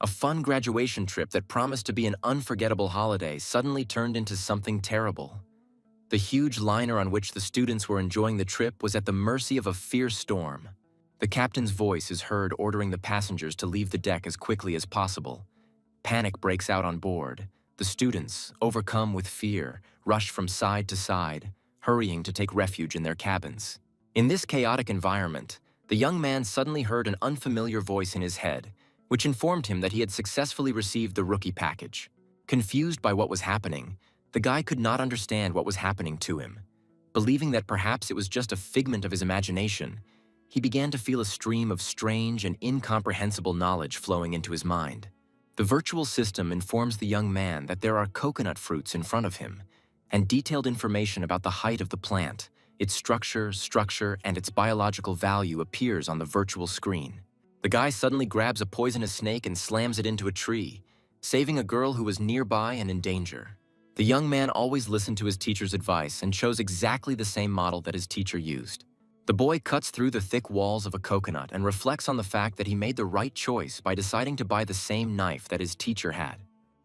A fun graduation trip that promised to be an unforgettable holiday suddenly turned into something terrible. The huge liner on which the students were enjoying the trip was at the mercy of a fierce storm. The captain's voice is heard ordering the passengers to leave the deck as quickly as possible. Panic breaks out on board. The students, overcome with fear, rush from side to side, hurrying to take refuge in their cabins. In this chaotic environment, the young man suddenly heard an unfamiliar voice in his head, which informed him that he had successfully received the rookie package. Confused by what was happening, the guy could not understand what was happening to him. Believing that perhaps it was just a figment of his imagination, he began to feel a stream of strange and incomprehensible knowledge flowing into his mind. The virtual system informs the young man that there are coconut fruits in front of him, and detailed information about the height of the plant, its structure, and its biological value appears on the virtual screen. The guy suddenly grabs a poisonous snake and slams it into a tree, saving a girl who was nearby and in danger. The young man always listened to his teacher's advice and chose exactly the same model that his teacher used. The boy cuts through the thick walls of a coconut and reflects on the fact that he made the right choice by deciding to buy the same knife that his teacher had.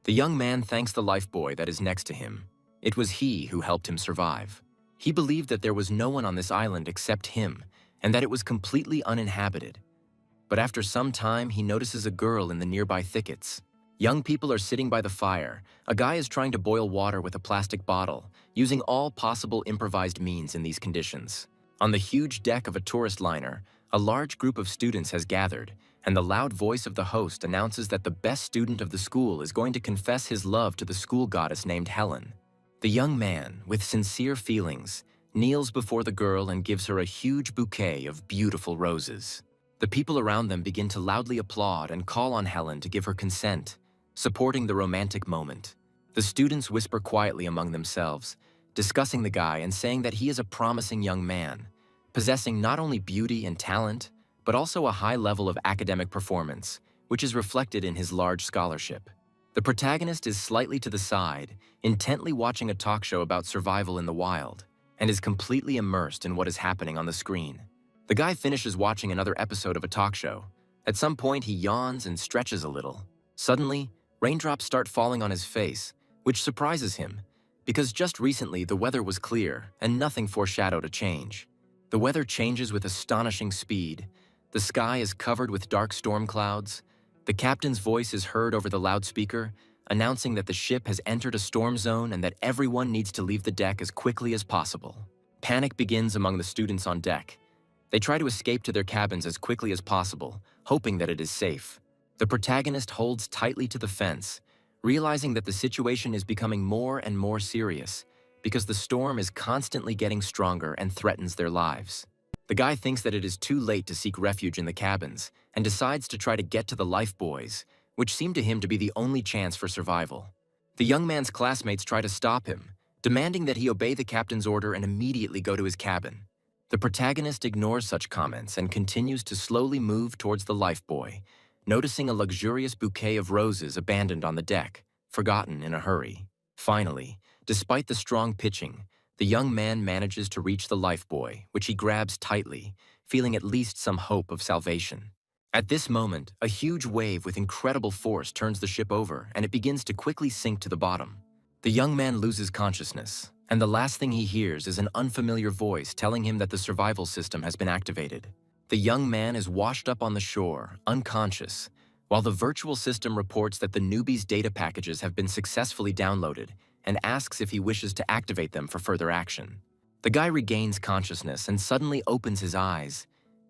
The young man thanks the lifebuoy that is next to him. It was he who helped him survive. He believed that there was no one on this island except him, and that it was completely uninhabited. But after some time, he notices a girl in the nearby thickets. Young people are sitting by the fire. A guy is trying to boil water with a plastic bottle, using all possible improvised means in these conditions. On the huge deck of a tourist liner, a large group of students has gathered, and the loud voice of the host announces that the best student of the school is going to confess his love to the school goddess named Helen. The young man, with sincere feelings, kneels before the girl and gives her a huge bouquet of beautiful roses. The people around them begin to loudly applaud and call on Helen to give her consent, supporting the romantic moment. The students whisper quietly among themselves, discussing the guy and saying that he is a promising young man, possessing not only beauty and talent, but also a high level of academic performance, which is reflected in his large scholarship. The protagonist is slightly to the side, intently watching a talk show about survival in the wild, and is completely immersed in what is happening on the screen. The guy finishes watching another episode of a talk show. At some point, he yawns and stretches a little. Suddenly, raindrops start falling on his face, which surprises him, because just recently the weather was clear and nothing foreshadowed a change. The weather changes with astonishing speed. The sky is covered with dark storm clouds. The captain's voice is heard over the loudspeaker, announcing that the ship has entered a storm zone and that everyone needs to leave the deck as quickly as possible. Panic begins among the students on deck. They try to escape to their cabins as quickly as possible, hoping that it is safe. The protagonist holds tightly to the fence, realizing that the situation is becoming more and more serious because the storm is constantly getting stronger and threatens their lives. The guy thinks that it is too late to seek refuge in the cabins and decides to try to get to the lifebuoys, which seem to him to be the only chance for survival. The young man's classmates try to stop him, demanding that he obey the captain's order and immediately go to his cabin. The protagonist ignores such comments and continues to slowly move towards the lifebuoy, noticing a luxurious bouquet of roses abandoned on the deck, forgotten in a hurry. Finally, despite the strong pitching, the young man manages to reach the lifebuoy, which he grabs tightly, feeling at least some hope of salvation. At this moment, a huge wave with incredible force turns the ship over, and it begins to quickly sink to the bottom. The young man loses consciousness, and the last thing he hears is an unfamiliar voice telling him that the survival system has been activated. The young man is washed up on the shore, unconscious, while the virtual system reports that the newbie's data packages have been successfully downloaded and asks if he wishes to activate them for further action. The guy regains consciousness and suddenly opens his eyes.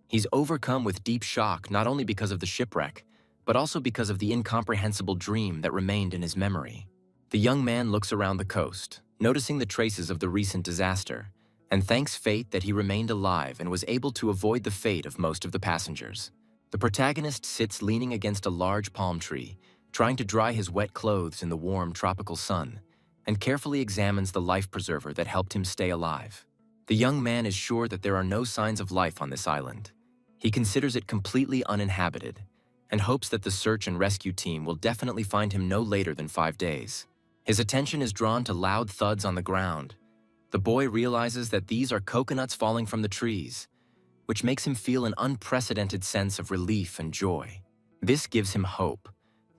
He's overcome with deep shock not only because of the shipwreck, but also because of the incomprehensible dream that remained in his memory. The young man looks around the coast, noticing the traces of the recent disaster, and thanks fate that he remained alive and was able to avoid the fate of most of the passengers. The protagonist sits leaning against a large palm tree, trying to dry his wet clothes in the warm tropical sun, and carefully examines the life preserver that helped him stay alive. The young man is sure that there are no signs of life on this island. He considers it completely uninhabited, and hopes that the search and rescue team will definitely find him no later than 5 days. His attention is drawn to loud thuds on the ground. The boy realizes that these are coconuts falling from the trees, which makes him feel an unprecedented sense of relief and joy. This gives him hope,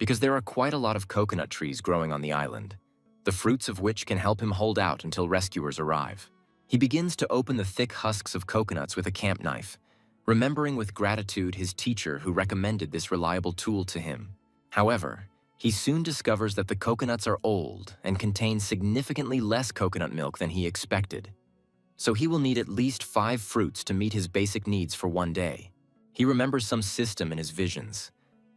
because there are quite a lot of coconut trees growing on the island, the fruits of which can help him hold out until rescuers arrive. He begins to open the thick husks of coconuts with a camp knife, remembering with gratitude his teacher who recommended this reliable tool to him. However, he soon discovers that the coconuts are old and contain significantly less coconut milk than he expected. So he will need at least 5 fruits to meet his basic needs for one day. He remembers some system in his visions.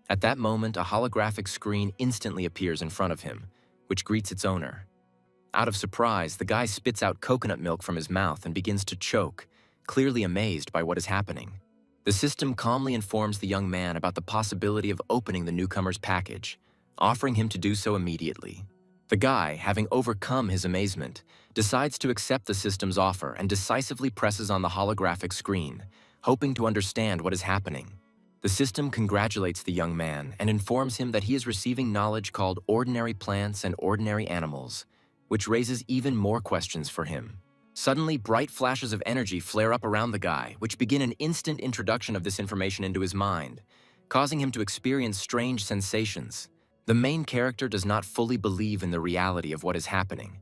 At that moment, a holographic screen instantly appears in front of him, which greets its owner. Out of surprise, the guy spits out coconut milk from his mouth and begins to choke, clearly amazed by what is happening. The system calmly informs the young man about the possibility of opening the newcomer's package, offering him to do so immediately. The guy, having overcome his amazement, decides to accept the system's offer and decisively presses on the holographic screen, hoping to understand what is happening. The system congratulates the young man and informs him that he is receiving knowledge called ordinary plants and ordinary animals, which raises even more questions for him. Suddenly, bright flashes of energy flare up around the guy, which begin an instant introduction of this information into his mind, causing him to experience strange sensations. The main character does not fully believe in the reality of what is happening.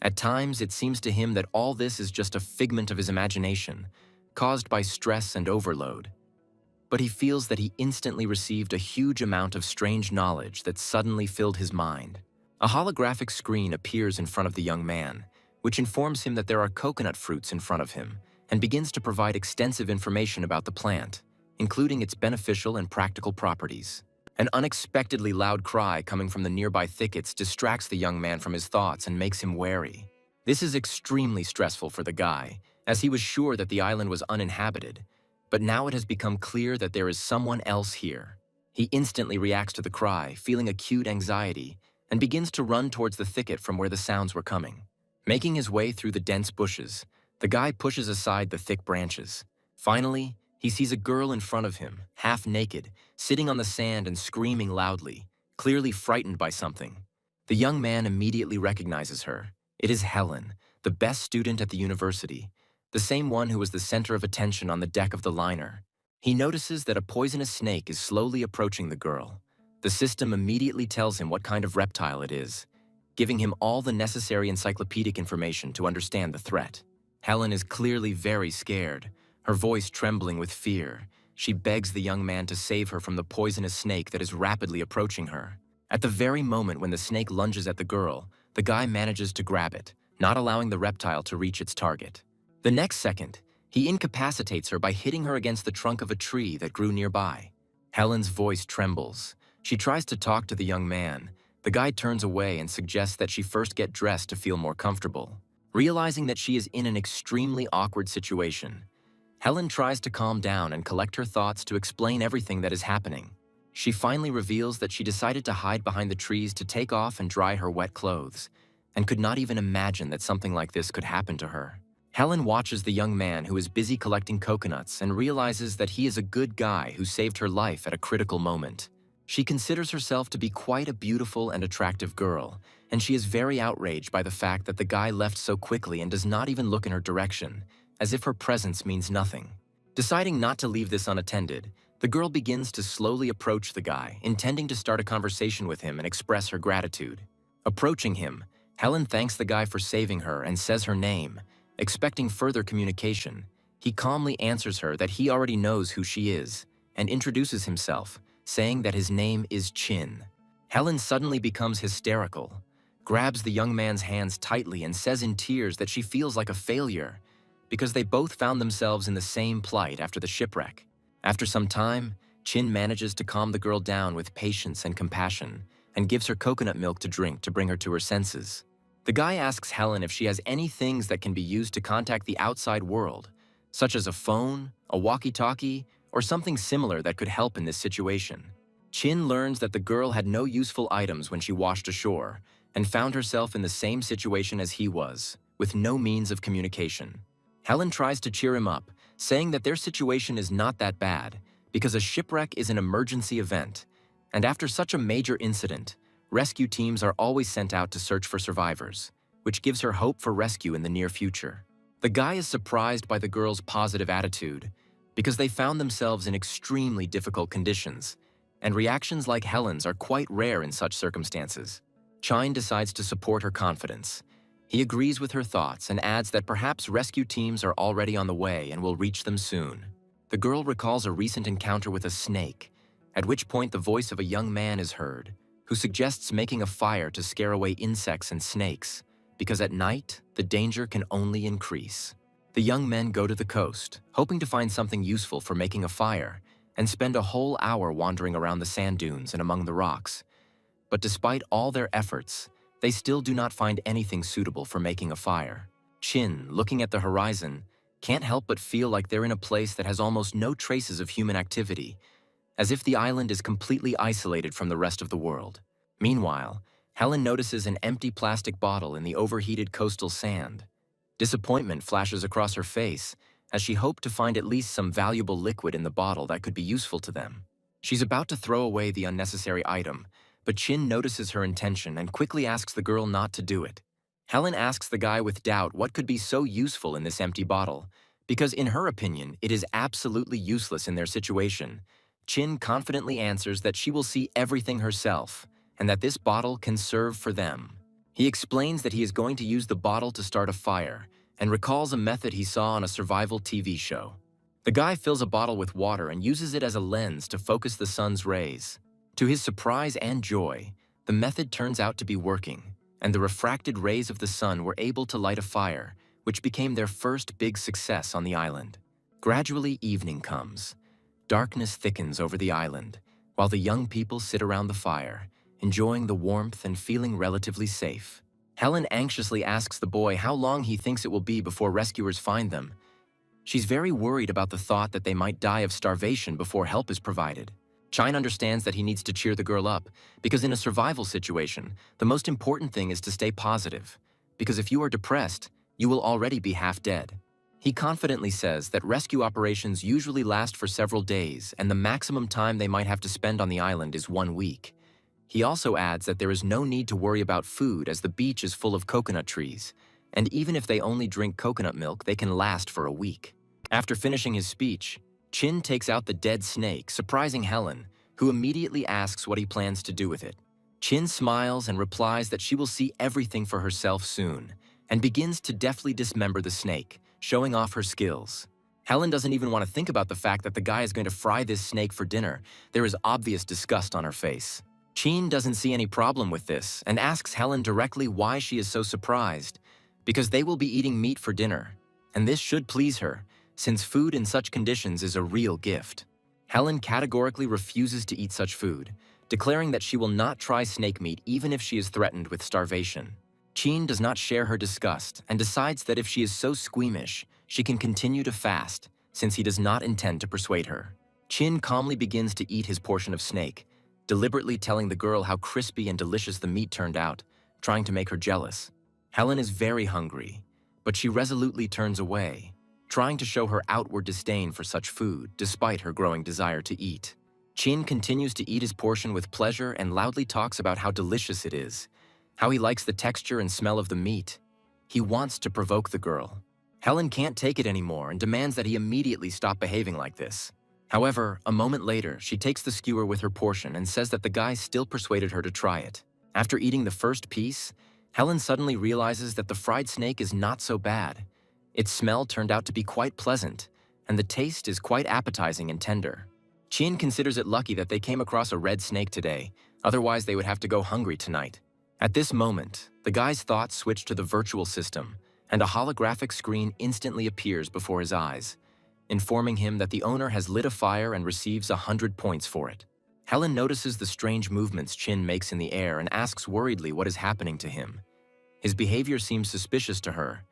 At times, it seems to him that all this is just a figment of his imagination, caused by stress and overload. But he feels that he instantly received a huge amount of strange knowledge that suddenly filled his mind. A holographic screen appears in front of the young man, which informs him that there are coconut fruits in front of him, and begins to provide extensive information about the plant, including its beneficial and practical properties. An unexpectedly loud cry coming from the nearby thickets distracts the young man from his thoughts and makes him wary. This is extremely stressful for the guy, as he was sure that the island was uninhabited, but now it has become clear that there is someone else here. He instantly reacts to the cry, feeling acute anxiety, and begins to run towards the thicket from where the sounds were coming. Making his way through the dense bushes, the guy pushes aside the thick branches. Finally, he sees a girl in front of him, half naked, sitting on the sand and screaming loudly, clearly frightened by something. The young man immediately recognizes her. It is Helen, the best student at the university, the same one who was the center of attention on the deck of the liner. He notices that a poisonous snake is slowly approaching the girl. The system immediately tells him what kind of reptile it is, giving him all the necessary encyclopedic information to understand the threat. Helen is clearly very scared, her voice trembling with fear. She begs the young man to save her from the poisonous snake that is rapidly approaching her. At the very moment when the snake lunges at the girl, the guy manages to grab it, not allowing the reptile to reach its target. The next second, he incapacitates her by hitting her against the trunk of a tree that grew nearby. Helen's voice trembles. She tries to talk to the young man. The guy turns away and suggests that she first get dressed to feel more comfortable. Realizing that she is in an extremely awkward situation, Helen tries to calm down and collect her thoughts to explain everything that is happening. She finally reveals that she decided to hide behind the trees to take off and dry her wet clothes, and could not even imagine that something like this could happen to her. Helen watches the young man who is busy collecting coconuts and realizes that he is a good guy who saved her life at a critical moment. She considers herself to be quite a beautiful and attractive girl, and she is very outraged by the fact that the guy left so quickly and does not even look in her direction, as if her presence means nothing. Deciding not to leave this unattended, the girl begins to slowly approach the guy, intending to start a conversation with him and express her gratitude. Approaching him, Helen thanks the guy for saving her and says her name. Expecting further communication, he calmly answers her that he already knows who she is, and introduces himself, saying that his name is Chin. Helen suddenly becomes hysterical, grabs the young man's hands tightly and says in tears that she feels like a failure, because they both found themselves in the same plight after the shipwreck. After some time, Chin manages to calm the girl down with patience and compassion, and gives her coconut milk to drink to bring her to her senses. The guy asks Helen if she has any things that can be used to contact the outside world, such as a phone, a walkie-talkie, or something similar that could help in this situation. Chin learns that the girl had no useful items when she washed ashore, and found herself in the same situation as he was, with no means of communication. Helen tries to cheer him up, saying that their situation is not that bad, because a shipwreck is an emergency event, and after such a major incident, rescue teams are always sent out to search for survivors, which gives her hope for rescue in the near future. The guy is surprised by the girl's positive attitude, because they found themselves in extremely difficult conditions, and reactions like Helen's are quite rare in such circumstances. Chine decides to support her confidence. He agrees with her thoughts and adds that perhaps rescue teams are already on the way and will reach them soon. The girl recalls a recent encounter with a snake, at which point the voice of a young man is heard, who suggests making a fire to scare away insects and snakes, because at night, the danger can only increase. The young men go to the coast, hoping to find something useful for making a fire, and spend a whole hour wandering around the sand dunes and among the rocks. But despite all their efforts, they still do not find anything suitable for making a fire. Chin, looking at the horizon, can't help but feel like they're in a place that has almost no traces of human activity, as if the island is completely isolated from the rest of the world. Meanwhile, Helen notices an empty plastic bottle in the overheated coastal sand. Disappointment flashes across her face, as she hoped to find at least some valuable liquid in the bottle that could be useful to them. She's about to throw away the unnecessary item, but Chin notices her intention and quickly asks the girl not to do it. Helen asks the guy with doubt what could be so useful in this empty bottle, because in her opinion, it is absolutely useless in their situation. Chin confidently answers that she will see everything herself, and that this bottle can serve for them. He explains that he is going to use the bottle to start a fire, and recalls a method he saw on a survival TV show. The guy fills a bottle with water and uses it as a lens to focus the sun's rays. To his surprise and joy, the method turns out to be working, and the refracted rays of the sun were able to light a fire, which became their first big success on the island. Gradually, evening comes. Darkness thickens over the island, while the young people sit around the fire, enjoying the warmth and feeling relatively safe. Helen anxiously asks the boy how long he thinks it will be before rescuers find them. She's very worried about the thought that they might die of starvation before help is provided. Chine understands that he needs to cheer the girl up, because in a survival situation, the most important thing is to stay positive, because if you are depressed, you will already be half dead. He confidently says that rescue operations usually last for several days, and the maximum time they might have to spend on the island is 1 week. He also adds that there is no need to worry about food as the beach is full of coconut trees, and even if they only drink coconut milk, they can last for a week. After finishing his speech, Chin takes out the dead snake, surprising Helen, who immediately asks what he plans to do with it. Chin smiles and replies that she will see everything for herself soon, and begins to deftly dismember the snake, showing off her skills. Helen doesn't even want to think about the fact that the guy is going to fry this snake for dinner. There is obvious disgust on her face. Chin doesn't see any problem with this and asks Helen directly why she is so surprised, because they will be eating meat for dinner, and this should please her, since food in such conditions is a real gift. Helen categorically refuses to eat such food, declaring that she will not try snake meat even if she is threatened with starvation. Chin does not share her disgust and decides that if she is so squeamish, she can continue to fast, since he does not intend to persuade her. Chin calmly begins to eat his portion of snake, deliberately telling the girl how crispy and delicious the meat turned out, trying to make her jealous. Helen is very hungry, but she resolutely turns away, trying to show her outward disdain for such food despite her growing desire to eat. Chin continues to eat his portion with pleasure and loudly talks about how delicious it is, how he likes the texture and smell of the meat. He wants to provoke the girl. Helen can't take it anymore and demands that he immediately stop behaving like this. However, a moment later, she takes the skewer with her portion and says that the guy still persuaded her to try it. After eating the first piece, Helen suddenly realizes that the fried snake is not so bad. Its smell turned out to be quite pleasant, and the taste is quite appetizing and tender. Chin considers it lucky that they came across a red snake today, otherwise they would have to go hungry tonight. At this moment, the guy's thoughts switch to the virtual system, and a holographic screen instantly appears before his eyes, informing him that the owner has lit a fire and receives 100 points for it. Helen notices the strange movements Chin makes in the air and asks worriedly what is happening to him. His behavior seems suspicious to her.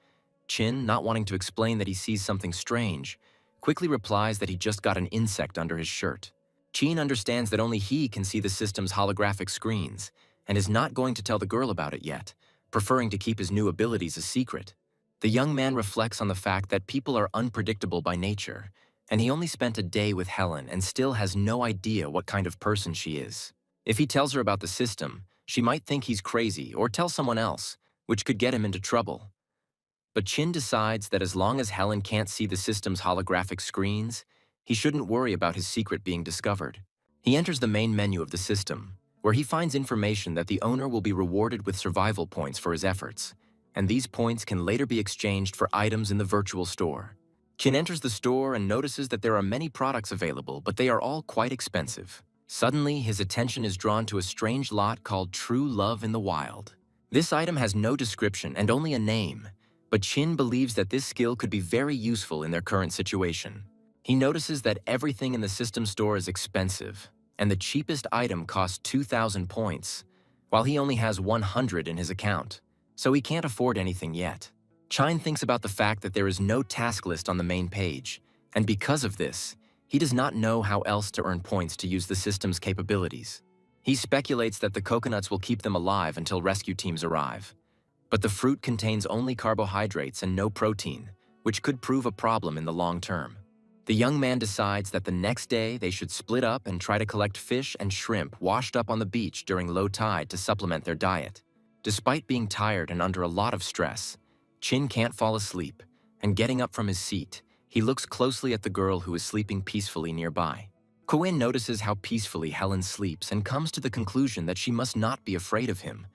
Chin, not wanting to explain that he sees something strange, quickly replies that he just got an insect under his shirt. Chin understands that only he can see the system's holographic screens, and is not going to tell the girl about it yet, preferring to keep his new abilities a secret. The young man reflects on the fact that people are unpredictable by nature, and he only spent a day with Helen and still has no idea what kind of person she is. If he tells her about the system, she might think he's crazy or tell someone else, which could get him into trouble. But Chin decides that as long as Helen can't see the system's holographic screens, he shouldn't worry about his secret being discovered. He enters the main menu of the system, where he finds information that the owner will be rewarded with survival points for his efforts, and these points can later be exchanged for items in the virtual store. Chin enters the store and notices that there are many products available, but they are all quite expensive. Suddenly, his attention is drawn to a strange lot called True Love in the Wild. This item has no description and only a name, but Chin believes that this skill could be very useful in their current situation. He notices that everything in the system store is expensive, and the cheapest item costs 2,000 points, while he only has 100 in his account, so he can't afford anything yet. Chin thinks about the fact that there is no task list on the main page, and because of this, he does not know how else to earn points to use the system's capabilities. He speculates that the coconuts will keep them alive until rescue teams arrive. But the fruit contains only carbohydrates and no protein, which could prove a problem in the long term. The young man decides that the next day they should split up and try to collect fish and shrimp washed up on the beach during low tide to supplement their diet. Despite being tired and under a lot of stress, Chin can't fall asleep, and getting up from his seat, he looks closely at the girl who is sleeping peacefully nearby. Coin notices how peacefully Helen sleeps and comes to the conclusion that she must not be afraid of him.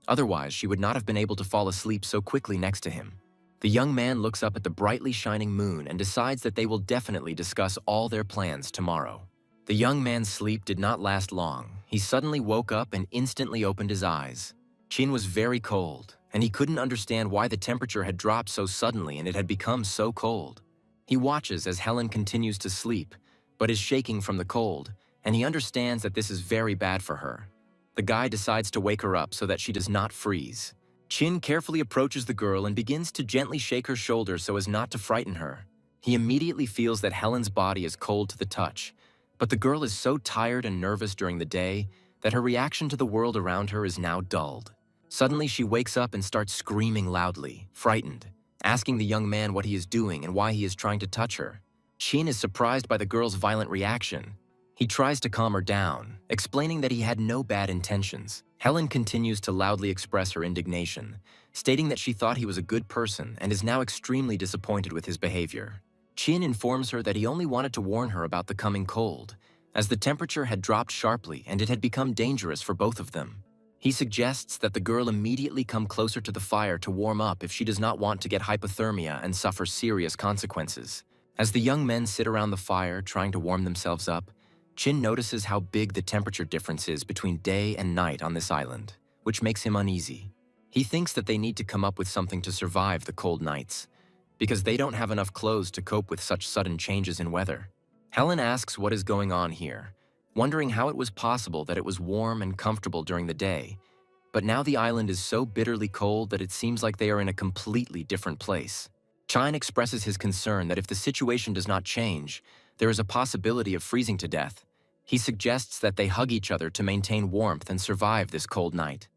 Otherwise, she would not have been able to fall asleep so quickly next to him. The young man looks up at the brightly shining moon and decides that they will definitely discuss all their plans tomorrow. The young man's sleep did not last long. He suddenly woke up and instantly opened his eyes. Chin was very cold, and he couldn't understand why the temperature had dropped so suddenly and it had become so cold. He watches as Helen continues to sleep, but is shaking from the cold, and he understands that this is very bad for her. The guy decides to wake her up so that she does not freeze. Chin carefully approaches the girl and begins to gently shake her shoulder so as not to frighten her. He immediately feels that Helen's body is cold to the touch, but the girl is so tired and nervous during the day that her reaction to the world around her is now dulled. Suddenly, she wakes up and starts screaming loudly, frightened, asking the young man what he is doing and why he is trying to touch her. Chin is surprised by the girl's violent reaction. He tries to calm her down, explaining that he had no bad intentions. Helen continues to loudly express her indignation, stating that she thought he was a good person and is now extremely disappointed with his behavior. Chin informs her that he only wanted to warn her about the coming cold, as the temperature had dropped sharply and it had become dangerous for both of them. He suggests that the girl immediately come closer to the fire to warm up if she does not want to get hypothermia and suffer serious consequences. As the young men sit around the fire trying to warm themselves up, Chin notices how big the temperature difference is between day and night on this island, which makes him uneasy. He thinks that they need to come up with something to survive the cold nights, because they don't have enough clothes to cope with such sudden changes in weather. Helen asks what is going on here, wondering how it was possible that it was warm and comfortable during the day, but now the island is so bitterly cold that it seems like they are in a completely different place. Chin expresses his concern that if the situation does not change, there is a possibility of freezing to death. He suggests that they hug each other to maintain warmth and survive this cold night.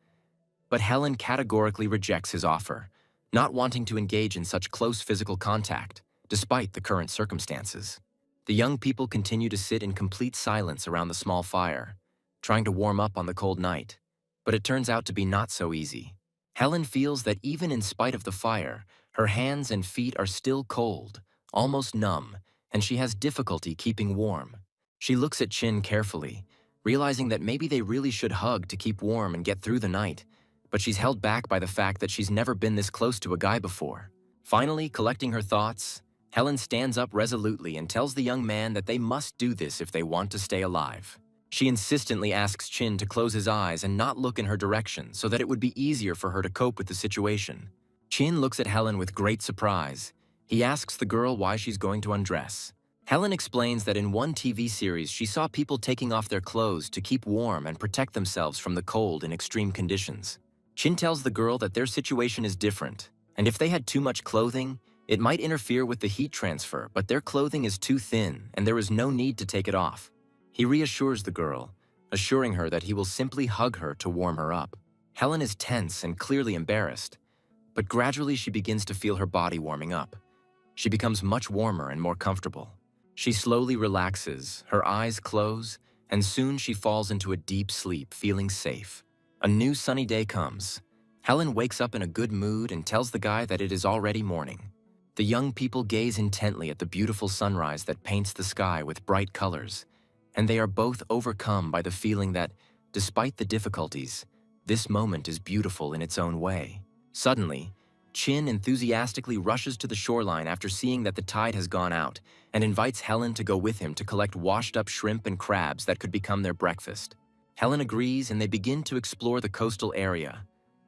But Helen categorically rejects his offer, not wanting to engage in such close physical contact, despite the current circumstances. The young people continue to sit in complete silence around the small fire, trying to warm up on the cold night, but it turns out to be not so easy. Helen feels that even in spite of the fire, her hands and feet are still cold, almost numb, and she has difficulty keeping warm. She looks at Chin carefully, realizing that maybe they really should hug to keep warm and get through the night, but she's held back by the fact that she's never been this close to a guy before. Finally, collecting her thoughts, Helen stands up resolutely and tells the young man that they must do this if they want to stay alive. She insistently asks Chin to close his eyes and not look in her direction so that it would be easier for her to cope with the situation. Chin looks at Helen with great surprise. He asks the girl why she's going to undress. Helen explains that in one TV series she saw people taking off their clothes to keep warm and protect themselves from the cold in extreme conditions. Chin tells the girl that their situation is different, and if they had too much clothing, it might interfere with the heat transfer, but their clothing is too thin and there is no need to take it off. He reassures the girl, assuring her that he will simply hug her to warm her up. Helen is tense and clearly embarrassed, but gradually she begins to feel her body warming up. She becomes much warmer and more comfortable. She slowly relaxes, her eyes close, and soon she falls into a deep sleep, feeling safe. A new sunny day comes. Helen wakes up in a good mood and tells the guy that it is already morning. The young people gaze intently at the beautiful sunrise that paints the sky with bright colors, and they are both overcome by the feeling that, despite the difficulties, this moment is beautiful in its own way. Suddenly, Chin enthusiastically rushes to the shoreline after seeing that the tide has gone out and invites Helen to go with him to collect washed-up shrimp and crabs that could become their breakfast. Helen agrees and they begin to explore the coastal area.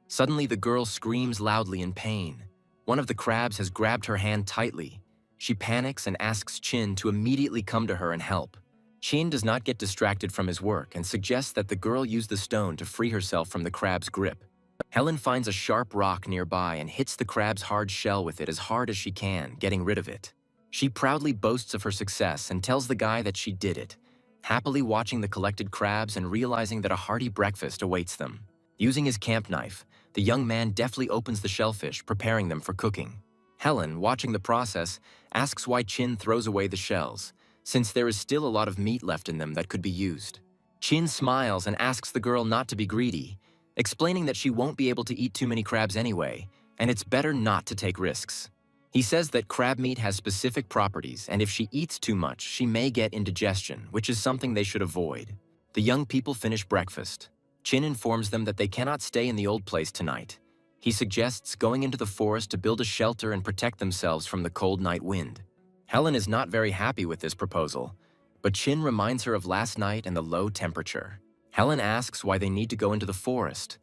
Suddenly, the girl screams loudly in pain. One of the crabs has grabbed her hand tightly. She panics and asks Chin to immediately come to her and help. Chin does not get distracted from his work and suggests that the girl use the stone to free herself from the crab's grip. Helen finds a sharp rock nearby and hits the crab's hard shell with it as hard as she can, getting rid of it. She proudly boasts of her success and tells the guy that she did it, happily watching the collected crabs and realizing that a hearty breakfast awaits them. Using his camp knife, the young man deftly opens the shellfish, preparing them for cooking. Helen, watching the process, asks why Chin throws away the shells, since there is still a lot of meat left in them that could be used. Chin smiles and asks the girl not to be greedy, explaining that she won't be able to eat too many crabs anyway, and it's better not to take risks. He says that crab meat has specific properties, and if she eats too much, she may get indigestion, which is something they should avoid. The young people finish breakfast. Chin informs them that they cannot stay in the old place tonight. He suggests going into the forest to build a shelter and protect themselves from the cold night wind. Helen is not very happy with this proposal, but Chin reminds her of last night and the low temperature. Helen asks why they need to go into the forest.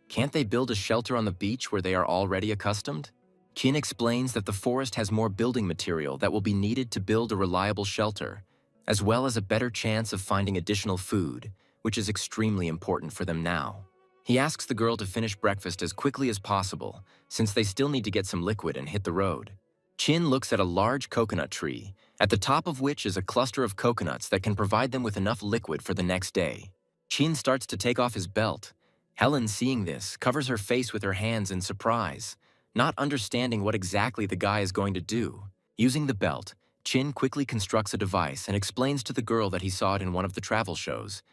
Can't they build a shelter on the beach where they are already accustomed? Chin explains that the forest has more building material that will be needed to build a reliable shelter, as well as a better chance of finding additional food, which is extremely important for them now. He asks the girl to finish breakfast as quickly as possible, since they still need to get some liquid and hit the road. Chin looks at a large coconut tree, at the top of which is a cluster of coconuts that can provide them with enough liquid for the next day. Chin starts to take off his belt. Helen, seeing this, covers her face with her hands in surprise, not understanding what exactly the guy is going to do. Using the belt, Chin quickly constructs a device and explains to the girl that he saw it in one of the travel shows.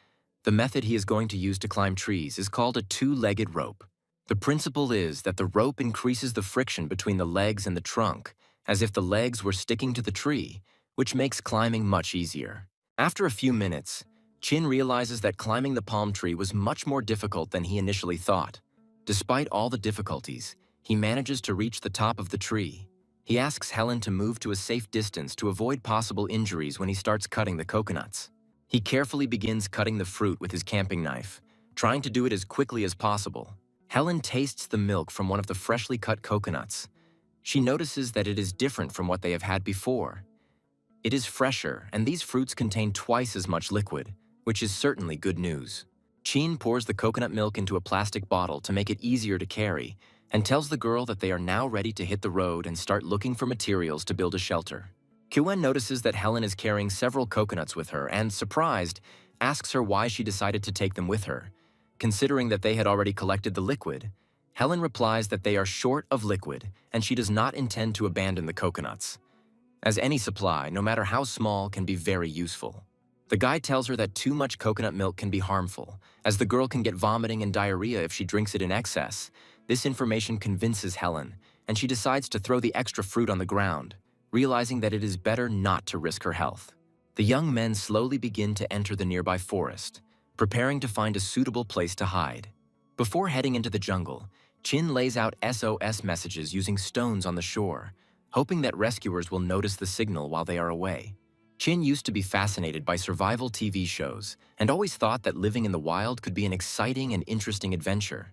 The method he is going to use to climb trees is called a two-legged rope. The principle is that the rope increases the friction between the legs and the trunk, as if the legs were sticking to the tree, which makes climbing much easier. After a few minutes, Chin realizes that climbing the palm tree was much more difficult than he initially thought. Despite all the difficulties, he manages to reach the top of the tree. He asks Helen to move to a safe distance to avoid possible injuries when he starts cutting the coconuts. He carefully begins cutting the fruit with his camping knife, trying to do it as quickly as possible. Helen tastes the milk from one of the freshly cut coconuts. She notices that it is different from what they have had before. It is fresher, and these fruits contain twice as much liquid, which is certainly good news. Chin pours the coconut milk into a plastic bottle to make it easier to carry, and tells the girl that they are now ready to hit the road and start looking for materials to build a shelter. Kuen notices that Helen is carrying several coconuts with her and, surprised, asks her why she decided to take them with her. Considering that they had already collected the liquid, Helen replies that they are short of liquid and she does not intend to abandon the coconuts, as any supply, no matter how small, can be very useful. The guy tells her that too much coconut milk can be harmful, as the girl can get vomiting and diarrhea if she drinks it in excess. This information convinces Helen, and she decides to throw the extra fruit on the ground, realizing that it is better not to risk her health. The young men slowly begin to enter the nearby forest, preparing to find a suitable place to hide. Before heading into the jungle, Chin lays out SOS messages using stones on the shore, hoping that rescuers will notice the signal while they are away. Chin used to be fascinated by survival TV shows and always thought that living in the wild could be an exciting and interesting adventure.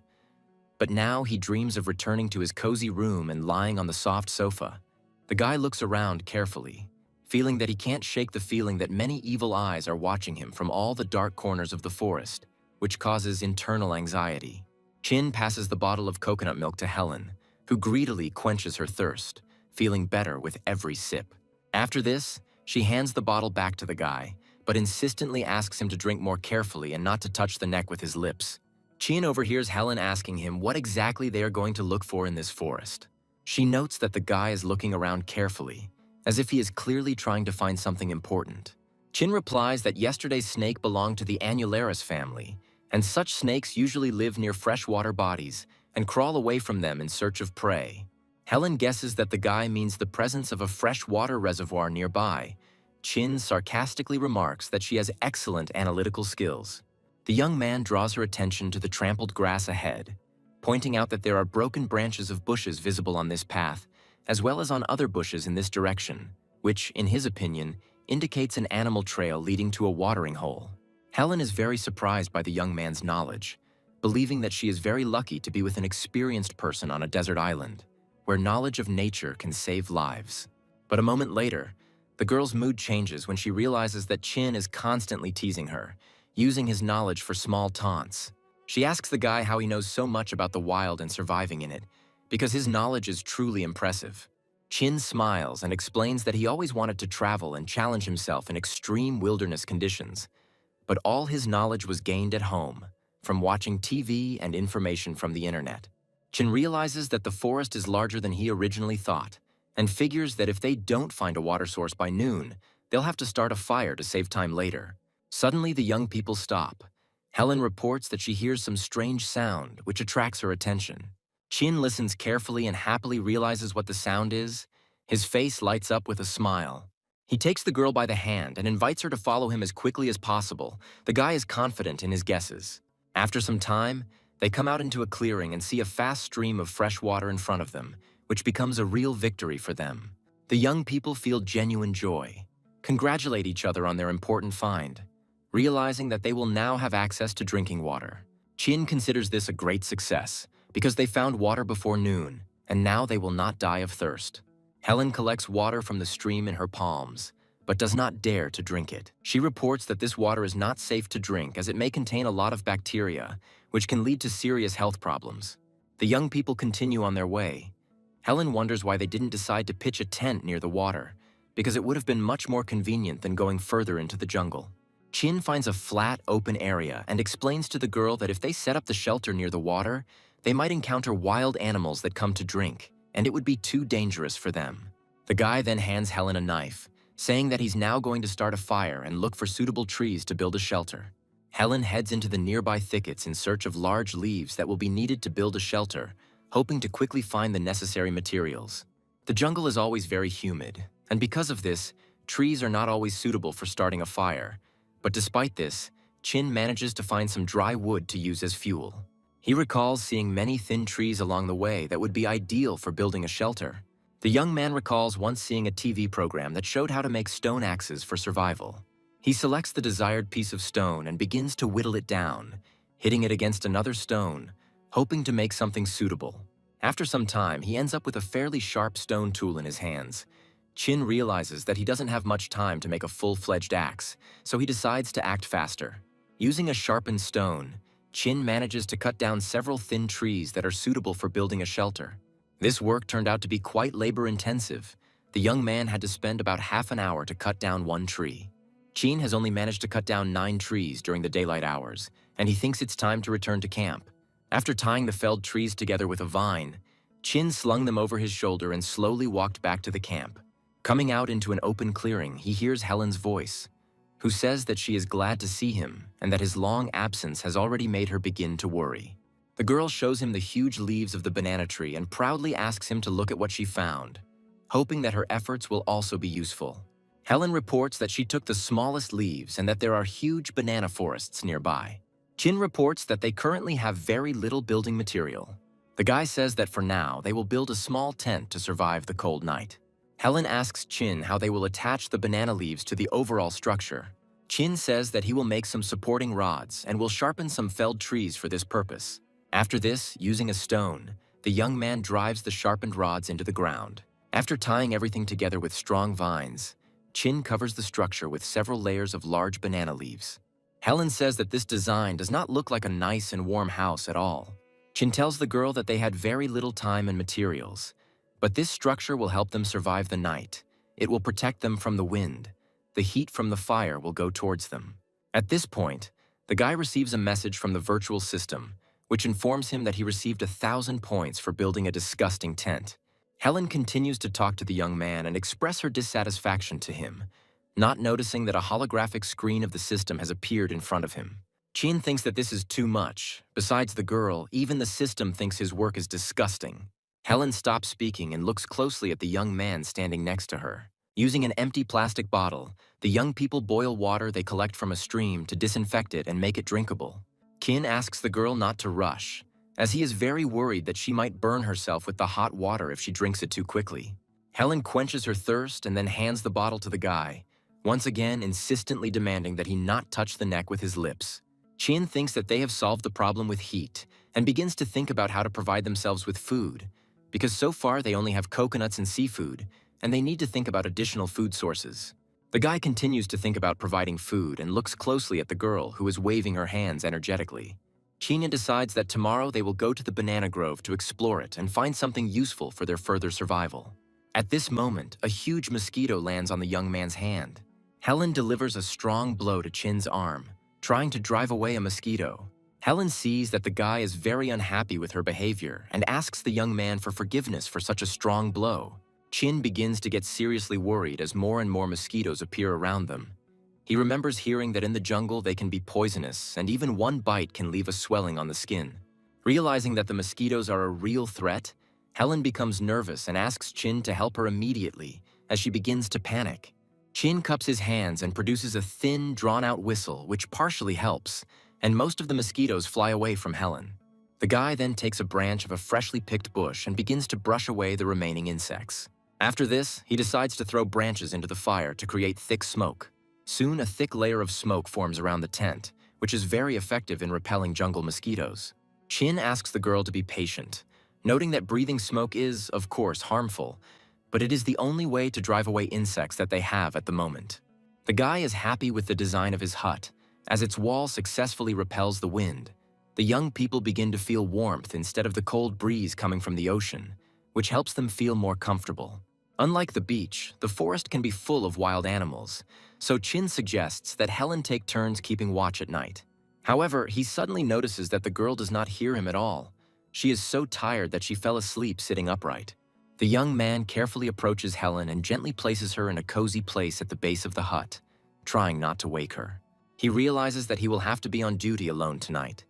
But now he dreams of returning to his cozy room and lying on the soft sofa. The guy looks around carefully, feeling that he can't shake the feeling that many evil eyes are watching him from all the dark corners of the forest, which causes internal anxiety. Chin passes the bottle of coconut milk to Helen, who greedily quenches her thirst, feeling better with every sip. After this, she hands the bottle back to the guy, but insistently asks him to drink more carefully and not to touch the neck with his lips. Chin overhears Helen asking him what exactly they are going to look for in this forest. She notes that the guy is looking around carefully, as if he is clearly trying to find something important. Chin replies that yesterday's snake belonged to the Annularis family, and such snakes usually live near freshwater bodies and crawl away from them in search of prey. Helen guesses that the guy means the presence of a freshwater reservoir nearby, Chin sarcastically remarks that she has excellent analytical skills. The young man draws her attention to the trampled grass ahead, pointing out that there are broken branches of bushes visible on this path, as well as on other bushes in this direction, which, in his opinion, indicates an animal trail leading to a watering hole. Helen is very surprised by the young man's knowledge, believing that she is very lucky to be with an experienced person on a desert island, where knowledge of nature can save lives. But a moment later, the girl's mood changes when she realizes that Chin is constantly teasing her, using his knowledge for small taunts. She asks the guy how he knows so much about the wild and surviving in it, because his knowledge is truly impressive. Chin smiles and explains that he always wanted to travel and challenge himself in extreme wilderness conditions, but all his knowledge was gained at home, from watching TV and information from the internet. Chin realizes that the forest is larger than he originally thought, and figures that if they don't find a water source by noon, they'll have to start a fire to save time later. Suddenly, the young people stop. Helen reports that she hears some strange sound, which attracts her attention. Chin listens carefully and happily realizes what the sound is. His face lights up with a smile. He takes the girl by the hand and invites her to follow him as quickly as possible. The guy is confident in his guesses. After some time, they come out into a clearing and see a fast stream of fresh water in front of them, which becomes a real victory for them. The young people feel genuine joy, congratulate each other on their important find, realizing that they will now have access to drinking water. Chin considers this a great success, because they found water before noon, and now they will not die of thirst. Helen collects water from the stream in her palms, but does not dare to drink it. She reports that this water is not safe to drink as it may contain a lot of bacteria, which can lead to serious health problems. The young people continue on their way. Helen wonders why they didn't decide to pitch a tent near the water, because it would have been much more convenient than going further into the jungle. Chin finds a flat, open area and explains to the girl that if they set up the shelter near the water, they might encounter wild animals that come to drink, and it would be too dangerous for them. The guy then hands Helen a knife, saying that he's now going to start a fire and look for suitable trees to build a shelter. Helen heads into the nearby thickets in search of large leaves that will be needed to build a shelter, hoping to quickly find the necessary materials. The jungle is always very humid, and because of this, trees are not always suitable for starting a fire. But despite this, Chin manages to find some dry wood to use as fuel. He recalls seeing many thin trees along the way that would be ideal for building a shelter. The young man recalls once seeing a TV program that showed how to make stone axes for survival. He selects the desired piece of stone and begins to whittle it down, hitting it against another stone, hoping to make something suitable. After some time, he ends up with a fairly sharp stone tool in his hands. Chin realizes that he doesn't have much time to make a full-fledged axe, so he decides to act faster. Using a sharpened stone, Chin manages to cut down several thin trees that are suitable for building a shelter. This work turned out to be quite labor-intensive. The young man had to spend about half an hour to cut down one tree. Chin has only managed to cut down 9 trees during the daylight hours, and he thinks it's time to return to camp. After tying the felled trees together with a vine, Chin slung them over his shoulder and slowly walked back to the camp. Coming out into an open clearing, he hears Helen's voice, who says that she is glad to see him and that his long absence has already made her begin to worry. The girl shows him the huge leaves of the banana tree and proudly asks him to look at what she found, hoping that her efforts will also be useful. Helen reports that she took the smallest leaves and that there are huge banana forests nearby. Chin reports that they currently have very little building material. The guy says that for now, they will build a small tent to survive the cold night. Helen asks Chin how they will attach the banana leaves to the overall structure. Chin says that he will make some supporting rods and will sharpen some felled trees for this purpose. After this, using a stone, the young man drives the sharpened rods into the ground. After tying everything together with strong vines, Chin covers the structure with several layers of large banana leaves. Helen says that this design does not look like a nice and warm house at all. Chin tells the girl that they had very little time and materials, but this structure will help them survive the night. It will protect them from the wind. The heat from the fire will go towards them. At this point, the guy receives a message from the virtual system, which informs him that he received 1,000 points for building a disgusting tent. Helen continues to talk to the young man and express her dissatisfaction to him, not noticing that a holographic screen of the system has appeared in front of him. Chin thinks that this is too much. Besides the girl, even the system thinks his work is disgusting. Helen stops speaking and looks closely at the young man standing next to her. Using an empty plastic bottle, the young people boil water they collect from a stream to disinfect it and make it drinkable. Kin asks the girl not to rush, as he is very worried that she might burn herself with the hot water if she drinks it too quickly. Helen quenches her thirst and then hands the bottle to the guy, once again insistently demanding that he not touch the neck with his lips. Chin thinks that they have solved the problem with heat and begins to think about how to provide themselves with food, because so far they only have coconuts and seafood, and they need to think about additional food sources. The guy continues to think about providing food and looks closely at the girl, who is waving her hands energetically. China decides that tomorrow they will go to the banana grove to explore it and find something useful for their further survival. At this moment, a huge mosquito lands on the young man's hand. Helen delivers a strong blow to Chin's arm, trying to drive away a mosquito. Helen sees that the guy is very unhappy with her behavior and asks the young man for forgiveness for such a strong blow. Chin begins to get seriously worried as more and more mosquitoes appear around them. He remembers hearing that in the jungle they can be poisonous, and even one bite can leave a swelling on the skin. Realizing that the mosquitoes are a real threat, Helen becomes nervous and asks Chin to help her immediately as she begins to panic. Chin cups his hands and produces a thin, drawn-out whistle, which partially helps, and most of the mosquitoes fly away from Helen. The guy then takes a branch of a freshly picked bush and begins to brush away the remaining insects. After this, he decides to throw branches into the fire to create thick smoke. Soon, a thick layer of smoke forms around the tent, which is very effective in repelling jungle mosquitoes. Chin asks the girl to be patient, noting that breathing smoke is, of course, harmful, but it is the only way to drive away insects that they have at the moment. The guy is happy with the design of his hut, as its wall successfully repels the wind. The young people begin to feel warmth instead of the cold breeze coming from the ocean, which helps them feel more comfortable. Unlike the beach, the forest can be full of wild animals, so Chin suggests that Helen take turns keeping watch at night. However, he suddenly notices that the girl does not hear him at all. She is so tired that she fell asleep sitting upright. The young man carefully approaches Helen and gently places her in a cozy place at the base of the hut, trying not to wake her. He realizes that he will have to be on duty alone tonight,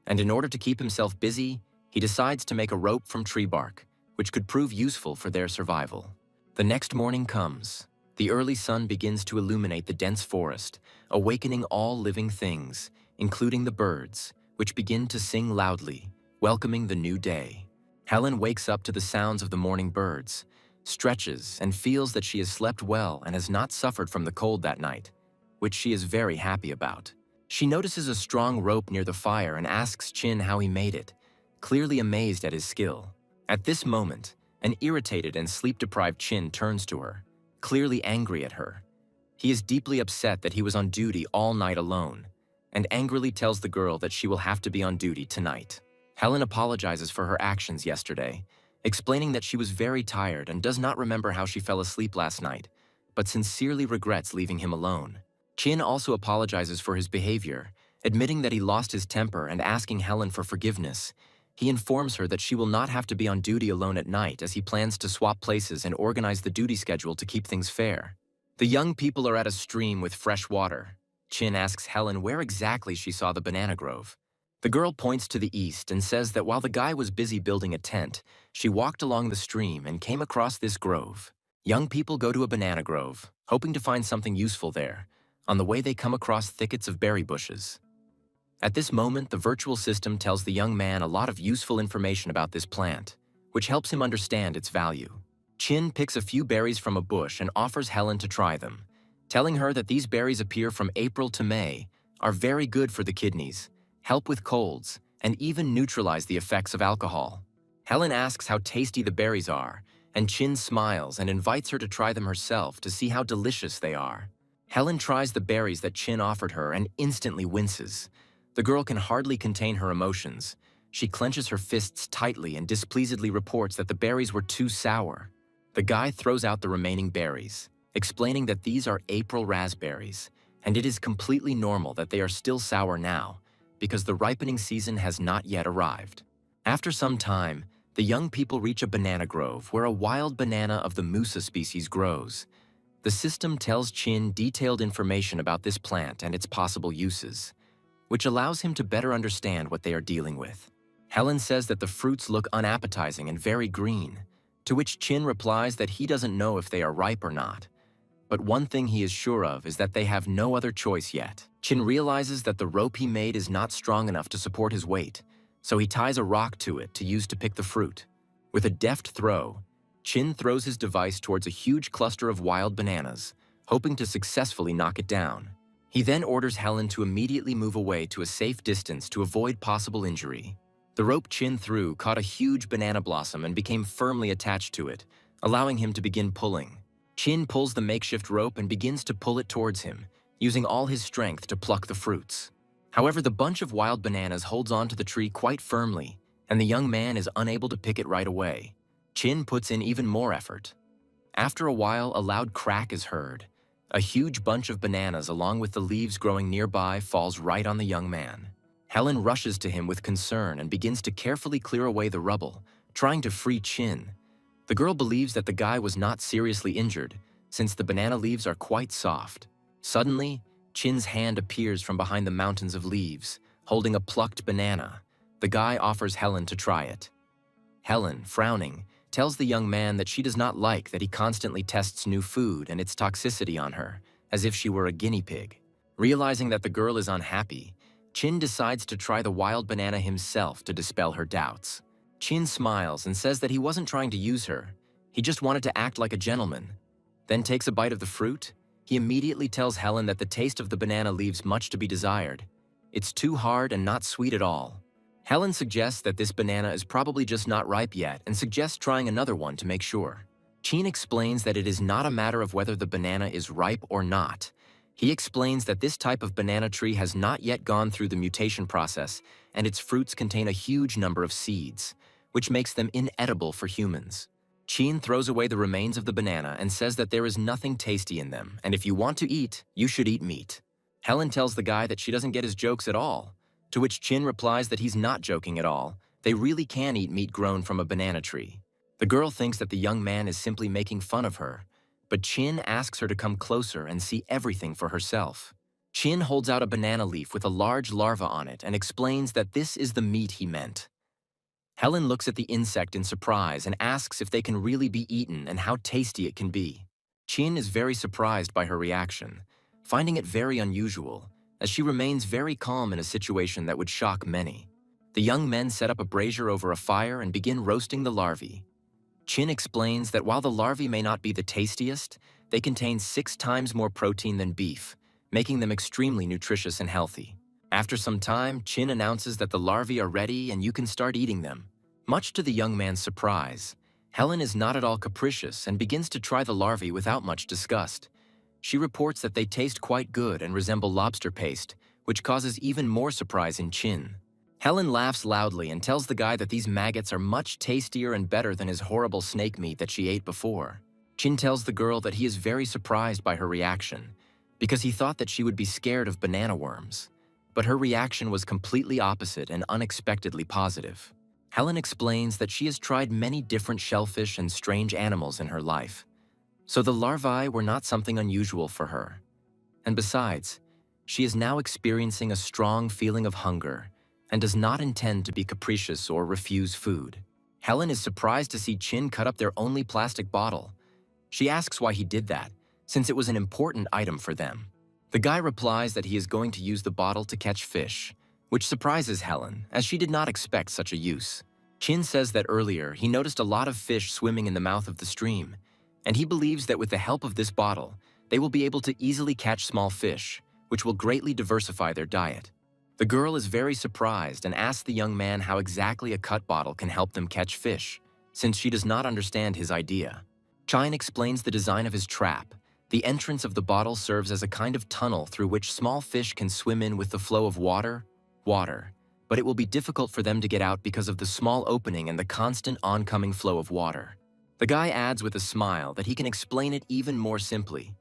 and in order to keep himself busy, he decides to make a rope from tree bark, which could prove useful for their survival. The next morning comes. The early sun begins to illuminate the dense forest, awakening all living things, including the birds, which begin to sing loudly, welcoming the new day. Helen wakes up to the sounds of the morning birds, stretches, and feels that she has slept well and has not suffered from the cold that night, which she is very happy about. She notices a strong rope near the fire and asks Chin how he made it, clearly amazed at his skill. At this moment, an irritated and sleep-deprived Chin turns to her, clearly angry at her. He is deeply upset that he was on duty all night alone, and angrily tells the girl that she will have to be on duty tonight. Helen apologizes for her actions yesterday, explaining that she was very tired and does not remember how she fell asleep last night, but sincerely regrets leaving him alone. Chin also apologizes for his behavior, admitting that he lost his temper and asking Helen for forgiveness. He informs her that she will not have to be on duty alone at night, as he plans to swap places and organize the duty schedule to keep things fair. The young people are at a stream with fresh water. Chin asks Helen where exactly she saw the banana grove. The girl points to the east and says that while the guy was busy building a tent, she walked along the stream and came across this grove. Young people go to a banana grove, hoping to find something useful there. On the way, they come across thickets of berry bushes. At this moment, the virtual system tells the young man a lot of useful information about this plant, which helps him understand its value. Chin picks a few berries from a bush and offers Helen to try them, telling her that these berries appear from April to May, are very good for the kidneys, help with colds, and even neutralize the effects of alcohol. Helen asks how tasty the berries are, and Chin smiles and invites her to try them herself to see how delicious they are. Helen tries the berries that Chin offered her and instantly winces. The girl can hardly contain her emotions. She clenches her fists tightly and displeasedly reports that the berries were too sour. The guy throws out the remaining berries, explaining that these are April raspberries, and it is completely normal that they are still sour now, because the ripening season has not yet arrived. After some time, the young people reach a banana grove where a wild banana of the Musa species grows. The system tells Chin detailed information about this plant and its possible uses, which allows him to better understand what they are dealing with. Helen says that the fruits look unappetizing and very green, to which Chin replies that he doesn't know if they are ripe or not, But one thing he is sure of is that they have no other choice yet. Chin realizes that the rope he made is not strong enough to support his weight, so he ties a rock to it to use to pick the fruit. With a deft throw, Chin throws his device towards a huge cluster of wild bananas, hoping to successfully knock it down. He then orders Helen to immediately move away to a safe distance to avoid possible injury. The rope Chin threw caught a huge banana blossom and became firmly attached to it, allowing him to begin pulling. Chin pulls the makeshift rope and begins to pull it towards him, using all his strength to pluck the fruits. However, the bunch of wild bananas holds onto the tree quite firmly, and the young man is unable to pick it right away. Chin puts in even more effort. After a while, a loud crack is heard. A huge bunch of bananas along with the leaves growing nearby falls right on the young man. Helen rushes to him with concern and begins to carefully clear away the rubble, trying to free Chin. The girl believes that the guy was not seriously injured, since the banana leaves are quite soft. Suddenly, Chin's hand appears from behind the mountains of leaves, holding a plucked banana. The guy offers Helen to try it. Helen, frowning, tells the young man that she does not like that he constantly tests new food and its toxicity on her, as if she were a guinea pig. Realizing that the girl is unhappy, Chin decides to try the wild banana himself to dispel her doubts. Chin smiles and says that he wasn't trying to use her, he just wanted to act like a gentleman. Then takes a bite of the fruit. He immediately tells Helen that the taste of the banana leaves much to be desired. It's too hard and not sweet at all. Helen suggests that this banana is probably just not ripe yet and suggests trying another one to make sure. Chin explains that it is not a matter of whether the banana is ripe or not. He explains that this type of banana tree has not yet gone through the mutation process and its fruits contain a huge number of seeds, which makes them inedible for humans. Chin throws away the remains of the banana and says that there is nothing tasty in them, and if you want to eat, you should eat meat. Helen tells the guy that she doesn't get his jokes at all, to which Chin replies that he's not joking at all. They really can eat meat grown from a banana tree. The girl thinks that the young man is simply making fun of her, but Chin asks her to come closer and see everything for herself. Chin holds out a banana leaf with a large larva on it and explains that this is the meat he meant. Helen looks at the insect in surprise and asks if they can really be eaten and how tasty it can be. Chin is very surprised by her reaction, finding it very unusual, as she remains very calm in a situation that would shock many. The young men set up a brazier over a fire and begin roasting the larvae. Chin explains that while the larvae may not be the tastiest, they contain 6 times more protein than beef, making them extremely nutritious and healthy. After some time, Chin announces that the larvae are ready and you can start eating them. Much to the young man's surprise, Helen is not at all capricious and begins to try the larvae without much disgust. She reports that they taste quite good and resemble lobster paste, which causes even more surprise in Chin. Helen laughs loudly and tells the guy that these maggots are much tastier and better than his horrible snake meat that she ate before. Chin tells the girl that he is very surprised by her reaction, because he thought that she would be scared of banana worms. But her reaction was completely opposite and unexpectedly positive. Helen explains that she has tried many different shellfish and strange animals in her life, so the larvae were not something unusual for her. And besides, she is now experiencing a strong feeling of hunger and does not intend to be capricious or refuse food. Helen is surprised to see Chin cut up their only plastic bottle. She asks why he did that, since it was an important item for them. The guy replies that he is going to use the bottle to catch fish, which surprises Helen, as she did not expect such a use. Chin says that earlier he noticed a lot of fish swimming in the mouth of the stream, and he believes that with the help of this bottle, they will be able to easily catch small fish, which will greatly diversify their diet. The girl is very surprised and asks the young man how exactly a cut bottle can help them catch fish, since she does not understand his idea. Chin explains the design of his trap. The entrance of the bottle serves as a kind of tunnel through which small fish can swim in with the flow of water, but it will be difficult for them to get out because of the small opening and the constant oncoming flow of water. The guy adds with a smile that he can explain it even more simply.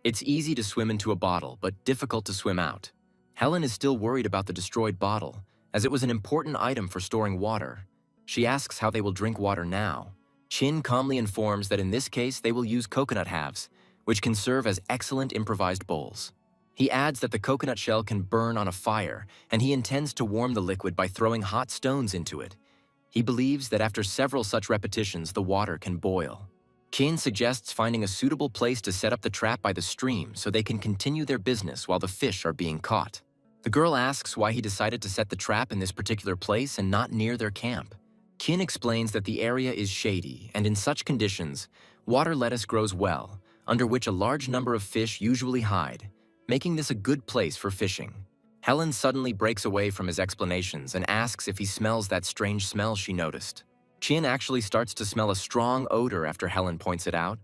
It's easy to swim into a bottle, but difficult to swim out. Helen is still worried about the destroyed bottle, as it was an important item for storing water. She asks how they will drink water now. Chin calmly informs that in this case they will use coconut halves, which can serve as excellent improvised bowls. He adds that the coconut shell can burn on a fire, and he intends to warm the liquid by throwing hot stones into it. He believes that after several such repetitions, the water can boil. Chin suggests finding a suitable place to set up the trap by the stream so they can continue their business while the fish are being caught. The girl asks why he decided to set the trap in this particular place and not near their camp. Chin explains that the area is shady, and in such conditions, water lettuce grows well, under which a large number of fish usually hide, making this a good place for fishing. Helen suddenly breaks away from his explanations and asks if he smells that strange smell she noticed. Chin actually starts to smell a strong odor after Helen points it out.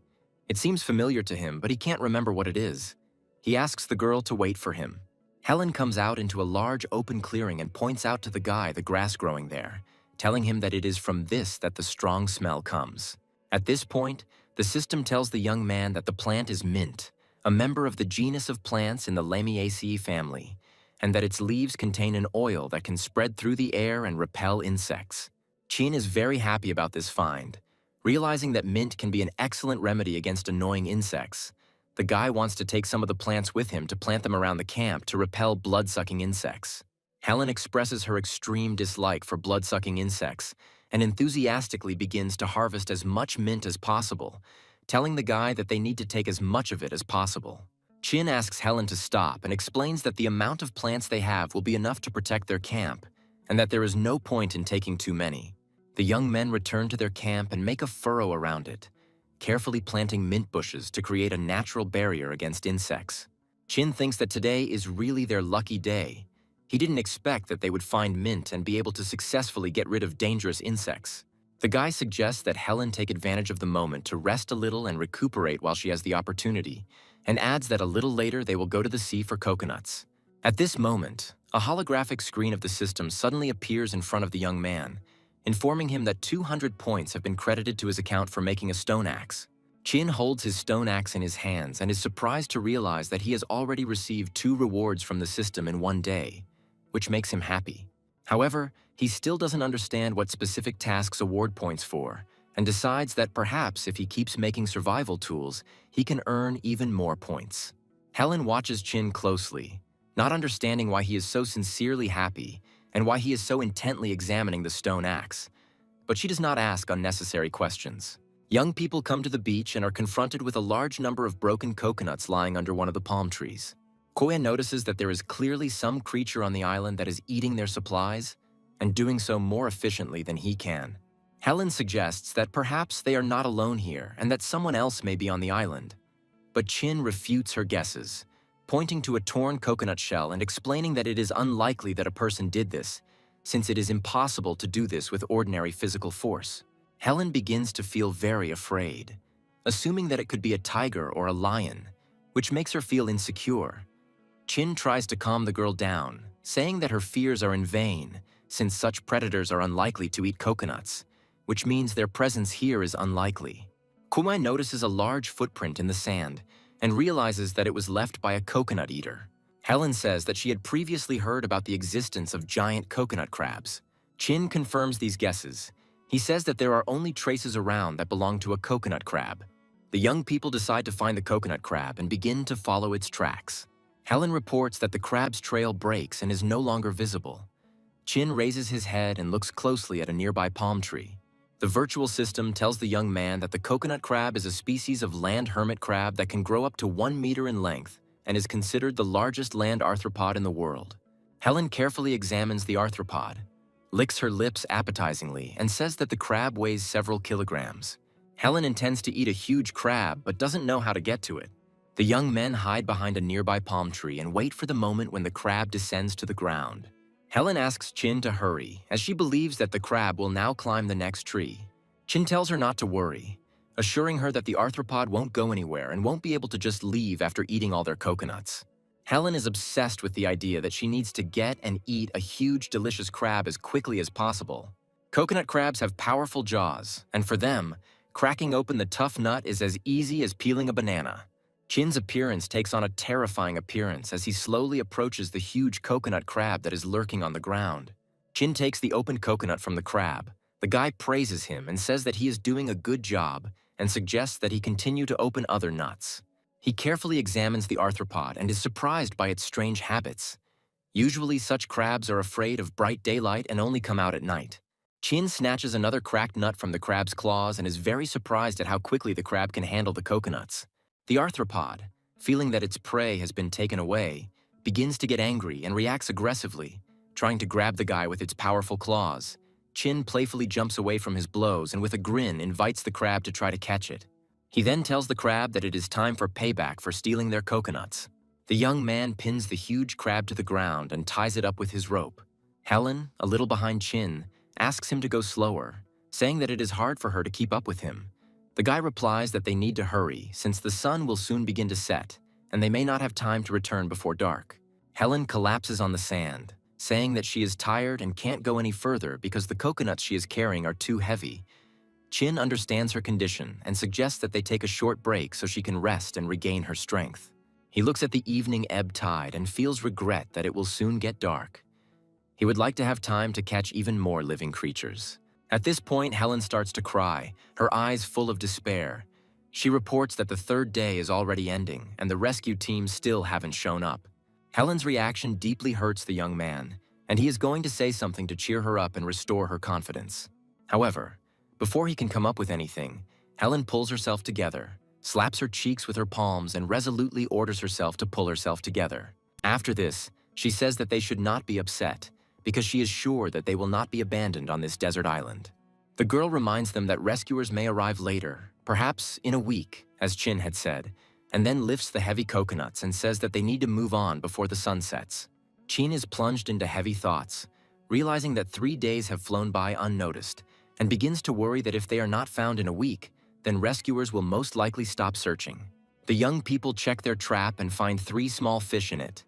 It seems familiar to him, but he can't remember what it is. He asks the girl to wait for him. Helen comes out into a large open clearing and points out to the guy the grass growing there, telling him that it is from this that the strong smell comes. At this point, the system tells the young man that the plant is mint, a member of the genus of plants in the Lamiaceae family, and that its leaves contain an oil that can spread through the air and repel insects. Chin is very happy about this find. Realizing that mint can be an excellent remedy against annoying insects, the guy wants to take some of the plants with him to plant them around the camp to repel blood-sucking insects. Helen expresses her extreme dislike for blood-sucking insects and enthusiastically begins to harvest as much mint as possible, telling the guy that they need to take as much of it as possible. Chin asks Helen to stop and explains that the amount of plants they have will be enough to protect their camp, and that there is no point in taking too many. The young men return to their camp and make a furrow around it, carefully planting mint bushes to create a natural barrier against insects. Chin thinks that today is really their lucky day. He didn't expect that they would find mint and be able to successfully get rid of dangerous insects. The guy suggests that Helen take advantage of the moment to rest a little and recuperate while she has the opportunity, and adds that a little later they will go to the sea for coconuts. At this moment, a holographic screen of the system suddenly appears in front of the young man, informing him that 200 points have been credited to his account for making a stone axe. Chin holds his stone axe in his hands and is surprised to realize that he has already received 2 rewards from the system in one day, which makes him happy. However, he still doesn't understand what specific tasks award points for, and decides that perhaps if he keeps making survival tools, he can earn even more points. Helen watches Chin closely, not understanding why he is so sincerely happy and why he is so intently examining the stone axe. But she does not ask unnecessary questions. Young people come to the beach and are confronted with a large number of broken coconuts lying under one of the palm trees. Koya notices that there is clearly some creature on the island that is eating their supplies, and doing so more efficiently than he can. Helen suggests that perhaps they are not alone here and that someone else may be on the island. But Chin refutes her guesses, pointing to a torn coconut shell and explaining that it is unlikely that a person did this, since it is impossible to do this with ordinary physical force. Helen begins to feel very afraid, assuming that it could be a tiger or a lion, which makes her feel insecure. Chin tries to calm the girl down, saying that her fears are in vain, since such predators are unlikely to eat coconuts, which means their presence here is unlikely. Kumai notices a large footprint in the sand and realizes that it was left by a coconut eater. Helen says that she had previously heard about the existence of giant coconut crabs. Chin confirms these guesses. He says that there are only traces around that belong to a coconut crab. The young people decide to find the coconut crab and begin to follow its tracks. Helen reports that the crab's trail breaks and is no longer visible. Chin raises his head and looks closely at a nearby palm tree. The virtual system tells the young man that the coconut crab is a species of land hermit crab that can grow up to 1 meter in length and is considered the largest land arthropod in the world. Helen carefully examines the arthropod, licks her lips appetizingly, and says that the crab weighs several kilograms. Helen intends to eat a huge crab but doesn't know how to get to it. The young men hide behind a nearby palm tree and wait for the moment when the crab descends to the ground. Helen asks Chin to hurry, as she believes that the crab will now climb the next tree. Chin tells her not to worry, assuring her that the arthropod won't go anywhere and won't be able to just leave after eating all their coconuts. Helen is obsessed with the idea that she needs to get and eat a huge, delicious crab as quickly as possible. Coconut crabs have powerful jaws, and for them, cracking open the tough nut is as easy as peeling a banana. Chin's appearance takes on a terrifying appearance as he slowly approaches the huge coconut crab that is lurking on the ground. Chin takes the opened coconut from the crab. The guy praises him and says that he is doing a good job and suggests that he continue to open other nuts. He carefully examines the arthropod and is surprised by its strange habits. Usually such crabs are afraid of bright daylight and only come out at night. Chin snatches another cracked nut from the crab's claws and is very surprised at how quickly the crab can handle the coconuts. The arthropod, feeling that its prey has been taken away, begins to get angry and reacts aggressively, trying to grab the guy with its powerful claws. Chin playfully jumps away from his blows and with a grin invites the crab to try to catch it. He then tells the crab that it is time for payback for stealing their coconuts. The young man pins the huge crab to the ground and ties it up with his rope. Helen, a little behind Chin, asks him to go slower, saying that it is hard for her to keep up with him. The guy replies that they need to hurry since the sun will soon begin to set and they may not have time to return before dark. Helen collapses on the sand, saying that she is tired and can't go any further because the coconuts she is carrying are too heavy. Chin understands her condition and suggests that they take a short break so she can rest and regain her strength. He looks at the evening ebb tide and feels regret that it will soon get dark. He would like to have time to catch even more living creatures. At this point, Helen starts to cry, her eyes full of despair. She reports that the third day is already ending and the rescue team still haven't shown up. Helen's reaction deeply hurts the young man, and he is going to say something to cheer her up and restore her confidence. However, before he can come up with anything, Helen pulls herself together, slaps her cheeks with her palms, and resolutely orders herself to pull herself together. After this, she says that they should not be upset, because she is sure that they will not be abandoned on this desert island. The girl reminds them that rescuers may arrive later, perhaps in a week, as Chin had said, and then lifts the heavy coconuts and says that they need to move on before the sun sets. Chin is plunged into heavy thoughts, realizing that 3 days have flown by unnoticed, and begins to worry that if they are not found in a week, then rescuers will most likely stop searching. The young people check their trap and find 3 small fish in it.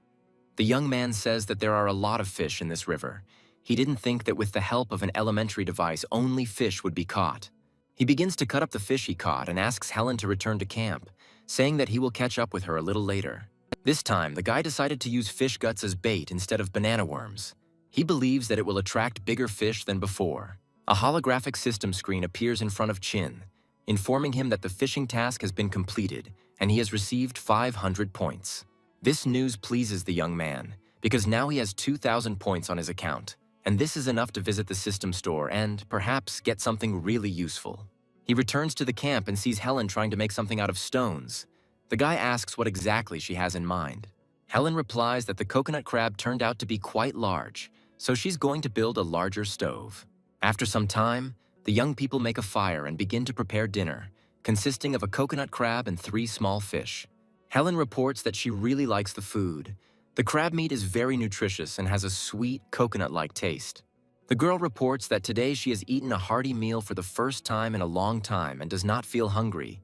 The young man says that there are a lot of fish in this river. He didn't think that with the help of an elementary device, only fish would be caught. He begins to cut up the fish he caught and asks Helen to return to camp, saying that he will catch up with her a little later. This time, the guy decided to use fish guts as bait instead of banana worms. He believes that it will attract bigger fish than before. A holographic system screen appears in front of Chin, informing him that the fishing task has been completed and he has received 500 points. This news pleases the young man, because now he has 2,000 points on his account, and this is enough to visit the system store and, perhaps, get something really useful. He returns to the camp and sees Helen trying to make something out of stones. The guy asks what exactly she has in mind. Helen replies that the coconut crab turned out to be quite large, so she's going to build a larger stove. After some time, the young people make a fire and begin to prepare dinner, consisting of a coconut crab and 3 small fish. Helen reports that she really likes the food. The crab meat is very nutritious and has a sweet, coconut-like taste. The girl reports that today she has eaten a hearty meal for the first time in a long time and does not feel hungry.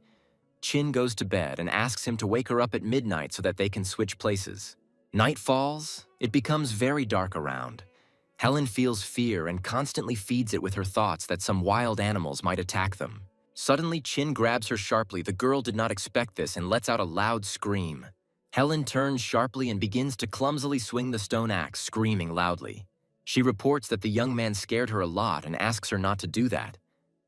Chin goes to bed and asks him to wake her up at midnight so that they can switch places. Night falls. It becomes very dark around. Helen feels fear and constantly feeds it with her thoughts that some wild animals might attack them. Suddenly, Chin grabs her sharply. The girl did not expect this and lets out a loud scream. Helen turns sharply and begins to clumsily swing the stone axe, screaming loudly. She reports that the young man scared her a lot and asks her not to do that,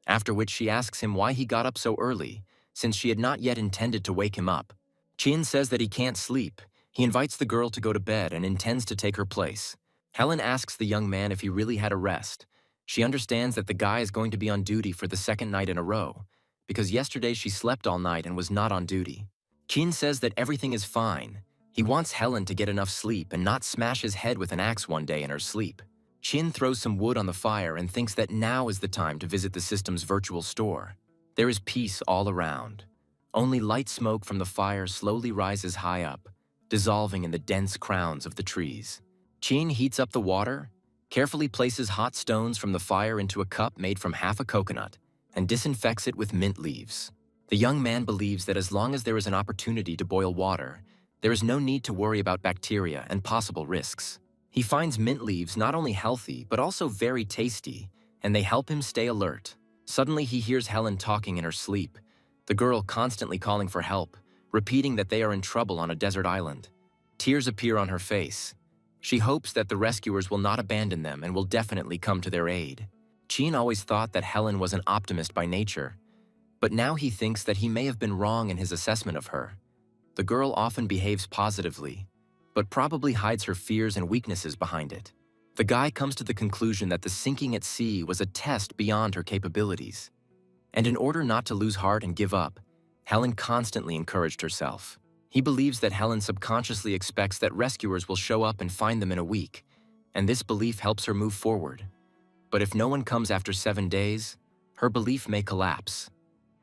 after which she asks him why he got up so early, since she had not yet intended to wake him up. Chin says that he can't sleep. He invites the girl to go to bed and intends to take her place. Helen asks the young man if he really had a rest. She understands that the guy is going to be on duty for the 2nd night in a row, because yesterday she slept all night and was not on duty. Chin says that everything is fine. He wants Helen to get enough sleep and not smash his head with an axe one day in her sleep. Chin throws some wood on the fire and thinks that now is the time to visit the system's virtual store. There is peace all around. Only light smoke from the fire slowly rises high up, dissolving in the dense crowns of the trees. Chin heats up the water, carefully places hot stones from the fire into a cup made from half a coconut, and disinfects it with mint leaves. The young man believes that as long as there is an opportunity to boil water, there is no need to worry about bacteria and possible risks. He finds mint leaves not only healthy, but also very tasty, and they help him stay alert. Suddenly, he hears Helen talking in her sleep, the girl constantly calling for help, repeating that they are in trouble on a desert island. Tears appear on her face. She hopes that the rescuers will not abandon them and will definitely come to their aid. Chin always thought that Helen was an optimist by nature, but now he thinks that he may have been wrong in his assessment of her. The girl often behaves positively, but probably hides her fears and weaknesses behind it. The guy comes to the conclusion that the sinking at sea was a test beyond her capabilities. And in order not to lose heart and give up, Helen constantly encouraged herself. He believes that Helen subconsciously expects that rescuers will show up and find them in a week, and this belief helps her move forward. But if no one comes after 7 days, her belief may collapse,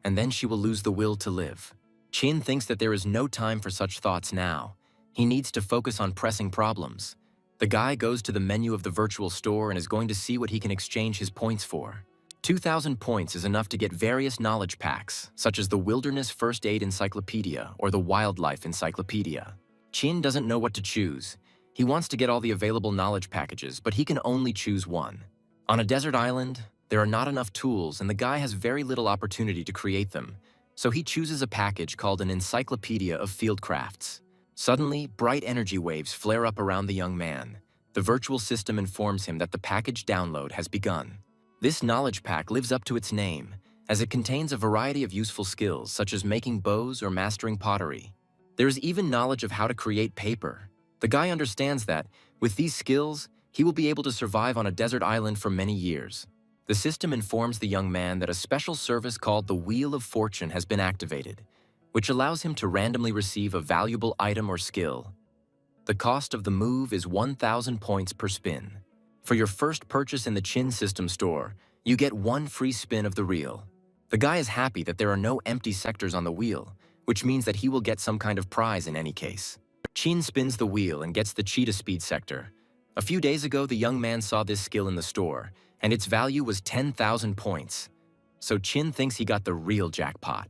and then she will lose the will to live. Chin thinks that there is no time for such thoughts now. He needs to focus on pressing problems. The guy goes to the menu of the virtual store and is going to see what he can exchange his points for. 2,000 points is enough to get various knowledge packs, such as the Wilderness First Aid Encyclopedia or the Wildlife Encyclopedia. Chin doesn't know what to choose. He wants to get all the available knowledge packages, but he can only choose one. On a desert island, there are not enough tools and the guy has very little opportunity to create them, so he chooses a package called an Encyclopedia of Fieldcrafts. Suddenly, bright energy waves flare up around the young man. The virtual system informs him that the package download has begun. This knowledge pack lives up to its name, as it contains a variety of useful skills such as making bows or mastering pottery. There is even knowledge of how to create paper. The guy understands that, with these skills, he will be able to survive on a desert island for many years. The system informs the young man that a special service called the Wheel of Fortune has been activated, which allows him to randomly receive a valuable item or skill. The cost of the move is 1,000 points per spin. For your first purchase in the Chin System store, you get 1 free spin of the reel. The guy is happy that there are no empty sectors on the wheel, which means that he will get some kind of prize in any case. Chin spins the wheel and gets the cheetah speed sector. A few days ago, the young man saw this skill in the store, and its value was 10,000 points. So Chin thinks he got the real jackpot.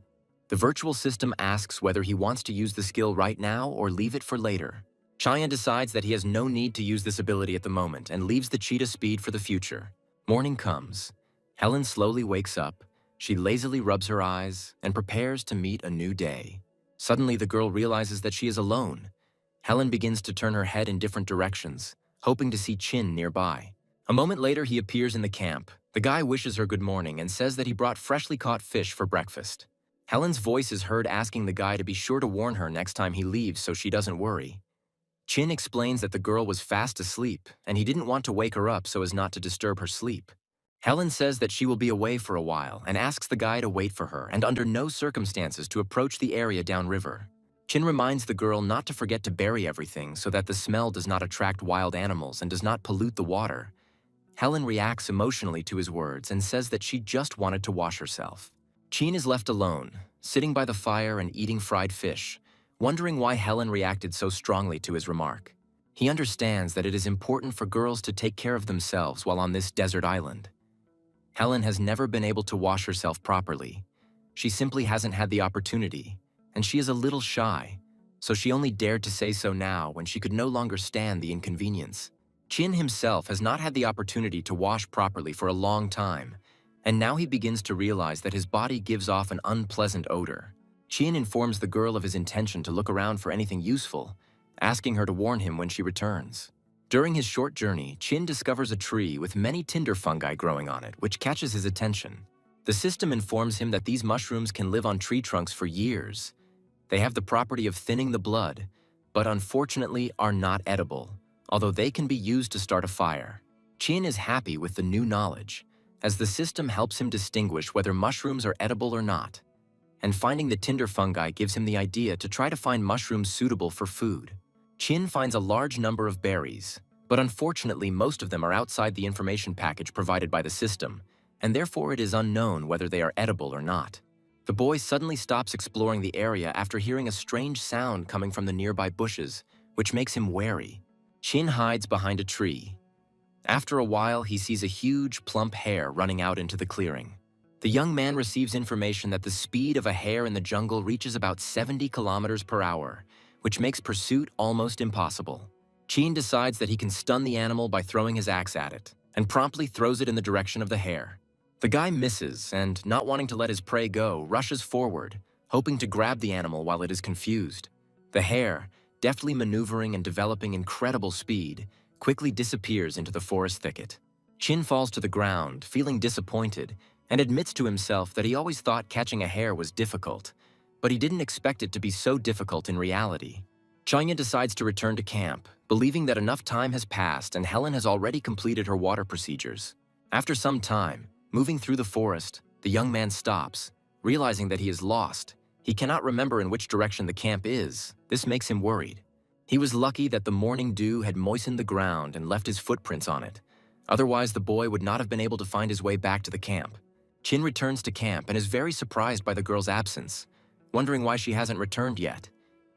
The virtual system asks whether he wants to use the skill right now or leave it for later. Chaya decides that he has no need to use this ability at the moment and leaves the cheetah speed for the future. Morning comes. Helen slowly wakes up. She lazily rubs her eyes and prepares to meet a new day. Suddenly, the girl realizes that she is alone. Helen begins to turn her head in different directions, hoping to see Chin nearby. A moment later, he appears in the camp. The guy wishes her good morning and says that he brought freshly caught fish for breakfast. Helen's voice is heard asking the guy to be sure to warn her next time he leaves so she doesn't worry. Chin explains that the girl was fast asleep, and he didn't want to wake her up so as not to disturb her sleep. Helen says that she will be away for a while and asks the guy to wait for her and under no circumstances to approach the area downriver. Chin reminds the girl not to forget to bury everything so that the smell does not attract wild animals and does not pollute the water. Helen reacts emotionally to his words and says that she just wanted to wash herself. Chin is left alone, sitting by the fire and eating fried fish, wondering why Helen reacted so strongly to his remark. He understands that it is important for girls to take care of themselves while on this desert island. Helen has never been able to wash herself properly. She simply hasn't had the opportunity, and she is a little shy, so she only dared to say so now when she could no longer stand the inconvenience. Chin himself has not had the opportunity to wash properly for a long time, and now he begins to realize that his body gives off an unpleasant odor. Chin informs the girl of his intention to look around for anything useful, asking her to warn him when she returns. During his short journey, Chin discovers a tree with many tinder fungi growing on it, which catches his attention. The system informs him that these mushrooms can live on tree trunks for years. They have the property of thinning the blood, but unfortunately are not edible, although they can be used to start a fire. Chin is happy with the new knowledge, as the system helps him distinguish whether mushrooms are edible or not. And finding the tinder fungi gives him the idea to try to find mushrooms suitable for food. Chin finds a large number of berries, but unfortunately most of them are outside the information package provided by the system, and therefore it is unknown whether they are edible or not. The boy suddenly stops exploring the area after hearing a strange sound coming from the nearby bushes, which makes him wary. Chin hides behind a tree. After a while, he sees a huge, plump hare running out into the clearing. The young man receives information that the speed of a hare in the jungle reaches about 70 kilometers per hour, which makes pursuit almost impossible. Chin decides that he can stun the animal by throwing his axe at it, and promptly throws it in the direction of the hare. The guy misses, and not wanting to let his prey go, rushes forward, hoping to grab the animal while it is confused. The hare, deftly maneuvering and developing incredible speed, quickly disappears into the forest thicket. Chin falls to the ground, feeling disappointed, and admits to himself that he always thought catching a hare was difficult, but he didn't expect it to be so difficult in reality. Chanya decides to return to camp, believing that enough time has passed and Helen has already completed her water procedures. After some time, moving through the forest, the young man stops, realizing that he is lost. He cannot remember in which direction the camp is. This makes him worried. He was lucky that the morning dew had moistened the ground and left his footprints on it. Otherwise, the boy would not have been able to find his way back to the camp. Chin returns to camp and is very surprised by the girl's absence, wondering why she hasn't returned yet.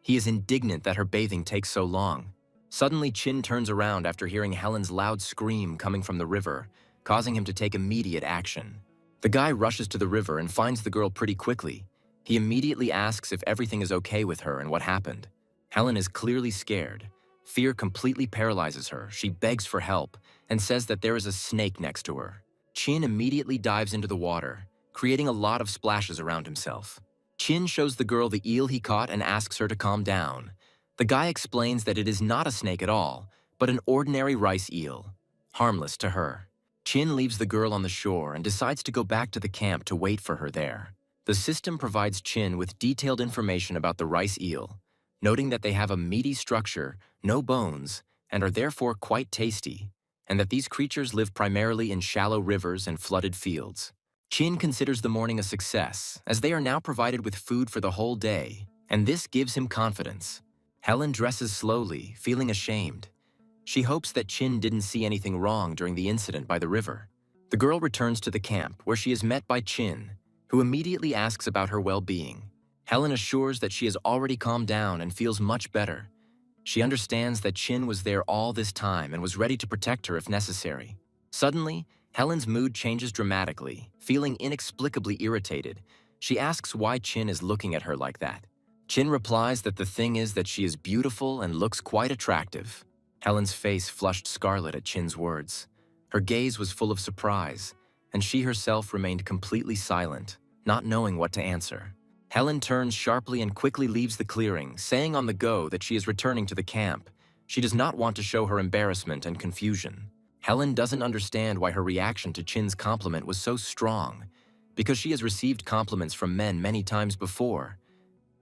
He is indignant that her bathing takes so long. Suddenly, Chin turns around after hearing Helen's loud scream coming from the river, causing him to take immediate action. The guy rushes to the river and finds the girl pretty quickly. He immediately asks if everything is okay with her and what happened. Helen is clearly scared. Fear completely paralyzes her. She begs for help and says that there is a snake next to her. Chin immediately dives into the water, creating a lot of splashes around himself. Chin shows the girl the eel he caught and asks her to calm down. The guy explains that it is not a snake at all, but an ordinary rice eel, harmless to her. Chin leaves the girl on the shore and decides to go back to the camp to wait for her there. The system provides Chin with detailed information about the rice eel, noting that they have a meaty structure, no bones, and are therefore quite tasty, and that these creatures live primarily in shallow rivers and flooded fields. Chin considers the morning a success, as they are now provided with food for the whole day, and this gives him confidence. Helen dresses slowly, feeling ashamed. She hopes that Chin didn't see anything wrong during the incident by the river. The girl returns to the camp, where she is met by Chin, who immediately asks about her well-being. Helen assures that she has already calmed down and feels much better. She understands that Chin was there all this time and was ready to protect her if necessary. Suddenly, Helen's mood changes dramatically, feeling inexplicably irritated. She asks why Chin is looking at her like that. Chin replies that the thing is that she is beautiful and looks quite attractive. Helen's face flushed scarlet at Chin's words. Her gaze was full of surprise, and she herself remained completely silent, not knowing what to answer. Helen turns sharply and quickly leaves the clearing, saying on the go that she is returning to the camp. She does not want to show her embarrassment and confusion. Helen doesn't understand why her reaction to Chin's compliment was so strong, because she has received compliments from men many times before,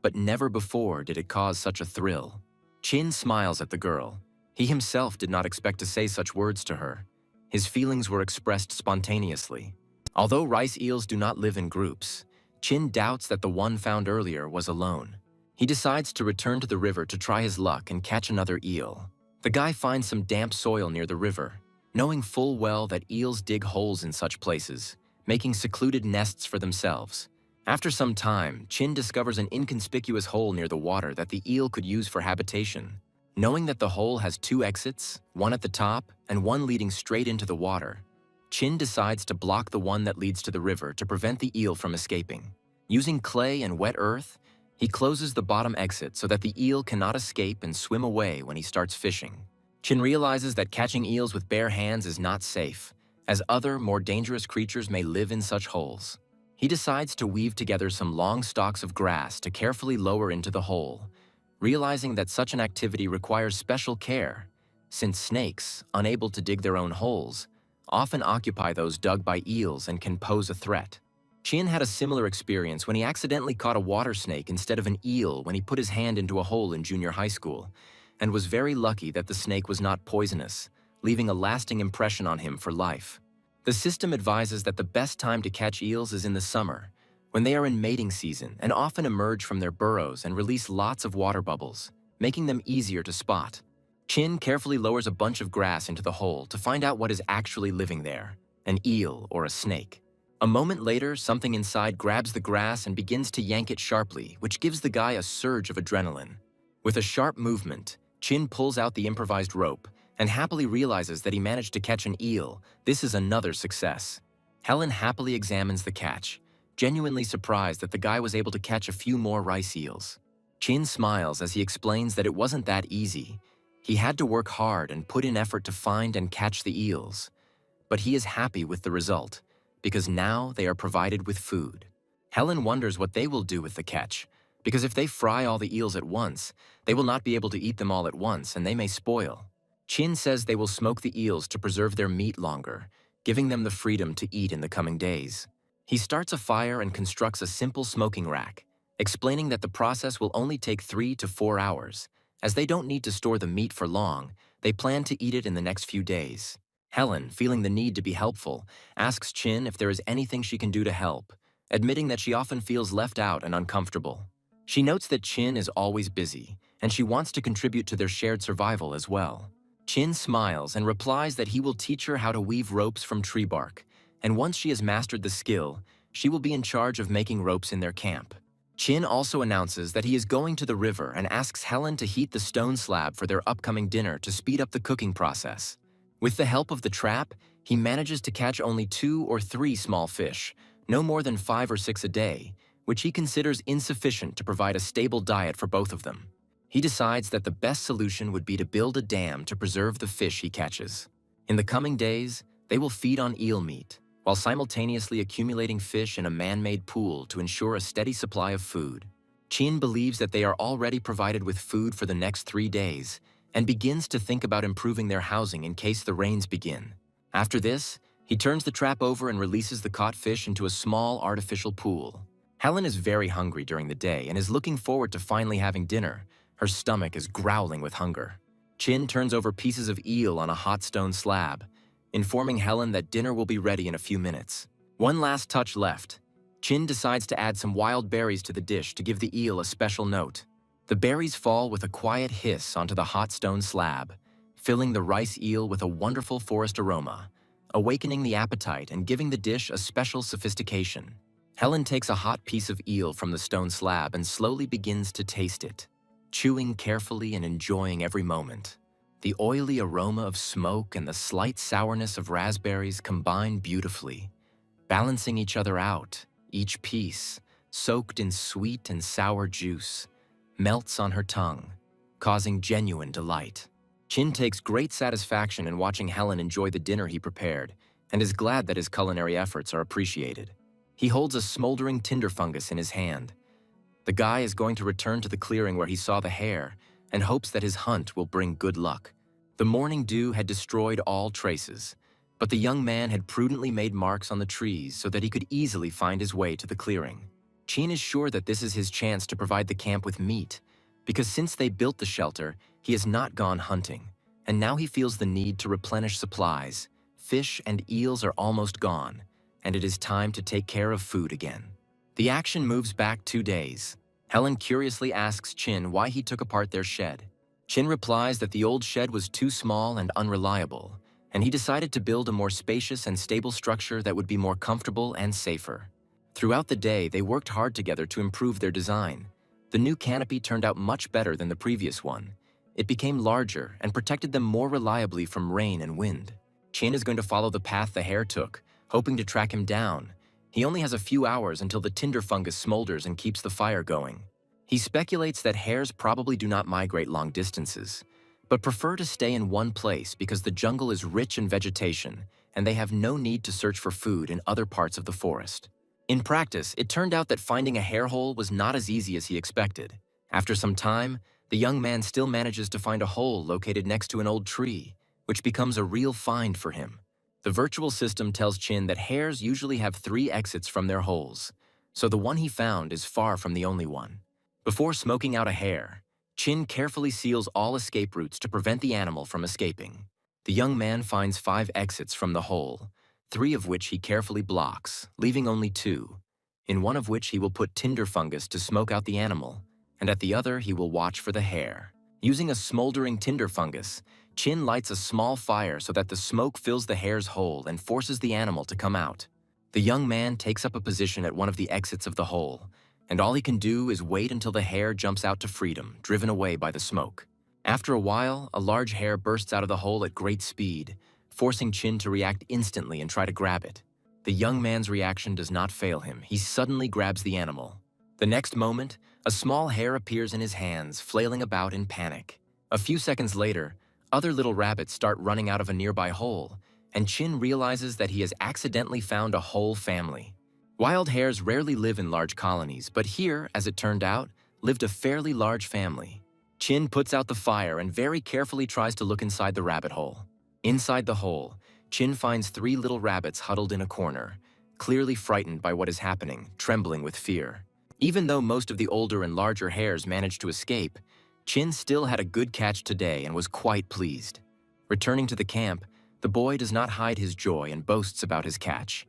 but never before did it cause such a thrill. Chin smiles at the girl. He himself did not expect to say such words to her. His feelings were expressed spontaneously. Although rice eels do not live in groups, Chin doubts that the one found earlier was alone. He decides to return to the river to try his luck and catch another eel. The guy finds some damp soil near the river, knowing full well that eels dig holes in such places, making secluded nests for themselves. After some time, Chin discovers an inconspicuous hole near the water that the eel could use for habitation. Knowing that the hole has 2 exits, one at the top and one leading straight into the water, Chin decides to block the one that leads to the river to prevent the eel from escaping. Using clay and wet earth, he closes the bottom exit so that the eel cannot escape and swim away when he starts fishing. Chin realizes that catching eels with bare hands is not safe, as other, more dangerous creatures may live in such holes. He decides to weave together some long stalks of grass to carefully lower into the hole, realizing that such an activity requires special care, since snakes, unable to dig their own holes, often occupy those dug by eels and can pose a threat. Chin had a similar experience when he accidentally caught a water snake instead of an eel when he put his hand into a hole in junior high school, and was very lucky that the snake was not poisonous, leaving a lasting impression on him for life. The system advises that the best time to catch eels is in the summer, when they are in mating season and often emerge from their burrows and release lots of water bubbles, making them easier to spot. Chin carefully lowers a bunch of grass into the hole to find out what is actually living there, an eel or a snake. A moment later, something inside grabs the grass and begins to yank it sharply, which gives the guy a surge of adrenaline. With a sharp movement, Chin pulls out the improvised rope and happily realizes that he managed to catch an eel. This is another success. Helen happily examines the catch, genuinely surprised that the guy was able to catch a few more rice eels. Chin smiles as he explains that it wasn't that easy. He had to work hard and put in effort to find and catch the eels. But he is happy with the result, because now they are provided with food. Helen wonders what they will do with the catch, because if they fry all the eels at once, they will not be able to eat them all at once and they may spoil. Chin says they will smoke the eels to preserve their meat longer, giving them the freedom to eat in the coming days. He starts a fire and constructs a simple smoking rack, explaining that the process will only take 3 to 4 hours, As they don't need to store the meat for long, they plan to eat it in the next few days. Helen, feeling the need to be helpful, asks Chin if there is anything she can do to help, admitting that she often feels left out and uncomfortable. She notes that Chin is always busy, and she wants to contribute to their shared survival as well. Chin smiles and replies that he will teach her how to weave ropes from tree bark, and once she has mastered the skill, she will be in charge of making ropes in their camp. Chin also announces that he is going to the river and asks Helen to heat the stone slab for their upcoming dinner to speed up the cooking process. With the help of the trap, he manages to catch only 2 or 3 small fish, no more than 5 or 6 a day, which he considers insufficient to provide a stable diet for both of them. He decides that the best solution would be to build a dam to preserve the fish he catches. In the coming days, they will feed on eel meat, while simultaneously accumulating fish in a man-made pool to ensure a steady supply of food. Chin believes that they are already provided with food for the next 3 days, and begins to think about improving their housing in case the rains begin. After this, he turns the trap over and releases the caught fish into a small artificial pool. Helen is very hungry during the day and is looking forward to finally having dinner. Her stomach is growling with hunger. Chin turns over pieces of eel on a hot stone slab, informing Helen that dinner will be ready in a few minutes. One last touch left. Chin decides to add some wild berries to the dish to give the eel a special note. The berries fall with a quiet hiss onto the hot stone slab, filling the rice eel with a wonderful forest aroma, awakening the appetite and giving the dish a special sophistication. Helen takes a hot piece of eel from the stone slab and slowly begins to taste it, chewing carefully and enjoying every moment. The oily aroma of smoke and the slight sourness of raspberries combine beautifully, balancing each other out. Each piece, soaked in sweet and sour juice, melts on her tongue, causing genuine delight. Chin takes great satisfaction in watching Helen enjoy the dinner he prepared, and is glad that his culinary efforts are appreciated. He holds a smoldering tinder fungus in his hand. The guy is going to return to the clearing where he saw the hare, and hopes that his hunt will bring good luck. The morning dew had destroyed all traces, but the young man had prudently made marks on the trees so that he could easily find his way to the clearing. Chin is sure that this is his chance to provide the camp with meat, because since they built the shelter, he has not gone hunting, and now he feels the need to replenish supplies. Fish and eels are almost gone, and it is time to take care of food again. The action moves back 2 days. Helen curiously asks Chin why he took apart their shed. Chin replies that the old shed was too small and unreliable, and he decided to build a more spacious and stable structure that would be more comfortable and safer. Throughout the day, they worked hard together to improve their design. The new canopy turned out much better than the previous one. It became larger and protected them more reliably from rain and wind. Chin is going to follow the path the hare took, hoping to track him down. He only has a few hours until the tinder fungus smolders and keeps the fire going. He speculates that hares probably do not migrate long distances, but prefer to stay in one place because the jungle is rich in vegetation and they have no need to search for food in other parts of the forest. In practice, it turned out that finding a hare hole was not as easy as he expected. After some time, the young man still manages to find a hole located next to an old tree, which becomes a real find for him. The virtual system tells Chin that hares usually have 3 exits from their holes, so the one he found is far from the only one. Before smoking out a hare, Chin carefully seals all escape routes to prevent the animal from escaping. The young man finds 5 exits from the hole, 3 of which he carefully blocks, leaving only 2, in one of which he will put tinder fungus to smoke out the animal, and at the other he will watch for the hare. Using a smoldering tinder fungus, Chin lights a small fire so that the smoke fills the hare's hole and forces the animal to come out. The young man takes up a position at one of the exits of the hole, and all he can do is wait until the hare jumps out to freedom, driven away by the smoke. After a while, a large hare bursts out of the hole at great speed, forcing Chin to react instantly and try to grab it. The young man's reaction does not fail him. He suddenly grabs the animal. The next moment, a small hare appears in his hands, flailing about in panic. A few seconds later, other little rabbits start running out of a nearby hole, and Chin realizes that he has accidentally found a whole family. Wild hares rarely live in large colonies, but here, as it turned out, lived a fairly large family. Chin puts out the fire and very carefully tries to look inside the rabbit hole. Inside the hole, Chin finds 3 little rabbits huddled in a corner, clearly frightened by what is happening, trembling with fear. Even though most of the older and larger hares manage to escape, Chin still had a good catch today and was quite pleased. Returning to the camp, the boy does not hide his joy and boasts about his catch.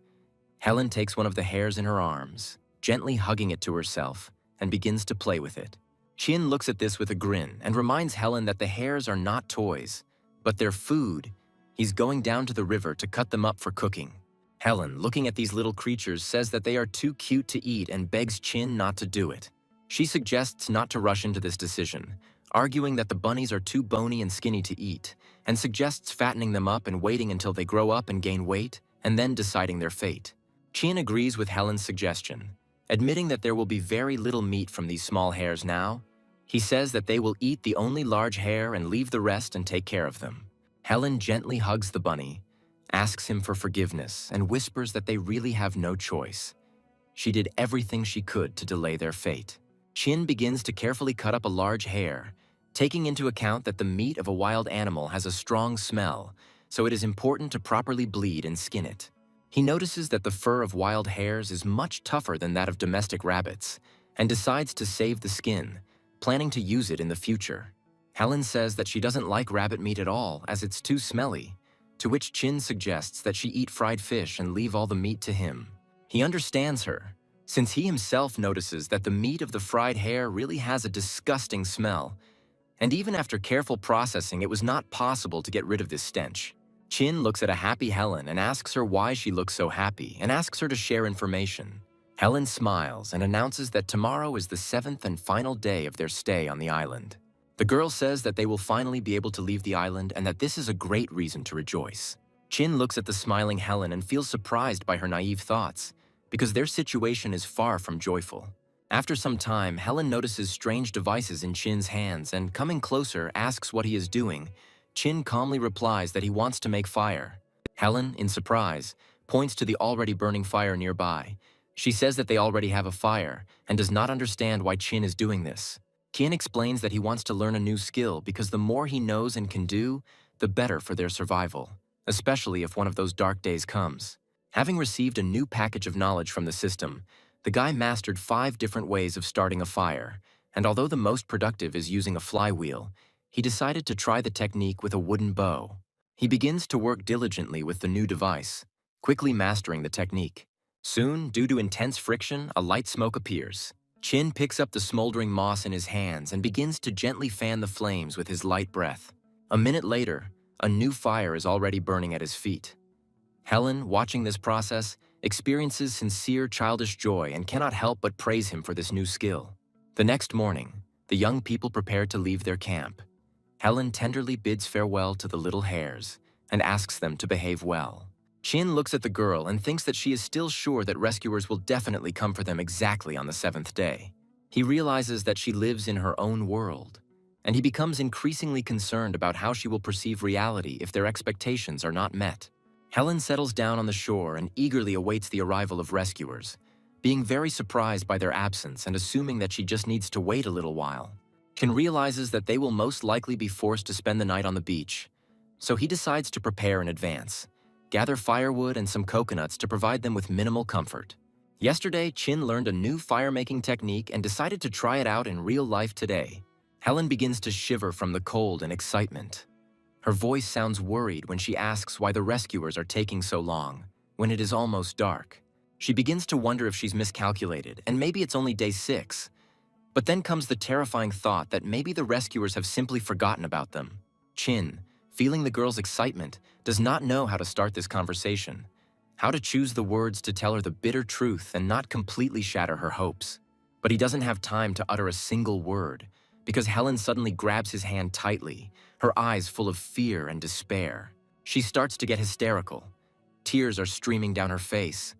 Helen takes one of the hares in her arms, gently hugging it to herself, and begins to play with it. Chin looks at this with a grin and reminds Helen that the hares are not toys, but they're food. He's going down to the river to cut them up for cooking. Helen, looking at these little creatures, says that they are too cute to eat and begs Chin not to do it. She suggests not to rush into this decision, arguing that the bunnies are too bony and skinny to eat, and suggests fattening them up and waiting until they grow up and gain weight, and then deciding their fate. Chin agrees with Helen's suggestion, admitting that there will be very little meat from these small hares now. He says that they will eat the only large hare and leave the rest and take care of them. Helen gently hugs the bunny, asks him for forgiveness, and whispers that they really have no choice. She did everything she could to delay their fate. Chin begins to carefully cut up a large hare, taking into account that the meat of a wild animal has a strong smell, so it is important to properly bleed and skin it. He notices that the fur of wild hares is much tougher than that of domestic rabbits, and decides to save the skin, planning to use it in the future. Helen says that she doesn't like rabbit meat at all as it's too smelly, to which Chin suggests that she eat fried fish and leave all the meat to him. He understands her, since he himself notices that the meat of the fried hare really has a disgusting smell, and even after careful processing, it was not possible to get rid of this stench. Chin looks at a happy Helen and asks her why she looks so happy and asks her to share information. Helen smiles and announces that tomorrow is the 7th and final day of their stay on the island. The girl says that they will finally be able to leave the island and that this is a great reason to rejoice. Chin looks at the smiling Helen and feels surprised by her naive thoughts, because their situation is far from joyful. After some time, Helen notices strange devices in Chin's hands and, coming closer, asks what he is doing. Chin calmly replies that he wants to make fire. Helen, in surprise, points to the already burning fire nearby. She says that they already have a fire and does not understand why Chin is doing this. Chin explains that he wants to learn a new skill because the more he knows and can do, the better for their survival, especially if one of those dark days comes. Having received a new package of knowledge from the system, the guy mastered 5 different ways of starting a fire, and although the most productive is using a flywheel, he decided to try the technique with a wooden bow. He begins to work diligently with the new device, quickly mastering the technique. Soon, due to intense friction, a light smoke appears. Chin picks up the smoldering moss in his hands and begins to gently fan the flames with his light breath. A minute later, a new fire is already burning at his feet. Helen, watching this process, experiences sincere childish joy and cannot help but praise him for this new skill. The next morning, the young people prepare to leave their camp. Helen tenderly bids farewell to the little hares and asks them to behave well. Chin looks at the girl and thinks that she is still sure that rescuers will definitely come for them exactly on the 7th day. He realizes that she lives in her own world, and he becomes increasingly concerned about how she will perceive reality if their expectations are not met. Helen settles down on the shore and eagerly awaits the arrival of rescuers, being very surprised by their absence and assuming that she just needs to wait a little while. Chin realizes that they will most likely be forced to spend the night on the beach, so he decides to prepare in advance, gather firewood and some coconuts to provide them with minimal comfort. Yesterday, Chin learned a new fire-making technique and decided to try it out in real life today. Helen begins to shiver from the cold and excitement. Her voice sounds worried when she asks why the rescuers are taking so long, when it is almost dark. She begins to wonder if she's miscalculated, and maybe it's only day 6. But then comes the terrifying thought that maybe the rescuers have simply forgotten about them. Chin, feeling the girl's excitement, does not know how to start this conversation, how to choose the words to tell her the bitter truth and not completely shatter her hopes. But he doesn't have time to utter a single word, because Helen suddenly grabs his hand tightly, her eyes full of fear and despair. She starts to get hysterical. Tears are streaming down her face.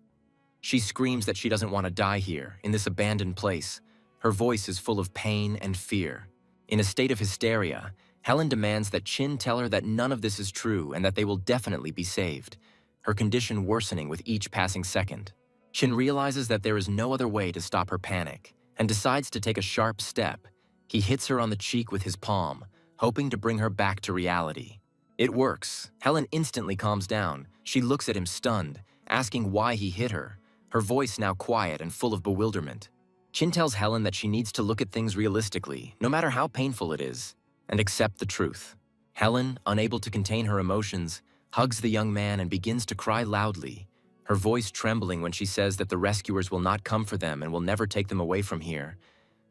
She screams that she doesn't want to die here, in this abandoned place. Her voice is full of pain and fear. In a state of hysteria, Helen demands that Chin tell her that none of this is true and that they will definitely be saved, her condition worsening with each passing second. Chin realizes that there is no other way to stop her panic and decides to take a sharp step. He hits her on the cheek with his palm, hoping to bring her back to reality. It works. Helen instantly calms down. She looks at him stunned, asking why he hit her, her voice now quiet and full of bewilderment. Chin tells Helen that she needs to look at things realistically, no matter how painful it is, and accept the truth. Helen, unable to contain her emotions, hugs the young man and begins to cry loudly, her voice trembling when she says that the rescuers will not come for them and will never take them away from here.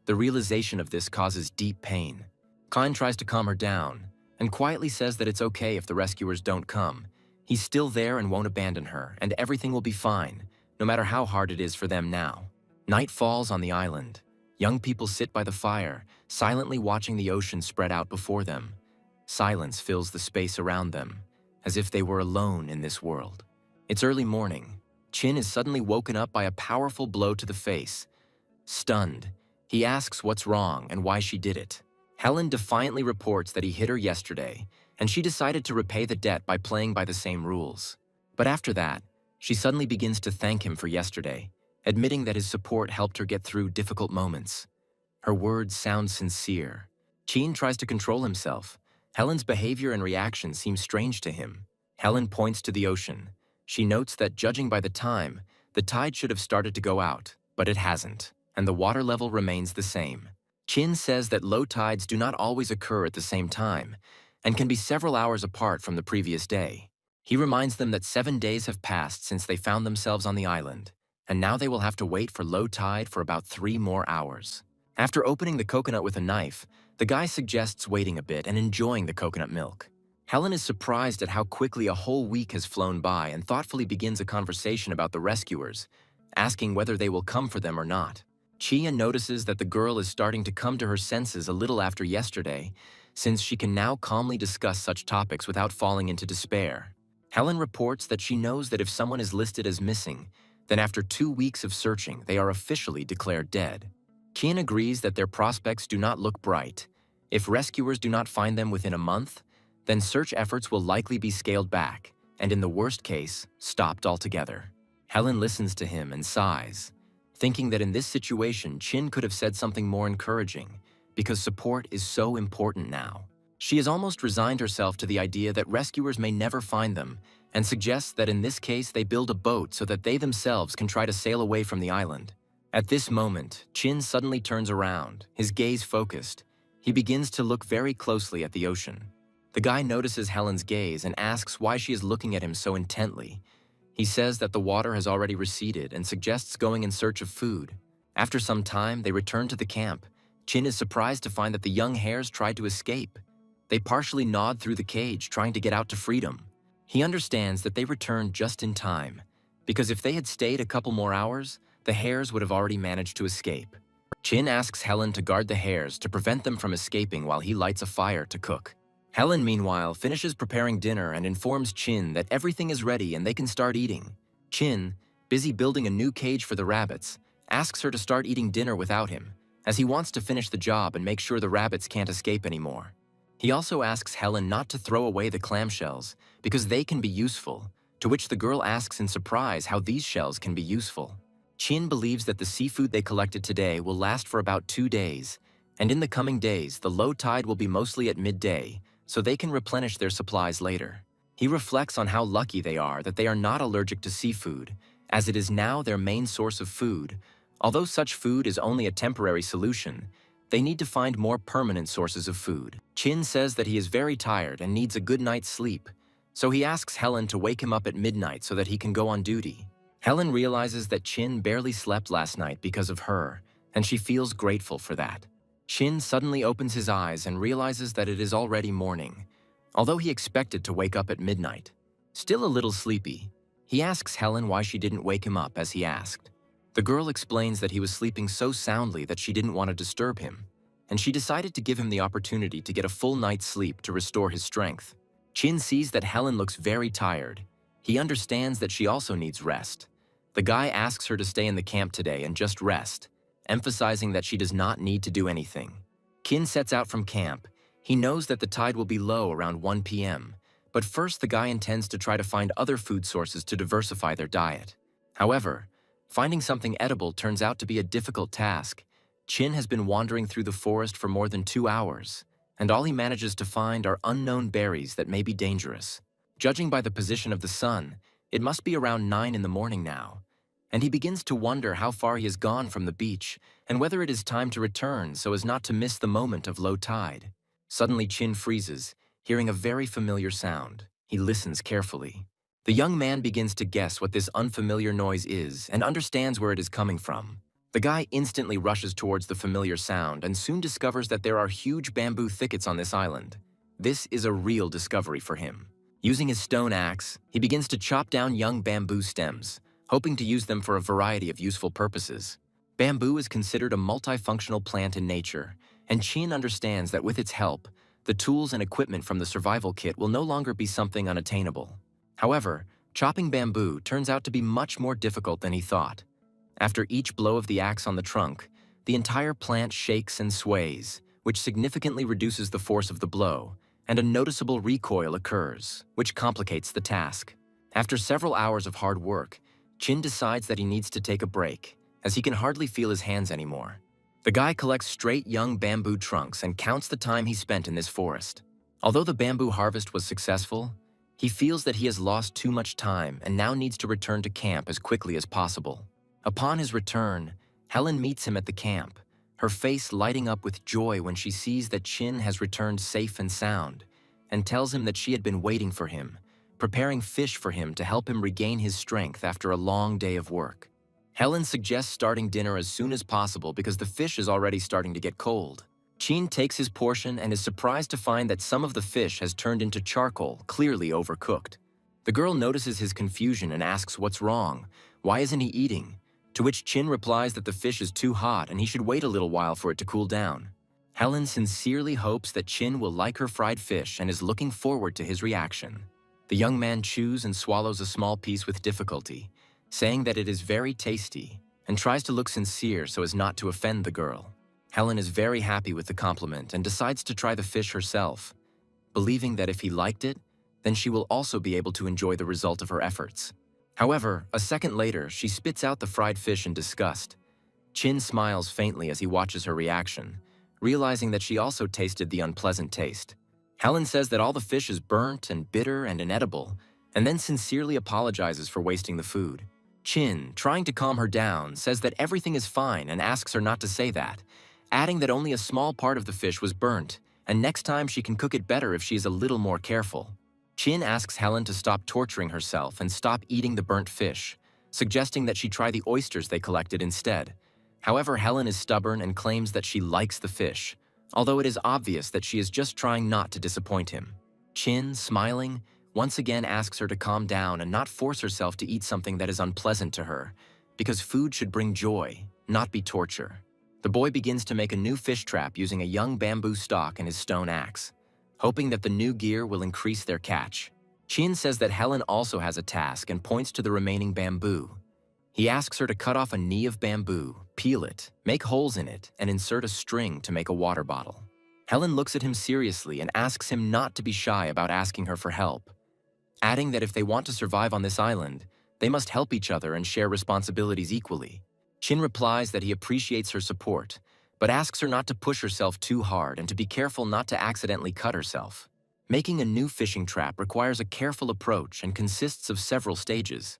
The realization of this causes deep pain. Klein tries to calm her down and quietly says that it's okay if the rescuers don't come. He's still there and won't abandon her, and everything will be fine, no matter how hard it is for them now. Night falls on the island. Young people sit by the fire, silently watching the ocean spread out before them. Silence fills the space around them, as if they were alone in this world. It's early morning. Chin is suddenly woken up by a powerful blow to the face. Stunned, he asks what's wrong and why she did it. Helen defiantly reports that he hit her yesterday, and she decided to repay the debt by playing by the same rules. But after that, she suddenly begins to thank him for yesterday, admitting that his support helped her get through difficult moments. Her words sound sincere. Chin tries to control himself. Helen's behavior and reaction seem strange to him. Helen points to the ocean. She notes that, judging by the time, the tide should have started to go out, but it hasn't, and the water level remains the same. Chin says that low tides do not always occur at the same time, and can be several hours apart from the previous day. He reminds them that 7 days have passed since they found themselves on the island, and now they will have to wait for low tide for about 3 more hours. After opening the coconut with a knife, the guy suggests waiting a bit and enjoying the coconut milk. Helen is surprised at how quickly a whole week has flown by and thoughtfully begins a conversation about the rescuers, asking whether they will come for them or not. Chia notices that the girl is starting to come to her senses a little after yesterday, since she can now calmly discuss such topics without falling into despair. Helen reports that she knows that if someone is listed as missing, then after 2 weeks of searching, they are officially declared dead. Kian agrees that their prospects do not look bright. If rescuers do not find them within a month, then search efforts will likely be scaled back, and in the worst case, stopped altogether. Helen listens to him and sighs, thinking that in this situation, Chin could have said something more encouraging, because support is so important now. She has almost resigned herself to the idea that rescuers may never find them, and suggests that in this case they build a boat so that they themselves can try to sail away from the island. At this moment, Chin suddenly turns around, his gaze focused. He begins to look very closely at the ocean. The guy notices Helen's gaze and asks why she is looking at him so intently. He says that the water has already receded and suggests going in search of food. After some time, they return to the camp. Chin is surprised to find that the young hares tried to escape. They partially gnawed through the cage, trying to get out to freedom. He understands that they returned just in time, because if they had stayed a couple more hours, the hares would have already managed to escape. Chin asks Helen to guard the hares to prevent them from escaping while he lights a fire to cook. Helen, meanwhile, finishes preparing dinner and informs Chin that everything is ready and they can start eating. Chin, busy building a new cage for the rabbits, asks her to start eating dinner without him, as he wants to finish the job and make sure the rabbits can't escape anymore. He also asks Helen not to throw away the clamshells, because they can be useful, to which the girl asks in surprise how these shells can be useful. Chin believes that the seafood they collected today will last for about 2 days, and in the coming days, the low tide will be mostly at midday, so they can replenish their supplies later. He reflects on how lucky they are that they are not allergic to seafood, as it is now their main source of food. Although such food is only a temporary solution, they need to find more permanent sources of food. Chin says that he is very tired and needs a good night's sleep, so he asks Helen to wake him up at midnight so that he can go on duty. Helen realizes that Chin barely slept last night because of her, and she feels grateful for that. Chin suddenly opens his eyes and realizes that it is already morning, although he expected to wake up at midnight. Still a little sleepy, he asks Helen why she didn't wake him up as he asked. The girl explains that he was sleeping so soundly that she didn't want to disturb him, and she decided to give him the opportunity to get a full night's sleep to restore his strength. Chin sees that Helen looks very tired. He understands that she also needs rest. The guy asks her to stay in the camp today and just rest, emphasizing that she does not need to do anything. Kin sets out from camp. He knows that the tide will be low around 1 p.m., but first the guy intends to try to find other food sources to diversify their diet. However, finding something edible turns out to be a difficult task. Chin has been wandering through the forest for more than 2 hours, and all he manages to find are unknown berries that may be dangerous. Judging by the position of the sun, it must be around 9 in the morning now. and he begins to wonder how far he has gone from the beach and whether it is time to return so as not to miss the moment of low tide. Suddenly Chin freezes, hearing a very familiar sound. He listens carefully. The young man begins to guess what this unfamiliar noise is and understands where it is coming from. The guy instantly rushes towards the familiar sound and soon discovers that there are huge bamboo thickets on this island. This is a real discovery for him. Using his stone axe, he begins to chop down young bamboo stems, hoping to use them for a variety of useful purposes. Bamboo is considered a multifunctional plant in nature, and Chin understands that with its help, the tools and equipment from the survival kit will no longer be something unattainable. However, chopping bamboo turns out to be much more difficult than he thought. After each blow of the axe on the trunk, the entire plant shakes and sways, which significantly reduces the force of the blow, and a noticeable recoil occurs, which complicates the task. After several hours of hard work, Chin decides that he needs to take a break, as he can hardly feel his hands anymore. The guy collects straight young bamboo trunks and counts the time he spent in this forest. Although the bamboo harvest was successful, he feels that he has lost too much time and now needs to return to camp as quickly as possible. Upon his return, Helen meets him at the camp, her face lighting up with joy when she sees that Chin has returned safe and sound, and tells him that she had been waiting for him, preparing fish for him to help him regain his strength after a long day of work. Helen suggests starting dinner as soon as possible because the fish is already starting to get cold. Chin takes his portion and is surprised to find that some of the fish has turned into charcoal, clearly overcooked. The girl notices his confusion and asks what's wrong, why isn't he eating? To which Chin replies that the fish is too hot and he should wait a little while for it to cool down. Helen sincerely hopes that Chin will like her fried fish and is looking forward to his reaction. The young man chews and swallows a small piece with difficulty, saying that it is very tasty, and tries to look sincere so as not to offend the girl. Helen is very happy with the compliment and decides to try the fish herself, believing that if he liked it, then she will also be able to enjoy the result of her efforts. However, a second later, she spits out the fried fish in disgust. Chin smiles faintly as he watches her reaction, realizing that she also tasted the unpleasant taste. Helen says that all the fish is burnt and bitter and inedible, and then sincerely apologizes for wasting the food. Chin, trying to calm her down, says that everything is fine and asks her not to say that, adding that only a small part of the fish was burnt, and next time she can cook it better if she is a little more careful. Chin asks Helen to stop torturing herself and stop eating the burnt fish, suggesting that she try the oysters they collected instead. However, Helen is stubborn and claims that she likes the fish, although it is obvious that she is just trying not to disappoint him. Chin, smiling, once again asks her to calm down and not force herself to eat something that is unpleasant to her, because food should bring joy, not be torture. The boy begins to make a new fish trap using a young bamboo stalk and his stone axe, hoping that the new gear will increase their catch. Chin says that Helen also has a task and points to the remaining bamboo. He asks her to cut off a knee of bamboo, peel it, make holes in it, and insert a string to make a water bottle. Helen looks at him seriously and asks him not to be shy about asking her for help, adding that if they want to survive on this island, they must help each other and share responsibilities equally. Chin replies that he appreciates her support, but asks her not to push herself too hard and to be careful not to accidentally cut herself. Making a new fishing trap requires a careful approach and consists of several stages.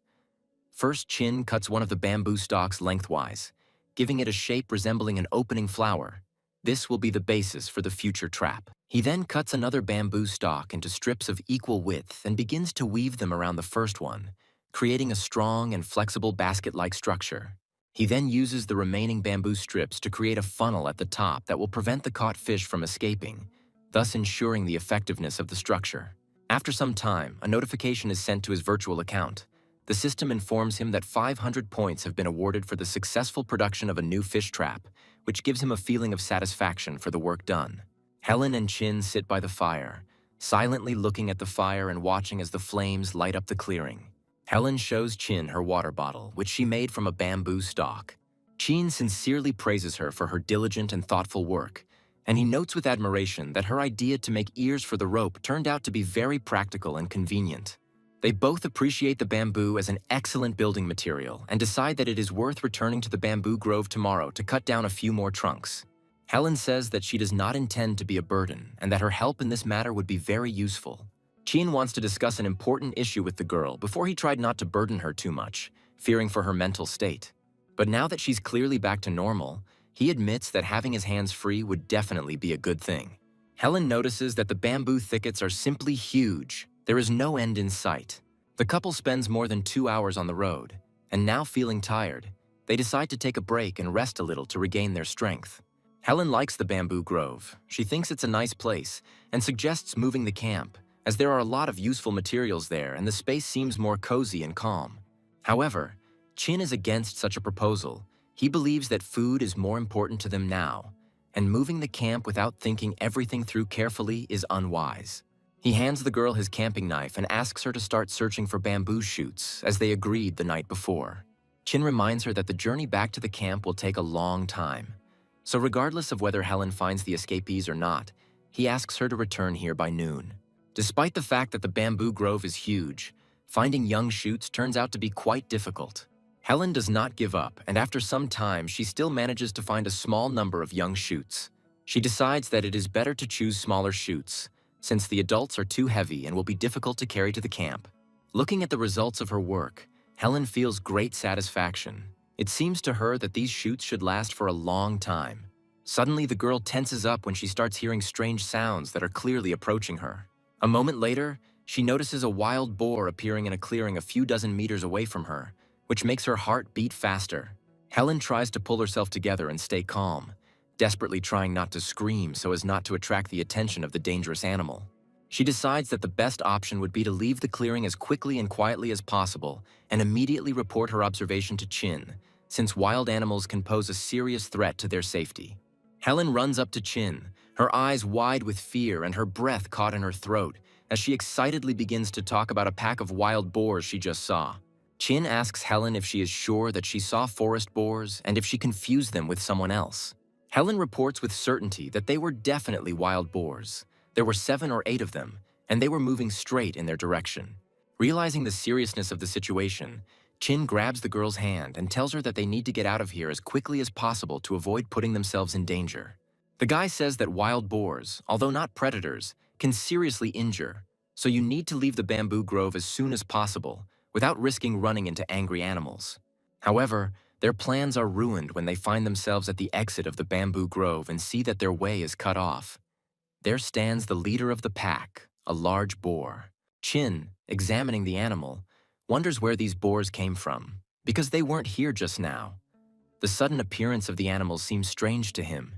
First, Chin cuts one of the bamboo stalks lengthwise, giving it a shape resembling an opening flower. This will be the basis for the future trap. He then cuts another bamboo stalk into strips of equal width and begins to weave them around the first one, creating a strong and flexible basket-like structure. He then uses the remaining bamboo strips to create a funnel at the top that will prevent the caught fish from escaping, thus ensuring the effectiveness of the structure. After some time, a notification is sent to his virtual account. The system informs him that 500 points have been awarded for the successful production of a new fish trap, which gives him a feeling of satisfaction for the work done. Helen and Chin sit by the fire, silently looking at the fire and watching as the flames light up the clearing. Helen shows Chin her water bottle, which she made from a bamboo stalk. Chin sincerely praises her for her diligent and thoughtful work, and he notes with admiration that her idea to make ears for the rope turned out to be very practical and convenient. They both appreciate the bamboo as an excellent building material and decide that it is worth returning to the bamboo grove tomorrow to cut down a few more trunks. Helen says that she does not intend to be a burden and that her help in this matter would be very useful. Chin wants to discuss an important issue with the girl before he tried not to burden her too much, fearing for her mental state. But now that she's clearly back to normal, he admits that having his hands free would definitely be a good thing. Helen notices that the bamboo thickets are simply huge. There is no end in sight. The couple spends more than 2 hours on the road, and now feeling tired, they decide to take a break and rest a little to regain their strength. Helen likes the bamboo grove. She thinks it's a nice place and suggests moving the camp, as there are a lot of useful materials there and the space seems more cozy and calm. However, Chin is against such a proposal. He believes that food is more important to them now, and moving the camp without thinking everything through carefully is unwise. He hands the girl his camping knife and asks her to start searching for bamboo shoots, as they agreed the night before. Chin reminds her that the journey back to the camp will take a long time. So regardless of whether Helen finds the escapees or not, he asks her to return here by noon. Despite the fact that the bamboo grove is huge, finding young shoots turns out to be quite difficult. Helen does not give up, and after some time, she still manages to find a small number of young shoots. She decides that it is better to choose smaller shoots, since the adults are too heavy and will be difficult to carry to the camp. Looking at the results of her work, Helen feels great satisfaction. It seems to her that these shoots should last for a long time. Suddenly, the girl tenses up when she starts hearing strange sounds that are clearly approaching her. A moment later, she notices a wild boar appearing in a clearing a few dozen meters away from her, which makes her heart beat faster. Helen tries to pull herself together and stay calm, desperately trying not to scream so as not to attract the attention of the dangerous animal. She decides that the best option would be to leave the clearing as quickly and quietly as possible and immediately report her observation to Chin, since wild animals can pose a serious threat to their safety. Helen runs up to Chin, her eyes wide with fear and her breath caught in her throat, as she excitedly begins to talk about a pack of wild boars she just saw. Chin asks Helen if she is sure that she saw forest boars and if she confused them with someone else. Helen reports with certainty that they were definitely wild boars. There were 7 or 8 of them, and they were moving straight in their direction. Realizing the seriousness of the situation, Chin grabs the girl's hand and tells her that they need to get out of here as quickly as possible to avoid putting themselves in danger. The guy says that wild boars, although not predators, can seriously injure, so you need to leave the bamboo grove as soon as possible, without risking running into angry animals. However, their plans are ruined when they find themselves at the exit of the bamboo grove and see that their way is cut off. There stands the leader of the pack, a large boar. Chin, examining the animal, wonders where these boars came from, because they weren't here just now. The sudden appearance of the animals seems strange to him.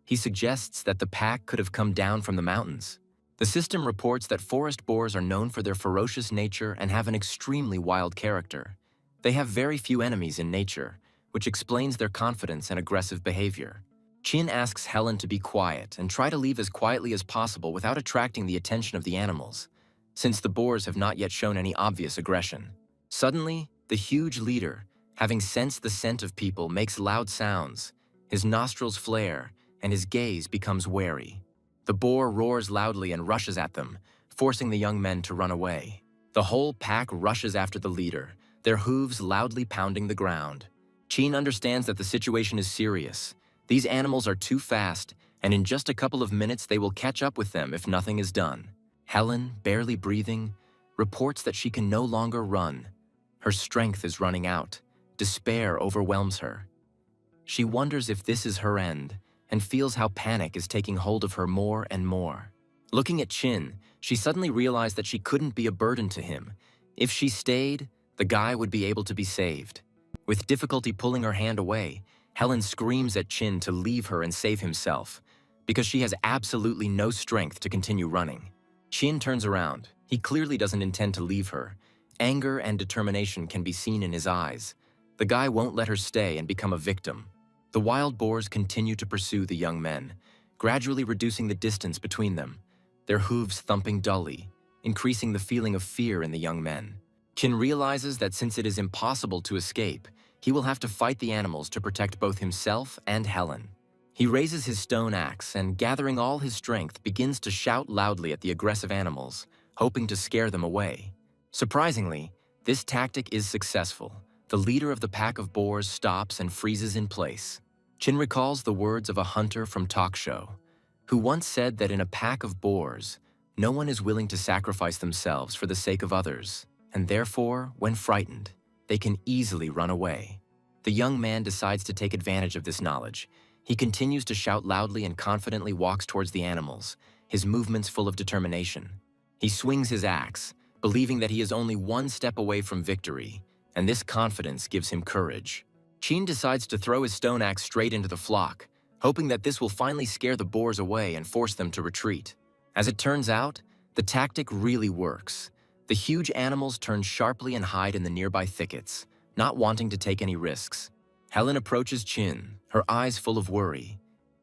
He suggests that the pack could have come down from the mountains. The system reports that forest boars are known for their ferocious nature and have an extremely wild character. They have very few enemies in nature, which explains their confidence and aggressive behavior. Chin asks Helen to be quiet and try to leave as quietly as possible without attracting the attention of the animals, since the boars have not yet shown any obvious aggression. Suddenly, the huge leader, having sensed the scent of people, makes loud sounds. His nostrils flare, and his gaze becomes wary. The boar roars loudly and rushes at them, forcing the young men to run away. The whole pack rushes after the leader, their hooves loudly pounding the ground. Chin understands that the situation is serious. These animals are too fast, and in just a couple of minutes they will catch up with them if nothing is done. Helen, barely breathing, reports that she can no longer run. Her strength is running out. Despair overwhelms her. She wonders if this is her end, and feels how panic is taking hold of her more and more. Looking at Chin, she suddenly realized that she couldn't be a burden to him. If she stayed, the guy would be able to be saved. With difficulty pulling her hand away, Helen screams at Chin to leave her and save himself, because she has absolutely no strength to continue running. Chin turns around. He clearly doesn't intend to leave her. Anger and determination can be seen in his eyes. The guy won't let her stay and become a victim. The wild boars continue to pursue the young men, gradually reducing the distance between them, their hooves thumping dully, increasing the feeling of fear in the young men. Chin realizes that since it is impossible to escape, he will have to fight the animals to protect both himself and Helen. He raises his stone axe and, gathering all his strength, begins to shout loudly at the aggressive animals, hoping to scare them away. Surprisingly, this tactic is successful. The leader of the pack of boars stops and freezes in place. Chin recalls the words of a hunter from talk show, who once said that in a pack of boars, no one is willing to sacrifice themselves for the sake of others, and therefore, when frightened, they can easily run away. The young man decides to take advantage of this knowledge. He continues to shout loudly and confidently walks towards the animals, his movements full of determination. He swings his axe, believing that he is only one step away from victory, and this confidence gives him courage. Chin decides to throw his stone axe straight into the flock, hoping that this will finally scare the boars away and force them to retreat. As it turns out, the tactic really works. The huge animals turn sharply and hide in the nearby thickets, not wanting to take any risks. Helen approaches Chin, her eyes full of worry.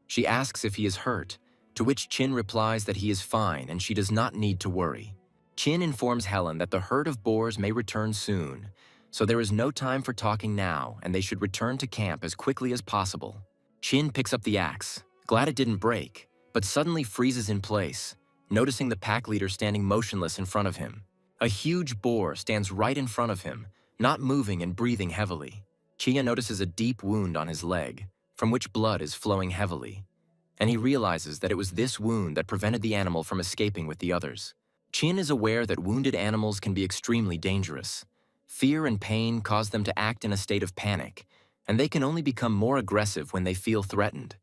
She asks if he is hurt, to which Chin replies that he is fine and she does not need to worry. Chin informs Helen that the herd of boars may return soon, so there is no time for talking now and they should return to camp as quickly as possible. Chin picks up the axe, glad it didn't break, but suddenly freezes in place, noticing the pack leader standing motionless in front of him. A huge boar stands right in front of him, not moving and breathing heavily. Chia notices a deep wound on his leg, from which blood is flowing heavily, and he realizes that it was this wound that prevented the animal from escaping with the others. Chin is aware that wounded animals can be extremely dangerous. Fear and pain cause them to act in a state of panic, and they can only become more aggressive when they feel threatened.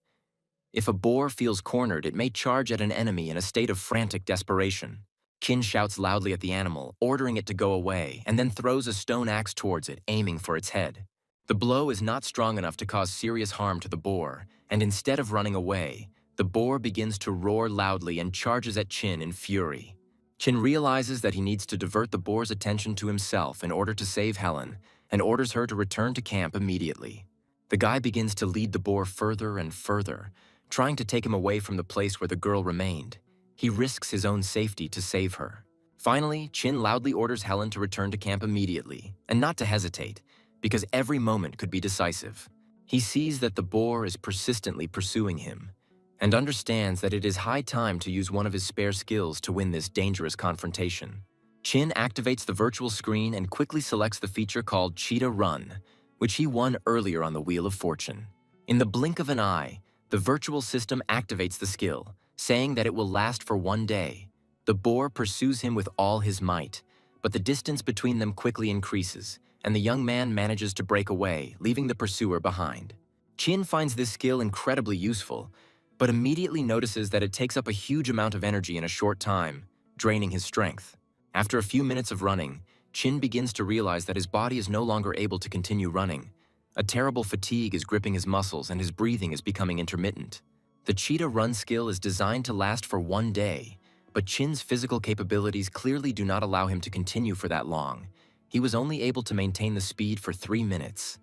If a boar feels cornered, it may charge at an enemy in a state of frantic desperation. Chin shouts loudly at the animal, ordering it to go away, and then throws a stone axe towards it, aiming for its head. The blow is not strong enough to cause serious harm to the boar, and instead of running away, the boar begins to roar loudly and charges at Chin in fury. Chin realizes that he needs to divert the boar's attention to himself in order to save Helen, and orders her to return to camp immediately. The guy begins to lead the boar further and further, trying to take him away from the place where the girl remained. He risks his own safety to save her. Finally, Chin loudly orders Helen to return to camp immediately, and not to hesitate, because every moment could be decisive. He sees that the boar is persistently pursuing him, and understands that it is high time to use one of his spare skills to win this dangerous confrontation. Chin activates the virtual screen and quickly selects the feature called Cheetah Run, which he won earlier on the Wheel of Fortune. In the blink of an eye, the virtual system activates the skill, saying that it will last for 1 day. The boar pursues him with all his might, but the distance between them quickly increases, and the young man manages to break away, leaving the pursuer behind. Chin finds this skill incredibly useful, but immediately notices that it takes up a huge amount of energy in a short time, draining his strength. After a few minutes of running, Chin begins to realize that his body is no longer able to continue running. A terrible fatigue is gripping his muscles and his breathing is becoming intermittent. The Cheetah Run skill is designed to last for 1 day, but Chin's physical capabilities clearly do not allow him to continue for that long. He was only able to maintain the speed for 3 minutes.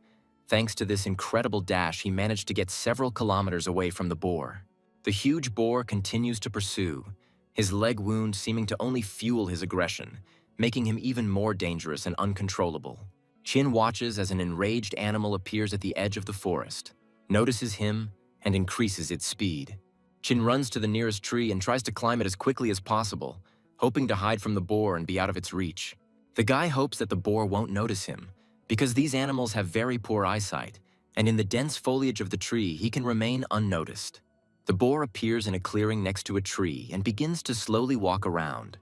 Thanks to this incredible dash, he managed to get several kilometers away from the boar. The huge boar continues to pursue, his leg wound seeming to only fuel his aggression, making him even more dangerous and uncontrollable. Chin watches as an enraged animal appears at the edge of the forest, notices him, and increases its speed. Chin runs to the nearest tree and tries to climb it as quickly as possible, hoping to hide from the boar and be out of its reach. The guy hopes that the boar won't notice him, because these animals have very poor eyesight, and in the dense foliage of the tree he can remain unnoticed. The boar appears in a clearing next to a tree and begins to slowly walk around,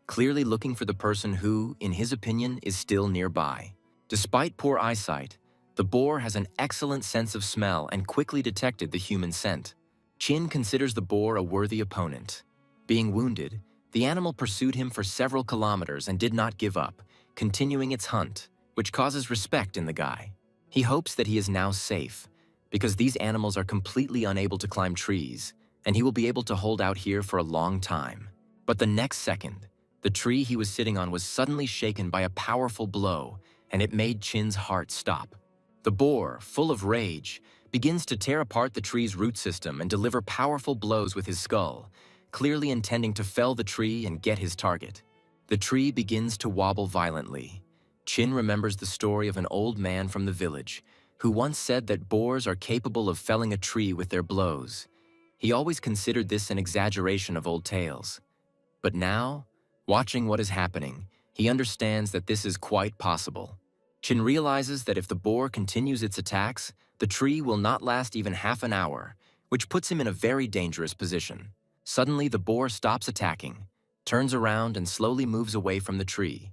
clearly looking for the person who, in his opinion, is still nearby. Despite poor eyesight, the boar has an excellent sense of smell and quickly detected the human scent. Chin considers the boar a worthy opponent. Being wounded, the animal pursued him for several kilometers and did not give up, continuing its hunt, which causes respect in the guy. He hopes that he is now safe, because these animals are completely unable to climb trees, and he will be able to hold out here for a long time. But the next second, the tree he was sitting on was suddenly shaken by a powerful blow, and it made Chin's heart stop. The boar, full of rage, begins to tear apart the tree's root system and deliver powerful blows with his skull, clearly intending to fell the tree and get his target. The tree begins to wobble violently. Chin remembers the story of an old man from the village who once said that boars are capable of felling a tree with their blows. He always considered this an exaggeration of old tales. But now, watching what is happening, he understands that this is quite possible. Chin realizes that if the boar continues its attacks, the tree will not last even half an hour, which puts him in a very dangerous position. Suddenly, the boar stops attacking, turns around and slowly moves away from the tree.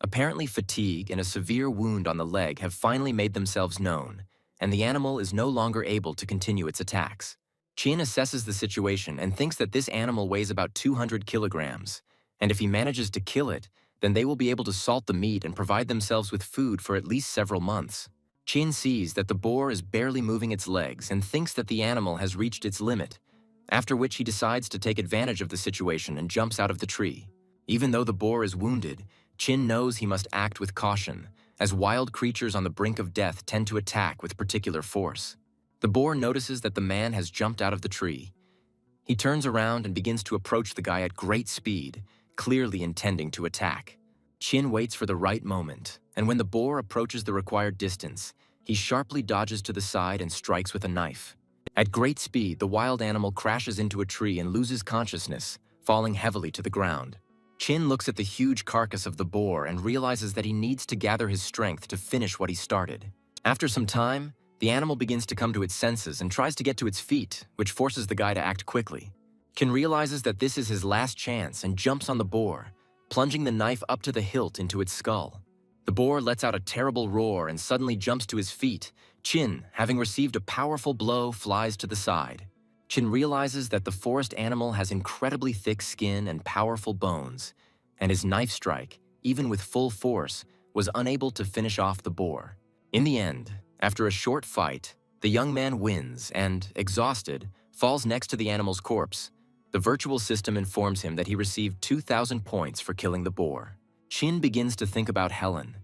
Apparently fatigue and a severe wound on the leg have finally made themselves known, and the animal is no longer able to continue its attacks. Chin assesses the situation and thinks that this animal weighs about 200 kilograms, and if he manages to kill it, then they will be able to salt the meat and provide themselves with food for at least several months. Chin sees that the boar is barely moving its legs and thinks that the animal has reached its limit, after which he decides to take advantage of the situation and jumps out of the tree. Even though the boar is wounded, Chin knows he must act with caution, as wild creatures on the brink of death tend to attack with particular force. The boar notices that the man has jumped out of the tree. He turns around and begins to approach the guy at great speed, clearly intending to attack. Chin waits for the right moment, and when the boar approaches the required distance, he sharply dodges to the side and strikes with a knife. At great speed, the wild animal crashes into a tree and loses consciousness, falling heavily to the ground. Chin looks at the huge carcass of the boar and realizes that he needs to gather his strength to finish what he started. After some time, the animal begins to come to its senses and tries to get to its feet, which forces the guy to act quickly. Chin realizes that this is his last chance and jumps on the boar, plunging the knife up to the hilt into its skull. The boar lets out a terrible roar and suddenly jumps to his feet. Chin, having received a powerful blow, flies to the side. Chin realizes that the forest animal has incredibly thick skin and powerful bones, and his knife strike, even with full force, was unable to finish off the boar. In the end, after a short fight, the young man wins and, exhausted, falls next to the animal's corpse. The virtual system informs him that he received 2,000 points for killing the boar. Chin begins to think about Helen,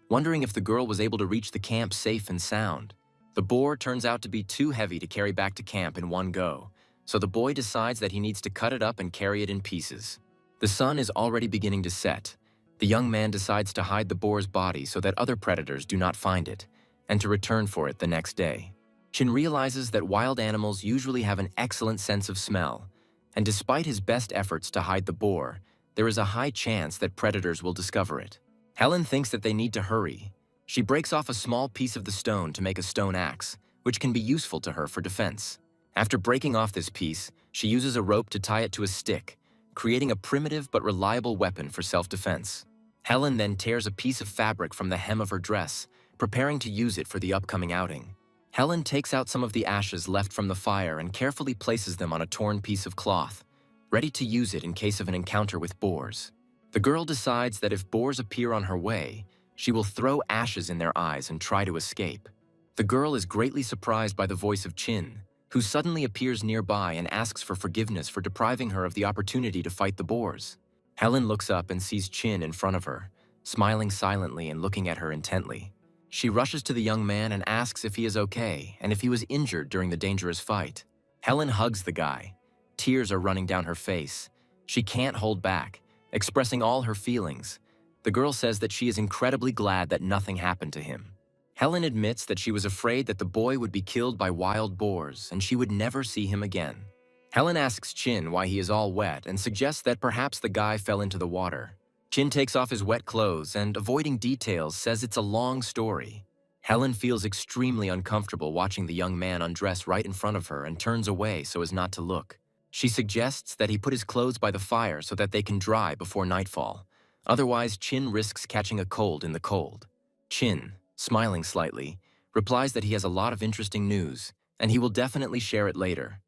wondering if the girl was able to reach the camp safe and sound. The boar turns out to be too heavy to carry back to camp in one go, so the boy decides that he needs to cut it up and carry it in pieces. The sun is already beginning to set. The young man decides to hide the boar's body so that other predators do not find it, and to return for it the next day. Chin realizes that wild animals usually have an excellent sense of smell, and despite his best efforts to hide the boar, there is a high chance that predators will discover it. Helen thinks that they need to hurry. She breaks off a small piece of the stone to make a stone axe, which can be useful to her for defense. After breaking off this piece, she uses a rope to tie it to a stick, creating a primitive but reliable weapon for self-defense. Helen then tears a piece of fabric from the hem of her dress, preparing to use it for the upcoming outing. Helen takes out some of the ashes left from the fire and carefully places them on a torn piece of cloth, ready to use it in case of an encounter with boars. The girl decides that if boars appear on her way, she will throw ashes in their eyes and try to escape. The girl is greatly surprised by the voice of Chin, who suddenly appears nearby and asks for forgiveness for depriving her of the opportunity to fight the boars. Helen looks up and sees Chin in front of her, smiling silently and looking at her intently. She rushes to the young man and asks if he is okay and if he was injured during the dangerous fight. Helen hugs the guy. Tears are running down her face. She can't hold back, expressing all her feelings. The girl says that she is incredibly glad that nothing happened to him. Helen admits that she was afraid that the boy would be killed by wild boars and she would never see him again. Helen asks Chin why he is all wet and suggests that perhaps the guy fell into the water. Chin takes off his wet clothes and, avoiding details, says it's a long story. Helen feels extremely uncomfortable watching the young man undress right in front of her and turns away so as not to look. She suggests that he put his clothes by the fire so that they can dry before nightfall. Otherwise, Chin risks catching a cold in the cold. Chin, smiling slightly, replies that he has a lot of interesting news, and he will definitely share it later.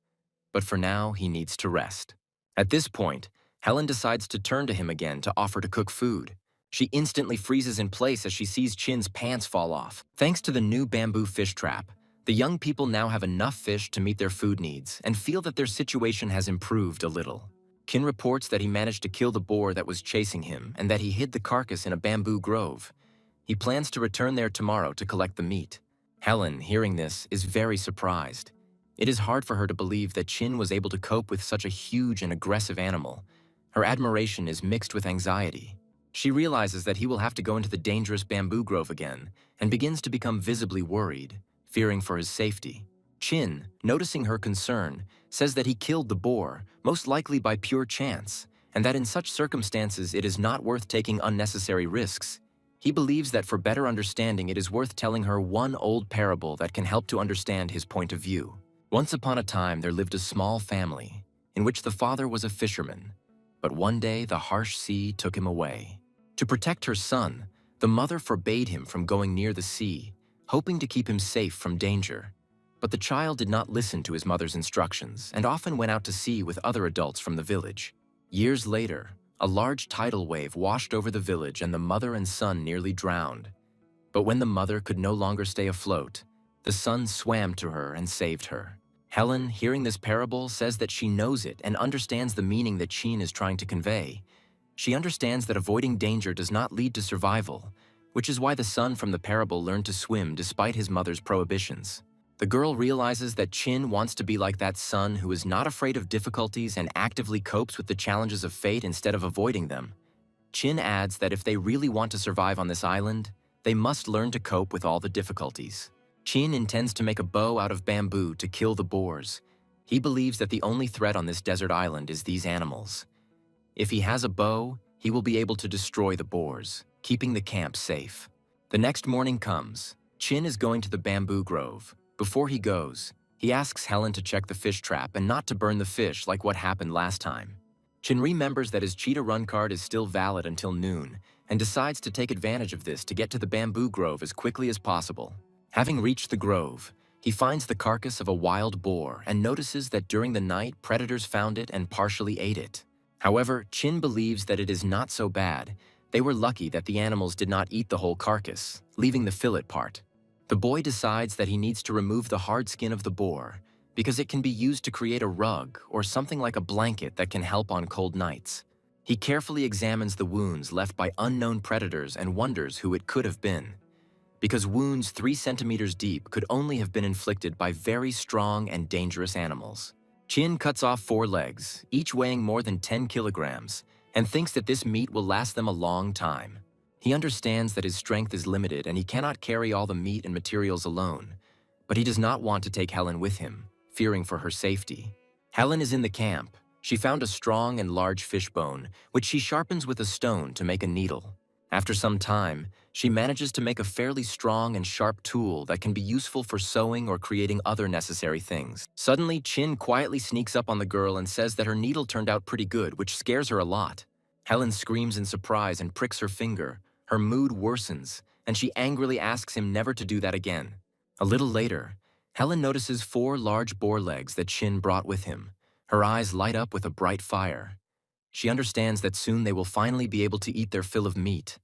But for now, he needs to rest. At this point, Helen decides to turn to him again to offer to cook food. She instantly freezes in place as she sees Chin's pants fall off. Thanks to the new bamboo fish trap, the young people now have enough fish to meet their food needs and feel that their situation has improved a little. Chin reports that he managed to kill the boar that was chasing him and that he hid the carcass in a bamboo grove. He plans to return there tomorrow to collect the meat. Helen, hearing this, is very surprised. It is hard for her to believe that Chin was able to cope with such a huge and aggressive animal. Her admiration is mixed with anxiety. She realizes that he will have to go into the dangerous bamboo grove again and begins to become visibly worried, fearing for his safety. Chin, noticing her concern, says that he killed the boar, most likely by pure chance, and that in such circumstances it is not worth taking unnecessary risks. He believes that for better understanding it is worth telling her one old parable that can help to understand his point of view. Once upon a time there lived a small family, in which the father was a fisherman. But one day the harsh sea took him away. To protect her son, the mother forbade him from going near the sea, hoping to keep him safe from danger. But the child did not listen to his mother's instructions and often went out to sea with other adults from the village. Years later, a large tidal wave washed over the village and the mother and son nearly drowned. But when the mother could no longer stay afloat, the son swam to her and saved her. Helen, hearing this parable, says that she knows it and understands the meaning that Chin is trying to convey. She understands that avoiding danger does not lead to survival, which is why the son from the parable learned to swim despite his mother's prohibitions. The girl realizes that Chin wants to be like that son who is not afraid of difficulties and actively copes with the challenges of fate instead of avoiding them. Chin adds that if they really want to survive on this island, they must learn to cope with all the difficulties. Chin intends to make a bow out of bamboo to kill the boars. He believes that the only threat on this desert island is these animals. If he has a bow, he will be able to destroy the boars, keeping the camp safe. The next morning comes. Chin is going to the bamboo grove. Before he goes, he asks Helen to check the fish trap and not to burn the fish like what happened last time. Chin remembers that his cheetah run card is still valid until noon and decides to take advantage of this to get to the bamboo grove as quickly as possible. Having reached the grove, he finds the carcass of a wild boar and notices that during the night predators found it and partially ate it. However, Chin believes that it is not so bad. They were lucky that the animals did not eat the whole carcass, leaving the fillet part. The boy decides that he needs to remove the hard skin of the boar because it can be used to create a rug or something like a blanket that can help on cold nights. He carefully examines the wounds left by unknown predators and wonders who it could have been. Because wounds 3 centimeters deep could only have been inflicted by very strong and dangerous animals. Chin cuts off 4 legs, each weighing more than 10 kilograms, and thinks that this meat will last them a long time. He understands that his strength is limited and he cannot carry all the meat and materials alone, but he does not want to take Helen with him, fearing for her safety. Helen is in the camp. She found a strong and large fish bone, which she sharpens with a stone to make a needle. After some time, she manages to make a fairly strong and sharp tool that can be useful for sewing or creating other necessary things. Suddenly, Chin quietly sneaks up on the girl and says that her needle turned out pretty good, which scares her a lot. Helen screams in surprise and pricks her finger. Her mood worsens, and she angrily asks him never to do that again. A little later, Helen notices 4 large boar legs that Chin brought with him. Her eyes light up with a bright fire. She understands that soon they will finally be able to eat their fill of meat.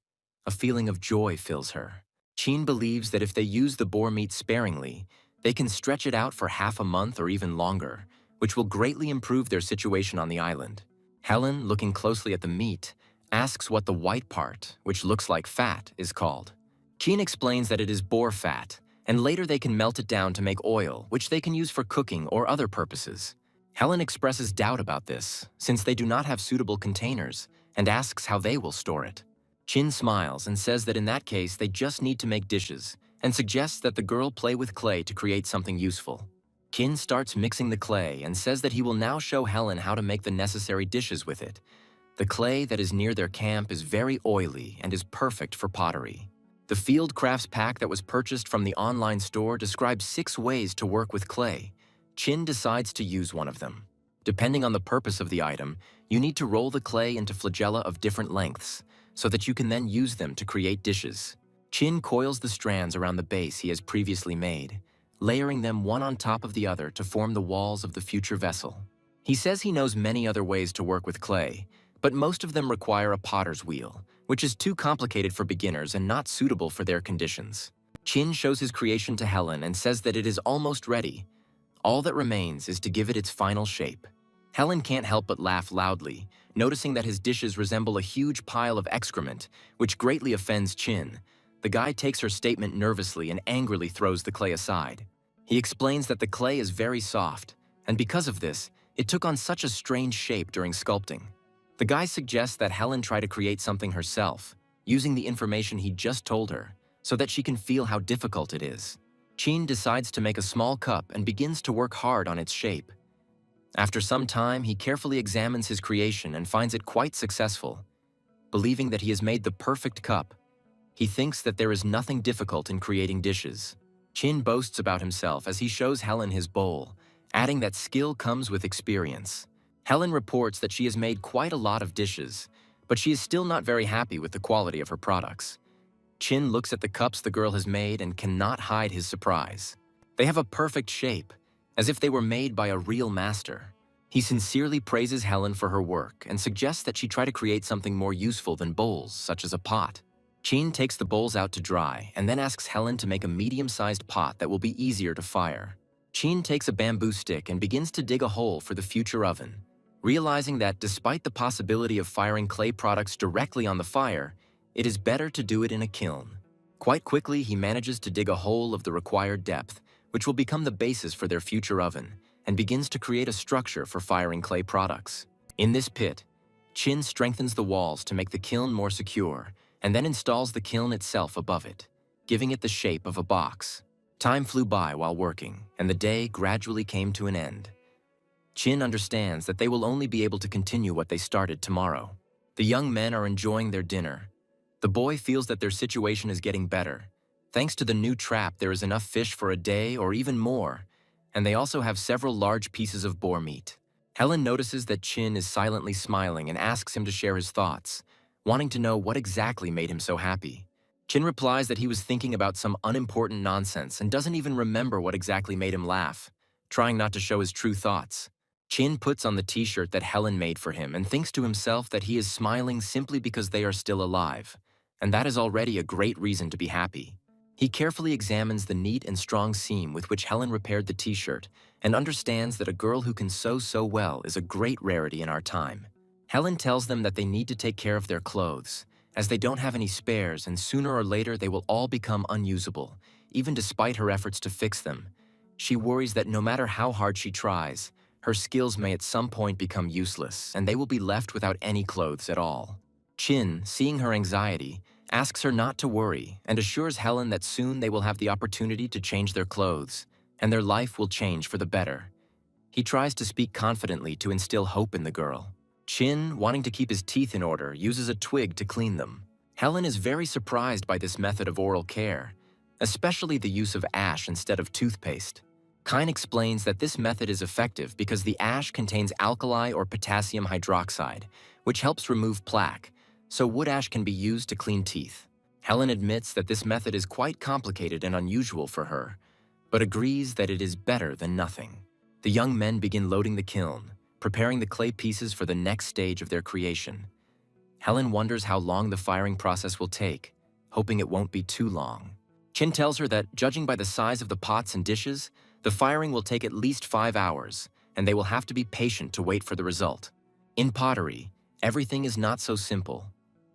A feeling of joy fills her. Chin believes that if they use the boar meat sparingly, they can stretch it out for half a month or even longer, which will greatly improve their situation on the island. Helen, looking closely at the meat, asks what the white part, which looks like fat, is called. Chin explains that it is boar fat, and later they can melt it down to make oil, which they can use for cooking or other purposes. Helen expresses doubt about this, since they do not have suitable containers, and asks how they will store it. Chin smiles and says that in that case they just need to make dishes, and suggests that the girl play with clay to create something useful. Chin starts mixing the clay and says that he will now show Helen how to make the necessary dishes with it. The clay that is near their camp is very oily and is perfect for pottery. The Field Crafts pack that was purchased from the online store describes 6 ways to work with clay. Chin decides to use one of them. Depending on the purpose of the item, you need to roll the clay into flagella of different lengths, so that you can then use them to create dishes. Chin coils the strands around the base he has previously made, layering them one on top of the other to form the walls of the future vessel. He says he knows many other ways to work with clay, but most of them require a potter's wheel, which is too complicated for beginners and not suitable for their conditions. Chin shows his creation to Helen and says that it is almost ready. All that remains is to give it its final shape. Helen can't help but laugh loudly, noticing that his dishes resemble a huge pile of excrement, which greatly offends Chin. The guy takes her statement nervously and angrily throws the clay aside. He explains that the clay is very soft, and because of this, it took on such a strange shape during sculpting. The guy suggests that Helen try to create something herself, using the information he just told her, so that she can feel how difficult it is. Chin decides to make a small cup and begins to work hard on its shape. After some time, he carefully examines his creation and finds it quite successful. Believing that he has made the perfect cup, he thinks that there is nothing difficult in creating dishes. Chin boasts about himself as he shows Helen his bowl, adding that skill comes with experience. Helen reports that she has made quite a lot of dishes, but she is still not very happy with the quality of her products. Chin looks at the cups the girl has made and cannot hide his surprise. They have a perfect shape, as if they were made by a real master. He sincerely praises Helen for her work and suggests that she try to create something more useful than bowls, such as a pot. Chin takes the bowls out to dry and then asks Helen to make a medium-sized pot that will be easier to fire. Chin takes a bamboo stick and begins to dig a hole for the future oven, realizing that despite the possibility of firing clay products directly on the fire, it is better to do it in a kiln. Quite quickly, he manages to dig a hole of the required depth, which will become the basis for their future oven, and begins to create a structure for firing clay products. In this pit, Chin strengthens the walls to make the kiln more secure, and then installs the kiln itself above it, giving it the shape of a box. Time flew by while working, and the day gradually came to an end. Chin understands that they will only be able to continue what they started tomorrow. The young men are enjoying their dinner. The boy feels that their situation is getting better. Thanks to the new trap, there is enough fish for a day or even more, and they also have several large pieces of boar meat. Helen notices that Chin is silently smiling and asks him to share his thoughts, wanting to know what exactly made him so happy. Chin replies that he was thinking about some unimportant nonsense and doesn't even remember what exactly made him laugh, trying not to show his true thoughts. Chin puts on the t-shirt that Helen made for him and thinks to himself that he is smiling simply because they are still alive, and that is already a great reason to be happy. He carefully examines the neat and strong seam with which Helen repaired the t-shirt and understands that a girl who can sew so well is a great rarity in our time. Helen tells them that they need to take care of their clothes, as they don't have any spares and sooner or later they will all become unusable, even despite her efforts to fix them. She worries that no matter how hard she tries, her skills may at some point become useless and they will be left without any clothes at all. Chin, seeing her anxiety, asks her not to worry and assures Helen that soon they will have the opportunity to change their clothes, and their life will change for the better. He tries to speak confidently to instill hope in the girl. Chin, wanting to keep his teeth in order, uses a twig to clean them. Helen is very surprised by this method of oral care, especially the use of ash instead of toothpaste. Kine explains that this method is effective because the ash contains alkali or potassium hydroxide, which helps remove plaque, so wood ash can be used to clean teeth. Helen admits that this method is quite complicated and unusual for her, but agrees that it is better than nothing. The young men begin loading the kiln, preparing the clay pieces for the next stage of their creation. Helen wonders how long the firing process will take, hoping it won't be too long. Chin tells her that, judging by the size of the pots and dishes, the firing will take at least 5 hours, and they will have to be patient to wait for the result. In pottery, everything is not so simple.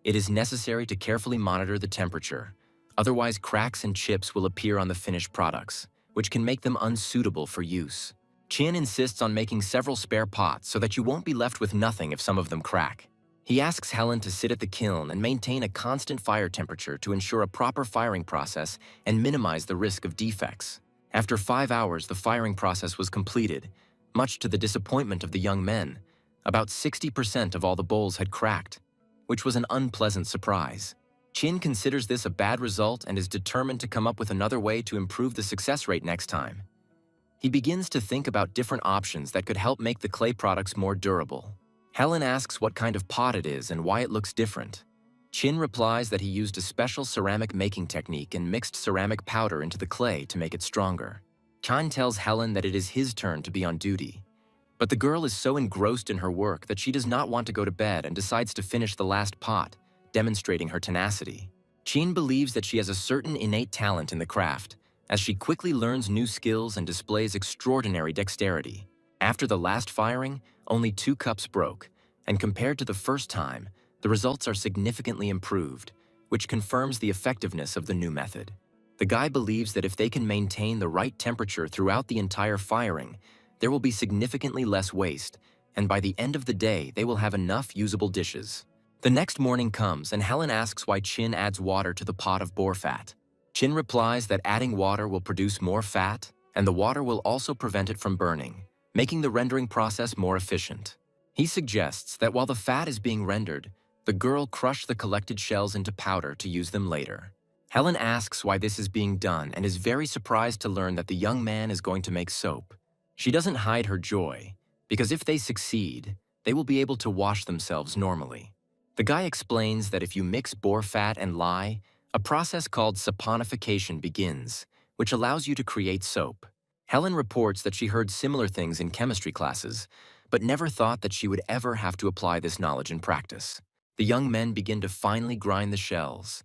It is necessary to carefully monitor the temperature, otherwise cracks and chips will appear on the finished products, which can make them unsuitable for use. Chin insists on making several spare pots so that you won't be left with nothing if some of them crack. He asks Helen to sit at the kiln and maintain a constant fire temperature to ensure a proper firing process and minimize the risk of defects. After 5 hours, the firing process was completed. Much to the disappointment of the young men, about 60% of all the bowls had cracked, which was an unpleasant surprise. Chin considers this a bad result and is determined to come up with another way to improve the success rate next time. He begins to think about different options that could help make the clay products more durable. Helen asks what kind of pot it is and why it looks different. Chin replies that he used a special ceramic making technique and mixed ceramic powder into the clay to make it stronger. Kine tells Helen that it is his turn to be on duty. But the girl is so engrossed in her work that she does not want to go to bed and decides to finish the last pot, demonstrating her tenacity. Chin believes that she has a certain innate talent in the craft, as she quickly learns new skills and displays extraordinary dexterity. After the last firing, only 2 cups broke, and compared to the first time, the results are significantly improved, which confirms the effectiveness of the new method. The guy believes that if they can maintain the right temperature throughout the entire firing, there will be significantly less waste, and by the end of the day, they will have enough usable dishes. The next morning comes, and Helen asks why Chin adds water to the pot of boar fat. Chin replies that adding water will produce more fat, and the water will also prevent it from burning, making the rendering process more efficient. He suggests that while the fat is being rendered, the girl crush the collected shells into powder to use them later. Helen asks why this is being done and is very surprised to learn that the young man is going to make soap. She doesn't hide her joy, because if they succeed, they will be able to wash themselves normally. The guy explains that if you mix boar fat and lye, a process called saponification begins, which allows you to create soap. Helen reports that she heard similar things in chemistry classes, but never thought that she would ever have to apply this knowledge in practice. The young men begin to finely grind the shells,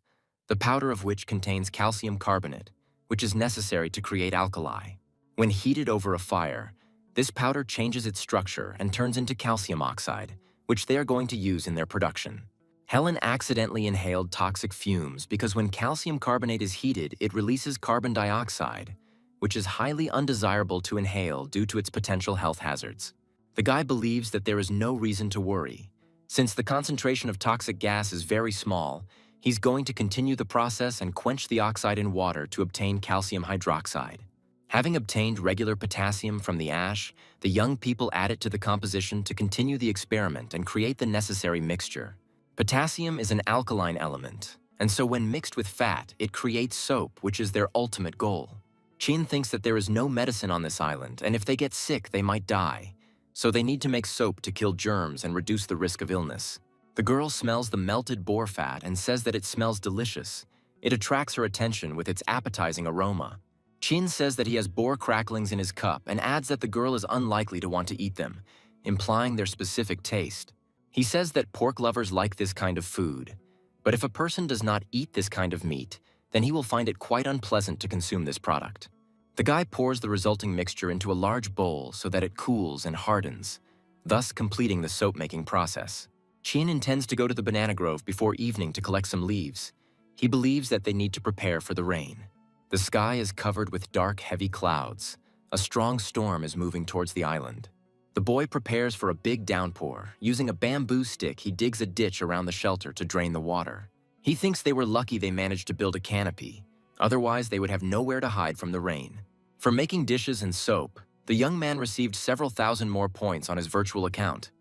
the powder of which contains calcium carbonate, which is necessary to create alkali. When heated over a fire, this powder changes its structure and turns into calcium oxide, which they are going to use in their production. Helen accidentally inhaled toxic fumes because when calcium carbonate is heated, it releases carbon dioxide, which is highly undesirable to inhale due to its potential health hazards. The guy believes that there is no reason to worry. Since the concentration of toxic gas is very small, he's going to continue the process and quench the oxide in water to obtain calcium hydroxide. Having obtained regular potassium from the ash, the young people add it to the composition to continue the experiment and create the necessary mixture. Potassium is an alkaline element, and so when mixed with fat, it creates soap, which is their ultimate goal. Chin thinks that there is no medicine on this island, and if they get sick, they might die. So they need to make soap to kill germs and reduce the risk of illness. The girl smells the melted boar fat and says that it smells delicious. It attracts her attention with its appetizing aroma. Chin says that he has boar cracklings in his cup and adds that the girl is unlikely to want to eat them, implying their specific taste. He says that pork lovers like this kind of food, but if a person does not eat this kind of meat, then he will find it quite unpleasant to consume this product. The guy pours the resulting mixture into a large bowl so that it cools and hardens, thus completing the soap-making process. Chin intends to go to the banana grove before evening to collect some leaves. He believes that they need to prepare for the rain. The sky is covered with dark, heavy clouds. A strong storm is moving towards the island. The boy prepares for a big downpour. Using a bamboo stick, he digs a ditch around the shelter to drain the water. He thinks they were lucky they managed to build a canopy. Otherwise, they would have nowhere to hide from the rain. For making dishes and soap, the young man received several thousand more points on his virtual account.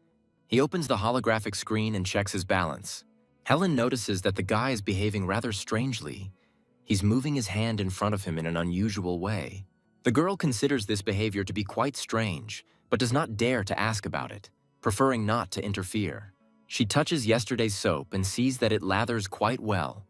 He opens the holographic screen and checks his balance. Helen notices that the guy is behaving rather strangely. He's moving his hand in front of him in an unusual way. The girl considers this behavior to be quite strange, but does not dare to ask about it, preferring not to interfere. She touches yesterday's soap and sees that it lathers quite well,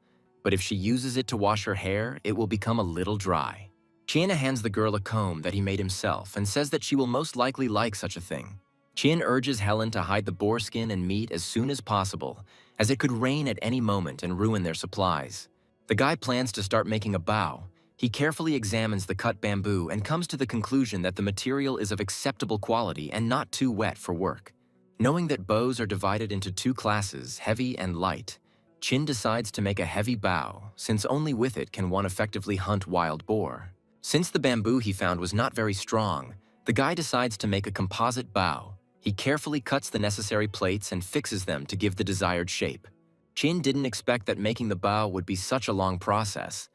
but if she uses it to wash her hair, it will become a little dry. Chien hands the girl a comb that he made himself and says that she will most likely like such a thing. Chien urges Helen to hide the boar skin and meat as soon as possible, as it could rain at any moment and ruin their supplies. The guy plans to start making a bow. He carefully examines the cut bamboo and comes to the conclusion that the material is of acceptable quality and not too wet for work. Knowing that bows are divided into two classes, heavy and light, Chin decides to make a heavy bow, since only with it can one effectively hunt wild boar. Since the bamboo he found was not very strong, the guy decides to make a composite bow. He carefully cuts the necessary plates and fixes them to give the desired shape. Chin didn't expect that making the bow would be such a long process.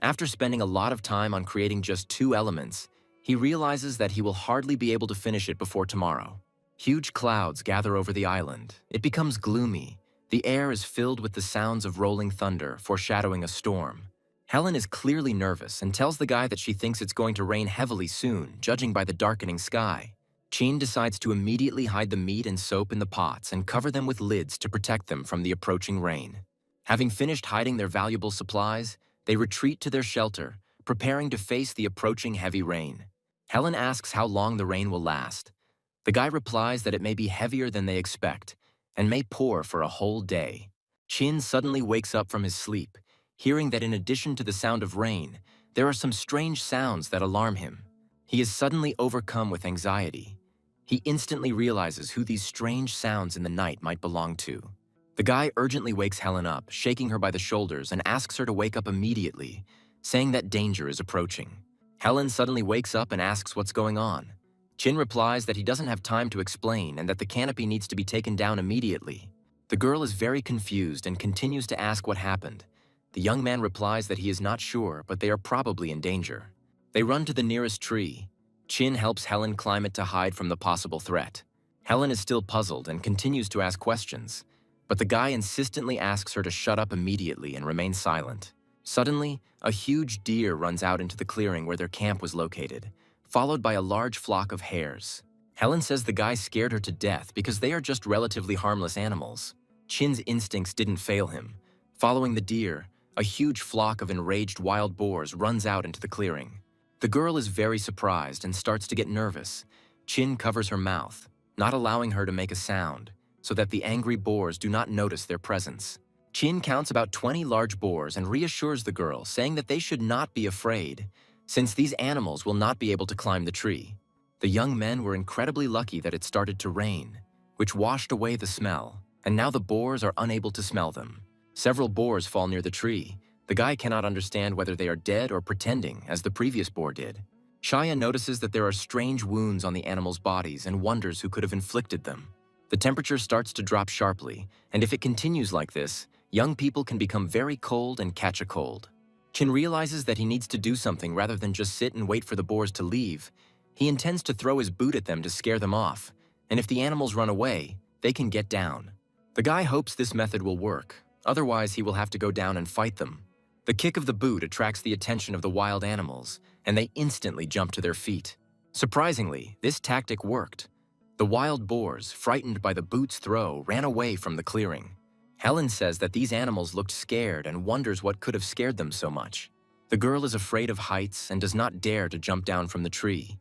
After spending a lot of time on creating just two elements, he realizes that he will hardly be able to finish it before tomorrow. Huge clouds gather over the island. It becomes gloomy. The air is filled with the sounds of rolling thunder, foreshadowing a storm. Helen is clearly nervous and tells the guy that she thinks it's going to rain heavily soon, judging by the darkening sky. Chin decides to immediately hide the meat and soap in the pots and cover them with lids to protect them from the approaching rain. Having finished hiding their valuable supplies, they retreat to their shelter, preparing to face the approaching heavy rain. Helen asks how long the rain will last. The guy replies that it may be heavier than they expect and may pour for a whole day. Chin suddenly wakes up from his sleep, hearing that in addition to the sound of rain, there are some strange sounds that alarm him. He is suddenly overcome with anxiety. He instantly realizes who these strange sounds in the night might belong to. The guy urgently wakes Helen up, shaking her by the shoulders, and asks her to wake up immediately, saying that danger is approaching. Helen suddenly wakes up and asks what's going on. Chin replies that he doesn't have time to explain and that the canopy needs to be taken down immediately. The girl is very confused and continues to ask what happened. The young man replies that he is not sure, but they are probably in danger. They run to the nearest tree. Chin helps Helen climb it to hide from the possible threat. Helen is still puzzled and continues to ask questions, but the guy insistently asks her to shut up immediately and remain silent. Suddenly, a huge deer runs out into the clearing where their camp was located, followed by a large flock of hares. Helen says the guy scared her to death because they are just relatively harmless animals. Chin's instincts didn't fail him. Following the deer, a huge flock of enraged wild boars runs out into the clearing. The girl is very surprised and starts to get nervous. Chin covers her mouth, not allowing her to make a sound, so that the angry boars do not notice their presence. Chin counts about 20 large boars and reassures the girl, saying that they should not be afraid, since these animals will not be able to climb the tree. The young men were incredibly lucky that it started to rain, which washed away the smell, and now the boars are unable to smell them. Several boars fall near the tree. The guy cannot understand whether they are dead or pretending, as the previous boar did. Shaya notices that there are strange wounds on the animals' bodies and wonders who could have inflicted them. The temperature starts to drop sharply, and if it continues like this, young people can become very cold and catch a cold. Chin realizes that he needs to do something rather than just sit and wait for the boars to leave. He intends to throw his boot at them to scare them off, and if the animals run away, they can get down. The guy hopes this method will work, otherwise he will have to go down and fight them. The kick of the boot attracts the attention of the wild animals, and they instantly jump to their feet. Surprisingly, this tactic worked. The wild boars, frightened by the boot's throw, ran away from the clearing. Helen says that these animals looked scared and wonders what could have scared them so much. The girl is afraid of heights and does not dare to jump down from the tree.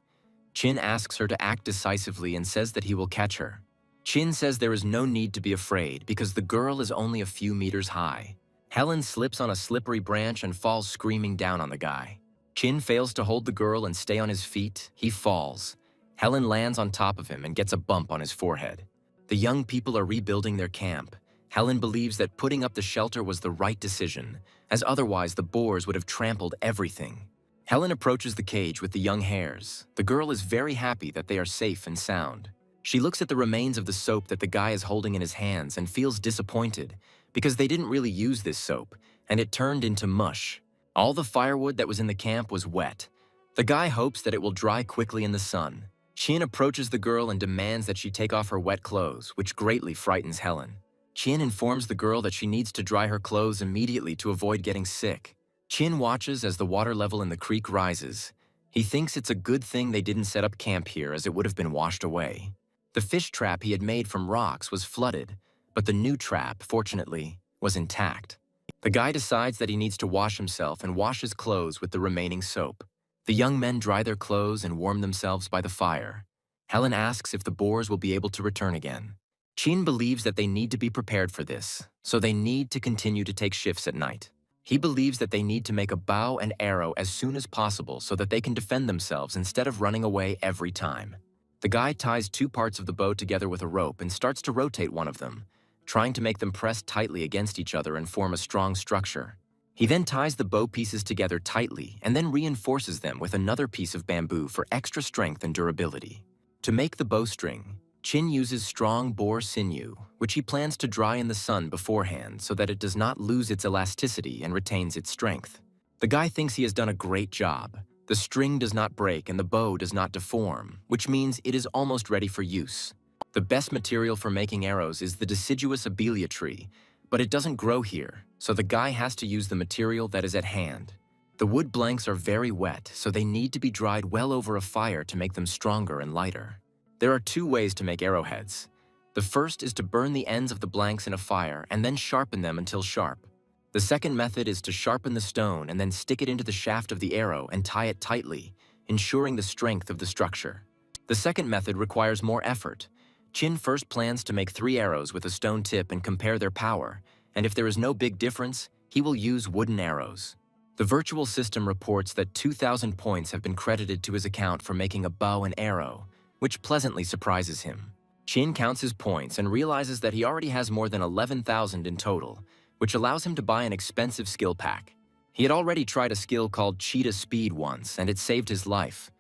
Chin asks her to act decisively and says that he will catch her. Chin says there is no need to be afraid because the girl is only a few meters high. Helen slips on a slippery branch and falls screaming down on the guy. Chin fails to hold the girl and stay on his feet. He falls. Helen lands on top of him and gets a bump on his forehead. The young people are rebuilding their camp. Helen believes that putting up the shelter was the right decision, as otherwise the boars would have trampled everything. Helen approaches the cage with the young hares. The girl is very happy that they are safe and sound. She looks at the remains of the soap that the guy is holding in his hands and feels disappointed because they didn't really use this soap, and it turned into mush. All the firewood that was in the camp was wet. The guy hopes that it will dry quickly in the sun. Chin approaches the girl and demands that she take off her wet clothes, which greatly frightens Helen. Chin informs the girl that she needs to dry her clothes immediately to avoid getting sick. Chin watches as the water level in the creek rises. He thinks it's a good thing they didn't set up camp here, as it would have been washed away. The fish trap he had made from rocks was flooded, but the new trap, fortunately, was intact. The guy decides that he needs to wash himself and wash his clothes with the remaining soap. The young men dry their clothes and warm themselves by the fire. Helen asks if the boars will be able to return again. Chin believes that they need to be prepared for this, so they need to continue to take shifts at night. He believes that they need to make a bow and arrow as soon as possible so that they can defend themselves instead of running away every time. The guy ties two parts of the bow together with a rope and starts to rotate one of them, trying to make them press tightly against each other and form a strong structure. He then ties the bow pieces together tightly and then reinforces them with another piece of bamboo for extra strength and durability. To make the bowstring, Chin uses strong boar sinew, which he plans to dry in the sun beforehand so that it does not lose its elasticity and retains its strength. The guy thinks he has done a great job. The string does not break and the bow does not deform, which means it is almost ready for use. The best material for making arrows is the deciduous abelia tree, but it doesn't grow here, so the guy has to use the material that is at hand. The wood blanks are very wet, so they need to be dried well over a fire to make them stronger and lighter. There are two ways to make arrowheads. The first is to burn the ends of the blanks in a fire and then sharpen them until sharp. The second method is to sharpen the stone and then stick it into the shaft of the arrow and tie it tightly, ensuring the strength of the structure. The second method requires more effort. Chin first plans to make 3 arrows with a stone tip and compare their power, and if there is no big difference, he will use wooden arrows. The virtual system reports that 2,000 points have been credited to his account for making a bow and arrow, which pleasantly surprises him. Chin counts his points and realizes that he already has more than 11,000 in total, which allows him to buy an expensive skill pack. He had already tried a skill called Cheetah Speed once, and it saved his life.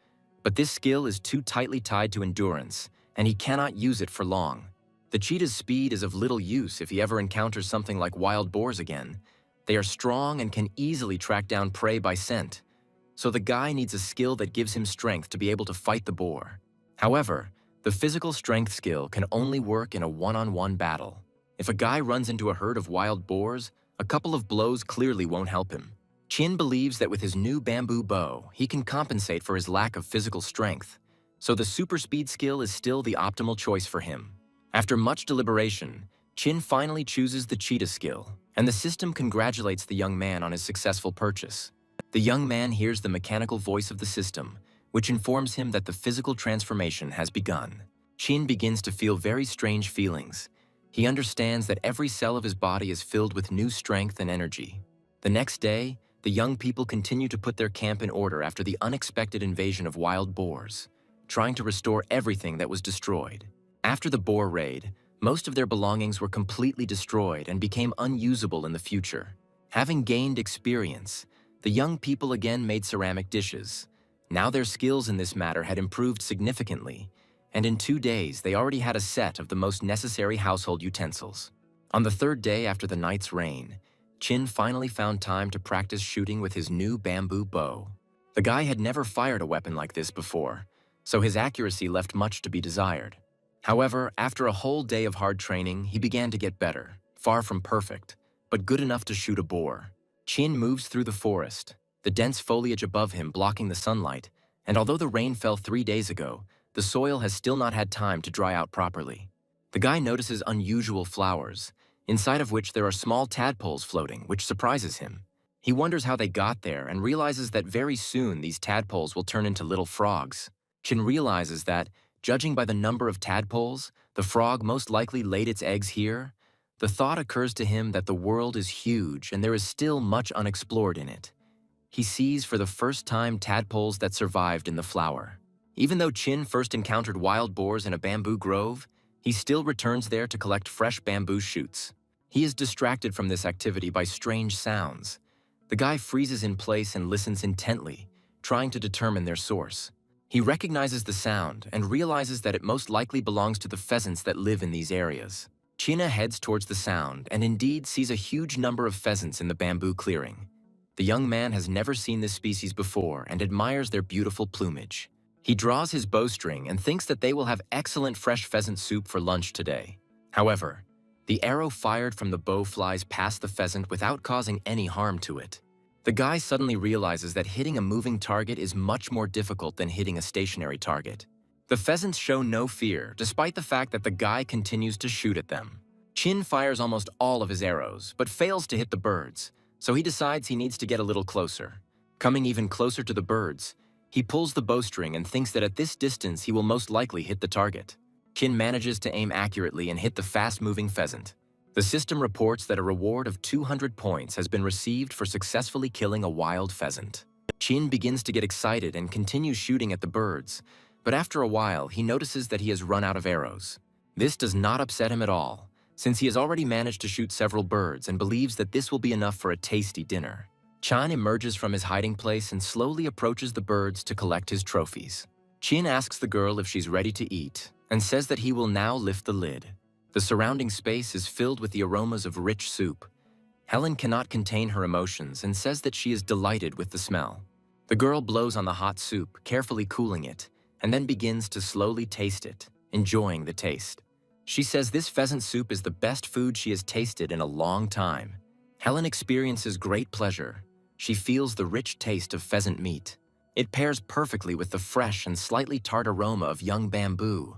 But this skill is too tightly tied to endurance, and he cannot use it for long. The cheetah's speed is of little use if he ever encounters something like wild boars again. They are strong and can easily track down prey by scent, so the guy needs a skill that gives him strength to be able to fight the boar. However, the physical strength skill can only work in a one-on-one battle. If a guy runs into a herd of wild boars, a couple of blows clearly won't help him. Chin believes that with his new bamboo bow, he can compensate for his lack of physical strength, so the super speed skill is still the optimal choice for him. After much deliberation, Chin finally chooses the cheetah skill, and the system congratulates the young man on his successful purchase. The young man hears the mechanical voice of the system, which informs him that the physical transformation has begun. Chin begins to feel very strange feelings. He understands that every cell of his body is filled with new strength and energy. The next day, the young people continue to put their camp in order after the unexpected invasion of wild boars, trying to restore everything that was destroyed. After the boar raid, most of their belongings were completely destroyed and became unusable in the future. Having gained experience, the young people again made ceramic dishes. Now their skills in this matter had improved significantly, and in 2 days they already had a set of the most necessary household utensils. On the third day after the night's rain, Chin finally found time to practice shooting with his new bamboo bow. The guy had never fired a weapon like this before, so his accuracy left much to be desired. However, after a whole day of hard training, he began to get better, far from perfect, but good enough to shoot a boar. Chin moves through the forest, the dense foliage above him blocking the sunlight, and although the rain fell 3 days ago, the soil has still not had time to dry out properly. The guy notices unusual flowers, inside of which there are small tadpoles floating, which surprises him. He wonders how they got there and realizes that very soon these tadpoles will turn into little frogs. Chin realizes that, judging by the number of tadpoles, the frog most likely laid its eggs here. The thought occurs to him that the world is huge and there is still much unexplored in it. He sees for the first time tadpoles that survived in the flower. Even though Chin first encountered wild boars in a bamboo grove, he still returns there to collect fresh bamboo shoots. He is distracted from this activity by strange sounds. The guy freezes in place and listens intently, trying to determine their source. He recognizes the sound and realizes that it most likely belongs to the pheasants that live in these areas. China heads towards the sound and indeed sees a huge number of pheasants in the bamboo clearing. The young man has never seen this species before and admires their beautiful plumage. He draws his bowstring and thinks that they will have excellent fresh pheasant soup for lunch today. However, the arrow fired from the bow flies past the pheasant without causing any harm to it. The guy suddenly realizes that hitting a moving target is much more difficult than hitting a stationary target. The pheasants show no fear, despite the fact that the guy continues to shoot at them. Chin fires almost all of his arrows, but fails to hit the birds, so he decides he needs to get a little closer. Coming even closer to the birds, he pulls the bowstring and thinks that at this distance he will most likely hit the target. Chin manages to aim accurately and hit the fast-moving pheasant. The system reports that a reward of 200 points has been received for successfully killing a wild pheasant. Chin begins to get excited and continues shooting at the birds, but after a while he notices that he has run out of arrows. This does not upset him at all, since he has already managed to shoot several birds and believes that this will be enough for a tasty dinner. Chan emerges from his hiding place and slowly approaches the birds to collect his trophies. Chin asks the girl if she's ready to eat and says that he will now lift the lid. The surrounding space is filled with the aromas of rich soup. Helen cannot contain her emotions and says that she is delighted with the smell. The girl blows on the hot soup, carefully cooling it, and then begins to slowly taste it, enjoying the taste. She says this pheasant soup is the best food she has tasted in a long time. Helen experiences great pleasure. She feels the rich taste of pheasant meat. It pairs perfectly with the fresh and slightly tart aroma of young bamboo.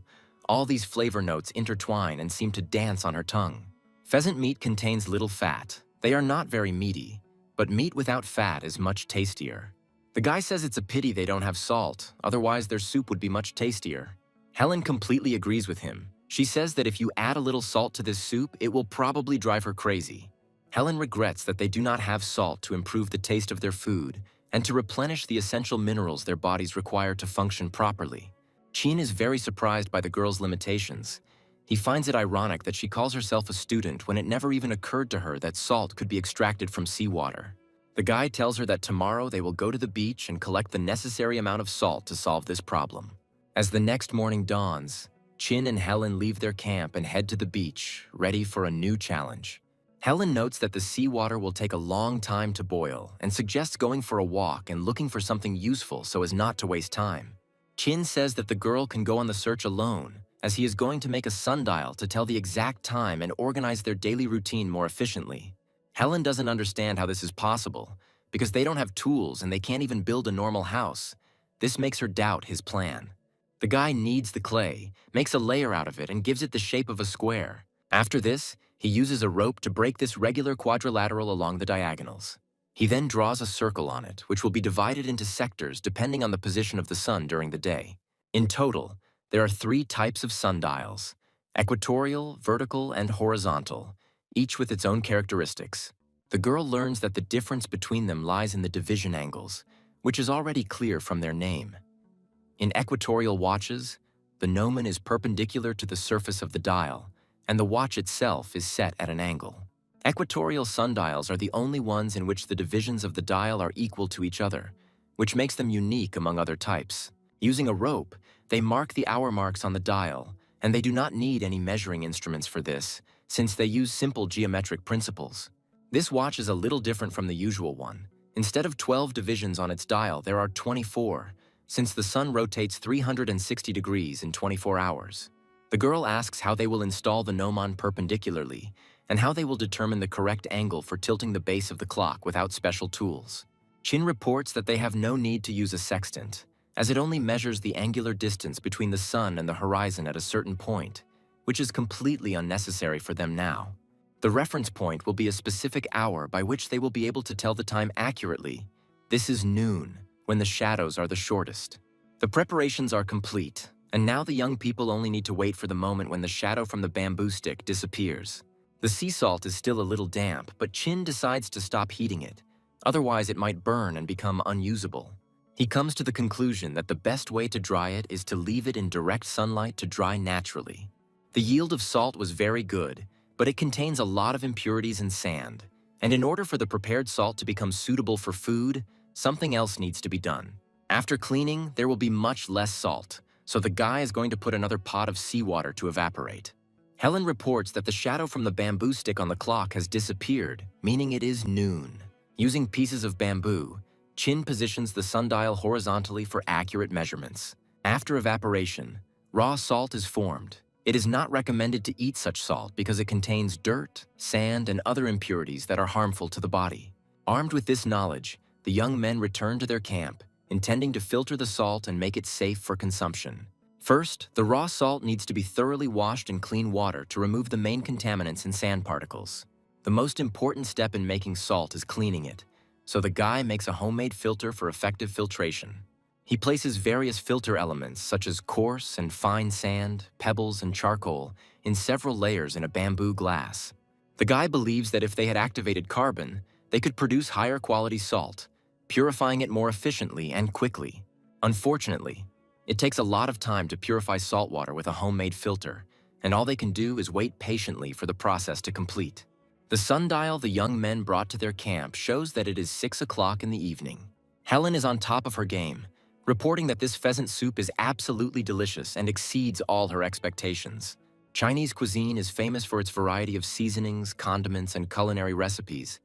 All these flavor notes intertwine and seem to dance on her tongue. Pheasant meat contains little fat. They are not very meaty, but meat without fat is much tastier. The guy says it's a pity they don't have salt, otherwise their soup would be much tastier. Helen completely agrees with him. She says that if you add a little salt to this soup, it will probably drive her crazy. Helen regrets that they do not have salt to improve the taste of their food and to replenish the essential minerals their bodies require to function properly. Chin is very surprised by the girl's limitations. He finds it ironic that she calls herself a student when it never even occurred to her that salt could be extracted from seawater. The guy tells her that tomorrow they will go to the beach and collect the necessary amount of salt to solve this problem. As the next morning dawns, Chin and Helen leave their camp and head to the beach, ready for a new challenge. Helen notes that the seawater will take a long time to boil and suggests going for a walk and looking for something useful so as not to waste time. Chin says that the girl can go on the search alone, as he is going to make a sundial to tell the exact time and organize their daily routine more efficiently. Helen doesn't understand how this is possible, because they don't have tools and they can't even build a normal house. This makes her doubt his plan. The guy kneads the clay, makes a layer out of it, and gives it the shape of a square. After this, He uses a rope to break this regular quadrilateral along the diagonals. He then draws a circle on it, which will be divided into sectors depending on the position of the sun during the day. In total, there are 3 types of sundials: equatorial, vertical, and horizontal, each with its own characteristics. The girl learns that the difference between them lies in the division angles, which is already clear from their name. In equatorial watches, the gnomon is perpendicular to the surface of the dial, and the watch itself is set at an angle. Equatorial sundials are the only ones in which the divisions of the dial are equal to each other, which makes them unique among other types. Using a rope, they mark the hour marks on the dial, and they do not need any measuring instruments for this, since they use simple geometric principles. This watch is a little different from the usual one. Instead of 12 divisions on its dial, there are 24, since the sun rotates 360 degrees in 24 hours. The girl asks how they will install the gnomon perpendicularly, and how they will determine the correct angle for tilting the base of the clock without special tools. Chin reports that they have no need to use a sextant, as it only measures the angular distance between the sun and the horizon at a certain point, which is completely unnecessary for them now. The reference point will be a specific hour by which they will be able to tell the time accurately. This is noon, when the shadows are the shortest. The preparations are complete, and now the young people only need to wait for the moment when the shadow from the bamboo stick disappears. The sea salt is still a little damp, but Chin decides to stop heating it. Otherwise, it might burn and become unusable. He comes to the conclusion that the best way to dry it is to leave it in direct sunlight to dry naturally. The yield of salt was very good, but it contains a lot of impurities and sand. And in order for the prepared salt to become suitable for food, something else needs to be done. After cleaning, there will be much less salt, so the guy is going to put another pot of seawater to evaporate. Helen reports that the shadow from the bamboo stick on the clock has disappeared, meaning it is noon. Using pieces of bamboo, Chin positions the sundial horizontally for accurate measurements. After evaporation, raw salt is formed. It is not recommended to eat such salt because it contains dirt, sand, and other impurities that are harmful to the body. Armed with this knowledge, the young men return to their camp, intending to filter the salt and make it safe for consumption. First, the raw salt needs to be thoroughly washed in clean water to remove the main contaminants and sand particles. The most important step in making salt is cleaning it, so the guy makes a homemade filter for effective filtration. He places various filter elements such as coarse and fine sand, pebbles, and charcoal in several layers in a bamboo glass. The guy believes that if they had activated carbon, they could produce higher quality salt, purifying it more efficiently and quickly. Unfortunately, it takes a lot of time to purify salt water with a homemade filter, and all they can do is wait patiently for the process to complete. The sundial the young men brought to their camp shows that it is 6 o'clock in the evening. Helen is on top of her game, reporting that this pheasant soup is absolutely delicious and exceeds all her expectations. Chinese cuisine is famous for its variety of seasonings, condiments, and culinary recipes,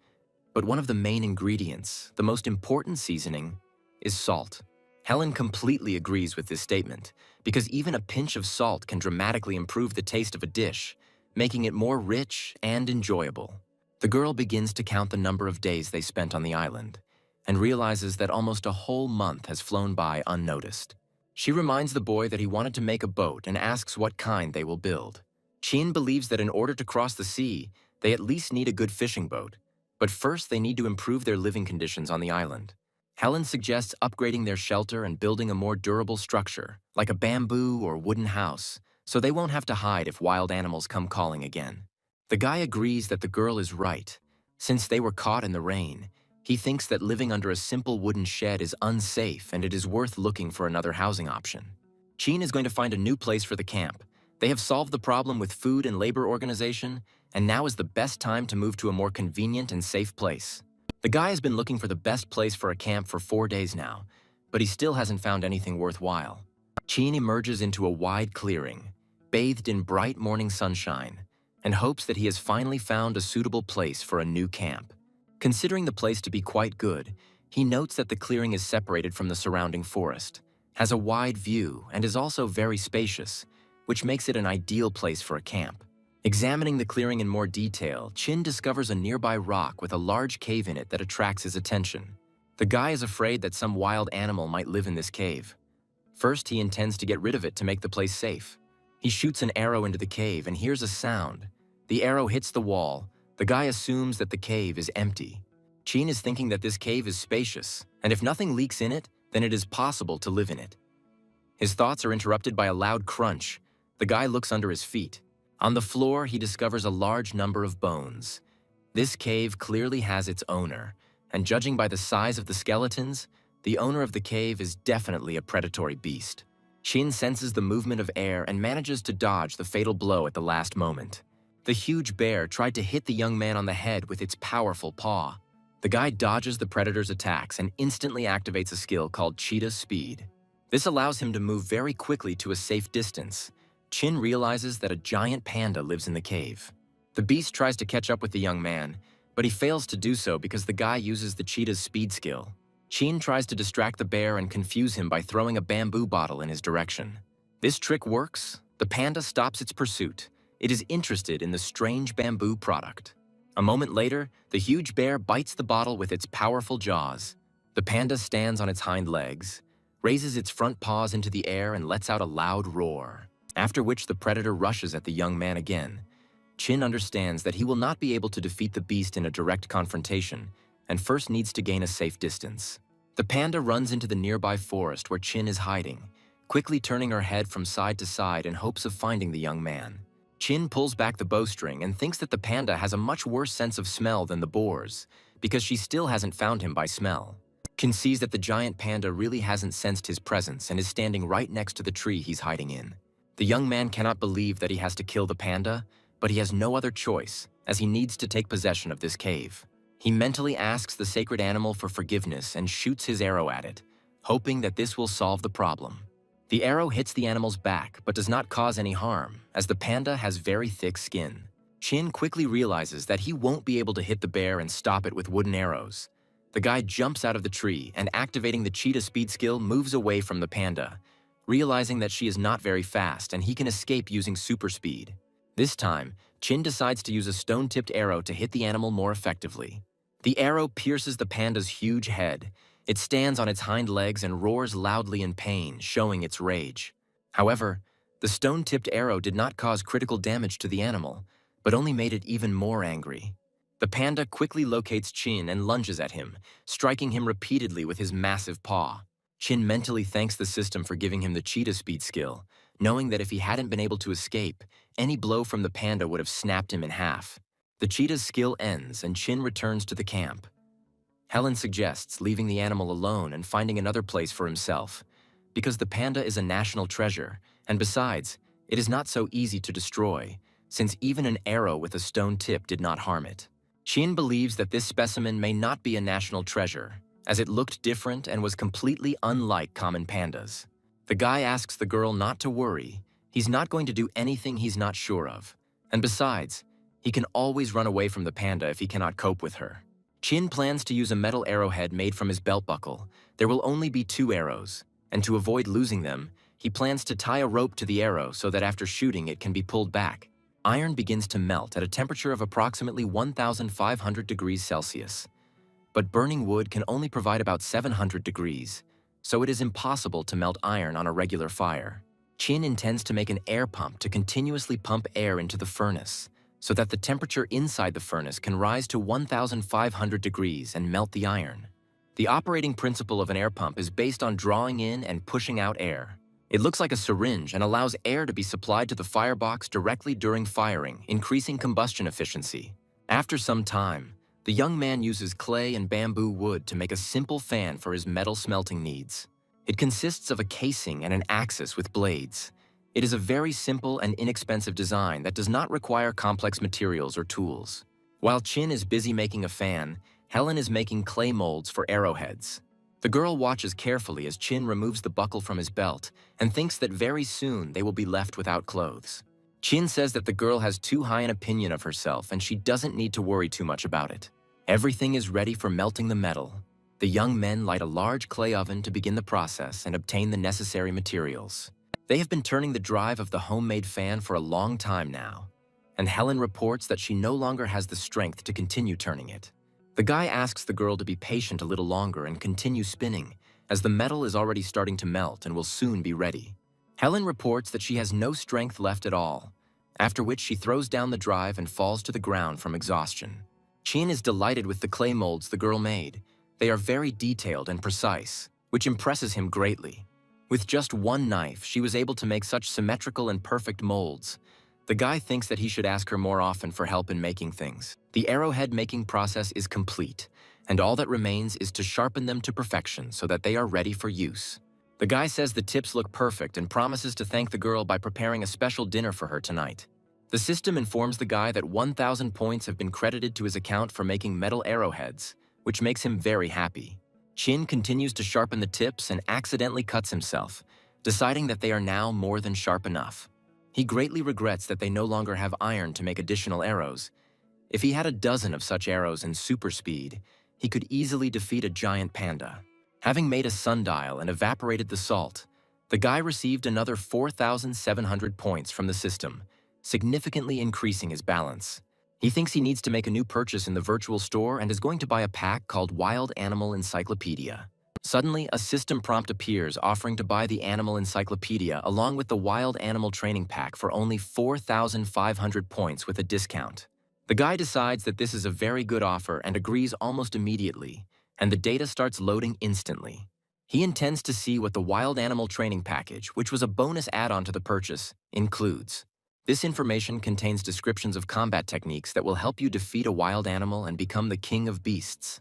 but one of the main ingredients, the most important seasoning, is salt. Helen completely agrees with this statement, because even a pinch of salt can dramatically improve the taste of a dish, making it more rich and enjoyable. The girl begins to count the number of days they spent on the island, and realizes that almost a whole month has flown by unnoticed. She reminds the boy that he wanted to make a boat and asks what kind they will build. Chin believes that in order to cross the sea, they at least need a good fishing boat, but first they need to improve their living conditions on the island. Helen suggests upgrading their shelter and building a more durable structure, like a bamboo or wooden house, so they won't have to hide if wild animals come calling again. The guy agrees that the girl is right. Since they were caught in the rain, he thinks that living under a simple wooden shed is unsafe and it is worth looking for another housing option. Chin is going to find a new place for the camp. They have solved the problem with food and labor organization, and now is the best time to move to a more convenient and safe place. The guy has been looking for the best place for a camp for 4 days now, but he still hasn't found anything worthwhile. Chin emerges into a wide clearing, bathed in bright morning sunshine, and hopes that he has finally found a suitable place for a new camp. Considering the place to be quite good, he notes that the clearing is separated from the surrounding forest, has a wide view, and is also very spacious, which makes it an ideal place for a camp. Examining the clearing in more detail, Chin discovers a nearby rock with a large cave in it that attracts his attention. The guy is afraid that some wild animal might live in this cave. First, he intends to get rid of it to make the place safe. He shoots an arrow into the cave and hears a sound. The arrow hits the wall. The guy assumes that the cave is empty. Chin is thinking that this cave is spacious, and if nothing leaks in it, then it is possible to live in it. His thoughts are interrupted by a loud crunch. The guy looks under his feet. On the floor, he discovers a large number of bones. This cave clearly has its owner, and judging by the size of the skeletons, the owner of the cave is definitely a predatory beast. Chin senses the movement of air and manages to dodge the fatal blow at the last moment. The huge bear tried to hit the young man on the head with its powerful paw. The guy dodges the predator's attacks and instantly activates a skill called Cheetah Speed. This allows him to move very quickly to a safe distance. Chin realizes that a giant panda lives in the cave. The beast tries to catch up with the young man, but he fails to do so because the guy uses the cheetah's speed skill. Chin tries to distract the bear and confuse him by throwing a bamboo bottle in his direction. This trick works. The panda stops its pursuit. It is interested in the strange bamboo product. A moment later, the huge bear bites the bottle with its powerful jaws. The panda stands on its hind legs, raises its front paws into the air and lets out a loud roar, after which the predator rushes at the young man again. Chin understands that he will not be able to defeat the beast in a direct confrontation, and first needs to gain a safe distance. The panda runs into the nearby forest where Chin is hiding, quickly turning her head from side to side in hopes of finding the young man. Chin pulls back the bowstring and thinks that the panda has a much worse sense of smell than the boars, because she still hasn't found him by smell. Chin sees that the giant panda really hasn't sensed his presence and is standing right next to the tree he's hiding in. The young man cannot believe that he has to kill the panda, but he has no other choice, as he needs to take possession of this cave. He mentally asks the sacred animal for forgiveness and shoots his arrow at it, hoping that this will solve the problem. The arrow hits the animal's back but does not cause any harm, as the panda has very thick skin. Chin quickly realizes that he won't be able to hit the bear and stop it with wooden arrows. The guy jumps out of the tree and, activating the cheetah speed skill, moves away from the panda, realizing that she is not very fast and he can escape using super speed. This time, Chin decides to use a stone-tipped arrow to hit the animal more effectively. The arrow pierces the panda's huge head. It stands on its hind legs and roars loudly in pain, showing its rage. However, the stone-tipped arrow did not cause critical damage to the animal, but only made it even more angry. The panda quickly locates Chin and lunges at him, striking him repeatedly with his massive paw. Chin mentally thanks the system for giving him the cheetah speed skill, knowing that if he hadn't been able to escape, any blow from the panda would have snapped him in half. The cheetah's skill ends and Chin returns to the camp. Helen suggests leaving the animal alone and finding another place for himself, because the panda is a national treasure, and besides, it is not so easy to destroy, since even an arrow with a stone tip did not harm it. Chin believes that this specimen may not be a national treasure, as it looked different and was completely unlike common pandas. The guy asks the girl not to worry. He's not going to do anything he's not sure of. And besides, he can always run away from the panda if he cannot cope with her. Chin plans to use a metal arrowhead made from his belt buckle. There will only be 2 arrows, and to avoid losing them, he plans to tie a rope to the arrow so that after shooting it can be pulled back. Iron begins to melt at a temperature of approximately 1,500 degrees Celsius. But burning wood can only provide about 700 degrees, so it is impossible to melt iron on a regular fire. Chin intends to make an air pump to continuously pump air into the furnace, so that the temperature inside the furnace can rise to 1,500 degrees and melt the iron. The operating principle of an air pump is based on drawing in and pushing out air. It looks like a syringe and allows air to be supplied to the firebox directly during firing, increasing combustion efficiency. After some time, the young man uses clay and bamboo wood to make a simple fan for his metal smelting needs. It consists of a casing and an axis with blades. It is a very simple and inexpensive design that does not require complex materials or tools. While Chin is busy making a fan, Helen is making clay molds for arrowheads. The girl watches carefully as Chin removes the buckle from his belt and thinks that very soon they will be left without clothes. Chin says that the girl has too high an opinion of herself and she doesn't need to worry too much about it. Everything is ready for melting the metal. The young men light a large clay oven to begin the process and obtain the necessary materials. They have been turning the drive of the homemade fan for a long time now, and Helen reports that she no longer has the strength to continue turning it. The guy asks the girl to be patient a little longer and continue spinning, as the metal is already starting to melt and will soon be ready. Helen reports that she has no strength left at all. after which she throws down the drive and falls to the ground from exhaustion. Chin is delighted with the clay molds the girl made. They are very detailed and precise, which impresses him greatly. With just one knife, she was able to make such symmetrical and perfect molds. The guy thinks that he should ask her more often for help in making things. The arrowhead making process is complete, and all that remains is to sharpen them to perfection so that they are ready for use. The guy says the tips look perfect and promises to thank the girl by preparing a special dinner for her tonight. The system informs the guy that 1,000 points have been credited to his account for making metal arrowheads, which makes him very happy. Chin continues to sharpen the tips and accidentally cuts himself, deciding that they are now more than sharp enough. He greatly regrets that they no longer have iron to make additional arrows. If he had a dozen of such arrows in super speed, he could easily defeat a giant panda. Having made a sundial and evaporated the salt, the guy received another 4,700 points from the system, significantly increasing his balance. He thinks he needs to make a new purchase in the virtual store and is going to buy a pack called Wild Animal Encyclopedia. Suddenly, a system prompt appears offering to buy the Animal Encyclopedia along with the Wild Animal Training Pack for only 4,500 points with a discount. The guy decides that this is a very good offer and agrees almost immediately, and the data starts loading instantly. He intends to see what the Wild Animal Training Package, which was a bonus add-on to the purchase, includes. This information contains descriptions of combat techniques that will help you defeat a wild animal and become the king of beasts.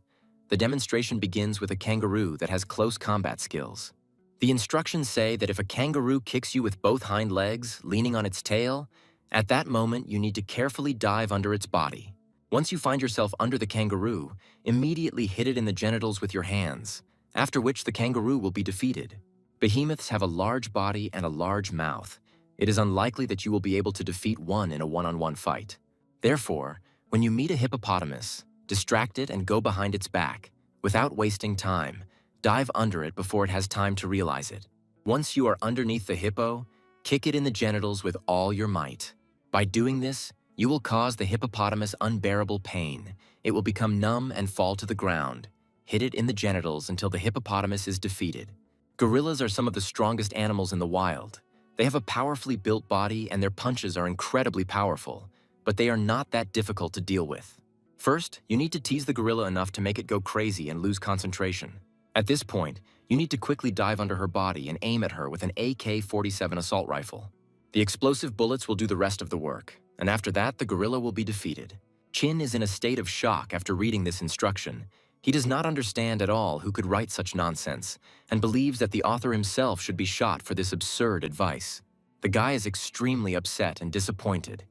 The demonstration begins with a kangaroo that has close combat skills. The instructions say that if a kangaroo kicks you with both hind legs, leaning on its tail, at that moment you need to carefully dive under its body. Once you find yourself under the kangaroo, immediately hit it in the genitals with your hands, after which the kangaroo will be defeated. Behemoths have a large body and a large mouth. It is unlikely that you will be able to defeat one in a one-on-one fight. Therefore, when you meet a hippopotamus, distract it and go behind its back. Without wasting time, dive under it before it has time to realize it. Once you are underneath the hippo, kick it in the genitals with all your might. By doing this, you will cause the hippopotamus unbearable pain. It will become numb and fall to the ground. Hit it in the genitals until the hippopotamus is defeated. Gorillas are some of the strongest animals in the wild. They have a powerfully built body and their punches are incredibly powerful, but they are not that difficult to deal with. First, you need to tease the gorilla enough to make it go crazy and lose concentration. At this point, you need to quickly dive under her body and aim at her with an AK-47 assault rifle. The explosive bullets will do the rest of the work, and after that, the gorilla will be defeated. Chin is in a state of shock after reading this instruction. He does not understand at all who could write such nonsense, and believes that the author himself should be shot for this absurd advice. The guy is extremely upset and disappointed.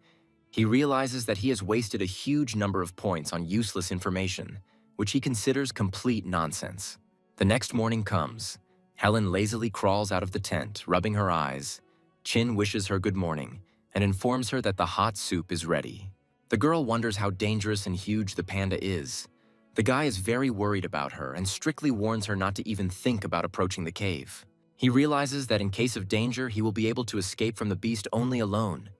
He realizes that he has wasted a huge number of points on useless information, which he considers complete nonsense. The next morning comes. Helen lazily crawls out of the tent, rubbing her eyes. Chin wishes her good morning and informs her that the hot soup is ready. The girl wonders how dangerous and huge the panda is. The guy is very worried about her and strictly warns her not to even think about approaching the cave. He realizes that in case of danger, he will be able to escape from the beast only alone.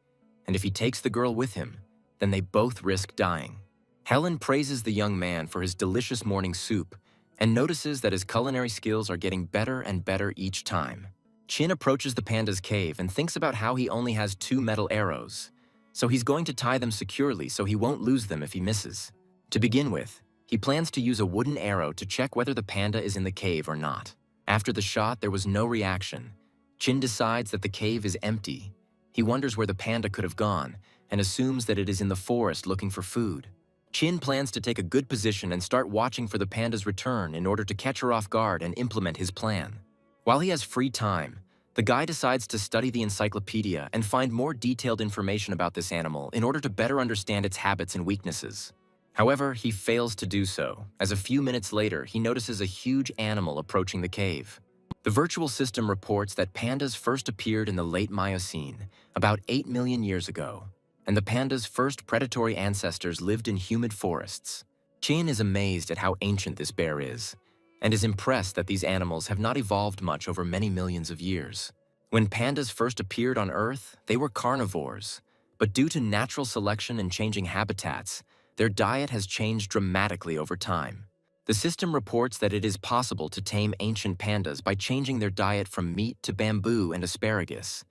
And if he takes the girl with him, then they both risk dying. Helen praises the young man for his delicious morning soup and notices that his culinary skills are getting better and better each time. Chin approaches the panda's cave and thinks about how he only has 2 metal arrows, so he's going to tie them securely so he won't lose them if he misses. To begin with, he plans to use a wooden arrow to check whether the panda is in the cave or not. After the shot, there was no reaction. Chin decides that the cave is empty. He wonders where the panda could have gone and assumes that it is in the forest looking for food. Chin plans to take a good position and start watching for the panda's return in order to catch her off guard and implement his plan. While he has free time, the guy decides to study the encyclopedia and find more detailed information about this animal in order to better understand its habits and weaknesses. However, he fails to do so, as a few minutes later he notices a huge animal approaching the cave. The virtual system reports that pandas first appeared in the late Miocene, about 8 million years ago, and the panda's first predatory ancestors lived in humid forests. Chin is amazed at how ancient this bear is, and is impressed that these animals have not evolved much over many millions of years. When pandas first appeared on Earth, they were carnivores, but due to natural selection and changing habitats, their diet has changed dramatically over time. The system reports that it is possible to tame ancient pandas by changing their diet from meat to bamboo and asparagus.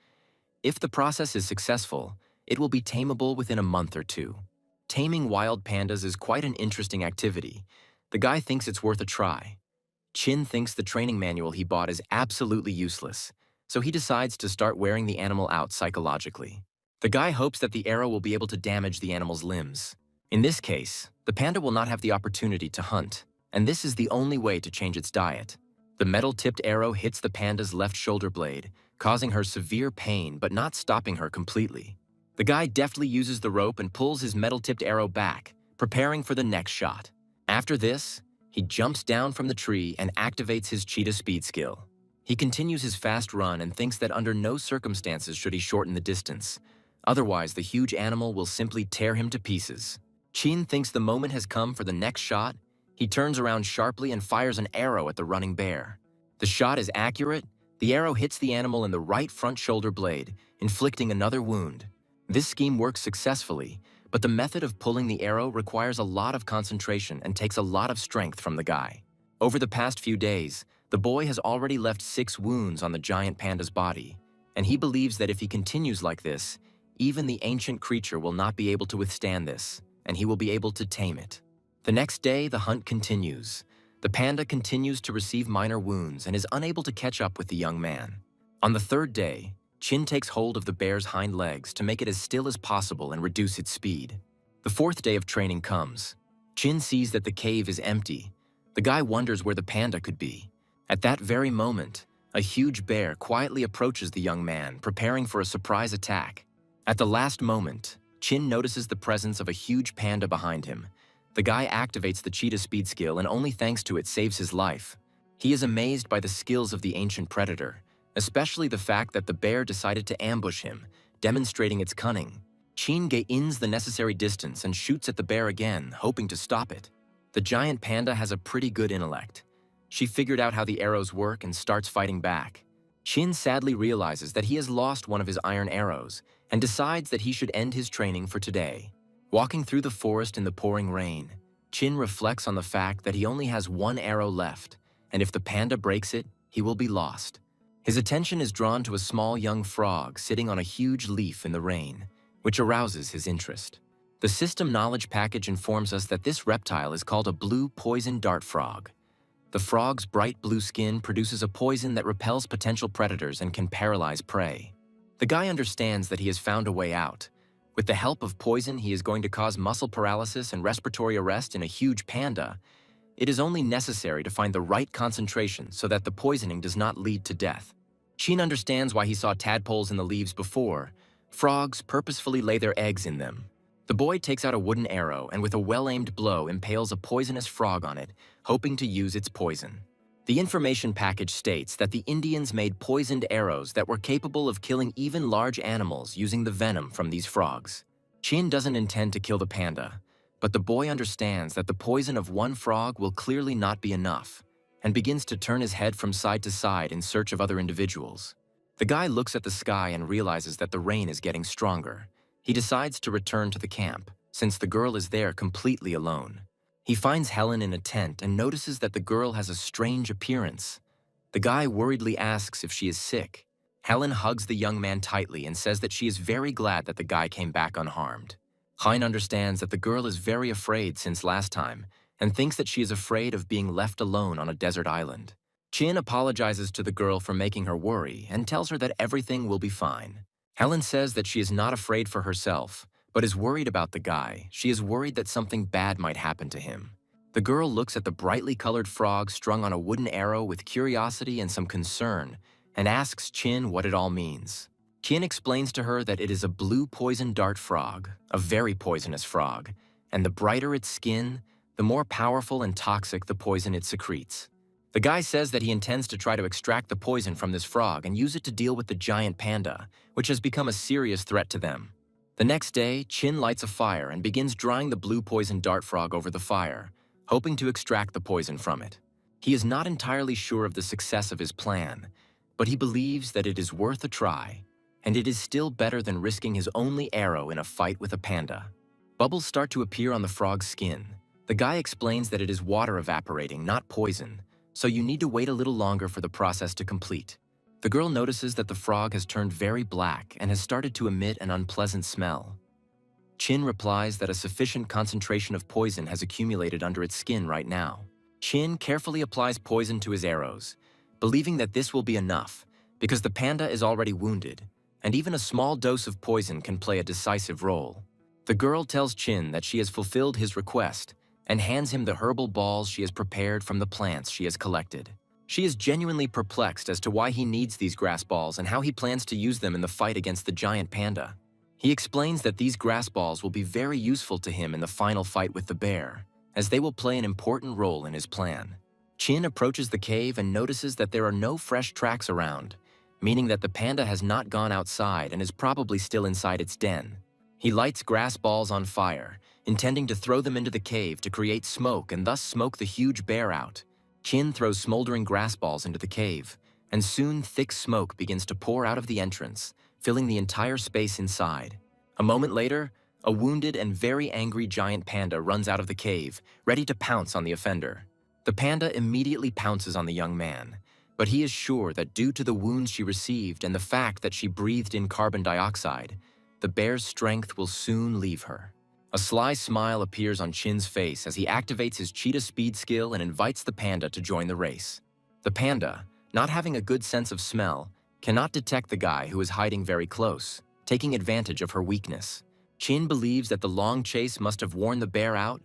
If the process is successful, It will be tameable within a month or two. Taming wild pandas is quite an interesting activity. The guy thinks it's worth a try. Chin thinks the training manual he bought is absolutely useless, so he decides to start wearing the animal out psychologically. The guy hopes that the arrow will be able to damage the animal's limbs. In this case, the panda will not have the opportunity to hunt, and this is the only way to change its diet. The metal-tipped arrow hits the panda's left shoulder blade, causing her severe pain but not stopping her completely. The guy deftly uses the rope and pulls his metal-tipped arrow back, preparing for the next shot. After this, he jumps down from the tree and activates his cheetah speed skill. He continues his fast run and thinks that under no circumstances should he shorten the distance. Otherwise, the huge animal will simply tear him to pieces. Chin thinks the moment has come for the next shot. He turns around sharply and fires an arrow at the running bear. The shot is accurate. The arrow hits the animal in the right front shoulder blade, inflicting another wound. This scheme works successfully, but the method of pulling the arrow requires a lot of concentration and takes a lot of strength from the guy. Over the past few days, the boy has already left 6 wounds on the giant panda's body, and he believes that if he continues like this, even the ancient creature will not be able to withstand this, and he will be able to tame it. The next day, the hunt continues. The panda continues to receive minor wounds and is unable to catch up with the young man. On the 3rd day, Chin takes hold of the bear's hind legs to make it as still as possible and reduce its speed. The 4th day of training comes. Chin sees that the cave is empty. The guy wonders where the panda could be. At that very moment, a huge bear quietly approaches the young man, preparing for a surprise attack. At the last moment, Chin notices the presence of a huge panda behind him. The guy activates the cheetah speed skill and only thanks to it saves his life. He is amazed by the skills of the ancient predator, especially the fact that the bear decided to ambush him, demonstrating its cunning. Chin gains the necessary distance and shoots at the bear again, hoping to stop it. The giant panda has a pretty good intellect. She figured out how the arrows work and starts fighting back. Chin sadly realizes that he has lost one of his iron arrows and decides that he should end his training for today. Walking through the forest in the pouring rain, Chin reflects on the fact that he only has 1 arrow left, and if the panda breaks it, he will be lost. His attention is drawn to a small young frog sitting on a huge leaf in the rain, which arouses his interest. The system knowledge package informs us that this reptile is called a blue poison dart frog. The frog's bright blue skin produces a poison that repels potential predators and can paralyze prey. The guy understands that he has found a way out. With the help of poison, he is going to cause muscle paralysis and respiratory arrest in a huge panda. It is only necessary to find the right concentration so that the poisoning does not lead to death. Chin understands why he saw tadpoles in the leaves before. Frogs purposefully lay their eggs in them. The boy takes out a wooden arrow and with a well-aimed blow impales a poisonous frog on it, hoping to use its poison. The information package states that the Indians made poisoned arrows that were capable of killing even large animals using the venom from these frogs. Chin doesn't intend to kill the panda, but the boy understands that the poison of 1 frog will clearly not be enough, and begins to turn his head from side to side in search of other individuals. The guy looks at the sky and realizes that the rain is getting stronger. He decides to return to the camp, since the girl is there completely alone. He finds Helen in a tent and notices that the girl has a strange appearance. The guy worriedly asks if she is sick. Helen hugs the young man tightly and says that she is very glad that the guy came back unharmed. Hein understands that the girl is very afraid since last time and thinks that she is afraid of being left alone on a desert island. Chin apologizes to the girl for making her worry and tells her that everything will be fine. Helen says that she is not afraid for herself, but is worried about the guy. She is worried that something bad might happen to him. The girl looks at the brightly colored frog strung on a wooden arrow with curiosity and some concern, and asks Chin what it all means. Chin explains to her that it is a blue poison dart frog, a very poisonous frog, and the brighter its skin, the more powerful and toxic the poison it secretes. The guy says that he intends to try to extract the poison from this frog and use it to deal with the giant panda, which has become a serious threat to them. The next day, Chin lights a fire and begins drying the blue poison dart frog over the fire, hoping to extract the poison from it. He is not entirely sure of the success of his plan, but he believes that it is worth a try, and it is still better than risking his only arrow in a fight with a panda. Bubbles start to appear on the frog's skin. The guy explains that it is water evaporating, not poison, so you need to wait a little longer for the process to complete. The girl notices that the frog has turned very black and has started to emit an unpleasant smell. Chin replies that a sufficient concentration of poison has accumulated under its skin right now. Chin carefully applies poison to his arrows, believing that this will be enough because the panda is already wounded, and even a small dose of poison can play a decisive role. The girl tells Chin that she has fulfilled his request and hands him the herbal balls she has prepared from the plants she has collected. She is genuinely perplexed as to why he needs these grass balls and how he plans to use them in the fight against the giant panda. He explains that these grass balls will be very useful to him in the final fight with the bear, as they will play an important role in his plan. Chin approaches the cave and notices that there are no fresh tracks around, meaning that the panda has not gone outside and is probably still inside its den. He lights grass balls on fire, intending to throw them into the cave to create smoke and thus smoke the huge bear out. Chin throws smoldering grass balls into the cave, and soon thick smoke begins to pour out of the entrance, filling the entire space inside. A moment later, a wounded and very angry giant panda runs out of the cave, ready to pounce on the offender. The panda immediately pounces on the young man, but he is sure that due to the wounds she received and the fact that she breathed in carbon dioxide, the bear's strength will soon leave her. A sly smile appears on Chin's face as he activates his cheetah speed skill and invites the panda to join the race. The panda, not having a good sense of smell, cannot detect the guy who is hiding very close, taking advantage of her weakness. Chin believes that the long chase must have worn the bear out.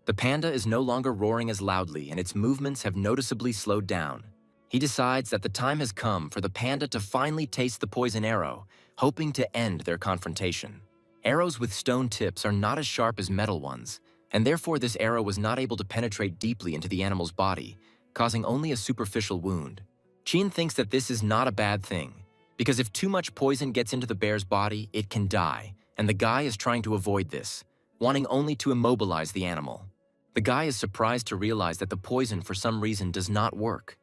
The panda is no longer roaring as loudly and its movements have noticeably slowed down. He decides that the time has come for the panda to finally taste the poison arrow, hoping to end their confrontation. Arrows with stone tips are not as sharp as metal ones, and therefore this arrow was not able to penetrate deeply into the animal's body, causing only a superficial wound. Chin thinks that this is not a bad thing, because if too much poison gets into the bear's body, it can die, and the guy is trying to avoid this, wanting only to immobilize the animal. The guy is surprised to realize that the poison for some reason does not work.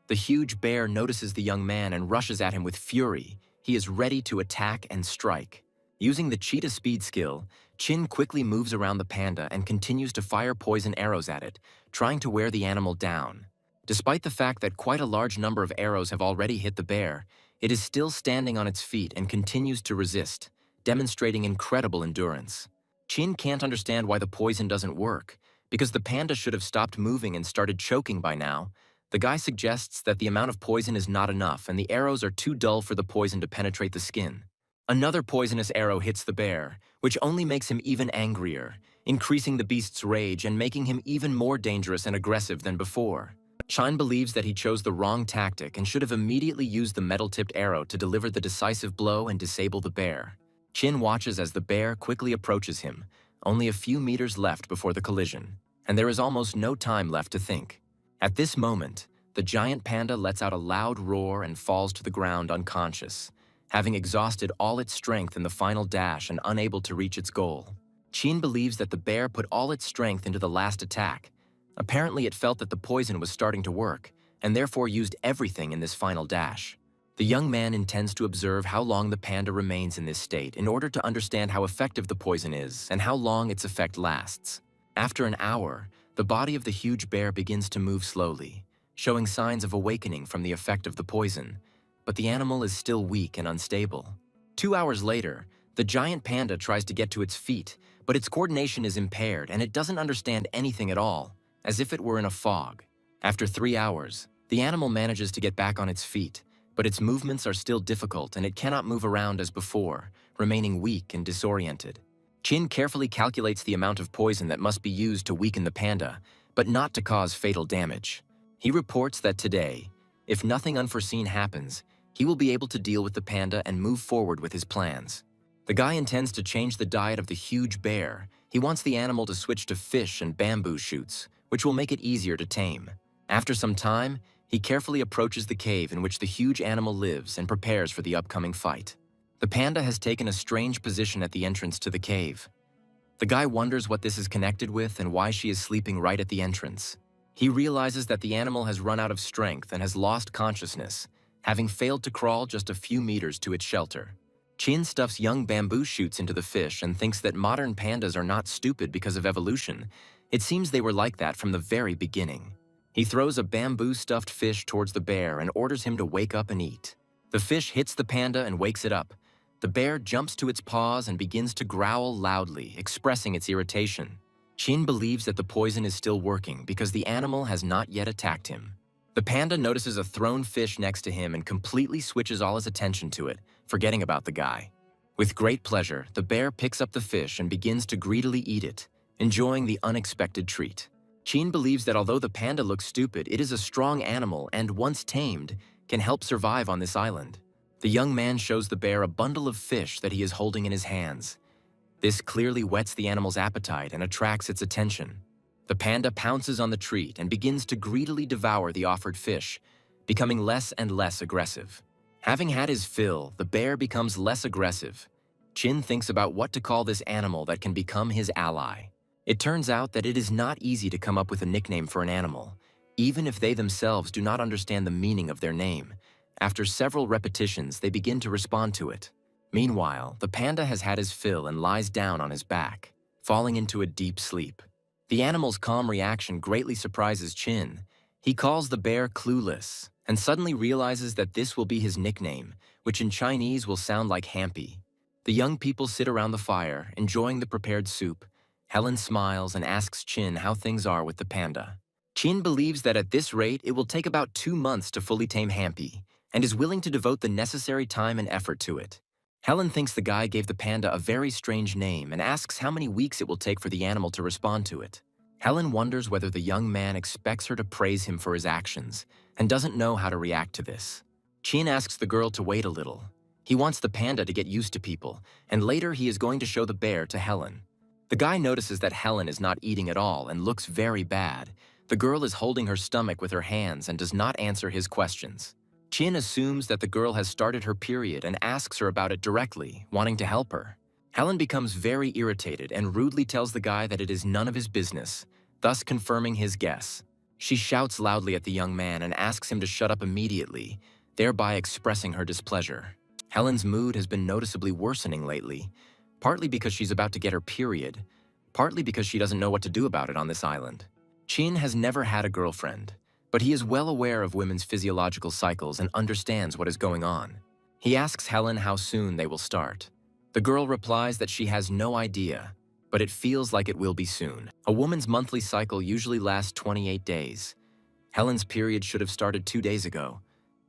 The huge bear notices the young man and rushes at him with fury. He is ready to attack and strike. Using the cheetah speed skill, Chin quickly moves around the panda and continues to fire poison arrows at it, trying to wear the animal down. Despite the fact that quite a large number of arrows have already hit the bear, it is still standing on its feet and continues to resist, demonstrating incredible endurance. Chin can't understand why the poison doesn't work, because the panda should have stopped moving and started choking by now. The guy suggests that the amount of poison is not enough and the arrows are too dull for the poison to penetrate the skin. Another poisonous arrow hits the bear, which only makes him even angrier, increasing the beast's rage and making him even more dangerous and aggressive than before. Chin believes that he chose the wrong tactic and should have immediately used the metal-tipped arrow to deliver the decisive blow and disable the bear. Chin watches as the bear quickly approaches him, only a few meters left before the collision, and there is almost no time left to think. At this moment, the giant panda lets out a loud roar and falls to the ground unconscious, having exhausted all its strength in the final dash and unable to reach its goal. Chin believes that the bear put all its strength into the last attack. Apparently, it felt that the poison was starting to work, and therefore used everything in this final dash. The young man intends to observe how long the panda remains in this state in order to understand how effective the poison is and how long its effect lasts. After an hour, the body of the huge bear begins to move slowly, showing signs of awakening from the effect of the poison, but the animal is still weak and unstable. 2 hours later, the giant panda tries to get to its feet, but its coordination is impaired and it doesn't understand anything at all, as if it were in a fog. After 3 hours, the animal manages to get back on its feet, but its movements are still difficult and it cannot move around as before, remaining weak and disoriented. Chin carefully calculates the amount of poison that must be used to weaken the panda, but not to cause fatal damage. He reports that today, if nothing unforeseen happens, he will be able to deal with the panda and move forward with his plans. The guy intends to change the diet of the huge bear. He wants the animal to switch to fish and bamboo shoots, which will make it easier to tame. After some time, he carefully approaches the cave in which the huge animal lives and prepares for the upcoming fight. The panda has taken a strange position at the entrance to the cave. The guy wonders what this is connected with and why she is sleeping right at the entrance. He realizes that the animal has run out of strength and has lost consciousness, having failed to crawl just a few meters to its shelter. Chin stuffs young bamboo shoots into the fish and thinks that modern pandas are not stupid because of evolution. It seems they were like that from the very beginning. He throws a bamboo-stuffed fish towards the bear and orders him to wake up and eat. The fish hits the panda and wakes it up. The bear jumps to its paws and begins to growl loudly, expressing its irritation. Chin believes that the poison is still working because the animal has not yet attacked him. The panda notices a thrown fish next to him and completely switches all his attention to it, forgetting about the guy. With great pleasure, the bear picks up the fish and begins to greedily eat it, enjoying the unexpected treat. Chin believes that although the panda looks stupid, it is a strong animal and, once tamed, can help survive on this island. The young man shows the bear a bundle of fish that he is holding in his hands. This clearly whets the animal's appetite and attracts its attention. The panda pounces on the treat and begins to greedily devour the offered fish, becoming less and less aggressive. Having had his fill, the bear becomes less aggressive. Chin thinks about what to call this animal that can become his ally. It turns out that it is not easy to come up with a nickname for an animal, even if they themselves do not understand the meaning of their name. After several repetitions, they begin to respond to it. Meanwhile, the panda has had his fill and lies down on his back, falling into a deep sleep. The animal's calm reaction greatly surprises Chin. He calls the bear clueless, and suddenly realizes that this will be his nickname, which in Chinese will sound like Hampy. The young people sit around the fire, enjoying the prepared soup. Helen smiles and asks Chin how things are with the panda. Chin believes that at this rate it will take about 2 months to fully tame Hampy, and is willing to devote the necessary time and effort to it. Helen thinks the guy gave the panda a very strange name and asks how many weeks it will take for the animal to respond to it. Helen wonders whether the young man expects her to praise him for his actions and doesn't know how to react to this. Chin asks the girl to wait a little. He wants the panda to get used to people, and later he is going to show the bear to Helen. The guy notices that Helen is not eating at all and looks very bad. The girl is holding her stomach with her hands and does not answer his questions. Chin assumes that the girl has started her period and asks her about it directly, wanting to help her. Helen becomes very irritated and rudely tells the guy that it is none of his business, thus confirming his guess. She shouts loudly at the young man and asks him to shut up immediately, thereby expressing her displeasure. Helen's mood has been noticeably worsening lately, partly because she's about to get her period, partly because she doesn't know what to do about it on this island. Chin has never had a girlfriend, but he is well aware of women's physiological cycles and understands what is going on. He asks Helen how soon they will start. The girl replies that she has no idea, but it feels like it will be soon. A woman's monthly cycle usually lasts 28 days. Helen's period should have started 2 days ago,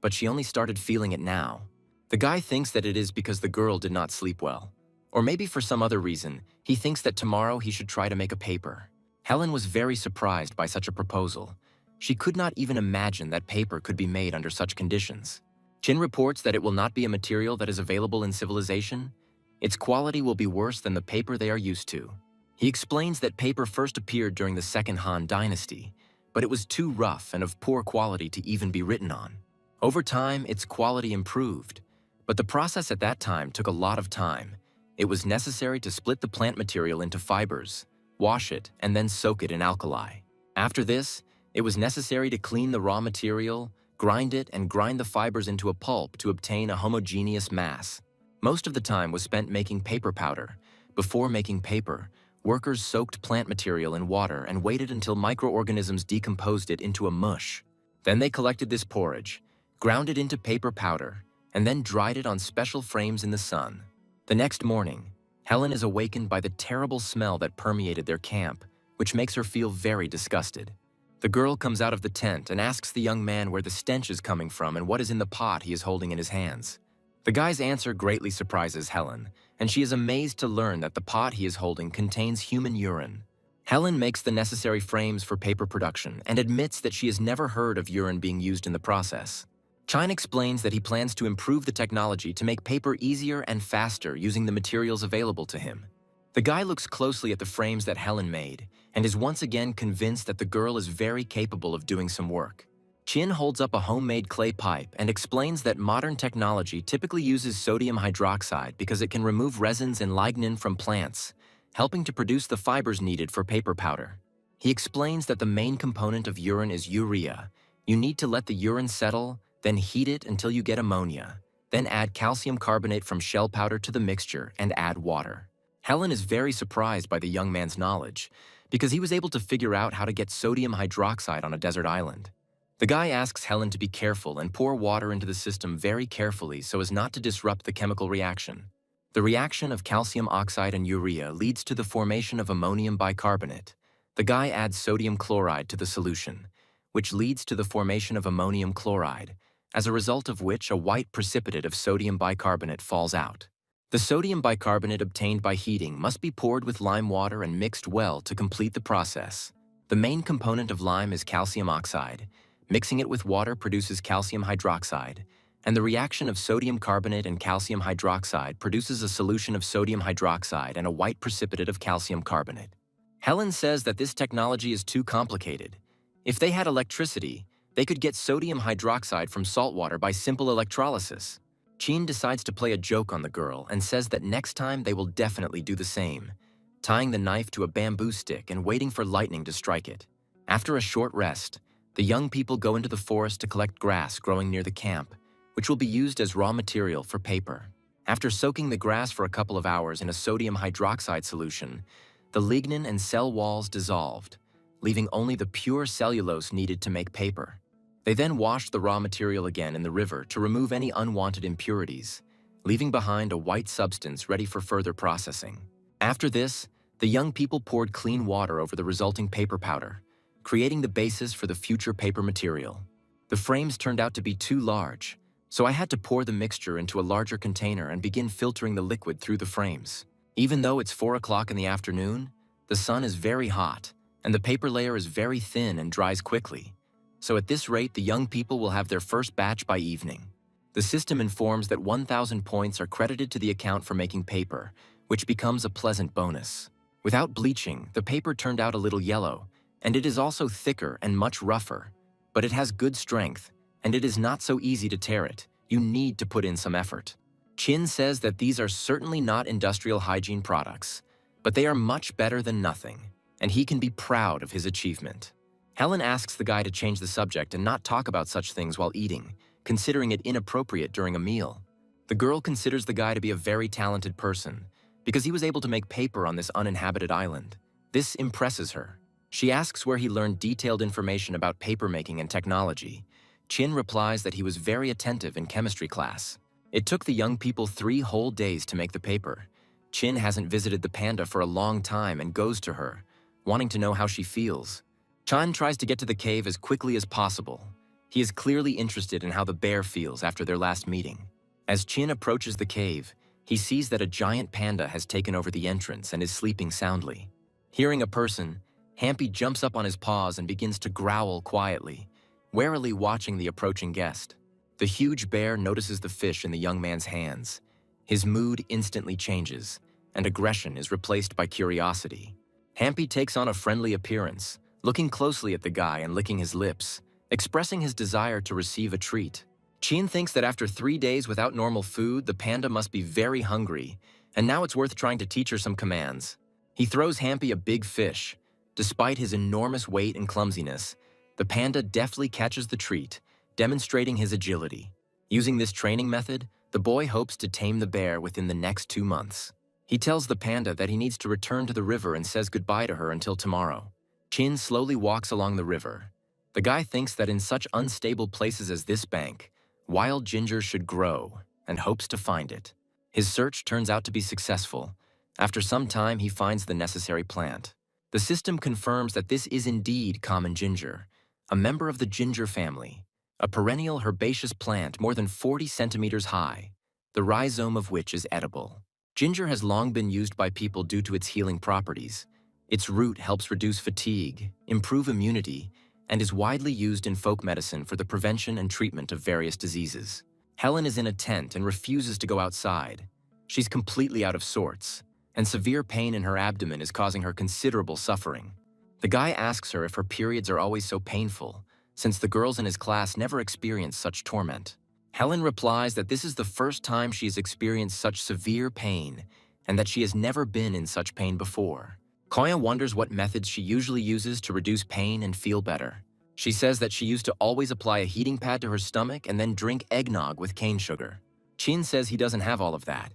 but she only started feeling it now. The guy thinks that it is because the girl did not sleep well. Or maybe for some other reason, he thinks that tomorrow he should try to make a paper. Helen was very surprised by such a proposal. She could not even imagine that paper could be made under such conditions. Chin reports that it will not be a material that is available in civilization. Its quality will be worse than the paper they are used to. He explains that paper first appeared during the Second Han Dynasty, but it was too rough and of poor quality to even be written on. Over time, its quality improved, but the process at that time took a lot of time. It was necessary to split the plant material into fibers, wash it, and then soak it in alkali. After this, it was necessary to clean the raw material, grind it, and grind the fibers into a pulp to obtain a homogeneous mass. Most of the time was spent making paper powder. Before making paper, workers soaked plant material in water and waited until microorganisms decomposed it into a mush. Then they collected this porridge, ground it into paper powder, and then dried it on special frames in the sun. The next morning, Helen is awakened by the terrible smell that permeated their camp, which makes her feel very disgusted. The girl comes out of the tent and asks the young man where the stench is coming from and what is in the pot he is holding in his hands. The guy's answer greatly surprises Helen, and she is amazed to learn that the pot he is holding contains human urine. Helen makes the necessary frames for paper production and admits that she has never heard of urine being used in the process. Chin explains that he plans to improve the technology to make paper easier and faster using the materials available to him. The guy looks closely at the frames that Helen made and is once again convinced that the girl is very capable of doing some work. Chin holds up a homemade clay pipe and explains that modern technology typically uses sodium hydroxide because it can remove resins and lignin from plants, helping to produce the fibers needed for paper powder. He explains that the main component of urine is urea. You need to let the urine settle, then heat it until you get ammonia. Then add calcium carbonate from shell powder to the mixture and add water. Helen is very surprised by the young man's knowledge because he was able to figure out how to get sodium hydroxide on a desert island. The guy asks Helen to be careful and pour water into the system very carefully so as not to disrupt the chemical reaction. The reaction of calcium oxide and urea leads to the formation of ammonium bicarbonate. The guy adds sodium chloride to the solution, which leads to the formation of ammonium chloride, as a result of which a white precipitate of sodium bicarbonate falls out. The sodium bicarbonate obtained by heating must be poured with lime water and mixed well to complete the process. The main component of lime is calcium oxide. Mixing it with water produces calcium hydroxide, and the reaction of sodium carbonate and calcium hydroxide produces a solution of sodium hydroxide and a white precipitate of calcium carbonate. Helen says that this technology is too complicated. If they had electricity, they could get sodium hydroxide from salt water by simple electrolysis. Chin decides to play a joke on the girl and says that next time they will definitely do the same, tying the knife to a bamboo stick and waiting for lightning to strike it. After a short rest, the young people go into the forest to collect grass growing near the camp, which will be used as raw material for paper. After soaking the grass for a couple of hours in a sodium hydroxide solution, the lignin and cell walls dissolved, leaving only the pure cellulose needed to make paper. They then washed the raw material again in the river to remove any unwanted impurities, leaving behind a white substance ready for further processing. After this, the young people poured clean water over the resulting paper powder, creating the basis for the future paper material. The frames turned out to be too large, so I had to pour the mixture into a larger container and begin filtering the liquid through the frames. Even though it's 4 o'clock in the afternoon, the sun is very hot, and the paper layer is very thin and dries quickly. So at this rate, the young people will have their first batch by evening. The system informs that 1,000 points are credited to the account for making paper, which becomes a pleasant bonus. Without bleaching, the paper turned out a little yellow, and it is also thicker and much rougher, but it has good strength, and it is not so easy to tear it. You need to put in some effort. Chin says that these are certainly not industrial hygiene products, but they are much better than nothing, and he can be proud of his achievement. Helen asks the guy to change the subject and not talk about such things while eating, considering it inappropriate during a meal. The girl considers the guy to be a very talented person, because he was able to make paper on this uninhabited island. This impresses her. She asks where he learned detailed information about papermaking and technology. Chin replies that he was very attentive in chemistry class. It took the young people 3 whole days to make the paper. Chin hasn't visited the panda for a long time and goes to her, wanting to know how she feels. Chan tries to get to the cave as quickly as possible. He is clearly interested in how the bear feels after their last meeting. As Chin approaches the cave, he sees that a giant panda has taken over the entrance and is sleeping soundly. Hearing a person, Hampy jumps up on his paws and begins to growl quietly, warily watching the approaching guest. The huge bear notices the fish in the young man's hands. His mood instantly changes, and aggression is replaced by curiosity. Hampy takes on a friendly appearance, looking closely at the guy and licking his lips, expressing his desire to receive a treat. Chin thinks that after 3 days without normal food, the panda must be very hungry, and now it's worth trying to teach her some commands. He throws Hampy a big fish. Despite his enormous weight and clumsiness, the panda deftly catches the treat, demonstrating his agility. Using this training method, the boy hopes to tame the bear within the next 2 months. He tells the panda that he needs to return to the river and says goodbye to her until tomorrow. Chin slowly walks along the river. The guy thinks that in such unstable places as this bank, wild ginger should grow, and hopes to find it. His search turns out to be successful. After some time, he finds the necessary plant. The system confirms that this is indeed common ginger, a member of the ginger family, a perennial herbaceous plant more than 40 centimeters high, the rhizome of which is edible. Ginger has long been used by people due to its healing properties. Its root helps reduce fatigue, improve immunity, and is widely used in folk medicine for the prevention and treatment of various diseases. Helen is in a tent and refuses to go outside. She's completely out of sorts, and severe pain in her abdomen is causing her considerable suffering. The guy asks her if her periods are always so painful, since the girls in his class never experience such torment. Helen replies that this is the first time she has experienced such severe pain, and that she has never been in such pain before. Koya wonders what methods she usually uses to reduce pain and feel better. She says that she used to always apply a heating pad to her stomach and then drink eggnog with cane sugar. Chin says he doesn't have all of that,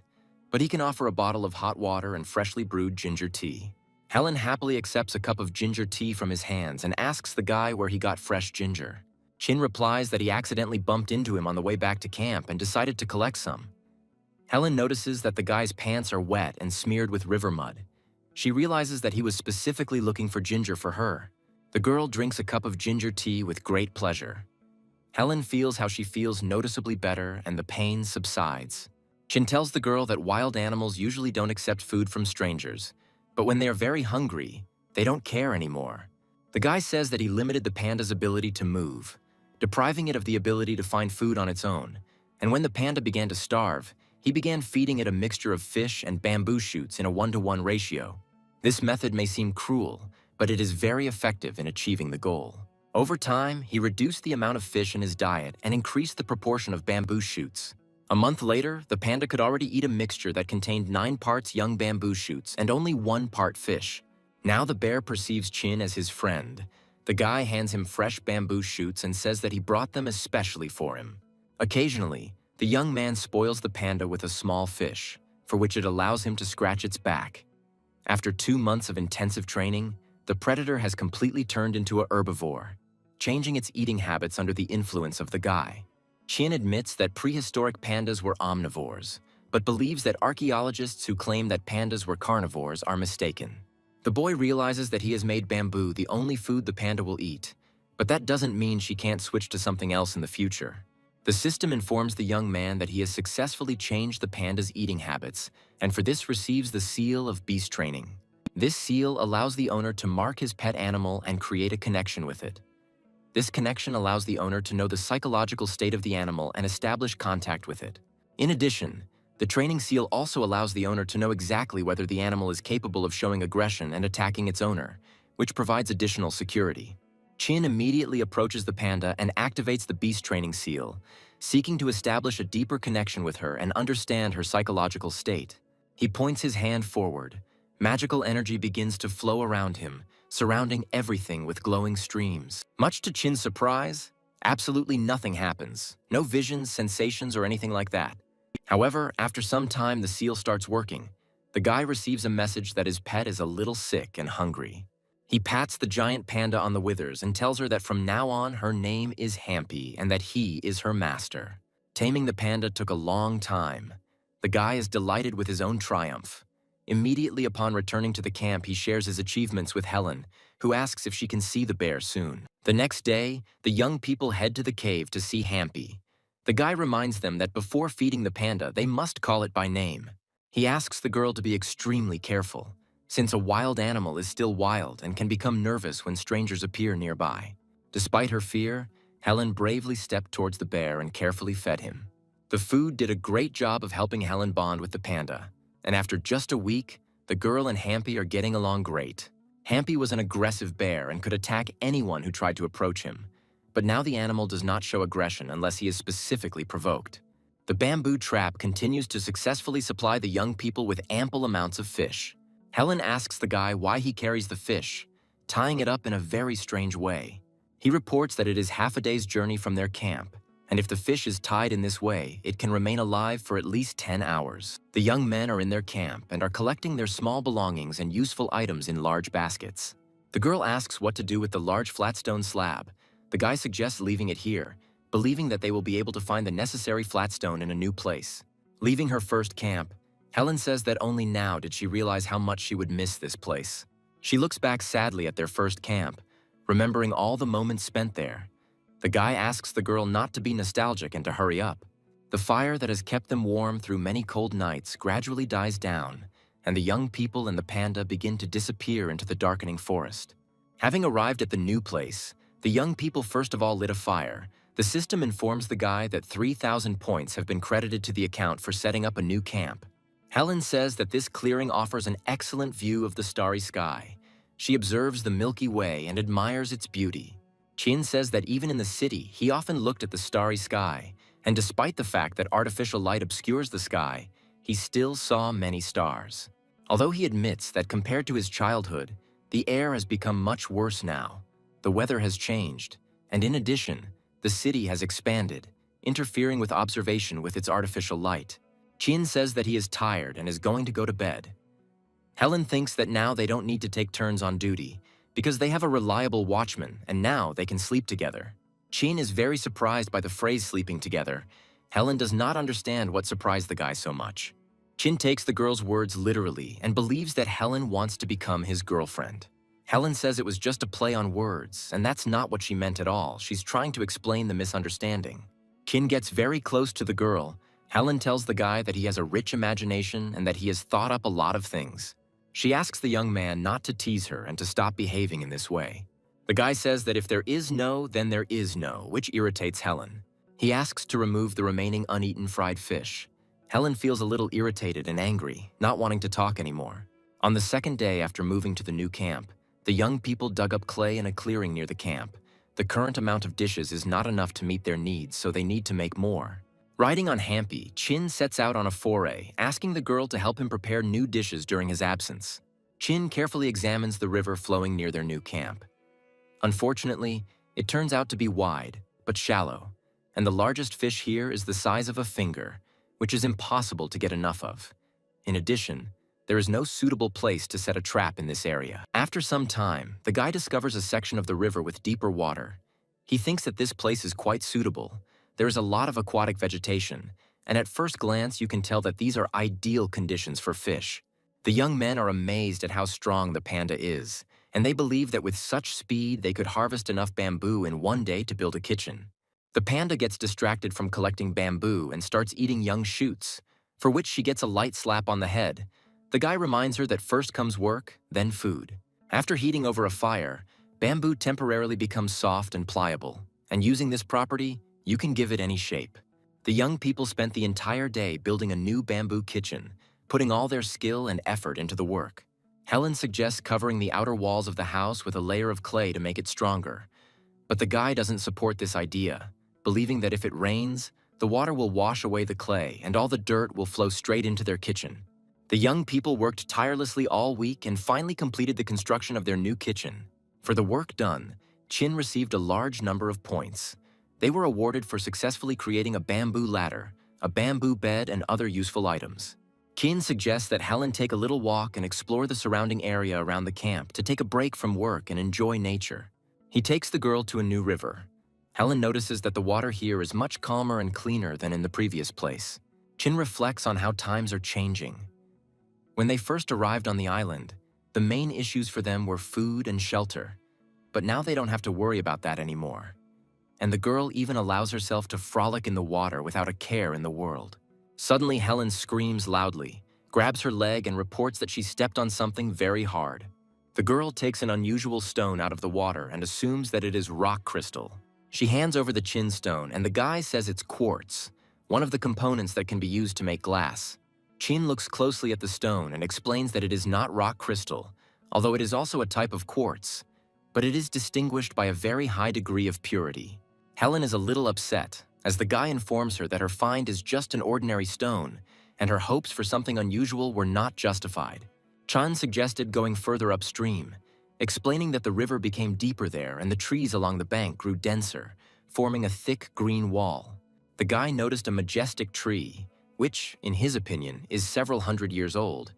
but he can offer a bottle of hot water and freshly brewed ginger tea. Helen happily accepts a cup of ginger tea from his hands and asks the guy where he got fresh ginger. Chin replies that he accidentally bumped into him on the way back to camp and decided to collect some. Helen notices that the guy's pants are wet and smeared with river mud. She realizes that he was specifically looking for ginger for her. The girl drinks a cup of ginger tea with great pleasure. Helen feels how she feels noticeably better and the pain subsides. Chin tells the girl that wild animals usually don't accept food from strangers, but when they are very hungry, they don't care anymore. The guy says that he limited the panda's ability to move, depriving it of the ability to find food on its own, and when the panda began to starve, he began feeding it a mixture of fish and bamboo shoots in a 1-to-1 ratio. This method may seem cruel, but it is very effective in achieving the goal. Over time, he reduced the amount of fish in his diet and increased the proportion of bamboo shoots. A month later, the panda could already eat a mixture that contained 9 parts young bamboo shoots and only 1 part fish. Now the bear perceives Chin as his friend. The guy hands him fresh bamboo shoots and says that he brought them especially for him. Occasionally, the young man spoils the panda with a small fish, for which it allows him to scratch its back. After 2 months of intensive training, the predator has completely turned into a herbivore, changing its eating habits under the influence of the guy. Chin admits that prehistoric pandas were omnivores, but believes that archaeologists who claim that pandas were carnivores are mistaken. The boy realizes that he has made bamboo the only food the panda will eat, but that doesn't mean she can't switch to something else in the future. The system informs the young man that he has successfully changed the panda's eating habits, and for this receives the seal of beast training. This seal allows the owner to mark his pet animal and create a connection with it. This connection allows the owner to know the psychological state of the animal and establish contact with it. In addition, the training seal also allows the owner to know exactly whether the animal is capable of showing aggression and attacking its owner, which provides additional security. Chin immediately approaches the panda and activates the beast training seal, seeking to establish a deeper connection with her and understand her psychological state. He points his hand forward. Magical energy begins to flow around him, surrounding everything with glowing streams. Much to Chin's surprise, absolutely nothing happens. No visions, sensations, or anything like that. However, after some time the seal starts working. The guy receives a message that his pet is a little sick and hungry. He pats the giant panda on the withers and tells her that from now on her name is Hampy and that he is her master. Taming the panda took a long time. The guy is delighted with his own triumph. Immediately upon returning to the camp, he shares his achievements with Helen, who asks if she can see the bear soon. The next day, the young people head to the cave to see Hampy. The guy reminds them that before feeding the panda, they must call it by name. He asks the girl to be extremely careful, since a wild animal is still wild and can become nervous when strangers appear nearby. Despite her fear, Helen bravely stepped towards the bear and carefully fed him. The food did a great job of helping Helen bond with the panda, and after just a week, the girl and Hampy are getting along great. Hampy was an aggressive bear and could attack anyone who tried to approach him, but now the animal does not show aggression unless he is specifically provoked. The bamboo trap continues to successfully supply the young people with ample amounts of fish. Helen asks the guy why he carries the fish, tying it up in a very strange way. He reports that it is half a day's journey from their camp, and if the fish is tied in this way, it can remain alive for at least 10 hours. The young men are in their camp and are collecting their small belongings and useful items in large baskets. The girl asks what to do with the large flatstone slab. The guy suggests leaving it here, believing that they will be able to find the necessary flatstone in a new place. Leaving her first camp, Helen says that only now did she realize how much she would miss this place. She looks back sadly at their first camp, remembering all the moments spent there. The guy asks the girl not to be nostalgic and to hurry up. The fire that has kept them warm through many cold nights gradually dies down, and the young people and the panda begin to disappear into the darkening forest. Having arrived at the new place, the young people first of all lit a fire. The system informs the guy that 3,000 points have been credited to the account for setting up a new camp. Helen says that this clearing offers an excellent view of the starry sky. She observes the Milky Way and admires its beauty. Chin says that even in the city, he often looked at the starry sky, and despite the fact that artificial light obscures the sky, he still saw many stars. Although he admits that compared to his childhood, the air has become much worse now. The weather has changed, and in addition, the city has expanded, interfering with observation with its artificial light. Chin says that he is tired and is going to go to bed. Helen thinks that now they don't need to take turns on duty, because they have a reliable watchman and now they can sleep together. Chin is very surprised by the phrase sleeping together. Helen does not understand what surprised the guy so much. Chin takes the girl's words literally and believes that Helen wants to become his girlfriend. Helen says it was just a play on words, and that's not what she meant at all. She's trying to explain the misunderstanding. Chin gets very close to the girl. Helen tells the guy that he has a rich imagination and that he has thought up a lot of things. She asks the young man not to tease her and to stop behaving in this way. The guy says that if there is no, then there is no, which irritates Helen. He asks to remove the remaining uneaten fried fish. Helen feels a little irritated and angry, not wanting to talk anymore. On the second day after moving to the new camp, the young people dug up clay in a clearing near the camp. The current amount of dishes is not enough to meet their needs, so they need to make more. Riding on Hampy, Chin sets out on a foray, asking the girl to help him prepare new dishes during his absence. Chin carefully examines the river flowing near their new camp. Unfortunately, it turns out to be wide, but shallow, and the largest fish here is the size of a finger, which is impossible to get enough of. In addition, there is no suitable place to set a trap in this area. After some time, the guy discovers a section of the river with deeper water. He thinks that this place is quite suitable. There is a lot of aquatic vegetation, and at first glance you can tell that these are ideal conditions for fish. The young men are amazed at how strong the panda is, and they believe that with such speed they could harvest enough bamboo in one day to build a kitchen. The panda gets distracted from collecting bamboo and starts eating young shoots, for which she gets a light slap on the head. The guy reminds her that first comes work, then food. After heating over a fire, bamboo temporarily becomes soft and pliable, and using this property, you can give it any shape. The young people spent the entire day building a new bamboo kitchen, putting all their skill and effort into the work. Helen suggests covering the outer walls of the house with a layer of clay to make it stronger, but the guy doesn't support this idea, believing that if it rains, the water will wash away the clay and all the dirt will flow straight into their kitchen. The young people worked tirelessly all week and finally completed the construction of their new kitchen. For the work done, Chin received a large number of points. They were awarded for successfully creating a bamboo ladder, a bamboo bed, and other useful items. Chin suggests that Helen take a little walk and explore the surrounding area around the camp to take a break from work and enjoy nature. He takes the girl to a new river. Helen notices that the water here is much calmer and cleaner than in the previous place. Chin reflects on how times are changing. When they first arrived on the island, the main issues for them were food and shelter, but now they don't have to worry about that anymore. And the girl even allows herself to frolic in the water without a care in the world. Suddenly, Helen screams loudly, grabs her leg, and reports that she stepped on something very hard. The girl takes an unusual stone out of the water and assumes that it is rock crystal. She hands over the Chin stone, and the guy says it's quartz, one of the components that can be used to make glass. Chin looks closely at the stone and explains that it is not rock crystal, although it is also a type of quartz, but it is distinguished by a very high degree of purity. Helen is a little upset, as the guy informs her that her find is just an ordinary stone, and her hopes for something unusual were not justified. Chan suggested going further upstream, explaining that the river became deeper there and the trees along the bank grew denser, forming a thick green wall. The guy noticed a majestic tree, which, in his opinion, is several hundred years old.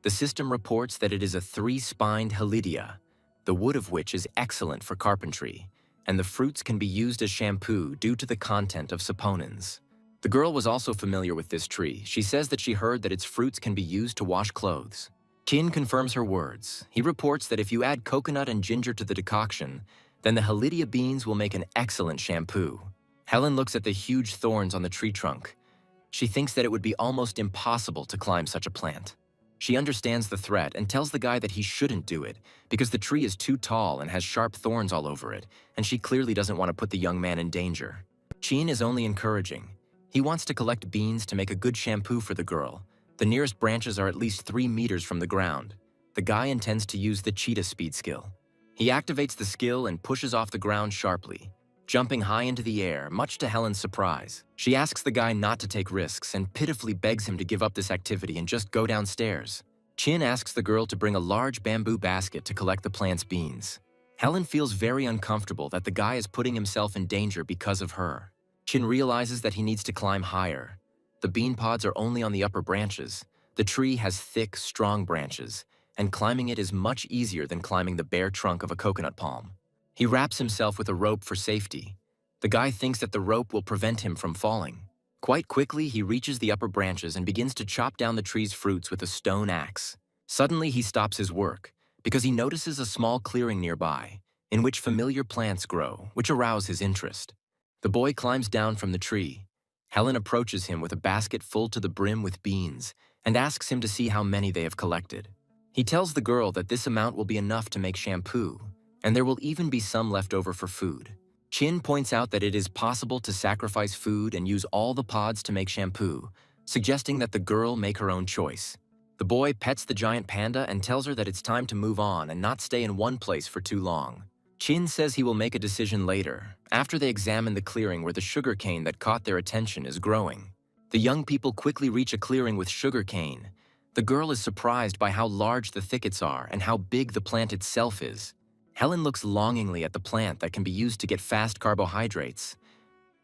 The system reports that it is a three-spined Halidia, the wood of which is excellent for carpentry, and the fruits can be used as shampoo due to the content of saponins. The girl was also familiar with this tree. She says that she heard that its fruits can be used to wash clothes. Chin confirms her words. He reports that if you add coconut and ginger to the decoction, then the Halidia beans will make an excellent shampoo. Helen looks at the huge thorns on the tree trunk. She thinks that it would be almost impossible to climb such a plant. She understands the threat and tells the guy that he shouldn't do it because the tree is too tall and has sharp thorns all over it, and she clearly doesn't want to put the young man in danger. Chin is only encouraging. He wants to collect beans to make a good shampoo for the girl. The nearest branches are at least 3 meters from the ground. The guy intends to use the cheetah speed skill. He activates the skill and pushes off the ground sharply, jumping high into the air, much to Helen's surprise. She asks the guy not to take risks and pitifully begs him to give up this activity and just go downstairs. Chin asks the girl to bring a large bamboo basket to collect the plant's beans. Helen feels very uncomfortable that the guy is putting himself in danger because of her. Chin realizes that he needs to climb higher. The bean pods are only on the upper branches. The tree has thick, strong branches, and climbing it is much easier than climbing the bare trunk of a coconut palm. He wraps himself with a rope for safety. The guy thinks that the rope will prevent him from falling. Quite quickly, he reaches the upper branches and begins to chop down the tree's fruits with a stone axe. Suddenly, he stops his work because he notices a small clearing nearby in which familiar plants grow, which arouse his interest. The boy climbs down from the tree. Helen approaches him with a basket full to the brim with beans and asks him to see how many they have collected. He tells the girl that this amount will be enough to make shampoo, and there will even be some left over for food. Chin points out that it is possible to sacrifice food and use all the pods to make shampoo, suggesting that the girl make her own choice. The boy pets the giant panda and tells her that it's time to move on and not stay in one place for too long. Chin says he will make a decision later, after they examine the clearing where the sugarcane that caught their attention is growing. The young people quickly reach a clearing with sugarcane. The girl is surprised by how large the thickets are and how big the plant itself is. Helen looks longingly at the plant that can be used to get fast carbohydrates.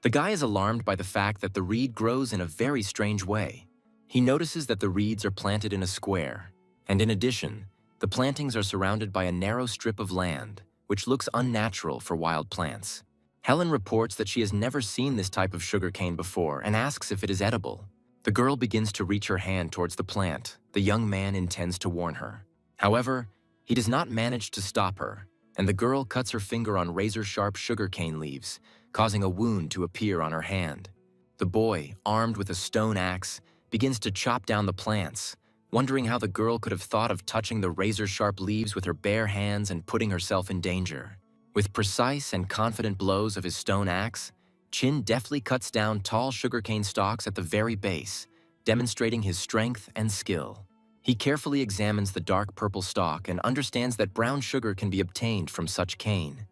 The guy is alarmed by the fact that the reed grows in a very strange way. He notices that the reeds are planted in a square, and in addition, the plantings are surrounded by a narrow strip of land, which looks unnatural for wild plants. Helen reports that she has never seen this type of sugarcane before and asks if it is edible. The girl begins to reach her hand towards the plant. The young man intends to warn her. However, he does not manage to stop her, and the girl cuts her finger on razor-sharp sugarcane leaves, causing a wound to appear on her hand. The boy, armed with a stone axe, begins to chop down the plants, wondering how the girl could have thought of touching the razor-sharp leaves with her bare hands and putting herself in danger. With precise and confident blows of his stone axe, Chin deftly cuts down tall sugarcane stalks at the very base, demonstrating his strength and skill. He carefully examines the dark purple stalk and understands that brown sugar can be obtained from such cane.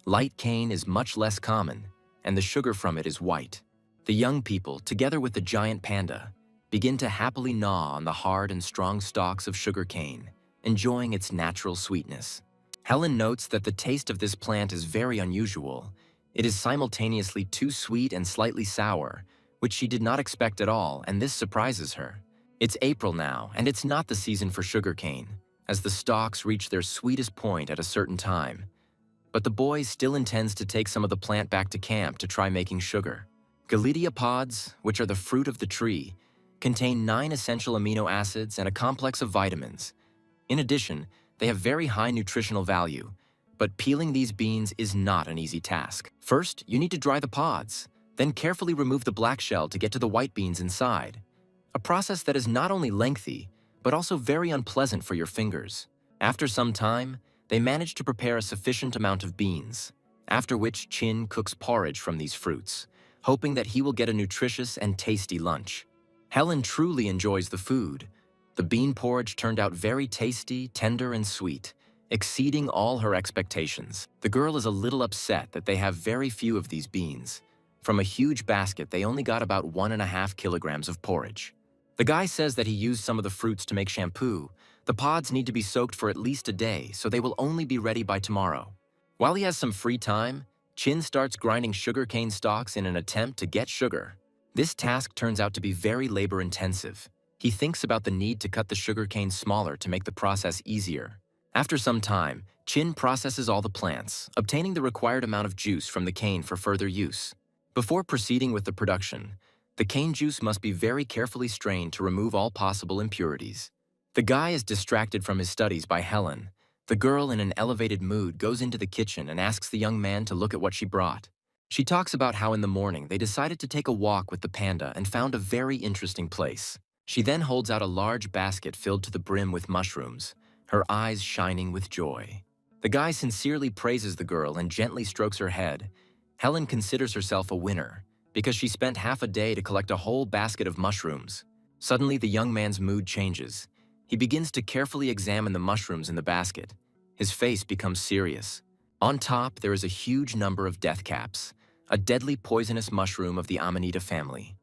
Light cane is much less common, and the sugar from it is white. The young people, together with the giant panda, begin to happily gnaw on the hard and strong stalks of sugarcane, enjoying its natural sweetness. Helen notes that the taste of this plant is very unusual. It is simultaneously too sweet and slightly sour, which she did not expect at all, and this surprises her. It's April now, and it's not the season for sugarcane, as the stalks reach their sweetest point at a certain time. But the boy still intends to take some of the plant back to camp to try making sugar. Galidia pods, which are the fruit of the tree, contain 9 essential amino acids and a complex of vitamins. In addition, they have very high nutritional value, but peeling these beans is not an easy task. First, you need to dry the pods, then carefully remove the black shell to get to the white beans inside. A process that is not only lengthy, but also very unpleasant for your fingers. After some time, they manage to prepare a sufficient amount of beans, after which Chin cooks porridge from these fruits, hoping that he will get a nutritious and tasty lunch. Helen truly enjoys the food. The bean porridge turned out very tasty, tender, and sweet, exceeding all her expectations. The girl is a little upset that they have very few of these beans. From a huge basket, they only got about 1.5 kilograms of porridge. The guy says that he used some of the fruits to make shampoo. The pods need to be soaked for at least a day, so they will only be ready by tomorrow. While he has some free time, Chin starts grinding sugarcane stalks in an attempt to get sugar. This task turns out to be very labor-intensive. He thinks about the need to cut the sugarcane smaller to make the process easier. After some time, Chin processes all the plants, obtaining the required amount of juice from the cane for further use. Before proceeding with the production, the cane juice must be very carefully strained to remove all possible impurities. The guy is distracted from his studies by Helen. The girl, in an elevated mood, goes into the kitchen and asks the young man to look at what she brought. She talks about how in the morning they decided to take a walk with the panda and found a very interesting place. She then holds out a large basket filled to the brim with mushrooms, her eyes shining with joy. The guy sincerely praises the girl and gently strokes her head. Helen considers herself a winner because she spent half a day to collect a whole basket of mushrooms. Suddenly, the young man's mood changes. He begins to carefully examine the mushrooms in the basket. His face becomes serious. On top, there is a huge number of death caps, a deadly poisonous mushroom of the Amanita family.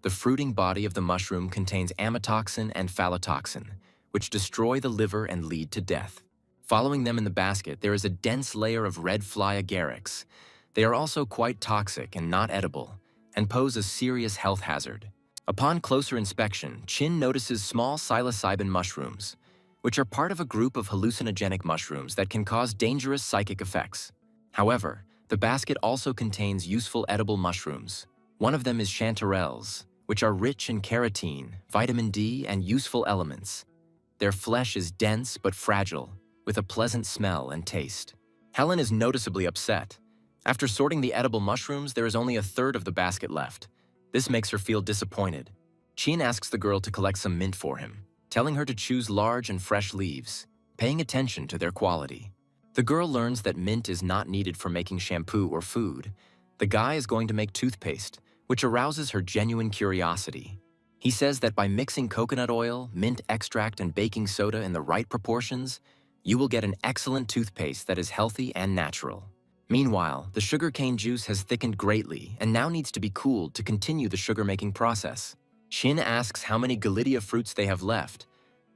The fruiting body of the mushroom contains amatoxin and phallotoxin, which destroy the liver and lead to death. Following them in the basket, there is a dense layer of red fly agarics. They are also quite toxic and not edible, and pose a serious health hazard. Upon closer inspection, Chin notices small psilocybin mushrooms, which are part of a group of hallucinogenic mushrooms that can cause dangerous psychic effects. However, The basket also contains useful edible mushrooms. One of them is chanterelles, which are rich in carotene, vitamin D, and useful elements. Their flesh is dense but fragile, with a pleasant smell and taste. Helen is noticeably upset. After sorting the edible mushrooms, there is only a third of the basket left. This makes her feel disappointed. Chin asks the girl to collect some mint for him, telling her to choose large and fresh leaves, paying attention to their quality. The girl learns that mint is not needed for making shampoo or food. The guy is going to make toothpaste, which arouses her genuine curiosity. He says that by mixing coconut oil, mint extract, and baking soda in the right proportions, you will get an excellent toothpaste that is healthy and natural. Meanwhile, the sugarcane juice has thickened greatly and now needs to be cooled to continue the sugar-making process. Shin asks how many Galidia fruits they have left.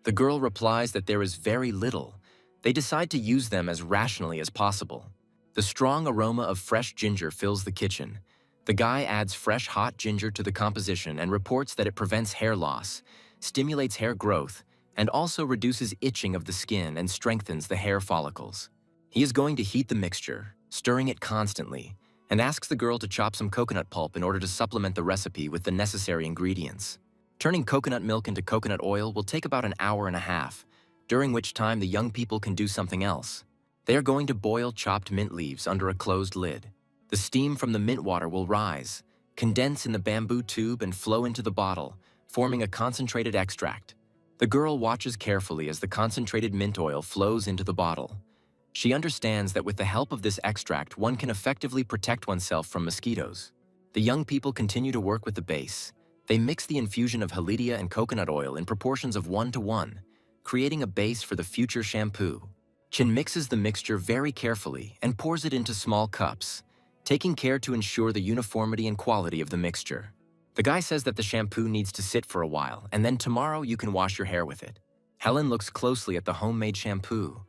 The girl replies that there is very little. They decide to use them as rationally as possible. The strong aroma of fresh ginger fills the kitchen. The guy adds fresh hot ginger to the composition and reports that it prevents hair loss, stimulates hair growth, and also reduces itching of the skin and strengthens the hair follicles. He is going to heat the mixture, stirring it constantly, and asks the girl to chop some coconut pulp in order to supplement the recipe with the necessary ingredients. Turning coconut milk into coconut oil will take about an hour and a half, during which time the young people can do something else. They are going to boil chopped mint leaves under a closed lid. The steam from the mint water will rise, condense in the bamboo tube and flow into the bottle, forming a concentrated extract. The girl watches carefully as the concentrated mint oil flows into the bottle. She understands that with the help of this extract, one can effectively protect oneself from mosquitoes. The young people continue to work with the base. They mix the infusion of Halidia and coconut oil in proportions of 1:1, creating a base for the future shampoo. Chin mixes the mixture very carefully and pours it into small cups, taking care to ensure the uniformity and quality of the mixture. The guy says that the shampoo needs to sit for a while, and then tomorrow you can wash your hair with it. Helen looks closely at the homemade shampoo.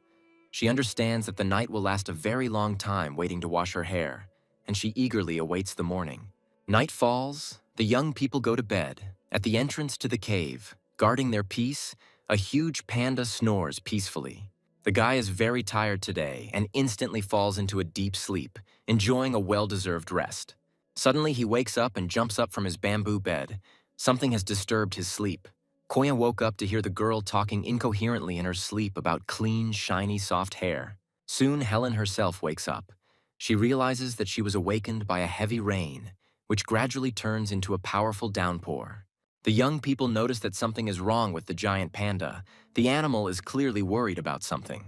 She understands that the night will last a very long time waiting to wash her hair, and she eagerly awaits the morning. Night falls, the young people go to bed. At the entrance to the cave, guarding their peace, a huge panda snores peacefully. The guy is very tired today and instantly falls into a deep sleep, enjoying a well-deserved rest. Suddenly, he wakes up and jumps up from his bamboo bed. Something has disturbed his sleep. Koya woke up to hear the girl talking incoherently in her sleep about clean, shiny, soft hair. Soon, Helen herself wakes up. She realizes that she was awakened by a heavy rain, which gradually turns into a powerful downpour. The young people notice that something is wrong with the giant panda. The animal is clearly worried about something.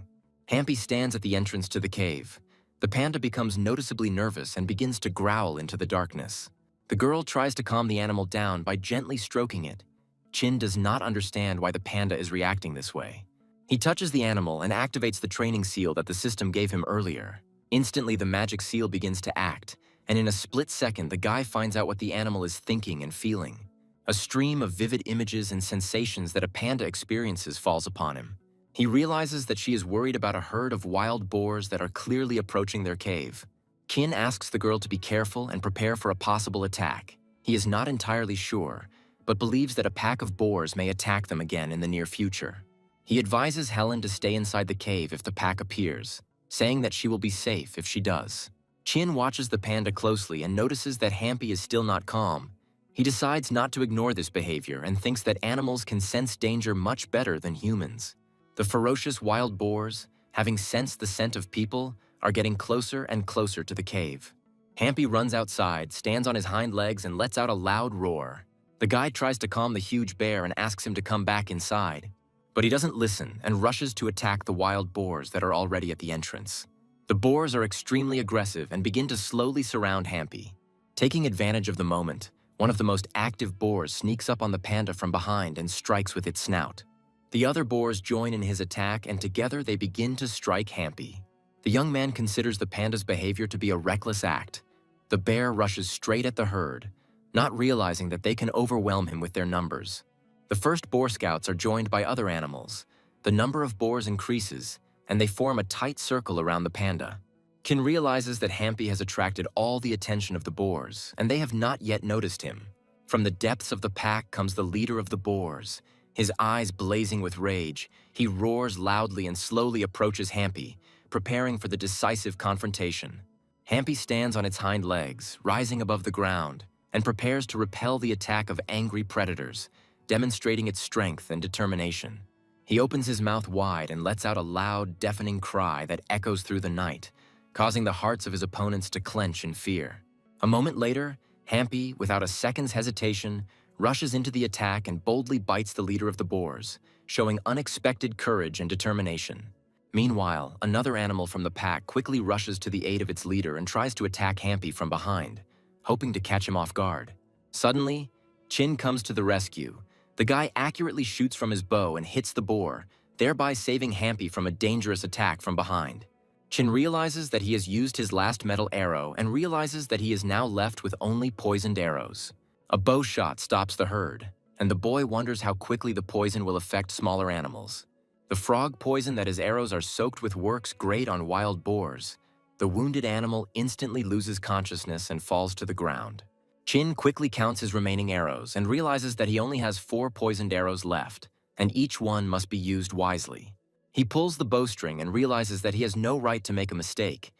Hampy stands at the entrance to the cave. The panda becomes noticeably nervous and begins to growl into the darkness. The girl tries to calm the animal down by gently stroking it. Chin does not understand why the panda is reacting this way. He touches the animal and activates the training seal that the system gave him earlier. Instantly, the magic seal begins to act, and in a split second, the guy finds out what the animal is thinking and feeling. A stream of vivid images and sensations that a panda experiences falls upon him. He realizes that she is worried about a herd of wild boars that are clearly approaching their cave. Kin asks the girl to be careful and prepare for a possible attack. He is not entirely sure, but believes that a pack of boars may attack them again in the near future. He advises Helen to stay inside the cave if the pack appears, saying that she will be safe if she does. Chin watches the panda closely and notices that Hampy is still not calm. He decides not to ignore this behavior and thinks that animals can sense danger much better than humans. The ferocious wild boars, having sensed the scent of people, are getting closer and closer to the cave. Hampy runs outside, stands on his hind legs, and lets out a loud roar. The guide tries to calm the huge bear and asks him to come back inside. But he doesn't listen and rushes to attack the wild boars that are already at the entrance. The boars are extremely aggressive and begin to slowly surround Hampy. Taking advantage of the moment, one of the most active boars sneaks up on the panda from behind and strikes with its snout. The other boars join in his attack, and together they begin to strike Hampy. The young man considers the panda's behavior to be a reckless act. The bear rushes straight at the herd, not realizing that they can overwhelm him with their numbers. The first boar scouts are joined by other animals. The number of boars increases, and they form a tight circle around the panda. Kin realizes that Hampy has attracted all the attention of the boars, and they have not yet noticed him. From the depths of the pack comes the leader of the boars. His eyes blazing with rage, he roars loudly and slowly approaches Hampy, preparing for the decisive confrontation. Hampy stands on its hind legs, rising above the ground, and prepares to repel the attack of angry predators, demonstrating its strength and determination. He opens his mouth wide and lets out a loud, deafening cry that echoes through the night, causing the hearts of his opponents to clench in fear. A moment later, Hampy, without a second's hesitation, rushes into the attack and boldly bites the leader of the boars, showing unexpected courage and determination. Meanwhile, another animal from the pack quickly rushes to the aid of its leader and tries to attack Hampy from behind, hoping to catch him off guard. Suddenly, Chin comes to the rescue. The guy accurately shoots from his bow and hits the boar, thereby saving Hampy from a dangerous attack from behind. Chin realizes that he has used his last metal arrow and realizes that he is now left with only poisoned arrows. A bow shot stops the herd, and the boy wonders how quickly the poison will affect smaller animals. The frog poison that his arrows are soaked with works great on wild boars. The wounded animal instantly loses consciousness and falls to the ground. Chin quickly counts his remaining arrows and realizes that he only has 4 poisoned arrows left, and each one must be used wisely. He pulls the bowstring and realizes that he has no right to make a mistake.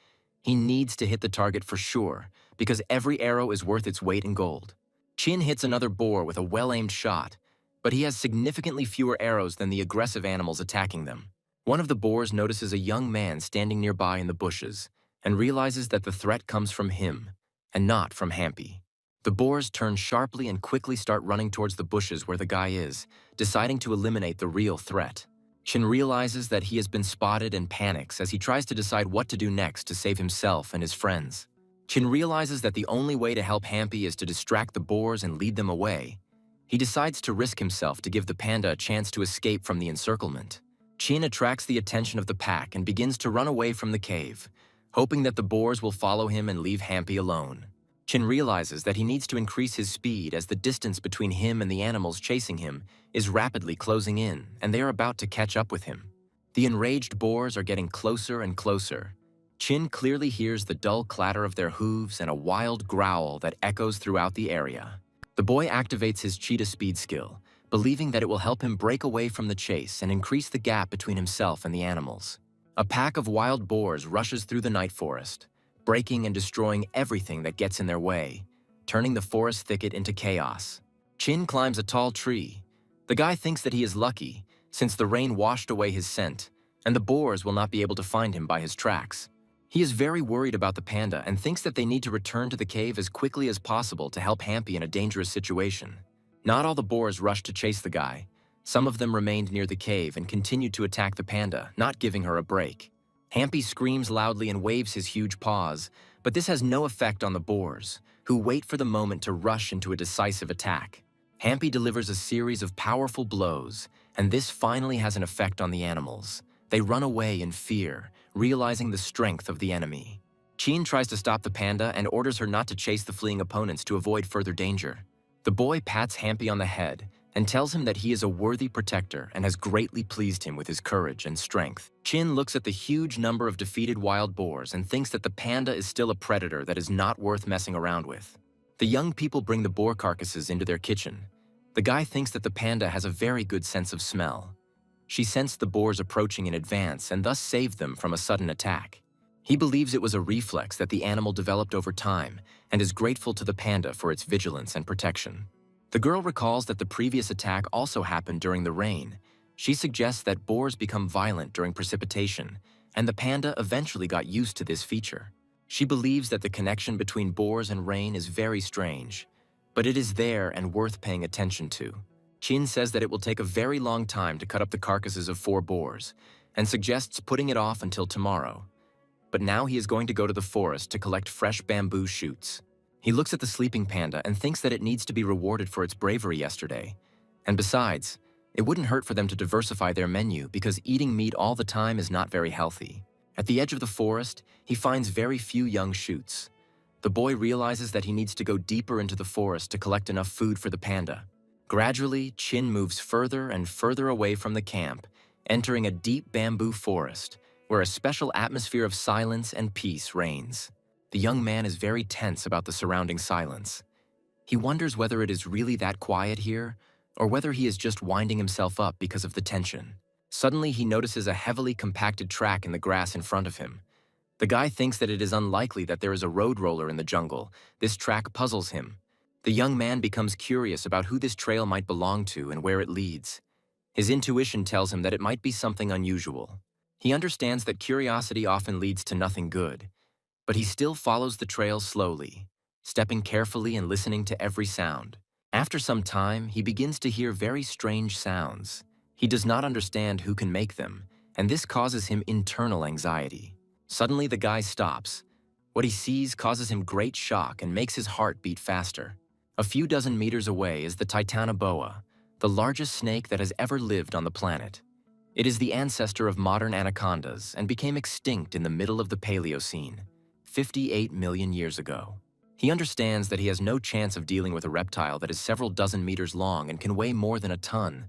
He needs to hit the target for sure, because every arrow is worth its weight in gold. Chin hits another boar with a well-aimed shot, but he has significantly fewer arrows than the aggressive animals attacking them. One of the boars notices a young man standing nearby in the bushes and realizes that the threat comes from him, and not from Hampy. The boars turn sharply and quickly start running towards the bushes where the guy is, deciding to eliminate the real threat. Chin realizes that he has been spotted and panics as he tries to decide what to do next to save himself and his friends. Chin realizes that the only way to help Hampy is to distract the boars and lead them away. He decides to risk himself to give the panda a chance to escape from the encirclement. Chin attracts the attention of the pack and begins to run away from the cave, hoping that the boars will follow him and leave Hampy alone. Chin realizes that he needs to increase his speed as the distance between him and the animals chasing him is rapidly closing in, and they are about to catch up with him. The enraged boars are getting closer and closer. Chin clearly hears the dull clatter of their hooves and a wild growl that echoes throughout the area. The boy activates his cheetah speed skill, believing that it will help him break away from the chase and increase the gap between himself and the animals. A pack of wild boars rushes through the night forest, breaking and destroying everything that gets in their way, turning the forest thicket into chaos. Chin climbs a tall tree. The guy thinks that he is lucky, since the rain washed away his scent, and the boars will not be able to find him by his tracks. He is very worried about the panda and thinks that they need to return to the cave as quickly as possible to help Hampy in a dangerous situation. Not all the boars rushed to chase the guy. Some of them remained near the cave and continued to attack the panda, not giving her a break. Hampy screams loudly and waves his huge paws, but this has no effect on the boars, who wait for the moment to rush into a decisive attack. Hampy delivers a series of powerful blows, and this finally has an effect on the animals. They run away in fear, realizing the strength of the enemy. Chin tries to stop the panda and orders her not to chase the fleeing opponents to avoid further danger. The boy pats Hampy on the head and tells him that he is a worthy protector and has greatly pleased him with his courage and strength. Chin looks at the huge number of defeated wild boars and thinks that the panda is still a predator that is not worth messing around with. The young people bring the boar carcasses into their kitchen. The guy thinks that the panda has a very good sense of smell. She sensed the boars approaching in advance and thus saved them from a sudden attack. He believes it was a reflex that the animal developed over time and is grateful to the panda for its vigilance and protection. The girl recalls that the previous attack also happened during the rain. She suggests that boars become violent during precipitation, and the panda eventually got used to this feature. She believes that the connection between boars and rain is very strange, but it is there and worth paying attention to. Chin says that it will take a very long time to cut up the carcasses of 4 boars, and suggests putting it off until tomorrow. But now he is going to go to the forest to collect fresh bamboo shoots. He looks at the sleeping panda and thinks that it needs to be rewarded for its bravery yesterday. And besides, it wouldn't hurt for them to diversify their menu because eating meat all the time is not very healthy. At the edge of the forest, he finds very few young shoots. The boy realizes that he needs to go deeper into the forest to collect enough food for the panda. Gradually, Chin moves further and further away from the camp, entering a deep bamboo forest where a special atmosphere of silence and peace reigns. The young man is very tense about the surrounding silence. He wonders whether it is really that quiet here, or whether he is just winding himself up because of the tension. Suddenly, he notices a heavily compacted track in the grass in front of him. The guy thinks that it is unlikely that there is a road roller in the jungle. This track puzzles him. The young man becomes curious about who this trail might belong to and where it leads. His intuition tells him that it might be something unusual. He understands that curiosity often leads to nothing good, but he still follows the trail slowly, stepping carefully and listening to every sound. After some time, he begins to hear very strange sounds. He does not understand who can make them, and this causes him internal anxiety. Suddenly, the guy stops. What he sees causes him great shock and makes his heart beat faster. A few dozen meters away is the Titanoboa, the largest snake that has ever lived on the planet. It is the ancestor of modern anacondas and became extinct in the middle of the Paleocene, 58 million years ago. He understands that he has no chance of dealing with a reptile that is several dozen meters long and can weigh more than a ton,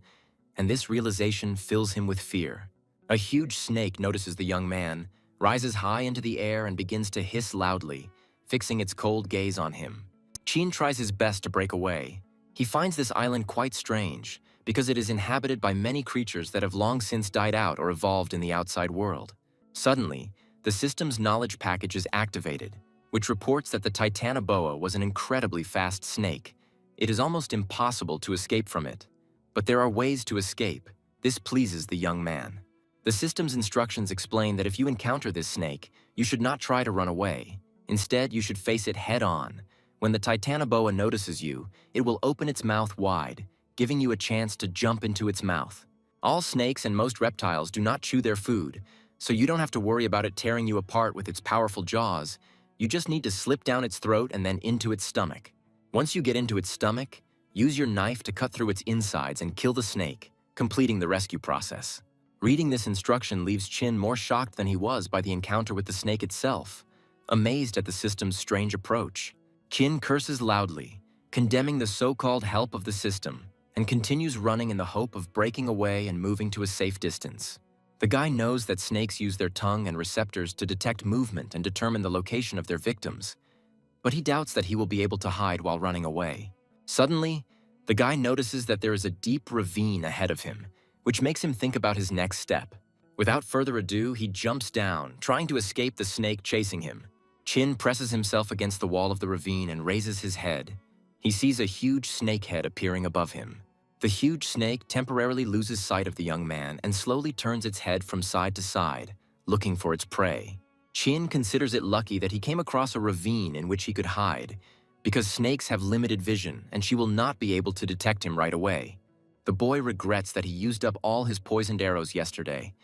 and this realization fills him with fear. A huge snake notices the young man, rises high into the air and begins to hiss loudly, fixing its cold gaze on him. Chin tries his best to break away. He finds this island quite strange, because it is inhabited by many creatures that have long since died out or evolved in the outside world. Suddenly, the system's knowledge package is activated, which reports that the Titanoboa was an incredibly fast snake. It is almost impossible to escape from it. But there are ways to escape. This pleases the young man. The system's instructions explain that if you encounter this snake, you should not try to run away. Instead, you should face it head-on. When the Titanoboa notices you, it will open its mouth wide, giving you a chance to jump into its mouth. All snakes and most reptiles do not chew their food, so you don't have to worry about it tearing you apart with its powerful jaws. You just need to slip down its throat and then into its stomach. Once you get into its stomach, use your knife to cut through its insides and kill the snake, completing the rescue process. Reading this instruction leaves Chin more shocked than he was by the encounter with the snake itself. Amazed at the system's strange approach, Chin curses loudly, condemning the so-called help of the system, and continues running in the hope of breaking away and moving to a safe distance. The guy knows that snakes use their tongue and receptors to detect movement and determine the location of their victims, but he doubts that he will be able to hide while running away. Suddenly, the guy notices that there is a deep ravine ahead of him, which makes him think about his next step. Without further ado, he jumps down, trying to escape the snake chasing him. Chin presses himself against the wall of the ravine and raises his head. He sees a huge snake head appearing above him. The huge snake temporarily loses sight of the young man and slowly turns its head from side to side, looking for its prey. Chin considers it lucky that he came across a ravine in which he could hide, because snakes have limited vision and she will not be able to detect him right away. The boy regrets that he used up all his poisoned arrows yesterday,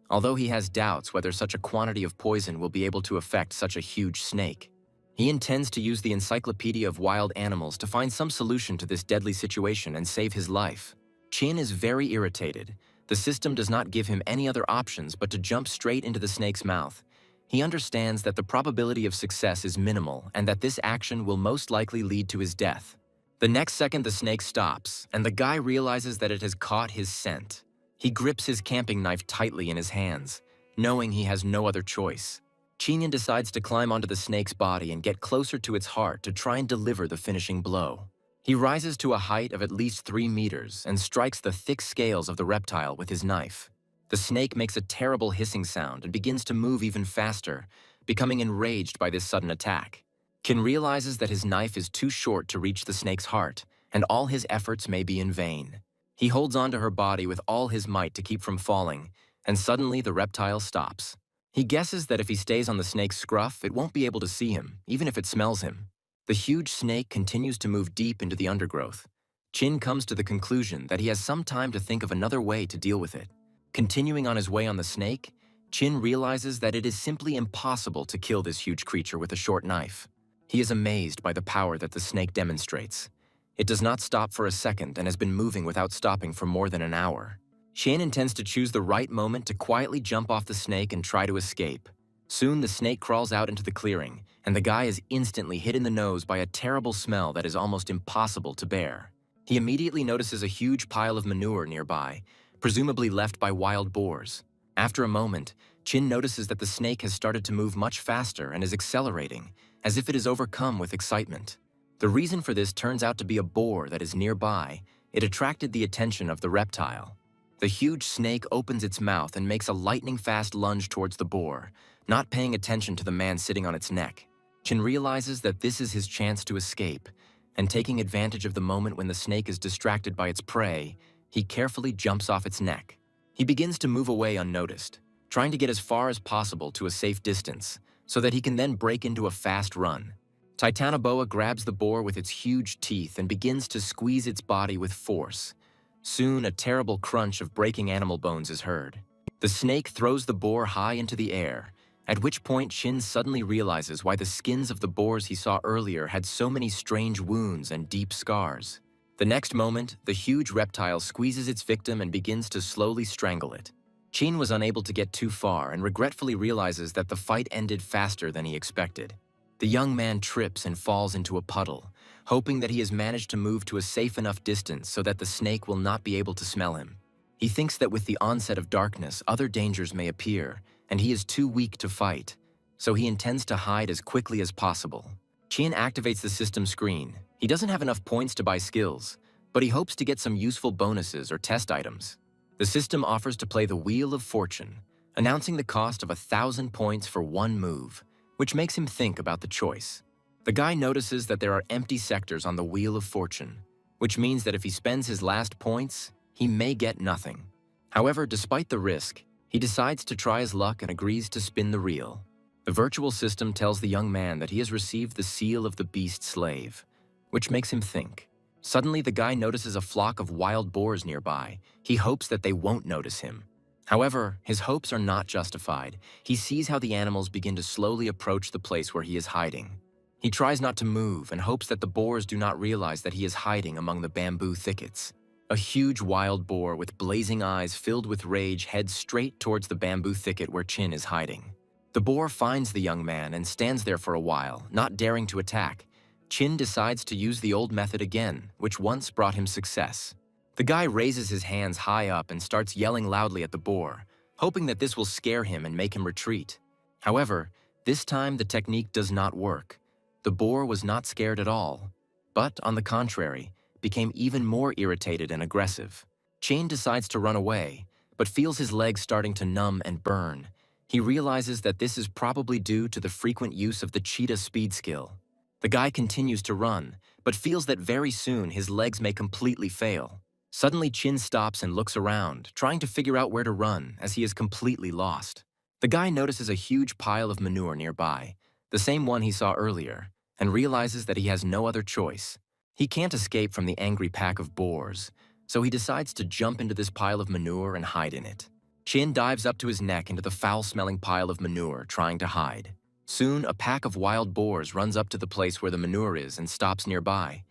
although he has doubts whether such a quantity of poison will be able to affect such a huge snake. He intends to use the Encyclopedia of Wild Animals to find some solution to this deadly situation and save his life. Chin is very irritated. The system does not give him any other options but to jump straight into the snake's mouth. He understands that the probability of success is minimal and that this action will most likely lead to his death. The next second, the snake stops, and the guy realizes that it has caught his scent. He grips his camping knife tightly in his hands, knowing he has no other choice. Chin decides to climb onto the snake's body and get closer to its heart to try and deliver the finishing blow. He rises to a height of at least 3 meters and strikes the thick scales of the reptile with his knife. The snake makes a terrible hissing sound and begins to move even faster, becoming enraged by this sudden attack. Chin realizes that his knife is too short to reach the snake's heart, and all his efforts may be in vain. He holds onto her body with all his might to keep from falling, and suddenly the reptile stops. He guesses that if he stays on the snake's scruff, it won't be able to see him, even if it smells him. The huge snake continues to move deep into the undergrowth. Chin comes to the conclusion that he has some time to think of another way to deal with it. Continuing on his way on the snake, Chin realizes that it is simply impossible to kill this huge creature with a short knife. He is amazed by the power that the snake demonstrates. It does not stop for a second and has been moving without stopping for more than an hour. Chin intends to choose the right moment to quietly jump off the snake and try to escape. Soon the snake crawls out into the clearing, and the guy is instantly hit in the nose by a terrible smell that is almost impossible to bear. He immediately notices a huge pile of manure nearby, presumably left by wild boars. After a moment, Chin notices that the snake has started to move much faster and is accelerating, as if it is overcome with excitement. The reason for this turns out to be a boar that is nearby. It attracted the attention of the reptile. The huge snake opens its mouth and makes a lightning-fast lunge towards the boar, not paying attention to the man sitting on its neck. Chin realizes that this is his chance to escape, and taking advantage of the moment when the snake is distracted by its prey, he carefully jumps off its neck. He begins to move away unnoticed, trying to get as far as possible to a safe distance, so that he can then break into a fast run. Titanoboa grabs the boar with its huge teeth and begins to squeeze its body with force. Soon, a terrible crunch of breaking animal bones is heard. The snake throws the boar high into the air, at which point Chin suddenly realizes why the skins of the boars he saw earlier had so many strange wounds and deep scars. The next moment, the huge reptile squeezes its victim and begins to slowly strangle it. Chin was unable to get too far and regretfully realizes that the fight ended faster than he expected. The young man trips and falls into a puddle, hoping that he has managed to move to a safe enough distance so that the snake will not be able to smell him. He thinks that with the onset of darkness, other dangers may appear, and he is too weak to fight, so he intends to hide as quickly as possible. Chin activates the system screen. He doesn't have enough points to buy skills, but he hopes to get some useful bonuses or test items. The system offers to play the Wheel of Fortune, announcing the cost of 1,000 points for one move, which makes him think about the choice. The guy notices that there are empty sectors on the Wheel of Fortune, which means that if he spends his last points, he may get nothing. However, despite the risk, he decides to try his luck and agrees to spin the reel. The virtual system tells the young man that he has received the seal of the beast slave, which makes him think. Suddenly, the guy notices a flock of wild boars nearby. He hopes that they won't notice him. However, his hopes are not justified. He sees how the animals begin to slowly approach the place where he is hiding. He tries not to move and hopes that the boars do not realize that he is hiding among the bamboo thickets. A huge wild boar with blazing eyes filled with rage heads straight towards the bamboo thicket where Chin is hiding. The boar finds the young man and stands there for a while, not daring to attack. Chin decides to use the old method again, which once brought him success. The guy raises his hands high up and starts yelling loudly at the boar, hoping that this will scare him and make him retreat. However, this time the technique does not work. The boar was not scared at all, but, on the contrary, became even more irritated and aggressive. Chin decides to run away, but feels his legs starting to numb and burn. He realizes that this is probably due to the frequent use of the cheetah speed skill. The guy continues to run, but feels that very soon his legs may completely fail. Suddenly, Chin stops and looks around, trying to figure out where to run as he is completely lost. The guy notices a huge pile of manure nearby, the same one he saw earlier, and realizes that he has no other choice. He can't escape from the angry pack of boars, so he decides to jump into this pile of manure and hide in it. Chin dives up to his neck into the foul-smelling pile of manure, trying to hide. Soon, a pack of wild boars runs up to the place where the manure is and stops nearby.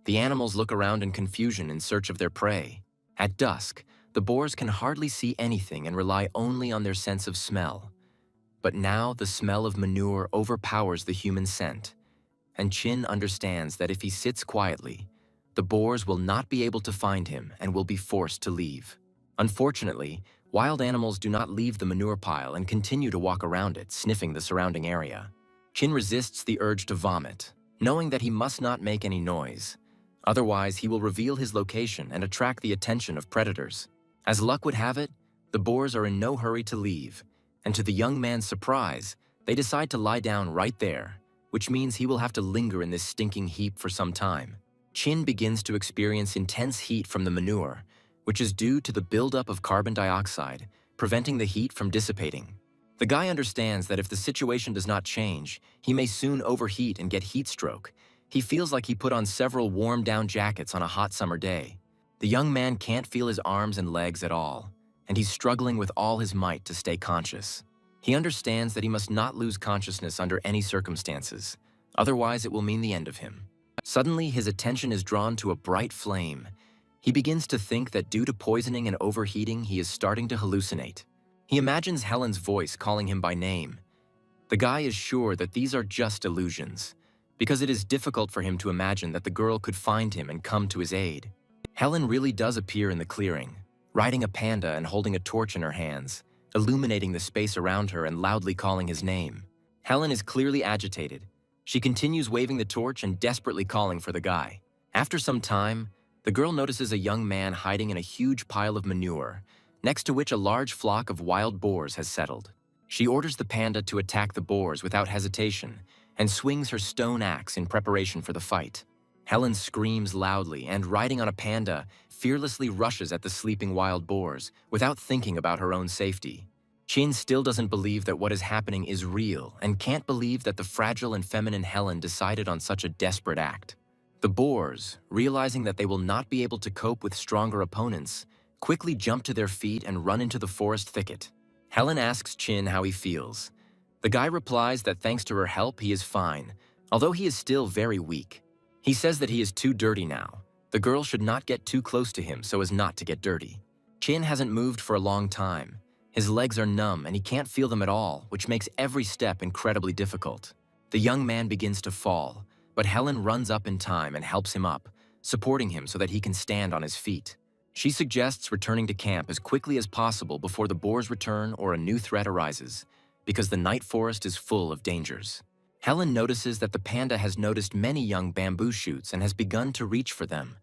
The animals look around in confusion in search of their prey. At dusk, the boars can hardly see anything and rely only on their sense of smell. But now the smell of manure overpowers the human scent, and Chin understands that if he sits quietly, the boars will not be able to find him and will be forced to leave. Unfortunately, wild animals do not leave the manure pile and continue to walk around it, sniffing the surrounding area. Chin resists the urge to vomit, knowing that he must not make any noise. Otherwise, he will reveal his location and attract the attention of predators. As luck would have it, the boars are in no hurry to leave, and to the young man's surprise, they decide to lie down right there, which means he will have to linger in this stinking heap for some time. Chin begins to experience intense heat from the manure, which is due to the buildup of carbon dioxide, preventing the heat from dissipating. The guy understands that if the situation does not change, he may soon overheat and get heat stroke. He feels like he put on several warm-down jackets on a hot summer day. The young man can't feel his arms and legs at all, and he's struggling with all his might to stay conscious. He understands that he must not lose consciousness under any circumstances, otherwise it will mean the end of him. Suddenly, his attention is drawn to a bright flame. He begins to think that due to poisoning and overheating, he is starting to hallucinate. He imagines Helen's voice calling him by name. The guy is sure that these are just illusions, because it is difficult for him to imagine that the girl could find him and come to his aid. Helen really does appear in the clearing, riding a panda and holding a torch in her hands, illuminating the space around her and loudly calling his name. Helen is clearly agitated. She continues waving the torch and desperately calling for the guy. After some time, The girl notices a young man hiding in a huge pile of manure, next to which a large flock of wild boars has settled. She orders the panda to attack the boars without hesitation and swings her stone axe in preparation for the fight. Helen screams loudly and, riding on a panda, fearlessly rushes at the sleeping wild boars without thinking about her own safety. Chin still doesn't believe that what is happening is real and can't believe that the fragile and feminine Helen decided on such a desperate act. The boars, realizing that they will not be able to cope with stronger opponents, quickly jump to their feet and run into the forest thicket. Helen asks Chin how he feels. The guy replies that thanks to her help, he is fine, although he is still very weak. He says that he is too dirty now. The girl should not get too close to him so as not to get dirty. Chin hasn't moved for a long time. His legs are numb and he can't feel them at all, which makes every step incredibly difficult. The young man begins to fall, but Helen runs up in time and helps him up, supporting him so that he can stand on his feet. She suggests returning to camp as quickly as possible before the boars return or a new threat arises, because the night forest is full of dangers. Helen notices that the panda has noticed many young bamboo shoots and has begun to reach for them.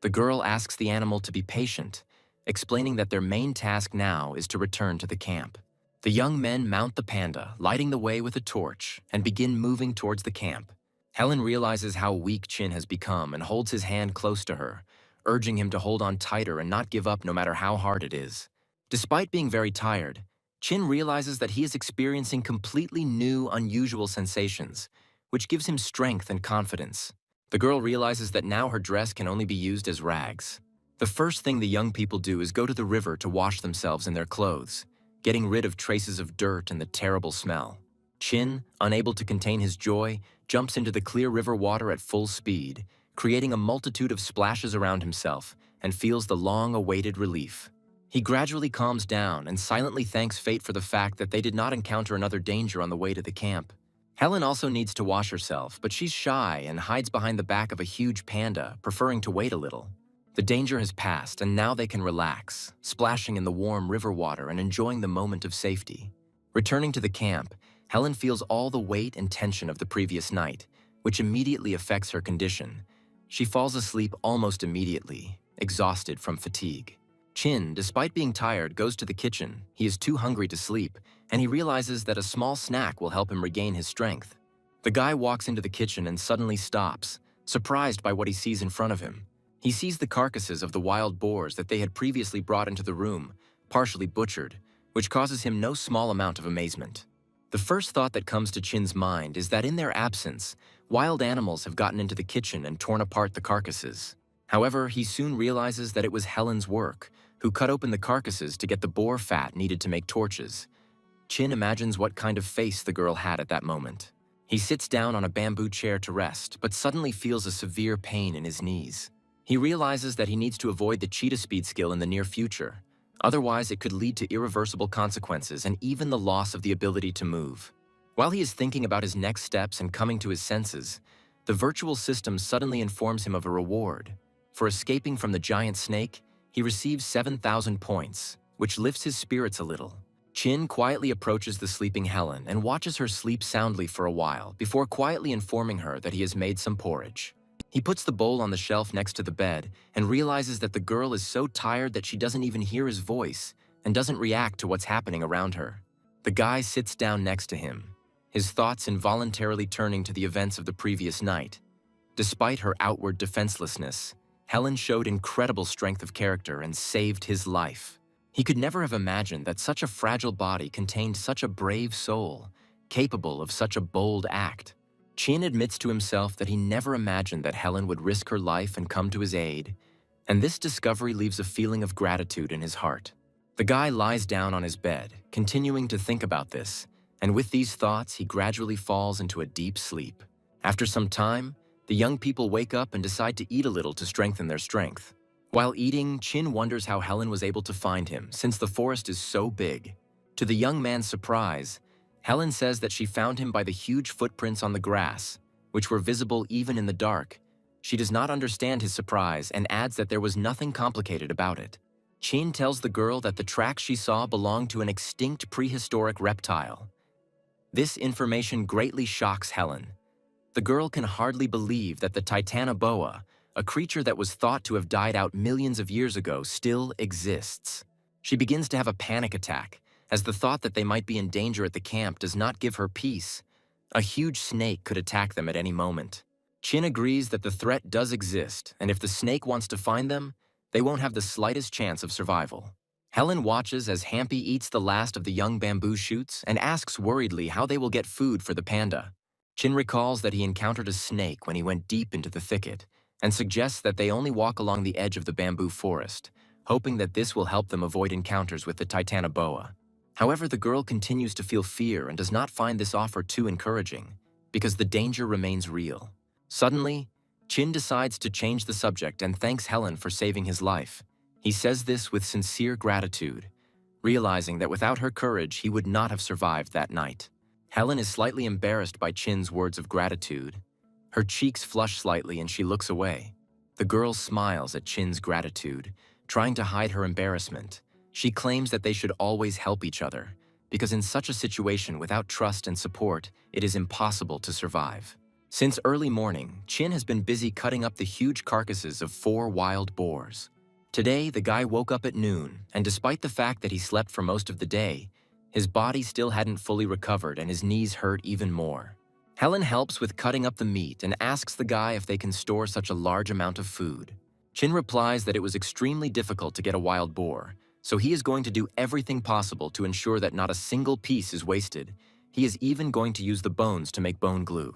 The girl asks the animal to be patient, explaining that their main task now is to return to the camp. The young men mount the panda, lighting the way with a torch, and begin moving towards the camp. Helen realizes how weak Chin has become and holds his hand close to her, urging him to hold on tighter and not give up no matter how hard it is. Despite being very tired, Chin realizes that he is experiencing completely new, unusual sensations, which gives him strength and confidence. The girl realizes that now her dress can only be used as rags. The first thing the young people do is go to the river to wash themselves in their clothes, getting rid of traces of dirt and the terrible smell. Chin, unable to contain his joy, jumps into the clear river water at full speed, creating a multitude of splashes around himself, and feels the long-awaited relief. He gradually calms down and silently thanks fate for the fact that they did not encounter another danger on the way to the camp. Helen also needs to wash herself, but she's shy and hides behind the back of a huge panda, preferring to wait a little. The danger has passed, and now they can relax, splashing in the warm river water and enjoying the moment of safety. Returning to the camp, Helen feels all the weight and tension of the previous night, which immediately affects her condition. She falls asleep almost immediately, exhausted from fatigue. Chin, despite being tired, goes to the kitchen. He is too hungry to sleep, and he realizes that a small snack will help him regain his strength. The guy walks into the kitchen and suddenly stops, surprised by what he sees in front of him. He sees the carcasses of the wild boars that they had previously brought into the room, partially butchered, which causes him no small amount of amazement. The first thought that comes to Chin's mind is that in their absence, wild animals have gotten into the kitchen and torn apart the carcasses. However, he soon realizes that it was Helen's work, who cut open the carcasses to get the boar fat needed to make torches. Chin imagines what kind of face the girl had at that moment. He sits down on a bamboo chair to rest, but suddenly feels a severe pain in his knees. He realizes that he needs to avoid the cheetah speed skill in the near future. Otherwise, it could lead to irreversible consequences and even the loss of the ability to move. While he is thinking about his next steps and coming to his senses, the virtual system suddenly informs him of a reward. For escaping from the giant snake, he receives 7,000 points, which lifts his spirits a little. Chin quietly approaches the sleeping Helen and watches her sleep soundly for a while before quietly informing her that he has made some porridge. He puts the bowl on the shelf next to the bed and realizes that the girl is so tired that she doesn't even hear his voice and doesn't react to what's happening around her. The guy sits down next to him, his thoughts involuntarily turning to the events of the previous night. Despite her outward defenselessness, Helen showed incredible strength of character and saved his life. He could never have imagined that such a fragile body contained such a brave soul, capable of such a bold act. Chin admits to himself that he never imagined that Helen would risk her life and come to his aid, and this discovery leaves a feeling of gratitude in his heart. The guy lies down on his bed, continuing to think about this, and with these thoughts, he gradually falls into a deep sleep. After some time, the young people wake up and decide to eat a little to strengthen their strength. While eating, Chin wonders how Helen was able to find him, since the forest is so big. To the young man's surprise, Helen says that she found him by the huge footprints on the grass, which were visible even in the dark. She does not understand his surprise and adds that there was nothing complicated about it. Chin tells the girl that the tracks she saw belonged to an extinct prehistoric reptile. This information greatly shocks Helen. The girl can hardly believe that the Titanoboa, a creature that was thought to have died out millions of years ago, still exists. She begins to have a panic attack, as the thought that they might be in danger at the camp does not give her peace. A huge snake could attack them at any moment. Chin agrees that the threat does exist, and if the snake wants to find them, they won't have the slightest chance of survival. Helen watches as Hampy eats the last of the young bamboo shoots and asks worriedly how they will get food for the panda. Chin recalls that he encountered a snake when he went deep into the thicket and suggests that they only walk along the edge of the bamboo forest, hoping that this will help them avoid encounters with the titanoboa. However, the girl continues to feel fear and does not find this offer too encouraging, because the danger remains real. Suddenly, Chin decides to change the subject and thanks Helen for saving his life. He says this with sincere gratitude, realizing that without her courage, he would not have survived that night. Helen is slightly embarrassed by Chin's words of gratitude. Her cheeks flush slightly and she looks away. The girl smiles at Chin's gratitude, trying to hide her embarrassment. She claims that they should always help each other, because in such a situation without trust and support, it is impossible to survive. Since early morning, Chin has been busy cutting up the huge carcasses of 4 wild boars. Today, the guy woke up at noon, and despite the fact that he slept for most of the day, his body still hadn't fully recovered and his knees hurt even more. Helen helps with cutting up the meat and asks the guy if they can store such a large amount of food. Chin replies that it was extremely difficult to get a wild boar, so he is going to do everything possible to ensure that not a single piece is wasted. He is even going to use the bones to make bone glue.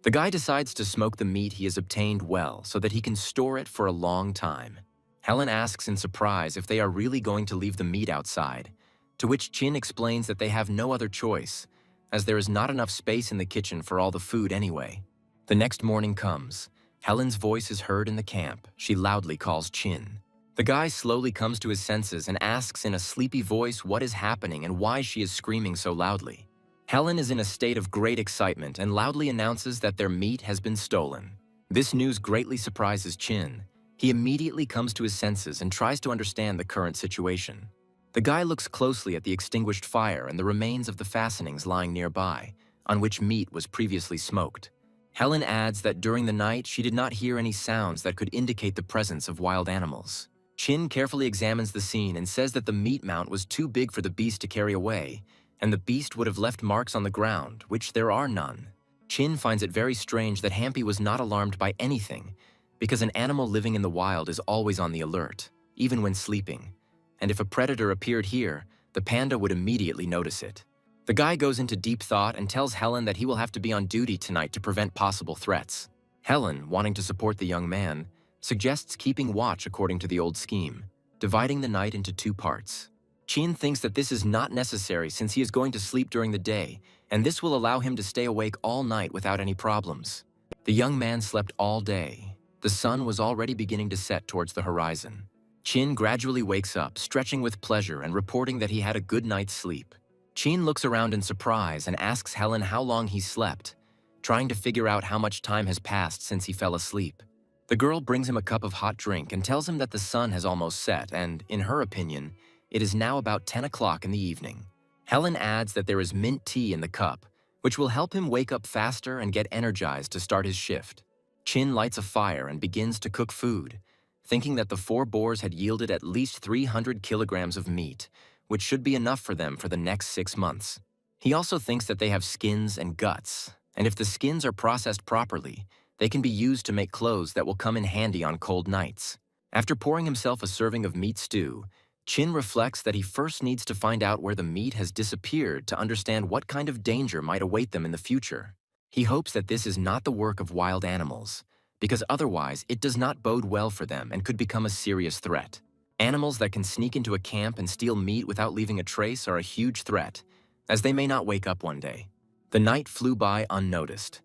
The guy decides to smoke the meat he has obtained well so that he can store it for a long time. Helen asks in surprise if they are really going to leave the meat outside, to which Chin explains that they have no other choice, as there is not enough space in the kitchen for all the food anyway. The next morning comes. Helen's voice is heard in the camp. She loudly calls Chin. The guy slowly comes to his senses and asks in a sleepy voice what is happening and why she is screaming so loudly. Helen is in a state of great excitement and loudly announces that their meat has been stolen. This news greatly surprises Chin. He immediately comes to his senses and tries to understand the current situation. The guy looks closely at the extinguished fire and the remains of the fastenings lying nearby, on which meat was previously smoked. Helen adds that during the night she did not hear any sounds that could indicate the presence of wild animals. Chin carefully examines the scene and says that the meat mount was too big for the beast to carry away, and the beast would have left marks on the ground, which there are none. Chin finds it very strange that Hampy was not alarmed by anything, because an animal living in the wild is always on the alert, even when sleeping. And if a predator appeared here, the panda would immediately notice it. The guy goes into deep thought and tells Helen that he will have to be on duty tonight to prevent possible threats. Helen, wanting to support the young man, suggests keeping watch according to the old scheme, dividing the night into 2 parts. Chin thinks that this is not necessary since he is going to sleep during the day, and this will allow him to stay awake all night without any problems. The young man slept all day. The sun was already beginning to set towards the horizon. Chin gradually wakes up, stretching with pleasure and reporting that he had a good night's sleep. Chin looks around in surprise and asks Helen how long he slept, trying to figure out how much time has passed since he fell asleep. The girl brings him a cup of hot drink and tells him that the sun has almost set and, in her opinion, it is now about 10 o'clock in the evening. Helen adds that there is mint tea in the cup, which will help him wake up faster and get energized to start his shift. Chin lights a fire and begins to cook food, thinking that the 4 boars had yielded at least 300 kilograms of meat, which should be enough for them for the next 6 months. He also thinks that they have skins and guts, and if the skins are processed properly, they can be used to make clothes that will come in handy on cold nights. After pouring himself a serving of meat stew, Chin reflects that he first needs to find out where the meat has disappeared to understand what kind of danger might await them in the future. He hopes that this is not the work of wild animals, because otherwise it does not bode well for them and could become a serious threat. Animals that can sneak into a camp and steal meat without leaving a trace are a huge threat, as they may not wake up one day. The night flew by unnoticed.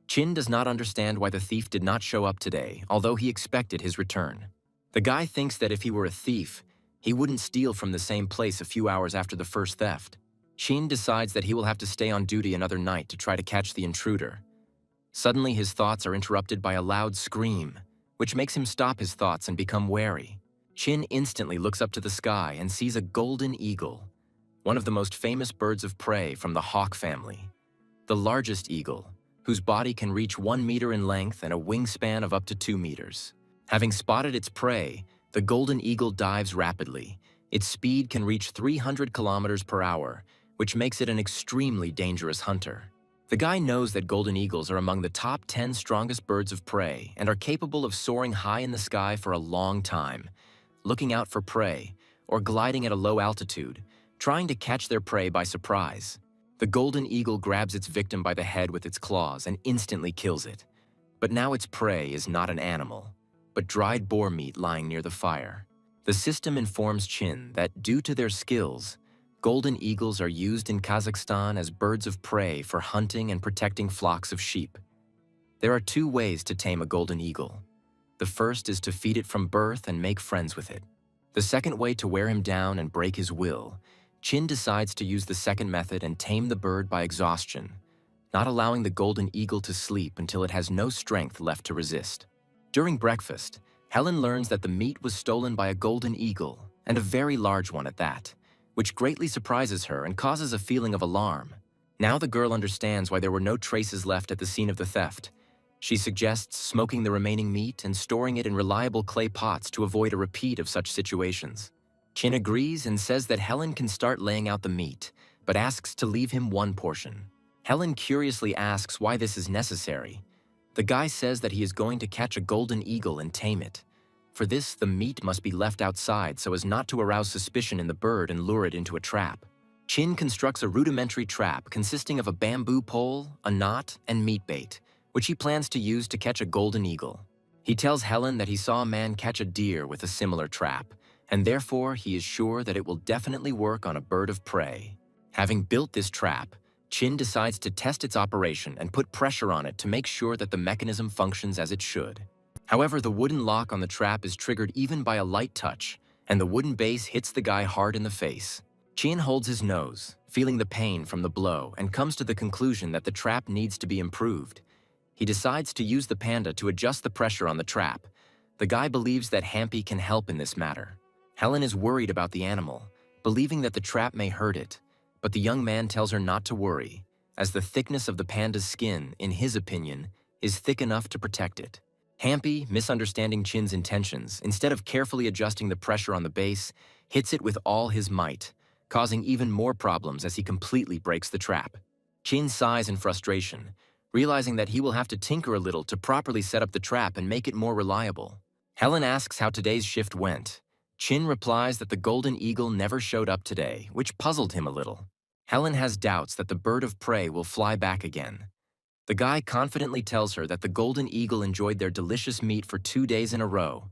Chin does not understand why the thief did not show up today, although he expected his return. The guy thinks that if he were a thief, he wouldn't steal from the same place a few hours after the first theft. Chin decides that he will have to stay on duty another night to try to catch the intruder. Suddenly, his thoughts are interrupted by a loud scream, which makes him stop his thoughts and become wary. Chin instantly looks up to the sky and sees a golden eagle, one of the most famous birds of prey from the hawk family. The largest eagle, whose body can reach 1 meter in length and a wingspan of up to 2 meters. Having spotted its prey, the golden eagle dives rapidly. Its speed can reach 300 kilometers per hour, which makes it an extremely dangerous hunter. The guy knows that golden eagles are among the top 10 strongest birds of prey and are capable of soaring high in the sky for a long time, looking out for prey, or gliding at a low altitude, trying to catch their prey by surprise. The golden eagle grabs its victim by the head with its claws and instantly kills it. But now its prey is not an animal, but dried boar meat lying near the fire. The system informs Chin that due to their skills, golden eagles are used in Kazakhstan as birds of prey for hunting and protecting flocks of sheep. There are 2 ways to tame a golden eagle. The first is to feed it from birth and make friends with it. The second way to wear him down and break his will. Chin decides to use the second method and tame the bird by exhaustion, not allowing the golden eagle to sleep until it has no strength left to resist. During breakfast, Helen learns that the meat was stolen by a golden eagle, and a very large one at that, which greatly surprises her and causes a feeling of alarm. Now the girl understands why there were no traces left at the scene of the theft. She suggests smoking the remaining meat and storing it in reliable clay pots to avoid a repeat of such situations. Chin agrees and says that Helen can start laying out the meat, but asks to leave him 1 portion. Helen curiously asks why this is necessary. The guy says that he is going to catch a golden eagle and tame it. For this, the meat must be left outside so as not to arouse suspicion in the bird and lure it into a trap. Chin constructs a rudimentary trap consisting of a bamboo pole, a knot, and meat bait, which he plans to use to catch a golden eagle. He tells Helen that he saw a man catch a deer with a similar trap, and therefore he is sure that it will definitely work on a bird of prey. Having built this trap, Chin decides to test its operation and put pressure on it to make sure that the mechanism functions as it should. However, the wooden lock on the trap is triggered even by a light touch, and the wooden base hits the guy hard in the face. Chin holds his nose, feeling the pain from the blow, and comes to the conclusion that the trap needs to be improved. He decides to use the panda to adjust the pressure on the trap. The guy believes that Hampy can help in this matter. Helen is worried about the animal, believing that the trap may hurt it, but the young man tells her not to worry, as the thickness of the panda's skin, in his opinion, is thick enough to protect it. Hampy, misunderstanding Chin's intentions, instead of carefully adjusting the pressure on the base, hits it with all his might, causing even more problems as he completely breaks the trap. Chin sighs in frustration, realizing that he will have to tinker a little to properly set up the trap and make it more reliable. Helen asks how today's shift went. Chin replies that the golden eagle never showed up today, which puzzled him a little. Helen has doubts that the bird of prey will fly back again. The guy confidently tells her that the golden eagle enjoyed their delicious meat for 2 days in a row,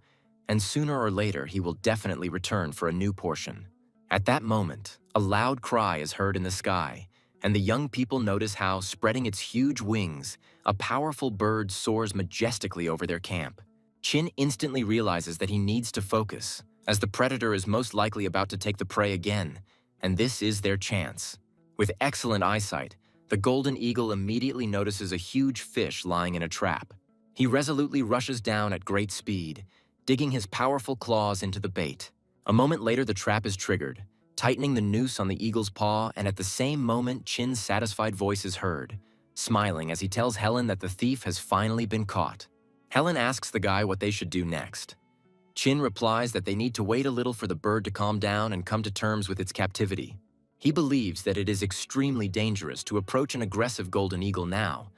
and sooner or later he will definitely return for a new portion. At that moment, a loud cry is heard in the sky, and the young people notice how, spreading its huge wings, a powerful bird soars majestically over their camp. Chin instantly realizes that he needs to focus, as the predator is most likely about to take the prey again, and this is their chance. With excellent eyesight, the golden eagle immediately notices a huge fish lying in a trap. He resolutely rushes down at great speed, digging his powerful claws into the bait. A moment later, the trap is triggered, tightening the noose on the eagle's paw, and at the same moment, Chin's satisfied voice is heard, smiling as he tells Helen that the thief has finally been caught. Helen asks the guy what they should do next. Chin replies that they need to wait a little for the bird to calm down and come to terms with its captivity. He believes that it is extremely dangerous to approach an aggressive golden eagle now,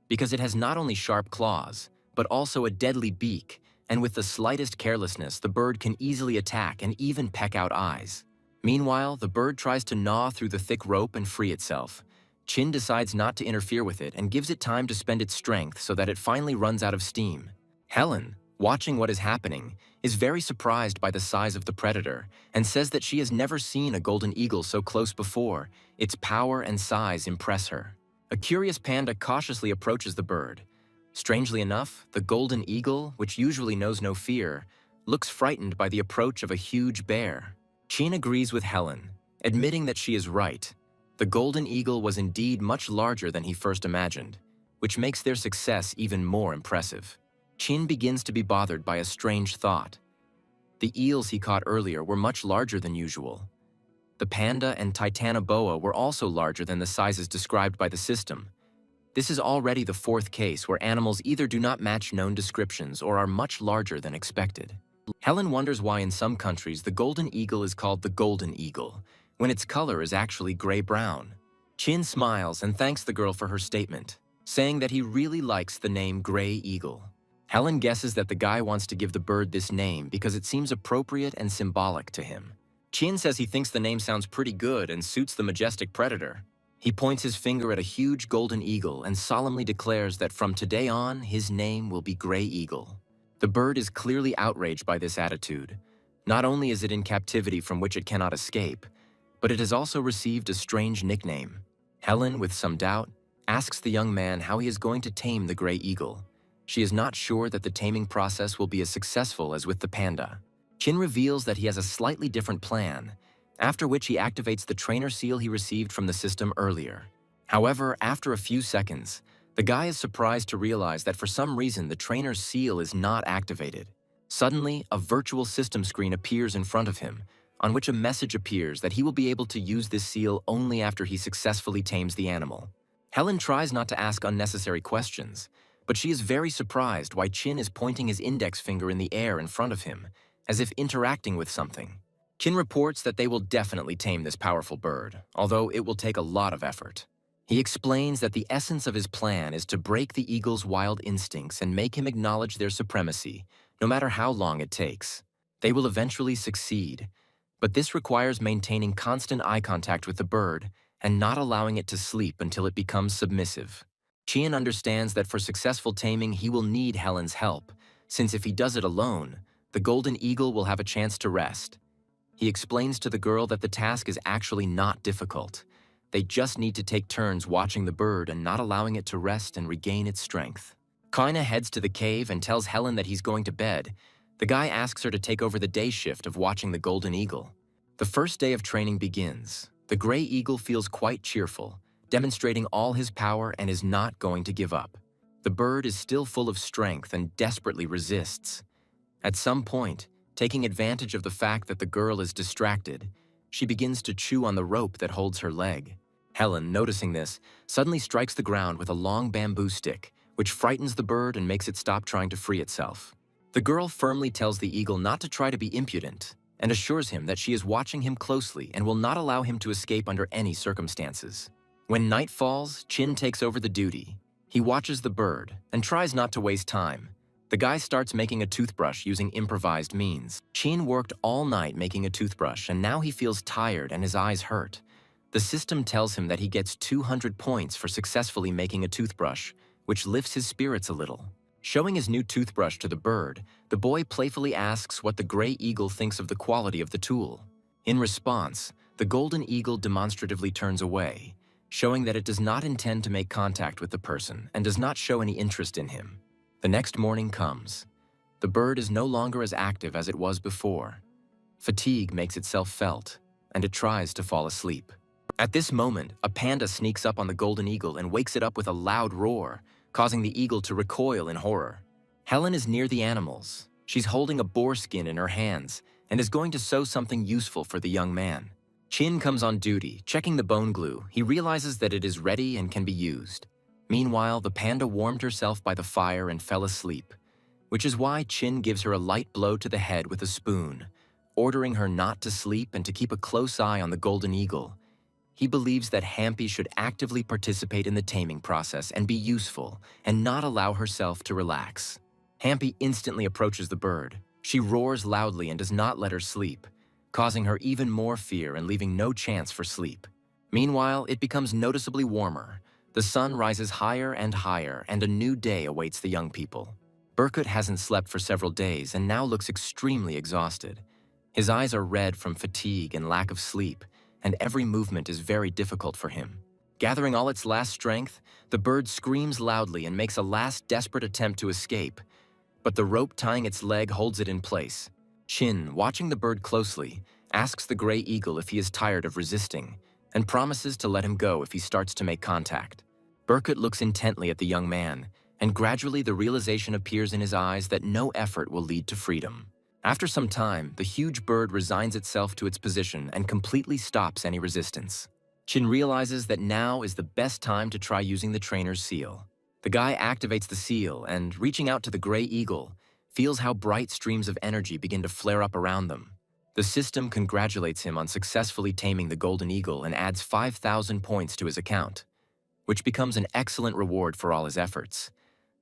because it has not only sharp claws, but also a deadly beak, and with the slightest carelessness, the bird can easily attack and even peck out eyes. Meanwhile, the bird tries to gnaw through the thick rope and free itself. Chin decides not to interfere with it and gives it time to spend its strength so that it finally runs out of steam. Helen, watching what is happening, is very surprised by the size of the predator and says that she has never seen a golden eagle so close before. Its power and size impress her. A curious panda cautiously approaches the bird. Strangely enough, the golden eagle, which usually knows no fear, looks frightened by the approach of a huge bear. Chin agrees with Helen, admitting that she is right. The golden eagle was indeed much larger than he first imagined, which makes their success even more impressive. Chin begins to be bothered by a strange thought. The eels he caught earlier were much larger than usual. The panda and titanoboa were also larger than the sizes described by the system. This is already the fourth case where animals either do not match known descriptions or are much larger than expected. Helen wonders why in some countries the golden eagle is called the golden eagle, when its color is actually gray-brown. Chin smiles and thanks the girl for her statement, saying that he really likes the name Gray Eagle. Helen guesses that the guy wants to give the bird this name because it seems appropriate and symbolic to him. Chin says he thinks the name sounds pretty good and suits the majestic predator. He points his finger at a huge golden eagle and solemnly declares that from today on, his name will be Gray Eagle. The bird is clearly outraged by this attitude. Not only is it in captivity from which it cannot escape, but it has also received a strange nickname. Helen, with some doubt, asks the young man how he is going to tame the Gray Eagle. She is not sure that the taming process will be as successful as with the panda. Chin reveals that he has a slightly different plan, after which he activates the trainer seal he received from the system earlier. However, after a few seconds, the guy is surprised to realize that for some reason the trainer's seal is not activated. Suddenly, a virtual system screen appears in front of him, on which a message appears that he will be able to use this seal only after he successfully tames the animal. Helen tries not to ask unnecessary questions, but she is very surprised why Chin is pointing his index finger in the air in front of him, as if interacting with something. Chin reports that they will definitely tame this powerful bird, although it will take a lot of effort. He explains that the essence of his plan is to break the eagle's wild instincts and make him acknowledge their supremacy, no matter how long it takes. They will eventually succeed, but this requires maintaining constant eye contact with the bird and not allowing it to sleep until it becomes submissive. Chin understands that for successful taming he will need Helen's help, since if he does it alone, the golden eagle will have a chance to rest. He explains to the girl that the task is actually not difficult. They just need to take turns watching the bird and not allowing it to rest and regain its strength. Kaina heads to the cave and tells Helen that he's going to bed. The guy asks her to take over the day shift of watching the golden eagle. The first day of training begins. The Gray Eagle feels quite cheerful, demonstrating all his power and is not going to give up. The bird is still full of strength and desperately resists. At some point, taking advantage of the fact that the girl is distracted, she begins to chew on the rope that holds her leg. Helen, noticing this, suddenly strikes the ground with a long bamboo stick, which frightens the bird and makes it stop trying to free itself. The girl firmly tells the eagle not to try to be impudent and assures him that she is watching him closely and will not allow him to escape under any circumstances. When night falls, Chin takes over the duty. He watches the bird and tries not to waste time. The guy starts making a toothbrush using improvised means. Chin worked all night making a toothbrush and now he feels tired and his eyes hurt. The system tells him that he gets 200 points for successfully making a toothbrush, which lifts his spirits a little. Showing his new toothbrush to the bird, the boy playfully asks what the Gray Eagle thinks of the quality of the tool. In response, the golden eagle demonstratively turns away, showing that it does not intend to make contact with the person and does not show any interest in him. The next morning comes. The bird is no longer as active as it was before. Fatigue makes itself felt, and it tries to fall asleep. At this moment, a panda sneaks up on the golden eagle and wakes it up with a loud roar, causing the eagle to recoil in horror. Helen is near the animals. She's holding a boar skin in her hands and is going to sew something useful for the young man. Chin comes on duty, checking the bone glue. He realizes that it is ready and can be used. Meanwhile, the panda warmed herself by the fire and fell asleep, which is why Chin gives her a light blow to the head with a spoon, ordering her not to sleep and to keep a close eye on the golden eagle. He believes that Hampy should actively participate in the taming process and be useful, and not allow herself to relax. Hampy instantly approaches the bird. She roars loudly and does not let her sleep, causing her even more fear and leaving no chance for sleep. Meanwhile, it becomes noticeably warmer. The sun rises higher and higher, and a new day awaits the young people. Burkut hasn't slept for several days and now looks extremely exhausted. His eyes are red from fatigue and lack of sleep, and every movement is very difficult for him. Gathering all its last strength, the bird screams loudly and makes a last desperate attempt to escape, but the rope tying its leg holds it in place. Chin, watching the bird closely, asks the Gray Eagle if he is tired of resisting, and promises to let him go if he starts to make contact. Burkut looks intently at the young man, and gradually the realization appears in his eyes that no effort will lead to freedom. After some time, the huge bird resigns itself to its position and completely stops any resistance. Chin realizes that now is the best time to try using the trainer's seal. The guy activates the seal and, reaching out to the gray eagle, feels how bright streams of energy begin to flare up around them. The system congratulates him on successfully taming the golden eagle and adds 5,000 points to his account, which becomes an excellent reward for all his efforts.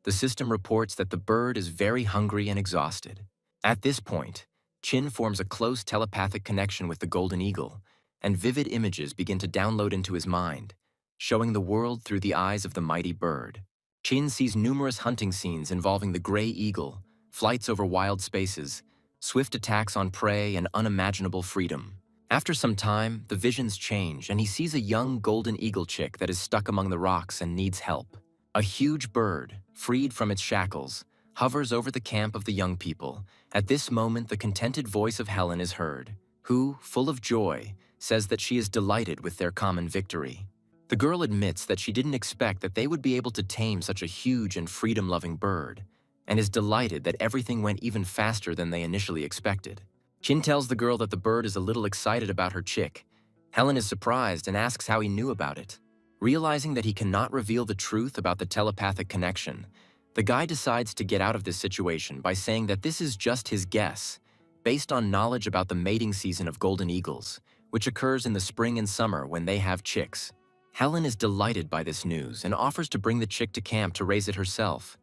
The system reports that the bird is very hungry and exhausted. At this point, Chin forms a close telepathic connection with the golden eagle, and vivid images begin to download into his mind, showing the world through the eyes of the mighty bird. Chin sees numerous hunting scenes involving the gray eagle, flights over wild spaces, swift attacks on prey, and unimaginable freedom. After some time, the visions change, and he sees a young golden eagle chick that is stuck among the rocks and needs help. A huge bird, freed from its shackles, hovers over the camp of the young people. At this moment, the contented voice of Helen is heard, who, full of joy, says that she is delighted with their common victory. The girl admits that she didn't expect that they would be able to tame such a huge and freedom-loving bird, and is delighted that everything went even faster than they initially expected. Chin tells the girl that the bird is a little excited about her chick. Helen is surprised and asks how he knew about it. Realizing that he cannot reveal the truth about the telepathic connection, the guy decides to get out of this situation by saying that this is just his guess, based on knowledge about the mating season of golden eagles, which occurs in the spring and summer when they have chicks. Helen is delighted by this news and offers to bring the chick to camp to raise it herself,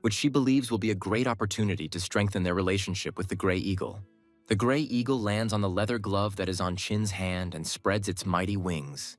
which she believes will be a great opportunity to strengthen their relationship with the gray eagle. The gray eagle lands on the leather glove that is on Chin's hand and spreads its mighty wings.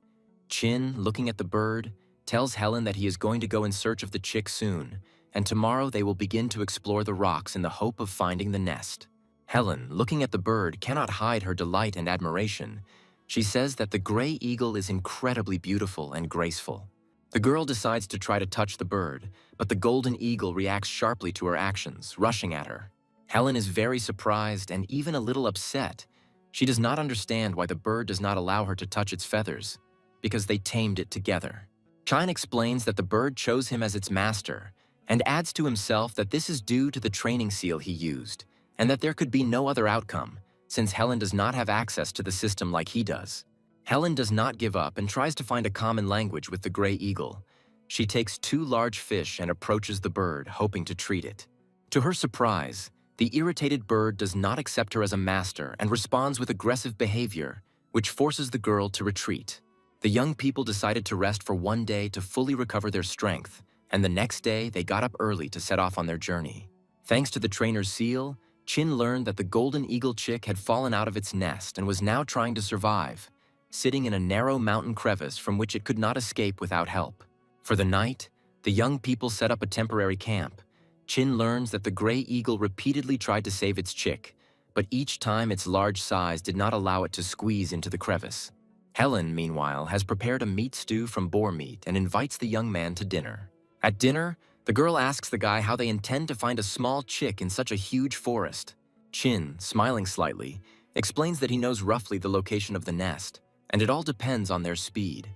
Chin, looking at the bird, tells Helen that he is going to go in search of the chick soon, and tomorrow they will begin to explore the rocks in the hope of finding the nest. Helen, looking at the bird, cannot hide her delight and admiration. She says that the gray eagle is incredibly beautiful and graceful. The girl decides to try to touch the bird, but the golden eagle reacts sharply to her actions, rushing at her. Helen is very surprised and even a little upset. She does not understand why the bird does not allow her to touch its feathers, because they tamed it together. Chin explains that the bird chose him as its master, and adds to himself that this is due to the training seal he used, and that there could be no other outcome, since Helen does not have access to the system like he does. Helen does not give up and tries to find a common language with the gray eagle. She takes 2 large fish and approaches the bird, hoping to treat it. To her surprise, the irritated bird does not accept her as a master and responds with aggressive behavior, which forces the girl to retreat. The young people decided to rest for one day to fully recover their strength, and the next day they got up early to set off on their journey. Thanks to the trainer's seal, Chin learned that the golden eagle chick had fallen out of its nest and was now trying to survive, sitting in a narrow mountain crevice from which it could not escape without help. For the night, the young people set up a temporary camp. Chin learns that the gray eagle repeatedly tried to save its chick, but each time its large size did not allow it to squeeze into the crevice. Helen, meanwhile, has prepared a meat stew from boar meat and invites the young man to dinner. At dinner, the girl asks the guy how they intend to find a small chick in such a huge forest. Chin, smiling slightly, explains that he knows roughly the location of the nest, and it all depends on their speed.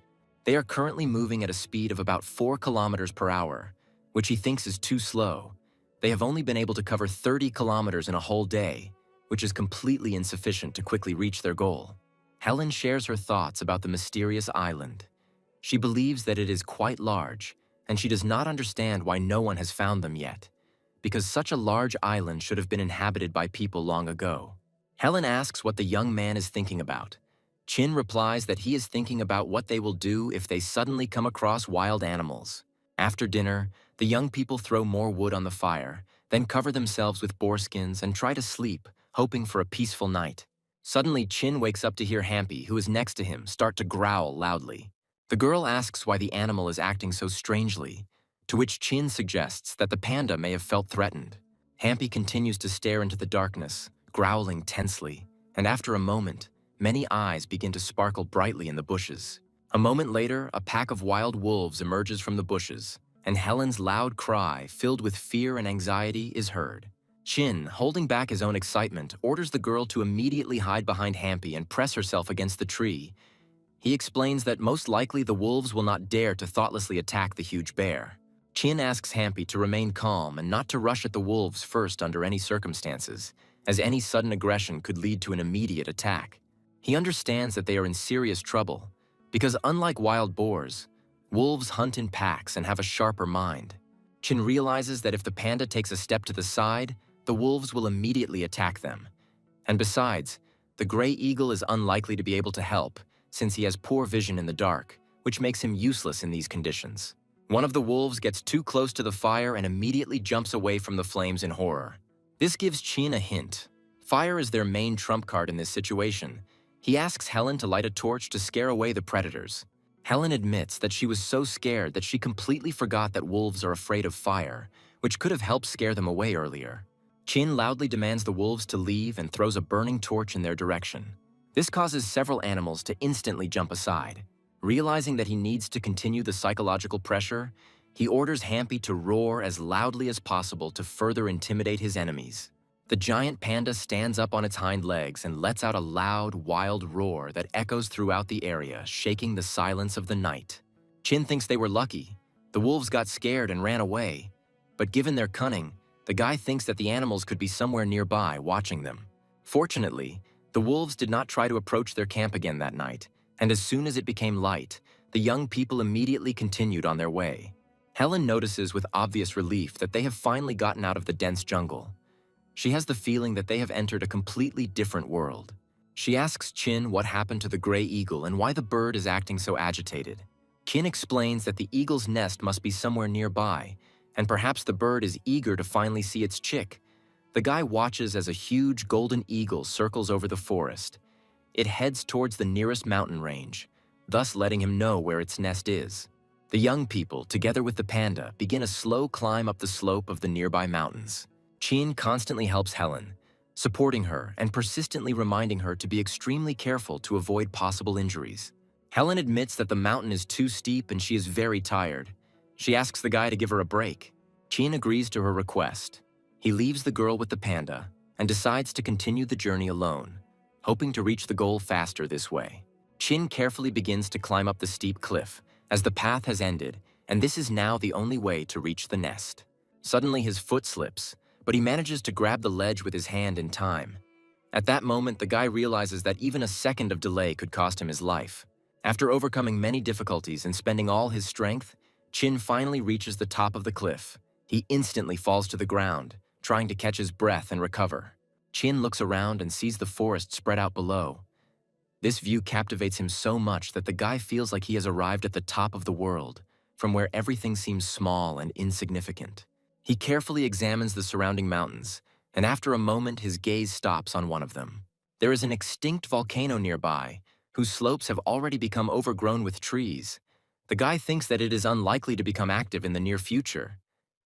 They are currently moving at a speed of about 4 kilometers per hour, which he thinks is too slow. They have only been able to cover 30 kilometers in a whole day, which is completely insufficient to quickly reach their goal. Helen shares her thoughts about the mysterious island. She believes that it is quite large, and she does not understand why no one has found them yet, because such a large island should have been inhabited by people long ago. Helen asks what the young man is thinking about. Chin replies that he is thinking about what they will do if they suddenly come across wild animals. After dinner, the young people throw more wood on the fire, then cover themselves with boar skins and try to sleep, hoping for a peaceful night. Suddenly, Chin wakes up to hear Hampy, who is next to him, start to growl loudly. The girl asks why the animal is acting so strangely, to which Chin suggests that the panda may have felt threatened. Hampy continues to stare into the darkness, growling tensely, and after a moment, many eyes begin to sparkle brightly in the bushes. A moment later, a pack of wild wolves emerges from the bushes, and Helen's loud cry, filled with fear and anxiety, is heard. Chin, holding back his own excitement, orders the girl to immediately hide behind Hampy and press herself against the tree. He explains that most likely the wolves will not dare to thoughtlessly attack the huge bear. Chin asks Hampy to remain calm and not to rush at the wolves first under any circumstances, as any sudden aggression could lead to an immediate attack. He understands that they are in serious trouble, Because unlike wild boars, wolves hunt in packs and have a sharper mind. Chin realizes that if the panda takes a step to the side, the wolves will immediately attack them. And besides, the gray eagle is unlikely to be able to help, since he has poor vision in the dark, which makes him useless in these conditions. One of the wolves gets too close to the fire and immediately jumps away from the flames in horror. This gives Chin a hint. Fire is their main trump card in this situation. He asks Helen to light a torch to scare away the predators. Helen admits that she was so scared that she completely forgot that wolves are afraid of fire, which could have helped scare them away earlier. Chin loudly demands the wolves to leave and throws a burning torch in their direction. This causes several animals to instantly jump aside. Realizing that he needs to continue the psychological pressure, he orders Hampy to roar as loudly as possible to further intimidate his enemies. The giant panda stands up on its hind legs and lets out a loud, wild roar that echoes throughout the area, shaking the silence of the night. Chin thinks they were lucky. The wolves got scared and ran away. But given their cunning, the guy thinks that the animals could be somewhere nearby watching them. Fortunately, the wolves did not try to approach their camp again that night, and as soon as it became light, the young people immediately continued on their way. Helen notices with obvious relief that they have finally gotten out of the dense jungle. She has the feeling that they have entered a completely different world. She asks Chin what happened to the gray eagle and why the bird is acting so agitated. Chin explains that the eagle's nest must be somewhere nearby, and perhaps the bird is eager to finally see its chick. The guy watches as a huge golden eagle circles over the forest. It heads towards the nearest mountain range, thus letting him know where its nest is. The young people, together with the panda, begin a slow climb up the slope of the nearby mountains. Chin constantly helps Helen, supporting her and persistently reminding her to be extremely careful to avoid possible injuries. Helen admits that the mountain is too steep and she is very tired. She asks the guy to give her a break. Chin agrees to her request. He leaves the girl with the panda and decides to continue the journey alone, hoping to reach the goal faster this way. Chin carefully begins to climb up the steep cliff, as the path has ended, and this is now the only way to reach the nest. Suddenly his foot slips, but he manages to grab the ledge with his hand in time. At that moment, the guy realizes that even a second of delay could cost him his life. After overcoming many difficulties and spending all his strength, Chin finally reaches the top of the cliff. He instantly falls to the ground, trying to catch his breath and recover. Chin looks around and sees the forest spread out below. This view captivates him so much that the guy feels like he has arrived at the top of the world, from where everything seems small and insignificant. He carefully examines the surrounding mountains, and after a moment his gaze stops on one of them. There is an extinct volcano nearby, whose slopes have already become overgrown with trees. The guy thinks that it is unlikely to become active in the near future.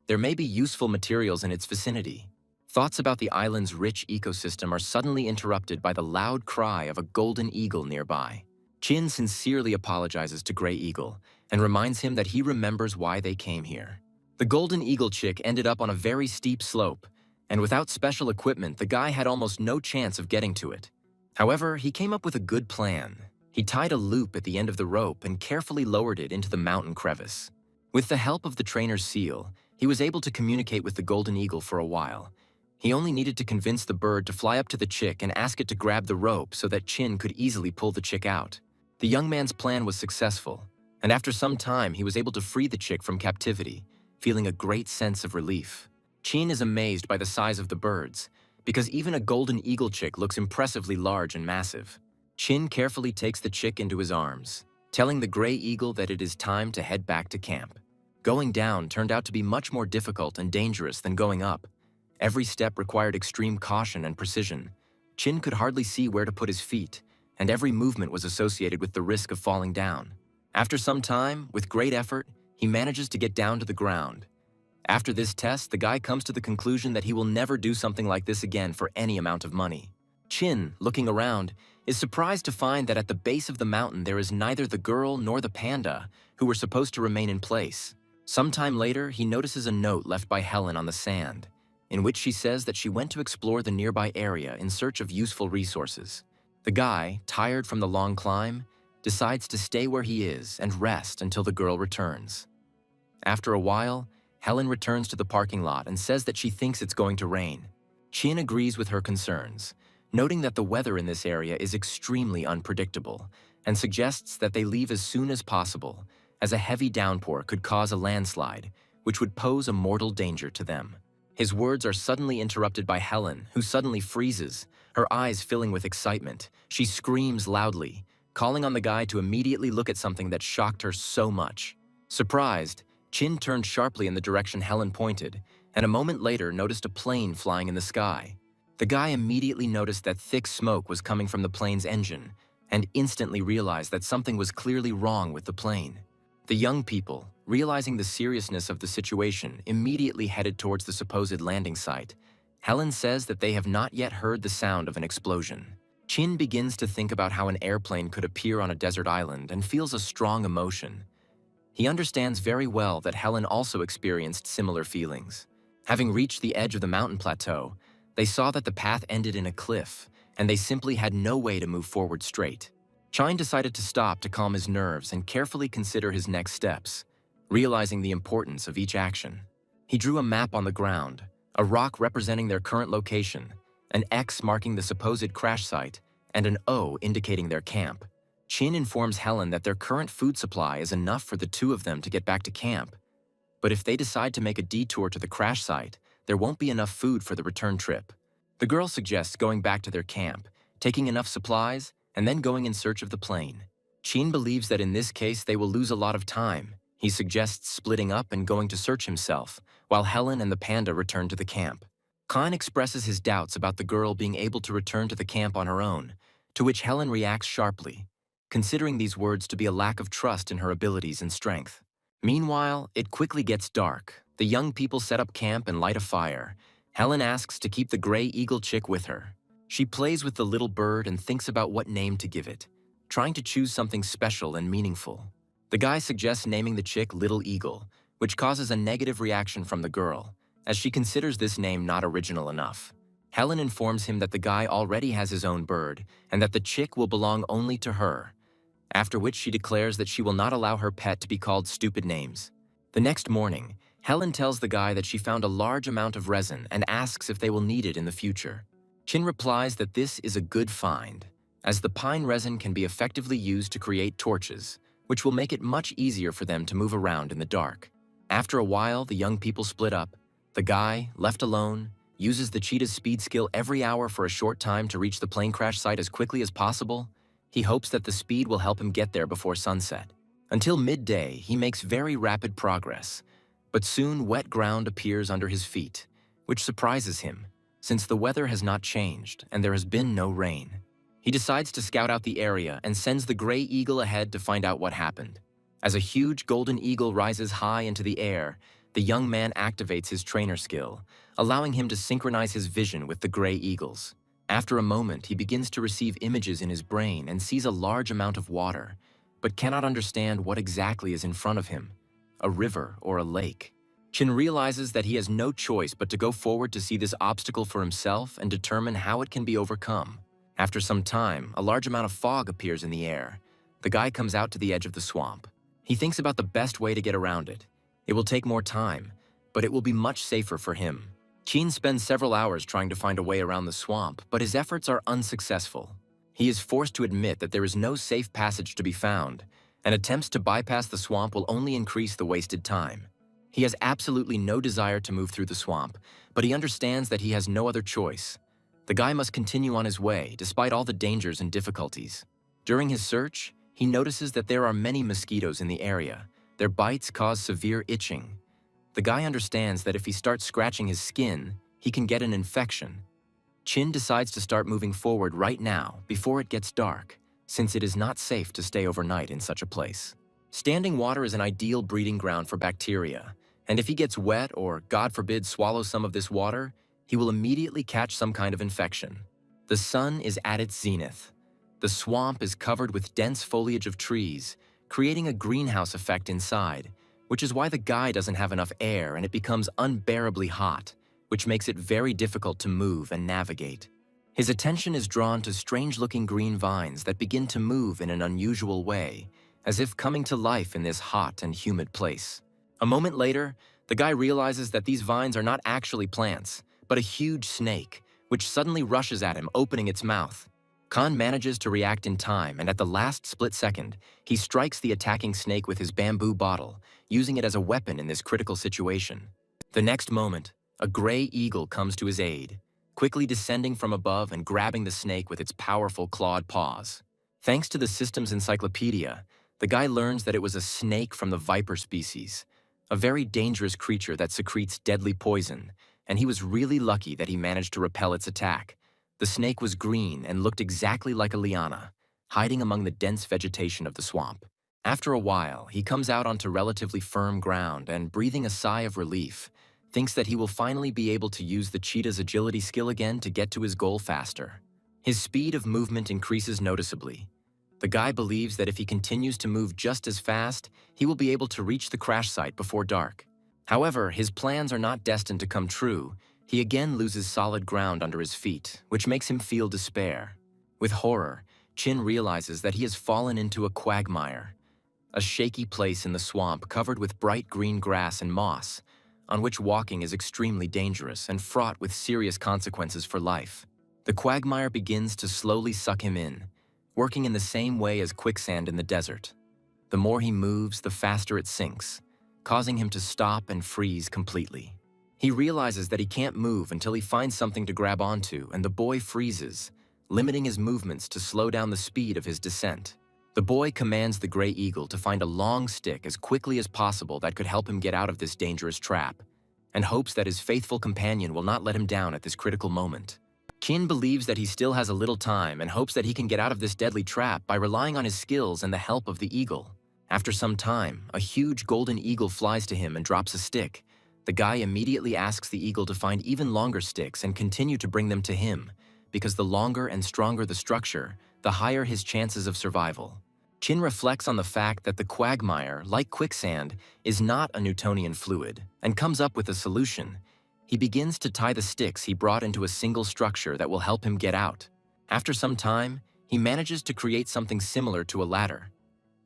There may be useful materials in its vicinity. Thoughts about the island's rich ecosystem are suddenly interrupted by the loud cry of a golden eagle nearby. Chin sincerely apologizes to Gray Eagle and reminds him that he remembers why they came here. The golden eagle chick ended up on a very steep slope, and without special equipment, the guy had almost no chance of getting to it. However, he came up with a good plan. He tied a loop at the end of the rope and carefully lowered it into the mountain crevice. With the help of the trainer's seal, he was able to communicate with the golden eagle for a while. He only needed to convince the bird to fly up to the chick and ask it to grab the rope so that Chin could easily pull the chick out. The young man's plan was successful, and after some time he was able to free the chick from captivity, feeling a great sense of relief. Chin is amazed by the size of the birds, because even a golden eagle chick looks impressively large and massive. Chin carefully takes the chick into his arms, telling the gray eagle that it is time to head back to camp. Going down turned out to be much more difficult and dangerous than going up. Every step required extreme caution and precision. Chin could hardly see where to put his feet, and every movement was associated with the risk of falling down. After some time, with great effort, he manages to get down to the ground. After this test, the guy comes to the conclusion that he will never do something like this again for any amount of money. Chin, looking around, is surprised to find that at the base of the mountain there is neither the girl nor the panda, who were supposed to remain in place. Sometime later, he notices a note left by Helen on the sand, in which she says that she went to explore the nearby area in search of useful resources. The guy, tired from the long climb, decides to stay where he is and rest until the girl returns. After a while, Helen returns to the parking lot and says that she thinks it's going to rain. Chin agrees with her concerns, noting that the weather in this area is extremely unpredictable, and suggests that they leave as soon as possible, as a heavy downpour could cause a landslide, which would pose a mortal danger to them. His words are suddenly interrupted by Helen, who suddenly freezes, her eyes filling with excitement. She screams loudly, calling on the guy to immediately look at something that shocked her so much. Surprised, Chin turned sharply in the direction Helen pointed, and a moment later noticed a plane flying in the sky. The guy immediately noticed that thick smoke was coming from the plane's engine, and instantly realized that something was clearly wrong with the plane. The young people, realizing the seriousness of the situation, immediately headed towards the supposed landing site. Helen says that they have not yet heard the sound of an explosion. Chin begins to think about how an airplane could appear on a desert island and feels a strong emotion. He understands very well that Helen also experienced similar feelings. Having reached the edge of the mountain plateau, they saw that the path ended in a cliff, and they simply had no way to move forward straight. Chin decided to stop to calm his nerves and carefully consider his next steps, realizing the importance of each action. He drew a map on the ground, a rock representing their current location, an X marking the supposed crash site, and an O indicating their camp. Chin informs Helen that their current food supply is enough for the two of them to get back to camp. But if they decide to make a detour to the crash site, there won't be enough food for the return trip. The girl suggests going back to their camp, taking enough supplies, and then going in search of the plane. Chin believes that in this case they will lose a lot of time. He suggests splitting up and going to search himself, while Helen and the panda return to the camp. Chin expresses his doubts about the girl being able to return to the camp on her own, to which Helen reacts sharply, considering these words to be a lack of trust in her abilities and strength. Meanwhile, it quickly gets dark. The young people set up camp and light a fire. Helen asks to keep the gray eagle chick with her. She plays with the little bird and thinks about what name to give it, trying to choose something special and meaningful. The guy suggests naming the chick Little Eagle, which causes a negative reaction from the girl, as she considers this name not original enough. Helen informs him that the guy already has his own bird and that the chick will belong only to her, after which she declares that she will not allow her pet to be called stupid names. The next morning, Helen tells the guy that she found a large amount of resin and asks if they will need it in the future. Chin replies that this is a good find, as the pine resin can be effectively used to create torches, which will make it much easier for them to move around in the dark. After a while, the young people split up. The guy, left alone, uses the cheetah's speed skill every hour for a short time to reach the plane crash site as quickly as possible. He hopes that the speed will help him get there before sunset. Until midday, he makes very rapid progress, but soon wet ground appears under his feet, which surprises him, since the weather has not changed and there has been no rain. He decides to scout out the area and sends the gray eagle ahead to find out what happened. As a huge golden eagle rises high into the air, the young man activates his trainer skill, allowing him to synchronize his vision with the gray eagles. After a moment, he begins to receive images in his brain and sees a large amount of water, but cannot understand what exactly is in front of him, a river or a lake. Chin realizes that he has no choice but to go forward to see this obstacle for himself and determine how it can be overcome. After some time, a large amount of fog appears in the air. The guy comes out to the edge of the swamp. He thinks about the best way to get around it. It will take more time, but it will be much safer for him. Chin spends several hours trying to find a way around the swamp, but his efforts are unsuccessful. He is forced to admit that there is no safe passage to be found, and attempts to bypass the swamp will only increase the wasted time. He has absolutely no desire to move through the swamp, but he understands that he has no other choice. The guy must continue on his way, despite all the dangers and difficulties. During his search, he notices that there are many mosquitoes in the area. Their bites cause severe itching. The guy understands that if he starts scratching his skin, he can get an infection. Chin decides to start moving forward right now, before it gets dark, since it is not safe to stay overnight in such a place. Standing water is an ideal breeding ground for bacteria, and if he gets wet or, God forbid, swallows some of this water, he will immediately catch some kind of infection. The sun is at its zenith. The swamp is covered with dense foliage of trees, creating a greenhouse effect inside, which is why the guy doesn't have enough air and it becomes unbearably hot, which makes it very difficult to move and navigate. His attention is drawn to strange-looking green vines that begin to move in an unusual way, as if coming to life in this hot and humid place. A moment later, the guy realizes that these vines are not actually plants, but a huge snake, which suddenly rushes at him, opening its mouth. Khan manages to react in time, and at the last split second, he strikes the attacking snake with his bamboo bottle, using it as a weapon in this critical situation. The next moment, a gray eagle comes to his aid, quickly descending from above and grabbing the snake with its powerful clawed paws. Thanks to the system's encyclopedia, the guy learns that it was a snake from the viper species, a very dangerous creature that secretes deadly poison, and he was really lucky that he managed to repel its attack. The snake was green and looked exactly like a liana, hiding among the dense vegetation of the swamp. After a while, he comes out onto relatively firm ground and, breathing a sigh of relief, thinks that he will finally be able to use the cheetah's agility skill again to get to his goal faster. His speed of movement increases noticeably. The guy believes that if he continues to move just as fast, he will be able to reach the crash site before dark. However, his plans are not destined to come true. He again loses solid ground under his feet, which makes him feel despair. With horror, Chin realizes that he has fallen into a quagmire, a shaky place in the swamp covered with bright green grass and moss, on which walking is extremely dangerous and fraught with serious consequences for life. The quagmire begins to slowly suck him in, working in the same way as quicksand in the desert. The more he moves, the faster it sinks, causing him to stop and freeze completely. He realizes that he can't move until he finds something to grab onto, and the boy freezes, limiting his movements to slow down the speed of his descent. The boy commands the gray eagle to find a long stick as quickly as possible that could help him get out of this dangerous trap, and hopes that his faithful companion will not let him down at this critical moment. Chin believes that he still has a little time and hopes that he can get out of this deadly trap by relying on his skills and the help of the eagle. After some time, a huge golden eagle flies to him and drops a stick. The guy immediately asks the eagle to find even longer sticks and continue to bring them to him, because the longer and stronger the structure, the higher his chances of survival. Chin reflects on the fact that the quagmire, like quicksand, is not a Newtonian fluid, and comes up with a solution. He begins to tie the sticks he brought into a single structure that will help him get out. After some time, he manages to create something similar to a ladder.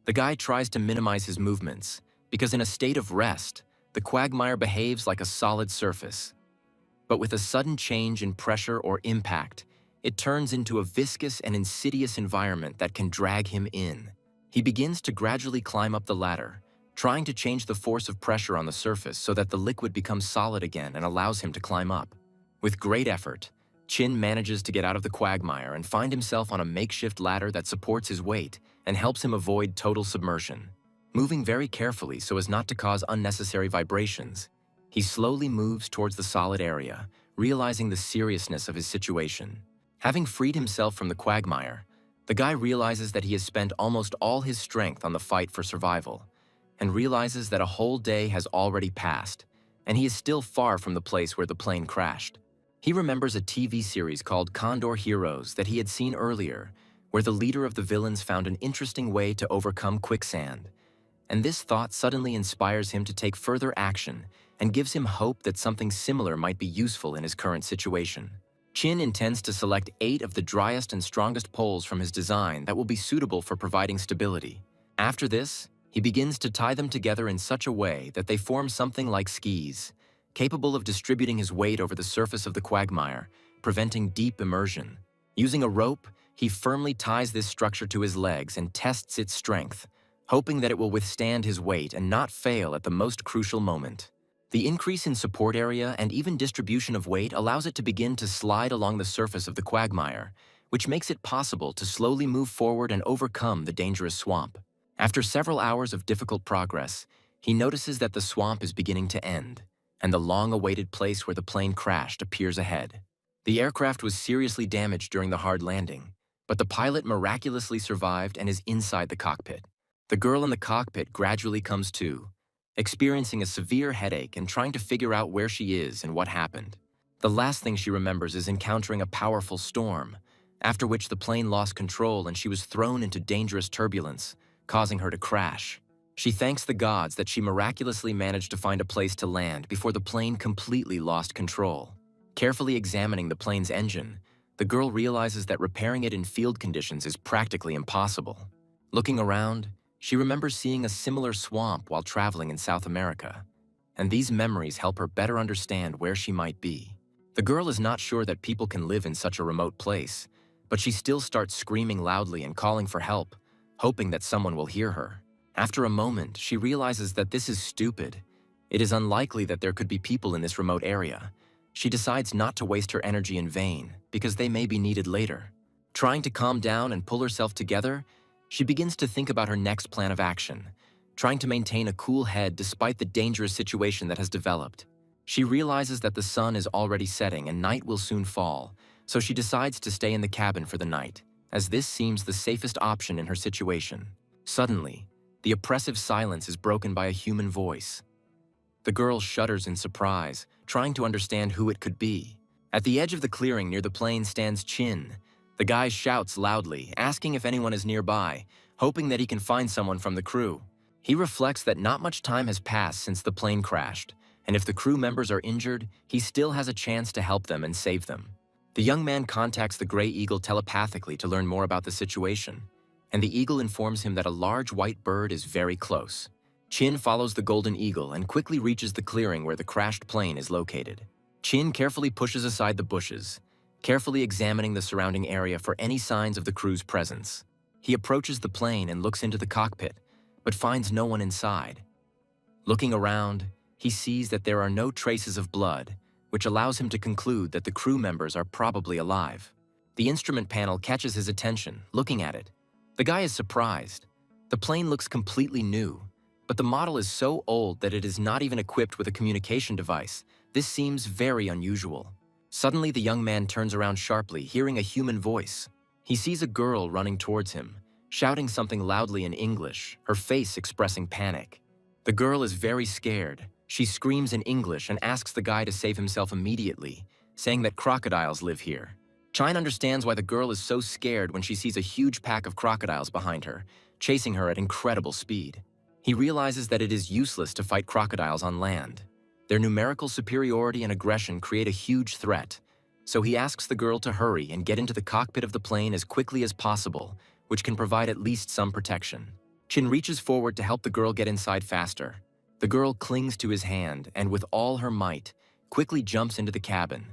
The guy tries to minimize his movements, because in a state of rest, the quagmire behaves like a solid surface. But with a sudden change in pressure or impact, it turns into a viscous and insidious environment that can drag him in. He begins to gradually climb up the ladder, trying to change the force of pressure on the surface so that the liquid becomes solid again and allows him to climb up. With great effort, Chin manages to get out of the quagmire and find himself on a makeshift ladder that supports his weight and helps him avoid total submersion. Moving very carefully so as not to cause unnecessary vibrations, he slowly moves towards the solid area, realizing the seriousness of his situation. Having freed himself from the quagmire, the guy realizes that he has spent almost all his strength on the fight for survival, and realizes that a whole day has already passed, and he is still far from the place where the plane crashed. He remembers a TV series called Condor Heroes that he had seen earlier, where the leader of the villains found an interesting way to overcome quicksand, and this thought suddenly inspires him to take further action and gives him hope that something similar might be useful in his current situation. Chin intends to select 8 of the driest and strongest poles from his design that will be suitable for providing stability. After this, he begins to tie them together in such a way that they form something like skis, capable of distributing his weight over the surface of the quagmire, preventing deep immersion. Using a rope, he firmly ties this structure to his legs and tests its strength, hoping that it will withstand his weight and not fail at the most crucial moment. The increase in support area and even distribution of weight allows it to begin to slide along the surface of the quagmire, which makes it possible to slowly move forward and overcome the dangerous swamp. After several hours of difficult progress, he notices that the swamp is beginning to end, and the long-awaited place where the plane crashed appears ahead. The aircraft was seriously damaged during the hard landing, but the pilot miraculously survived and is inside the cockpit. The girl in the cockpit gradually comes to, experiencing a severe headache and trying to figure out where she is and what happened. The last thing she remembers is encountering a powerful storm, after which the plane lost control and she was thrown into dangerous turbulence, causing her to crash. She thanks the gods that she miraculously managed to find a place to land before the plane completely lost control. Carefully examining the plane's engine, the girl realizes that repairing it in field conditions is practically impossible. Looking around, she remembers seeing a similar swamp while traveling in South America, and these memories help her better understand where she might be. The girl is not sure that people can live in such a remote place, but she still starts screaming loudly and calling for help, hoping that someone will hear her. After a moment, she realizes that this is stupid. It is unlikely that there could be people in this remote area. She decides not to waste her energy in vain, because they may be needed later. Trying to calm down and pull herself together, she begins to think about her next plan of action, trying to maintain a cool head despite the dangerous situation that has developed. She realizes that the sun is already setting and night will soon fall, so she decides to stay in the cabin for the night, as this seems the safest option in her situation. Suddenly, the oppressive silence is broken by a human voice. The girl shudders in surprise, trying to understand who it could be. At the edge of the clearing near the plane stands Chin. The guy shouts loudly, asking if anyone is nearby, hoping that he can find someone from the crew. He reflects that not much time has passed since the plane crashed, and if the crew members are injured, he still has a chance to help them and save them. The young man contacts the Gray Eagle telepathically to learn more about the situation, and the eagle informs him that a large white bird is very close. Chin follows the golden eagle and quickly reaches the clearing where the crashed plane is located. Chin carefully pushes aside the bushes, carefully examining the surrounding area for any signs of the crew's presence. He approaches the plane and looks into the cockpit, but finds no one inside. Looking around, he sees that there are no traces of blood, which allows him to conclude that the crew members are probably alive. The instrument panel catches his attention, looking at it. The guy is surprised. The plane looks completely new, but the model is so old that it is not even equipped with a communication device. This seems very unusual. Suddenly, the young man turns around sharply, hearing a human voice. He sees a girl running towards him, shouting something loudly in English, her face expressing panic. The girl is very scared. She screams in English and asks the guy to save himself immediately, saying that crocodiles live here. Chine understands why the girl is so scared when she sees a huge pack of crocodiles behind her, chasing her at incredible speed. He realizes that it is useless to fight crocodiles on land. Their numerical superiority and aggression create a huge threat, so he asks the girl to hurry and get into the cockpit of the plane as quickly as possible, which can provide at least some protection. Chin reaches forward to help the girl get inside faster. The girl clings to his hand and, with all her might, quickly jumps into the cabin.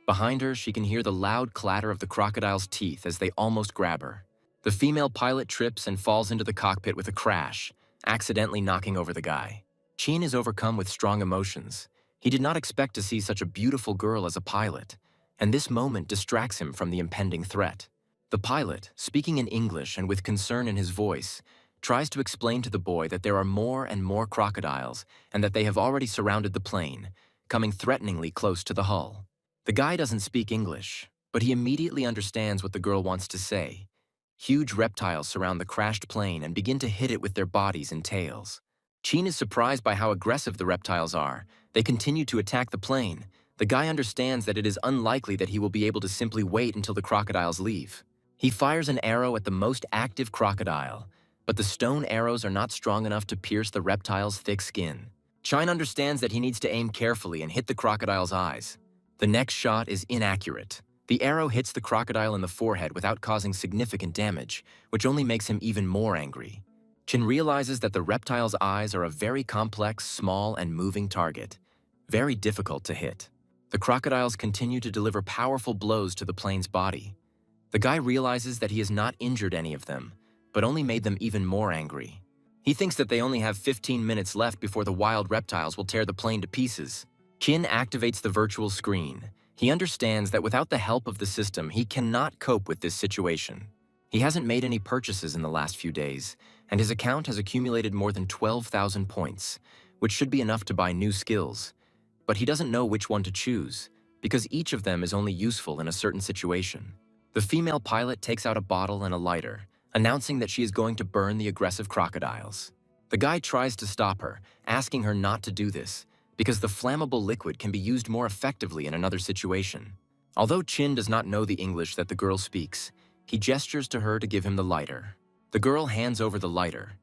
Behind her, she can hear the loud clatter of the crocodile's teeth as they almost grab her. The female pilot trips and falls into the cockpit with a crash, accidentally knocking over the guy. Chin is overcome with strong emotions. He did not expect to see such a beautiful girl as a pilot, and this moment distracts him from the impending threat. The pilot, speaking in English and with concern in his voice, tries to explain to the boy that there are more and more crocodiles and that they have already surrounded the plane, coming threateningly close to the hull. The guy doesn't speak English, but he immediately understands what the girl wants to say. Huge reptiles surround the crashed plane and begin to hit it with their bodies and tails. Chin is surprised by how aggressive the reptiles are. They continue to attack the plane. The guy understands that it is unlikely that he will be able to simply wait until the crocodiles leave. He fires an arrow at the most active crocodile, but the stone arrows are not strong enough to pierce the reptile's thick skin. Chin understands that he needs to aim carefully and hit the crocodile's eyes. The next shot is inaccurate. The arrow hits the crocodile in the forehead without causing significant damage, which only makes him even more angry. Chin realizes that the reptile's eyes are a very complex, small, and moving target, very difficult to hit. The crocodiles continue to deliver powerful blows to the plane's body. The guy realizes that he has not injured any of them, but only made them even more angry. He thinks that they only have 15 minutes left before the wild reptiles will tear the plane to pieces. Chin activates the virtual screen. He understands that without the help of the system, he cannot cope with this situation. He hasn't made any purchases in the last few days, and his account has accumulated more than 12,000 points, which should be enough to buy new skills. But he doesn't know which one to choose, because each of them is only useful in a certain situation. The female pilot takes out a bottle and a lighter, announcing that she is going to burn the aggressive crocodiles. The guy tries to stop her, asking her not to do this, because the flammable liquid can be used more effectively in another situation. Although Chin does not know the English that the girl speaks, he gestures to her to give him the lighter. The girl hands over the lighter.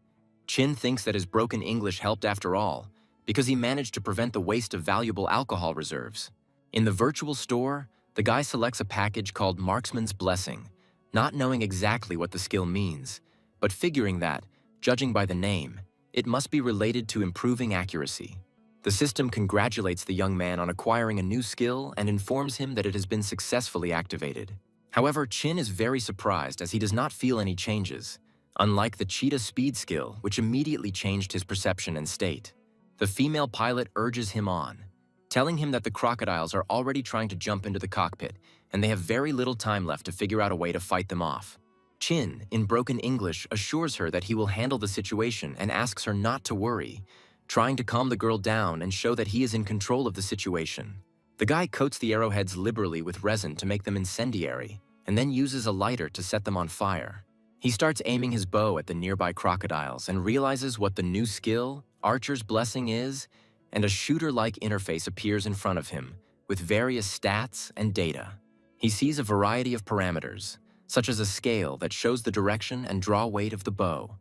Chin thinks that his broken English helped after all, because he managed to prevent the waste of valuable alcohol reserves. In the virtual store, the guy selects a package called Marksman's Blessing, not knowing exactly what the skill means, but figuring that, judging by the name, it must be related to improving accuracy. The system congratulates the young man on acquiring a new skill and informs him that it has been successfully activated. However, Chin is very surprised as he does not feel any changes, unlike the cheetah speed skill, which immediately changed his perception and state. The female pilot urges him on, telling him that the crocodiles are already trying to jump into the cockpit, and they have very little time left to figure out a way to fight them off. Chin, in broken English, assures her that he will handle the situation and asks her not to worry, trying to calm the girl down and show that he is in control of the situation. The guy coats the arrowheads liberally with resin to make them incendiary, and then uses a lighter to set them on fire. He starts aiming his bow at the nearby crocodiles and realizes what the new skill, Archer's Blessing, is, and a shooter-like interface appears in front of him, with various stats and data. He sees a variety of parameters, such as a scale that shows the direction and draw weight of the bow,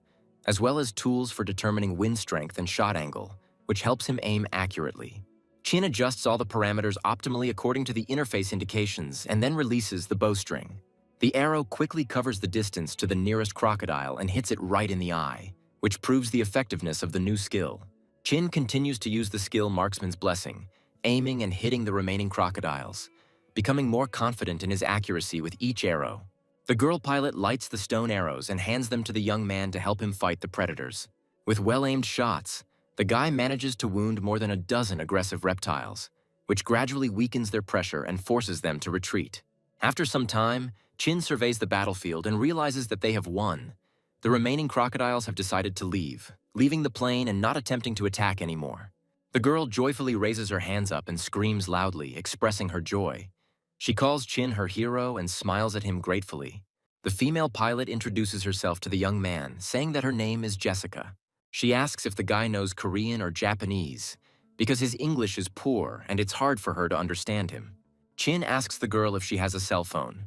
as well as tools for determining wind strength and shot angle, which helps him aim accurately. Chin adjusts all the parameters optimally according to the interface indications and then releases the bowstring. The arrow quickly covers the distance to the nearest crocodile and hits it right in the eye, which proves the effectiveness of the new skill. Chin continues to use the skill Marksman's Blessing, aiming and hitting the remaining crocodiles, becoming more confident in his accuracy with each arrow. The girl pilot lights the stone arrows and hands them to the young man to help him fight the predators. With well-aimed shots, the guy manages to wound more than a dozen aggressive reptiles, which gradually weakens their pressure and forces them to retreat. After some time, Chin surveys the battlefield and realizes that they have won. The remaining crocodiles have decided to leave, leaving the plane and not attempting to attack anymore. The girl joyfully raises her hands up and screams loudly, expressing her joy. She calls Chin her hero and smiles at him gratefully. The female pilot introduces herself to the young man, saying that her name is Jessica. She asks if the guy knows Korean or Japanese, because his English is poor and it's hard for her to understand him. Chin asks the girl if she has a cell phone.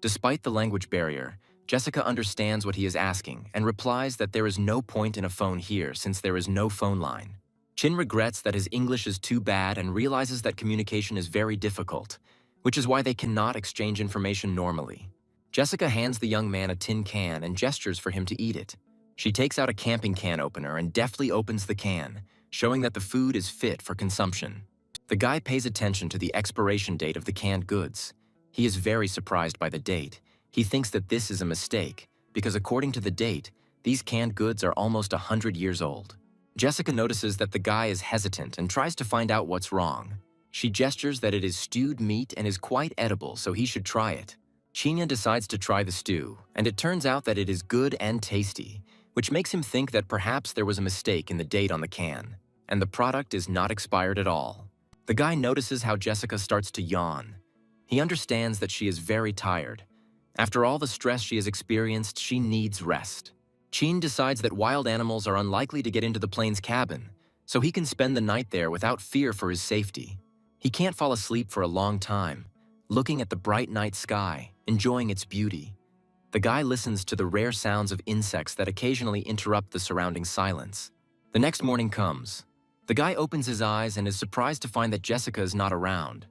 Despite the language barrier, Jessica understands what he is asking and replies that there is no point in a phone here since there is no phone line. Chin regrets that his English is too bad and realizes that communication is very difficult, which is why they cannot exchange information normally. Jessica hands the young man a tin can and gestures for him to eat it. She takes out a camping can opener and deftly opens the can, showing that the food is fit for consumption. The guy pays attention to the expiration date of the canned goods. He is very surprised by the date. He thinks that this is a mistake, because according to the date, these canned goods are almost 100 years old. Jessica notices that the guy is hesitant and tries to find out what's wrong. She gestures that it is stewed meat and is quite edible, so he should try it. Chinya decides to try the stew, and it turns out that it is good and tasty, which makes him think that perhaps there was a mistake in the date on the can, and the product is not expired at all. The guy notices how Jessica starts to yawn. He understands that she is very tired. After all the stress she has experienced, she needs rest. Chin decides that wild animals are unlikely to get into the plane's cabin, so he can spend the night there without fear for his safety. He can't fall asleep for a long time, looking at the bright night sky, enjoying its beauty. The guy listens to the rare sounds of insects that occasionally interrupt the surrounding silence. The next morning comes. The guy opens his eyes and is surprised to find that Jessica is not around.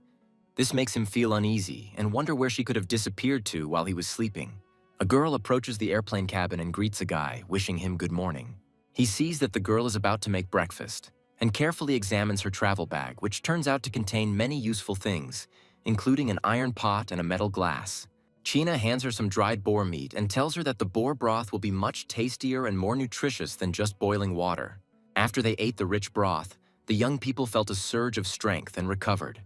This makes him feel uneasy and wonder where she could have disappeared to while he was sleeping. A girl approaches the airplane cabin and greets the guy, wishing him good morning. He sees that the girl is about to make breakfast and carefully examines her travel bag, which turns out to contain many useful things, including an iron pot and a metal glass. China hands her some dried boar meat and tells her that the boar broth will be much tastier and more nutritious than just boiling water. After they ate the rich broth, the young people felt a surge of strength and recovered.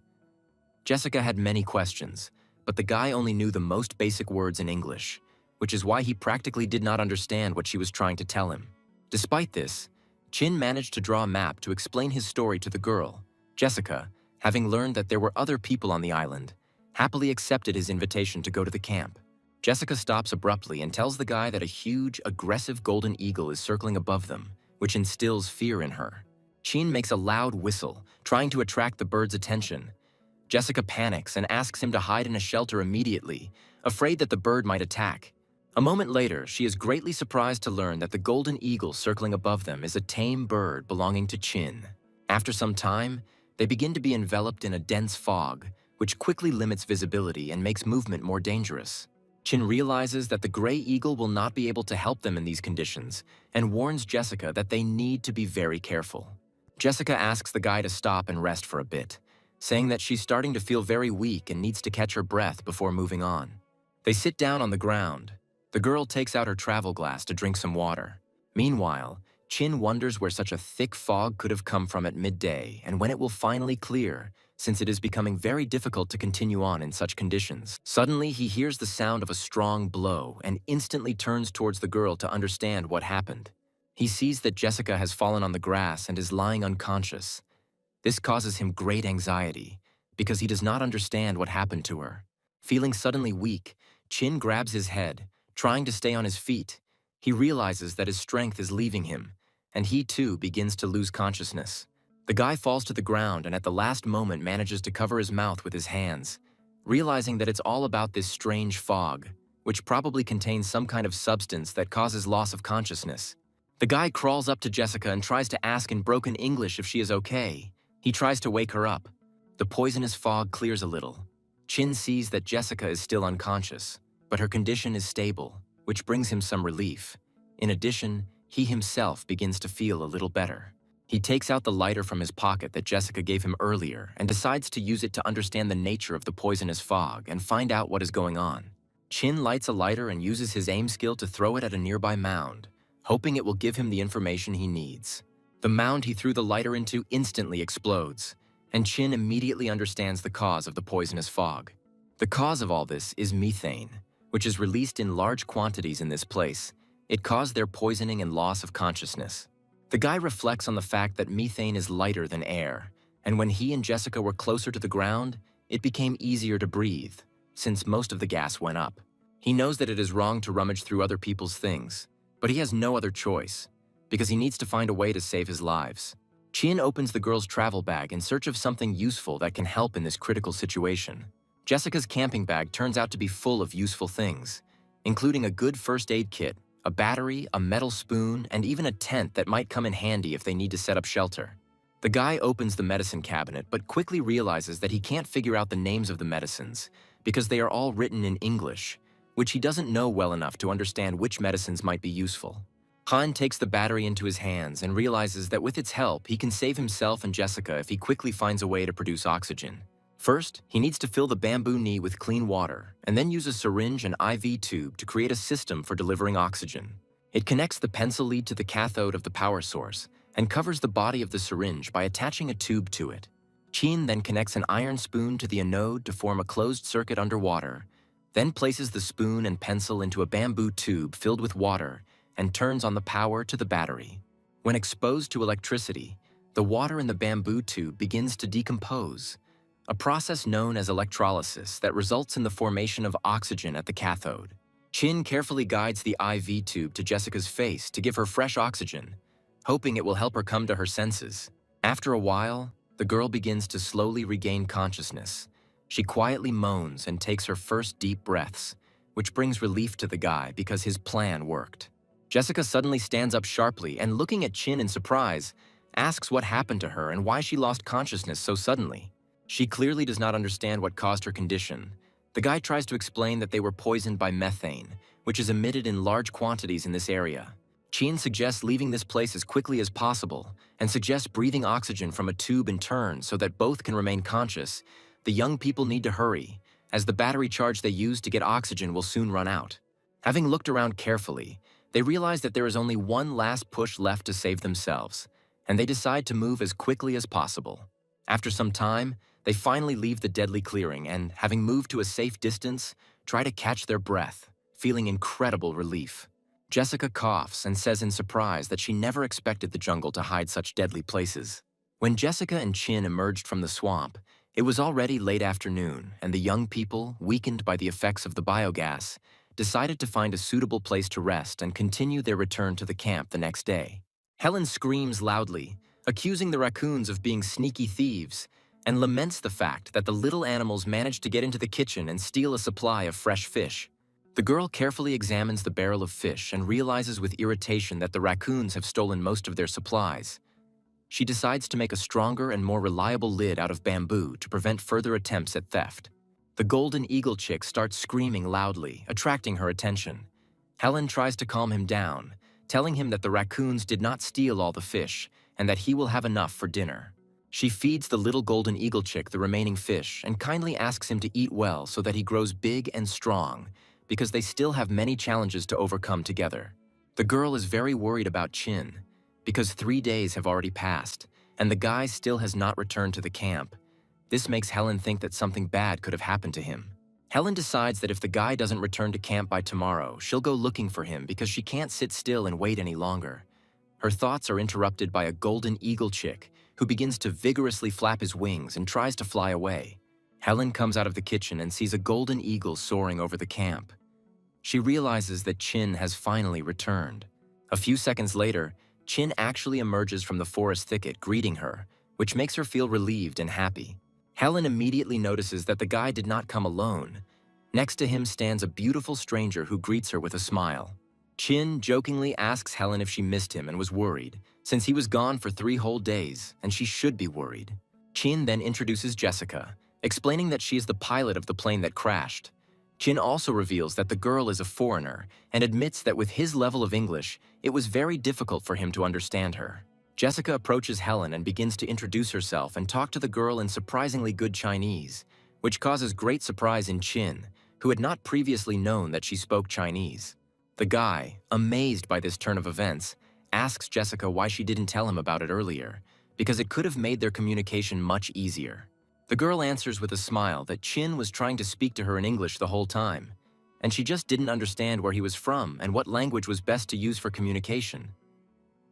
Jessica had many questions, but the guy only knew the most basic words in English, which is why he practically did not understand what she was trying to tell him. Despite this, Chin managed to draw a map to explain his story to the girl. Jessica, having learned that there were other people on the island, happily accepted his invitation to go to the camp. Jessica stops abruptly and tells the guy that a huge, aggressive golden eagle is circling above them, which instills fear in her. Chin makes a loud whistle, trying to attract the bird's attention. Jessica panics and asks him to hide in a shelter immediately, afraid that the bird might attack. A moment later, she is greatly surprised to learn that the golden eagle circling above them is a tame bird belonging to Chin. After some time, they begin to be enveloped in a dense fog, which quickly limits visibility and makes movement more dangerous. Chin realizes that the gray eagle will not be able to help them in these conditions and warns Jessica that they need to be very careful. Jessica asks the guy to stop and rest for a bit, saying that she's starting to feel very weak and needs to catch her breath before moving on. They sit down on the ground. The girl takes out her travel glass to drink some water. Meanwhile, Chin wonders where such a thick fog could have come from at midday and when it will finally clear, since it is becoming very difficult to continue on in such conditions. Suddenly, he hears the sound of a strong blow and instantly turns towards the girl to understand what happened. He sees that Jessica has fallen on the grass and is lying unconscious. This causes him great anxiety, because he does not understand what happened to her. Feeling suddenly weak, Chin grabs his head, trying to stay on his feet. He realizes that his strength is leaving him, and he too begins to lose consciousness. The guy falls to the ground and at the last moment manages to cover his mouth with his hands, realizing that it's all about this strange fog, which probably contains some kind of substance that causes loss of consciousness. The guy crawls up to Jessica and tries to ask in broken English if she is okay. He tries to wake her up. The poisonous fog clears a little. Chin sees that Jessica is still unconscious, but her condition is stable, which brings him some relief. In addition, he himself begins to feel a little better. He takes out the lighter from his pocket that Jessica gave him earlier and decides to use it to understand the nature of the poisonous fog and find out what is going on. Chin lights a lighter and uses his aim skill to throw it at a nearby mound, hoping it will give him the information he needs. The mound he threw the lighter into instantly explodes, and Chin immediately understands the cause of the poisonous fog. The cause of all this is methane, which is released in large quantities in this place. It caused their poisoning and loss of consciousness. The guy reflects on the fact that methane is lighter than air, and when he and Jessica were closer to the ground, it became easier to breathe, since most of the gas went up. He knows that it is wrong to rummage through other people's things, but he has no other choice, because he needs to find a way to save his lives. Chin opens the girl's travel bag in search of something useful that can help in this critical situation. Jessica's camping bag turns out to be full of useful things, including a good first aid kit, a battery, a metal spoon, and even a tent that might come in handy if they need to set up shelter. The guy opens the medicine cabinet but quickly realizes that he can't figure out the names of the medicines because they are all written in English, which he doesn't know well enough to understand which medicines might be useful. Han takes the battery into his hands and realizes that with its help, he can save himself and Jessica if he quickly finds a way to produce oxygen. First, he needs to fill the bamboo knee with clean water and then use a syringe and IV tube to create a system for delivering oxygen. It connects the pencil lead to the cathode of the power source and covers the body of the syringe by attaching a tube to it. Chin then connects an iron spoon to the anode to form a closed circuit underwater, then places the spoon and pencil into a bamboo tube filled with water and turns on the power to the battery. When exposed to electricity, the water in the bamboo tube begins to decompose, a process known as electrolysis that results in the formation of oxygen at the cathode. Chin carefully guides the IV tube to Jessica's face to give her fresh oxygen, hoping it will help her come to her senses. After a while, the girl begins to slowly regain consciousness. She quietly moans and takes her first deep breaths, which brings relief to the guy because his plan worked. Jessica suddenly stands up sharply and, looking at Chin in surprise, asks what happened to her and why she lost consciousness so suddenly. She clearly does not understand what caused her condition. The guy tries to explain that they were poisoned by methane, which is emitted in large quantities in this area. Chin suggests leaving this place as quickly as possible and suggests breathing oxygen from a tube in turn so that both can remain conscious. The young people need to hurry, as the battery charge they use to get oxygen will soon run out. Having looked around carefully, they realize that there is only one last push left to save themselves, and they decide to move as quickly as possible. After some time, they finally leave the deadly clearing and, having moved to a safe distance, try to catch their breath, feeling incredible relief. Jessica coughs and says in surprise that she never expected the jungle to hide such deadly places. When Jessica and Chin emerged from the swamp, it was already late afternoon, and the young people, weakened by the effects of the biogas, decided to find a suitable place to rest and continue their return to the camp the next day. Helen screams loudly, accusing the raccoons of being sneaky thieves, and laments the fact that the little animals managed to get into the kitchen and steal a supply of fresh fish. The girl carefully examines the barrel of fish and realizes with irritation that the raccoons have stolen most of their supplies. She decides to make a stronger and more reliable lid out of bamboo to prevent further attempts at theft. The golden eagle chick starts screaming loudly, attracting her attention. Helen tries to calm him down, telling him that the raccoons did not steal all the fish and that he will have enough for dinner. She feeds the little golden eagle chick the remaining fish and kindly asks him to eat well so that he grows big and strong, because they still have many challenges to overcome together. The girl is very worried about Chin, because 3 days have already passed, and the guy still has not returned to the camp. This makes Helen think that something bad could have happened to him. Helen decides that if the guy doesn't return to camp by tomorrow, she'll go looking for him because she can't sit still and wait any longer. Her thoughts are interrupted by a golden eagle chick who begins to vigorously flap his wings and tries to fly away. Helen comes out of the kitchen and sees a golden eagle soaring over the camp. She realizes that Chin has finally returned. A few seconds later, Chin actually emerges from the forest thicket greeting her, which makes her feel relieved and happy. Helen immediately notices that the guy did not come alone. Next to him stands a beautiful stranger who greets her with a smile. Chin jokingly asks Helen if she missed him and was worried, since he was gone for 3 whole days, and she should be worried. Chin then introduces Jessica, explaining that she is the pilot of the plane that crashed. Chin also reveals that the girl is a foreigner and admits that with his level of English, it was very difficult for him to understand her. Jessica approaches Helen and begins to introduce herself and talk to the girl in surprisingly good Chinese, which causes great surprise in Chin, who had not previously known that she spoke Chinese. The guy, amazed by this turn of events, asks Jessica why she didn't tell him about it earlier, because it could have made their communication much easier. The girl answers with a smile that Chin was trying to speak to her in English the whole time, and she just didn't understand where he was from and what language was best to use for communication.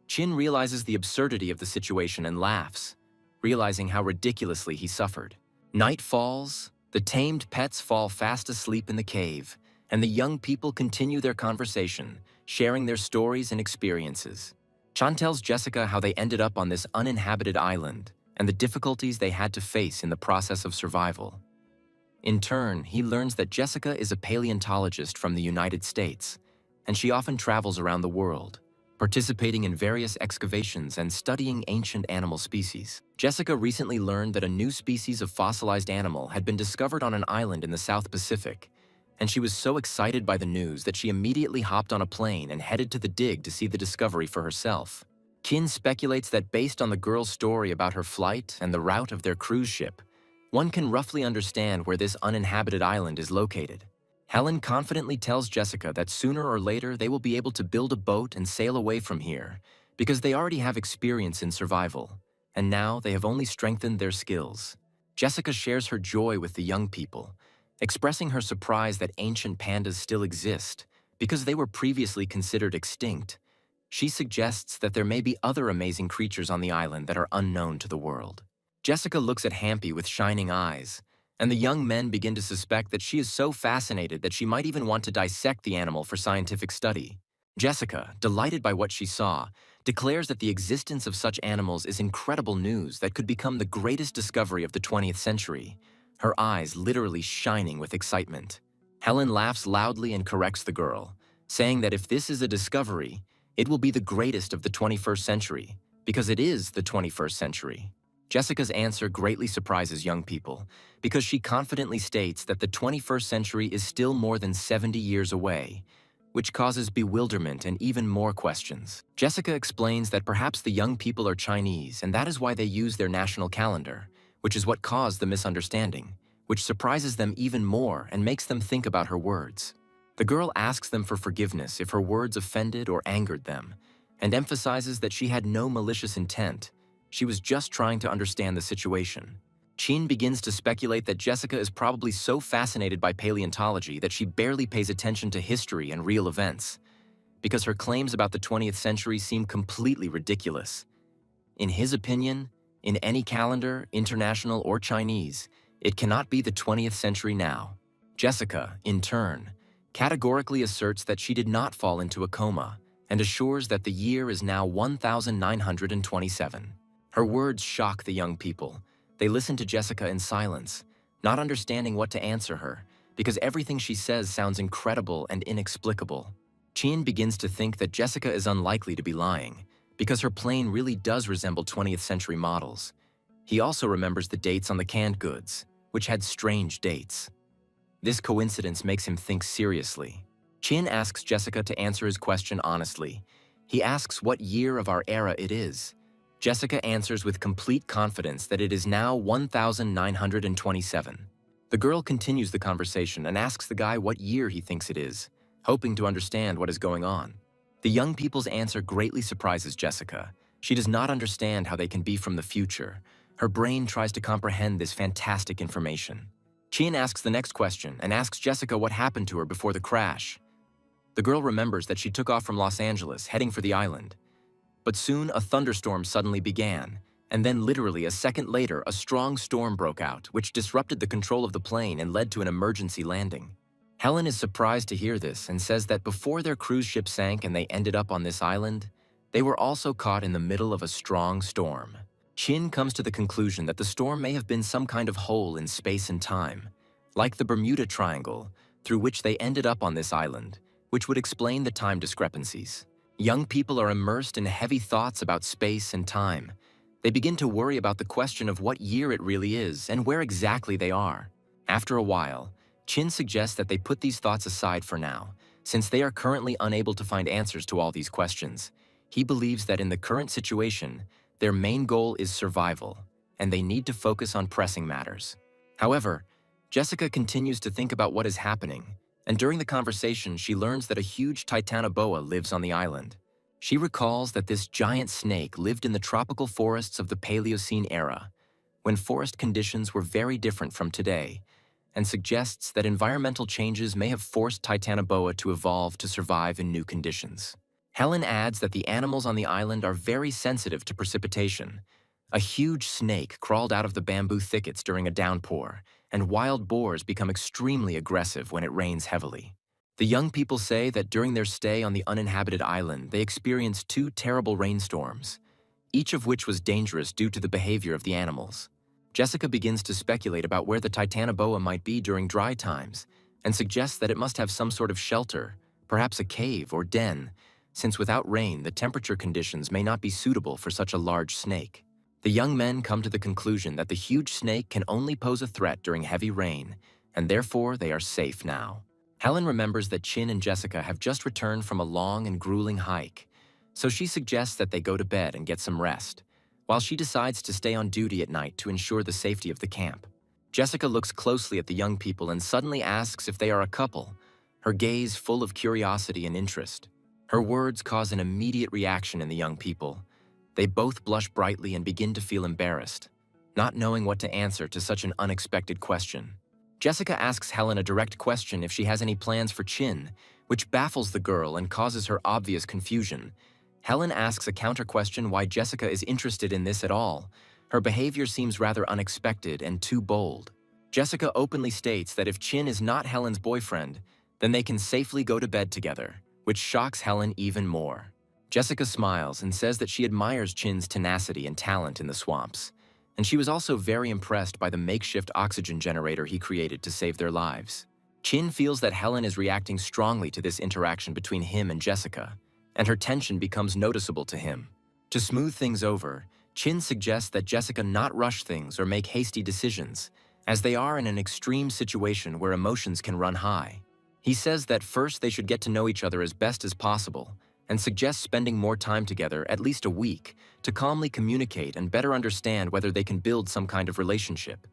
Chin realizes the absurdity of the situation and laughs, realizing how ridiculously he suffered. Night falls, the tamed pets fall fast asleep in the cave, and the young people continue their conversation, sharing their stories and experiences. Chan tells Jessica how they ended up on this uninhabited island and the difficulties they had to face in the process of survival. In turn, he learns that Jessica is a paleontologist from the United States, and she often travels around the world, participating in various excavations and studying ancient animal species. Jessica recently learned that a new species of fossilized animal had been discovered on an island in the South Pacific, and she was so excited by the news that she immediately hopped on a plane and headed to the dig to see the discovery for herself. Kin speculates that based on the girl's story about her flight and the route of their cruise ship, one can roughly understand where this uninhabited island is located. Helen confidently tells Jessica that sooner or later they will be able to build a boat and sail away from here because they already have experience in survival, and now they have only strengthened their skills. Jessica shares her joy with the young people, expressing her surprise that ancient pandas still exist because they were previously considered extinct. She suggests that there may be other amazing creatures on the island that are unknown to the world. Jessica looks at Hampy with shining eyes, and the young men begin to suspect that she is so fascinated that she might even want to dissect the animal for scientific study. Jessica, delighted by what she saw, declares that the existence of such animals is incredible news that could become the greatest discovery of the 20th century, her eyes literally shining with excitement. Helen laughs loudly and corrects the girl, saying that if this is a discovery, it will be the greatest of the 21st century, because it is the 21st century. Jessica's answer greatly surprises young people, because she confidently states that the 21st century is still more than 70 years away, which causes bewilderment and even more questions. Jessica explains that perhaps the young people are Chinese, and that is why they use their national calendar, which is what caused the misunderstanding, which surprises them even more and makes them think about her words. The girl asks them for forgiveness if her words offended or angered them, and emphasizes that she had no malicious intent. She was just trying to understand the situation. Chin begins to speculate that Jessica is probably so fascinated by paleontology that she barely pays attention to history and real events, because her claims about the 20th century seem completely ridiculous. In his opinion, in any calendar, international or Chinese, it cannot be the 20th century now. Jessica, in turn, categorically asserts that she did not fall into a coma and assures that the year is now 1927. Her words shock the young people. They listen to Jessica in silence, not understanding what to answer her, because everything she says sounds incredible and inexplicable. Chin begins to think that Jessica is unlikely to be lying, because her plane really does resemble 20th century models. He also remembers the dates on the canned goods, which had strange dates. This coincidence makes him think seriously. Chin asks Jessica to answer his question honestly. He asks what year of our era it is. Jessica answers with complete confidence that it is now 1927. The girl continues the conversation and asks the guy what year he thinks it is, hoping to understand what is going on. The young people's answer greatly surprises Jessica. She does not understand how they can be from the future. Her brain tries to comprehend this fantastic information. Chin asks the next question and asks Jessica what happened to her before the crash. The girl remembers that she took off from Los Angeles, heading for the island. But soon a thunderstorm suddenly began, and then literally a second later a strong storm broke out, which disrupted the control of the plane and led to an emergency landing. Helen is surprised to hear this and says that before their cruise ship sank and they ended up on this island, they were also caught in the middle of a strong storm. Chin comes to the conclusion that the storm may have been some kind of hole in space and time, like the Bermuda Triangle, through which they ended up on this island, which would explain the time discrepancies. Young people are immersed in heavy thoughts about space and time. They begin to worry about the question of what year it really is and where exactly they are. After a while, Chin suggests that they put these thoughts aside for now, since they are currently unable to find answers to all these questions. He believes that in the current situation, their main goal is survival, and they need to focus on pressing matters. However, Jessica continues to think about what is happening, and during the conversation, she learns that a huge titanoboa lives on the island. She recalls that this giant snake lived in the tropical forests of the Paleocene era, when forest conditions were very different from today, and suggests that environmental changes may have forced titanoboa to evolve to survive in new conditions. Helen adds that the animals on the island are very sensitive to precipitation. A huge snake crawled out of the bamboo thickets during a downpour, and wild boars become extremely aggressive when it rains heavily. The young people say that during their stay on the uninhabited island, they experienced 2 terrible rainstorms, each of which was dangerous due to the behavior of the animals. Jessica begins to speculate about where the titanoboa might be during dry times, and suggests that it must have some sort of shelter, perhaps a cave or den, since without rain, the temperature conditions may not be suitable for such a large snake. The young men come to the conclusion that the huge snake can only pose a threat during heavy rain, and therefore they are safe now. Helen remembers that Chin and Jessica have just returned from a long and grueling hike, so she suggests that they go to bed and get some rest, while she decides to stay on duty at night to ensure the safety of the camp. Jessica looks closely at the young people and suddenly asks if they are a couple, her gaze full of curiosity and interest. Her words cause an immediate reaction in the young people. They both blush brightly and begin to feel embarrassed, not knowing what to answer to such an unexpected question. Jessica asks Helen a direct question if she has any plans for Chin, which baffles the girl and causes her obvious confusion. Helen asks a counter question why Jessica is interested in this at all. Her behavior seems rather unexpected and too bold. Jessica openly states that if Chin is not Helen's boyfriend, then they can safely go to bed together, which shocks Helen even more. Jessica smiles and says that she admires Chin's tenacity and talent in the swamps, and she was also very impressed by the makeshift oxygen generator he created to save their lives. Chin feels that Helen is reacting strongly to this interaction between him and Jessica, and her tension becomes noticeable to him. To smooth things over, Chin suggests that Jessica not rush things or make hasty decisions, as they are in an extreme situation where emotions can run high. He says that first they should get to know each other as best as possible, and suggests spending more time together, at least a week, to calmly communicate and better understand whether they can build some kind of relationship.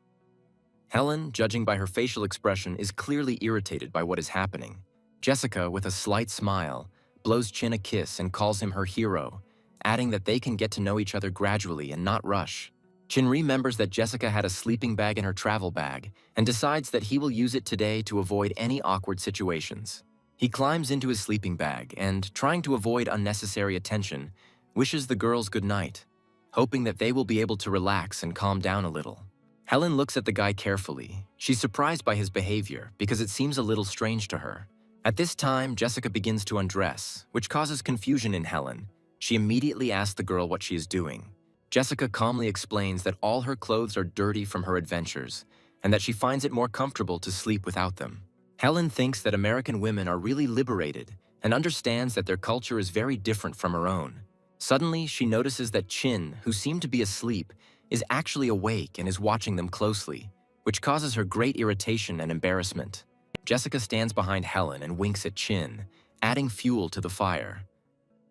Helen, judging by her facial expression, is clearly irritated by what is happening. Jessica, with a slight smile, blows Chin a kiss and calls him her hero, adding that they can get to know each other gradually and not rush. Chin remembers that Jessica had a sleeping bag in her travel bag and decides that he will use it today to avoid any awkward situations. He climbs into his sleeping bag and, trying to avoid unnecessary attention, wishes the girls good night, hoping that they will be able to relax and calm down a little. Helen looks at the guy carefully. She's surprised by his behavior because it seems a little strange to her. At this time, Jessica begins to undress, which causes confusion in Helen. She immediately asks the girl what she is doing. Jessica calmly explains that all her clothes are dirty from her adventures, and that she finds it more comfortable to sleep without them. Helen thinks that American women are really liberated and understands that their culture is very different from her own. Suddenly, she notices that Chin, who seemed to be asleep, is actually awake and is watching them closely, which causes her great irritation and embarrassment. Jessica stands behind Helen and winks at Chin, adding fuel to the fire.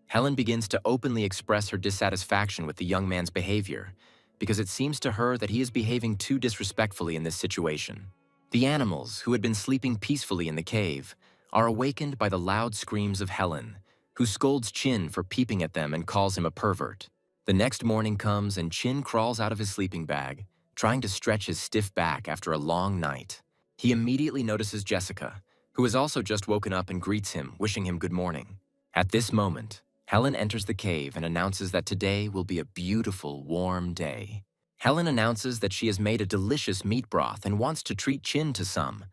Helen begins to openly express her dissatisfaction with the young man's behavior, because it seems to her that he is behaving too disrespectfully in this situation. The animals, who had been sleeping peacefully in the cave, are awakened by the loud screams of Helen, who scolds Chin for peeping at them and calls him a pervert. The next morning comes and Chin crawls out of his sleeping bag, trying to stretch his stiff back after a long night. He immediately notices Jessica, who has also just woken up and greets him, wishing him good morning. At this moment, Helen enters the cave and announces that today will be a beautiful, warm day. Helen announces that she has made a delicious meat broth and wants to treat Chin to some,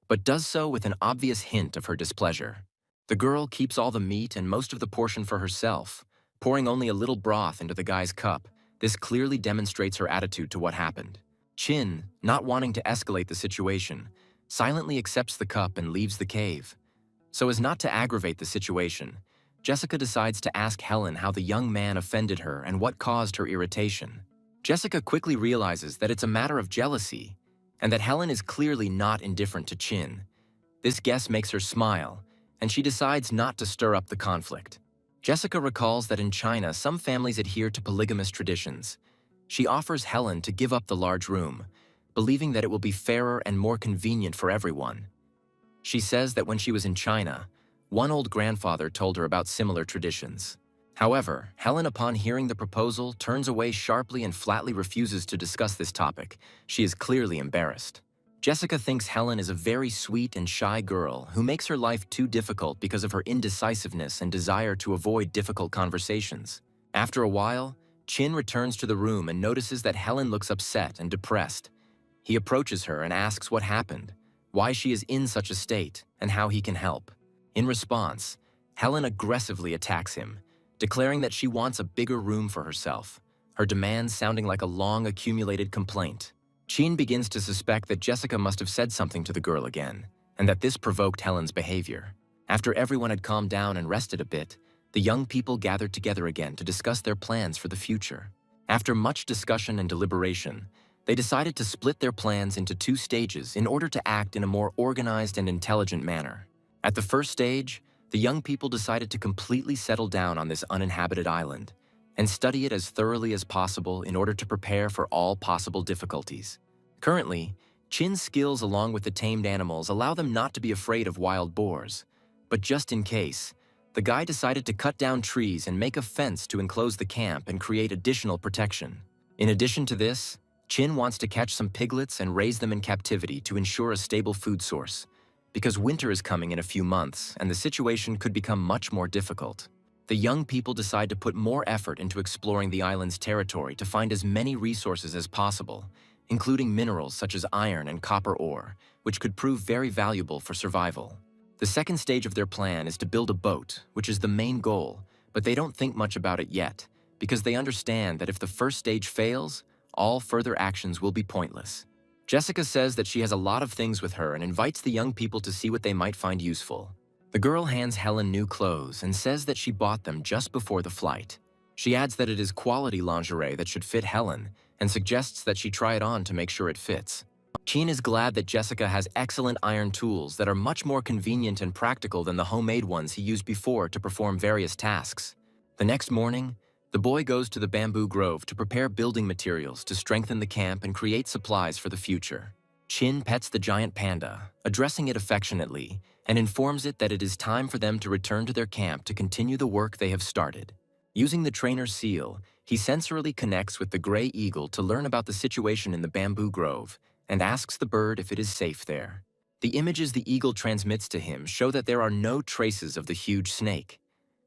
but does so with an obvious hint of her displeasure. The girl keeps all the meat and most of the portion for herself, pouring only a little broth into the guy's cup. This clearly demonstrates her attitude to what happened. Chin, not wanting to escalate the situation, silently accepts the cup and leaves the cave. So as not to aggravate the situation, Jessica decides to ask Helen how the young man offended her and what caused her irritation. Jessica quickly realizes that it's a matter of jealousy, and that Helen is clearly not indifferent to Chin. This guess makes her smile, and she decides not to stir up the conflict. Jessica recalls that in China, some families adhere to polygamous traditions. She offers Helen to give up the large room, believing that it will be fairer and more convenient for everyone. She says that when she was in China, one old grandfather told her about similar traditions. However, Helen, upon hearing the proposal, turns away sharply and flatly refuses to discuss this topic. She is clearly embarrassed. Jessica thinks Helen is a very sweet and shy girl who makes her life too difficult because of her indecisiveness and desire to avoid difficult conversations. After a while, Chin returns to the room and notices that Helen looks upset and depressed. He approaches her and asks what happened, why she is in such a state, and how he can help. In response, Helen aggressively attacks him, declaring that she wants a bigger room for herself, her demands sounding like a long accumulated complaint. Chin begins to suspect that Jessica must have said something to the girl again, and that this provoked Helen's behavior. After everyone had calmed down and rested a bit, the young people gathered together again to discuss their plans for the future. After much discussion and deliberation, they decided to split their plans into 2 stages in order to act in a more organized and intelligent manner. At the first stage, the young people decided to completely settle down on this uninhabited island and study it as thoroughly as possible in order to prepare for all possible difficulties. Currently, Chin's skills along with the tamed animals allow them not to be afraid of wild boars, but just in case, the guy decided to cut down trees and make a fence to enclose the camp and create additional protection. In addition to this, Chin wants to catch some piglets and raise them in captivity to ensure a stable food source, because winter is coming in a few months and the situation could become much more difficult. The young people decide to put more effort into exploring the island's territory to find as many resources as possible, including minerals such as iron and copper ore, which could prove very valuable for survival. The second stage of their plan is to build a boat, which is the main goal, but they don't think much about it yet, because they understand that if the first stage fails, all further actions will be pointless. Jessica says that she has a lot of things with her and invites the young people to see what they might find useful. The girl hands Helen new clothes and says that she bought them just before the flight. She adds that it is quality lingerie that should fit Helen and suggests that she try it on to make sure it fits. Chin is glad that Jessica has excellent iron tools that are much more convenient and practical than the homemade ones he used before to perform various tasks. The next morning, the boy goes to the bamboo grove to prepare building materials to strengthen the camp and create supplies for the future. Chin pets the giant panda, addressing it affectionately, and informs it that it is time for them to return to their camp to continue the work they have started. Using the trainer's seal, he sensorily connects with the gray eagle to learn about the situation in the bamboo grove and asks the bird if it is safe there. The images the eagle transmits to him show that there are no traces of the huge snake,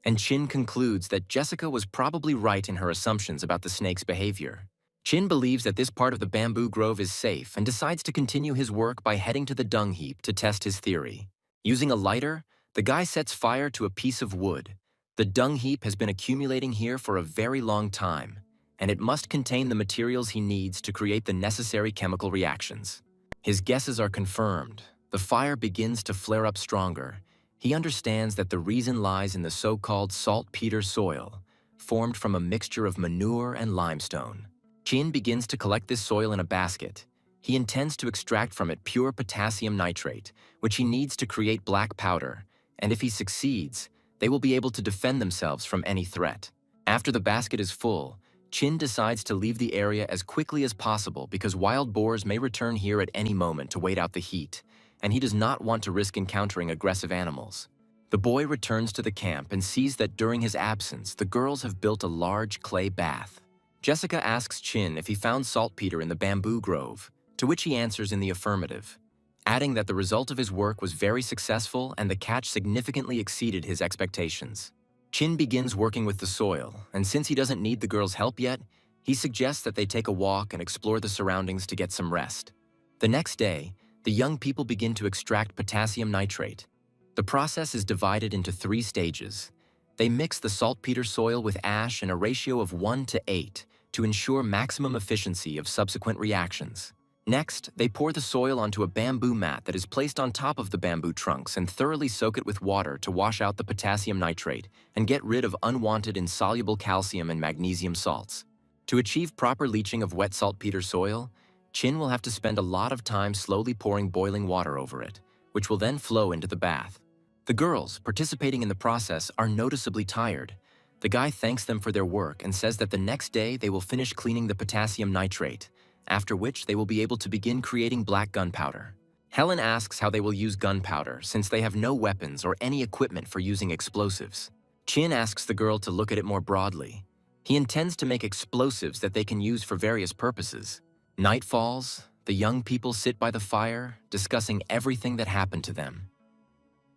and Chin concludes that Jessica was probably right in her assumptions about the snake's behavior. Chin believes that this part of the bamboo grove is safe and decides to continue his work by heading to the dung heap to test his theory. Using a lighter, the guy sets fire to a piece of wood. The dung heap has been accumulating here for a very long time, and it must contain the materials he needs to create the necessary chemical reactions. His guesses are confirmed. The fire begins to flare up stronger. He understands that the reason lies in the so-called saltpeter soil, formed from a mixture of manure and limestone. Chin begins to collect this soil in a basket. He intends to extract from it pure potassium nitrate, which he needs to create black powder, and if he succeeds, they will be able to defend themselves from any threat. After the basket is full, Chin decides to leave the area as quickly as possible because wild boars may return here at any moment to wait out the heat, and he does not want to risk encountering aggressive animals. The boy returns to the camp and sees that during his absence, the girls have built a large clay bath. Jessica asks Chin if he found saltpeter in the bamboo grove, to which he answers in the affirmative, adding that the result of his work was very successful and the catch significantly exceeded his expectations. Chin begins working with the soil, and since he doesn't need the girls' help yet, he suggests that they take a walk and explore the surroundings to get some rest. The next day, the young people begin to extract potassium nitrate. The process is divided into 3 stages. They mix the saltpeter soil with ash in a ratio of 1:8 to ensure maximum efficiency of subsequent reactions. Next, they pour the soil onto a bamboo mat that is placed on top of the bamboo trunks and thoroughly soak it with water to wash out the potassium nitrate and get rid of unwanted insoluble calcium and magnesium salts. To achieve proper leaching of wet saltpeter soil, Chin will have to spend a lot of time slowly pouring boiling water over it, which will then flow into the bath. The girls, participating in the process, are noticeably tired. The guy thanks them for their work and says that the next day they will finish cleaning the potassium nitrate, after which they will be able to begin creating black gunpowder. Helen asks how they will use gunpowder since they have no weapons or any equipment for using explosives. Chin asks the girl to look at it more broadly. He intends to make explosives that they can use for various purposes. Night falls, the young people sit by the fire, discussing everything that happened to them.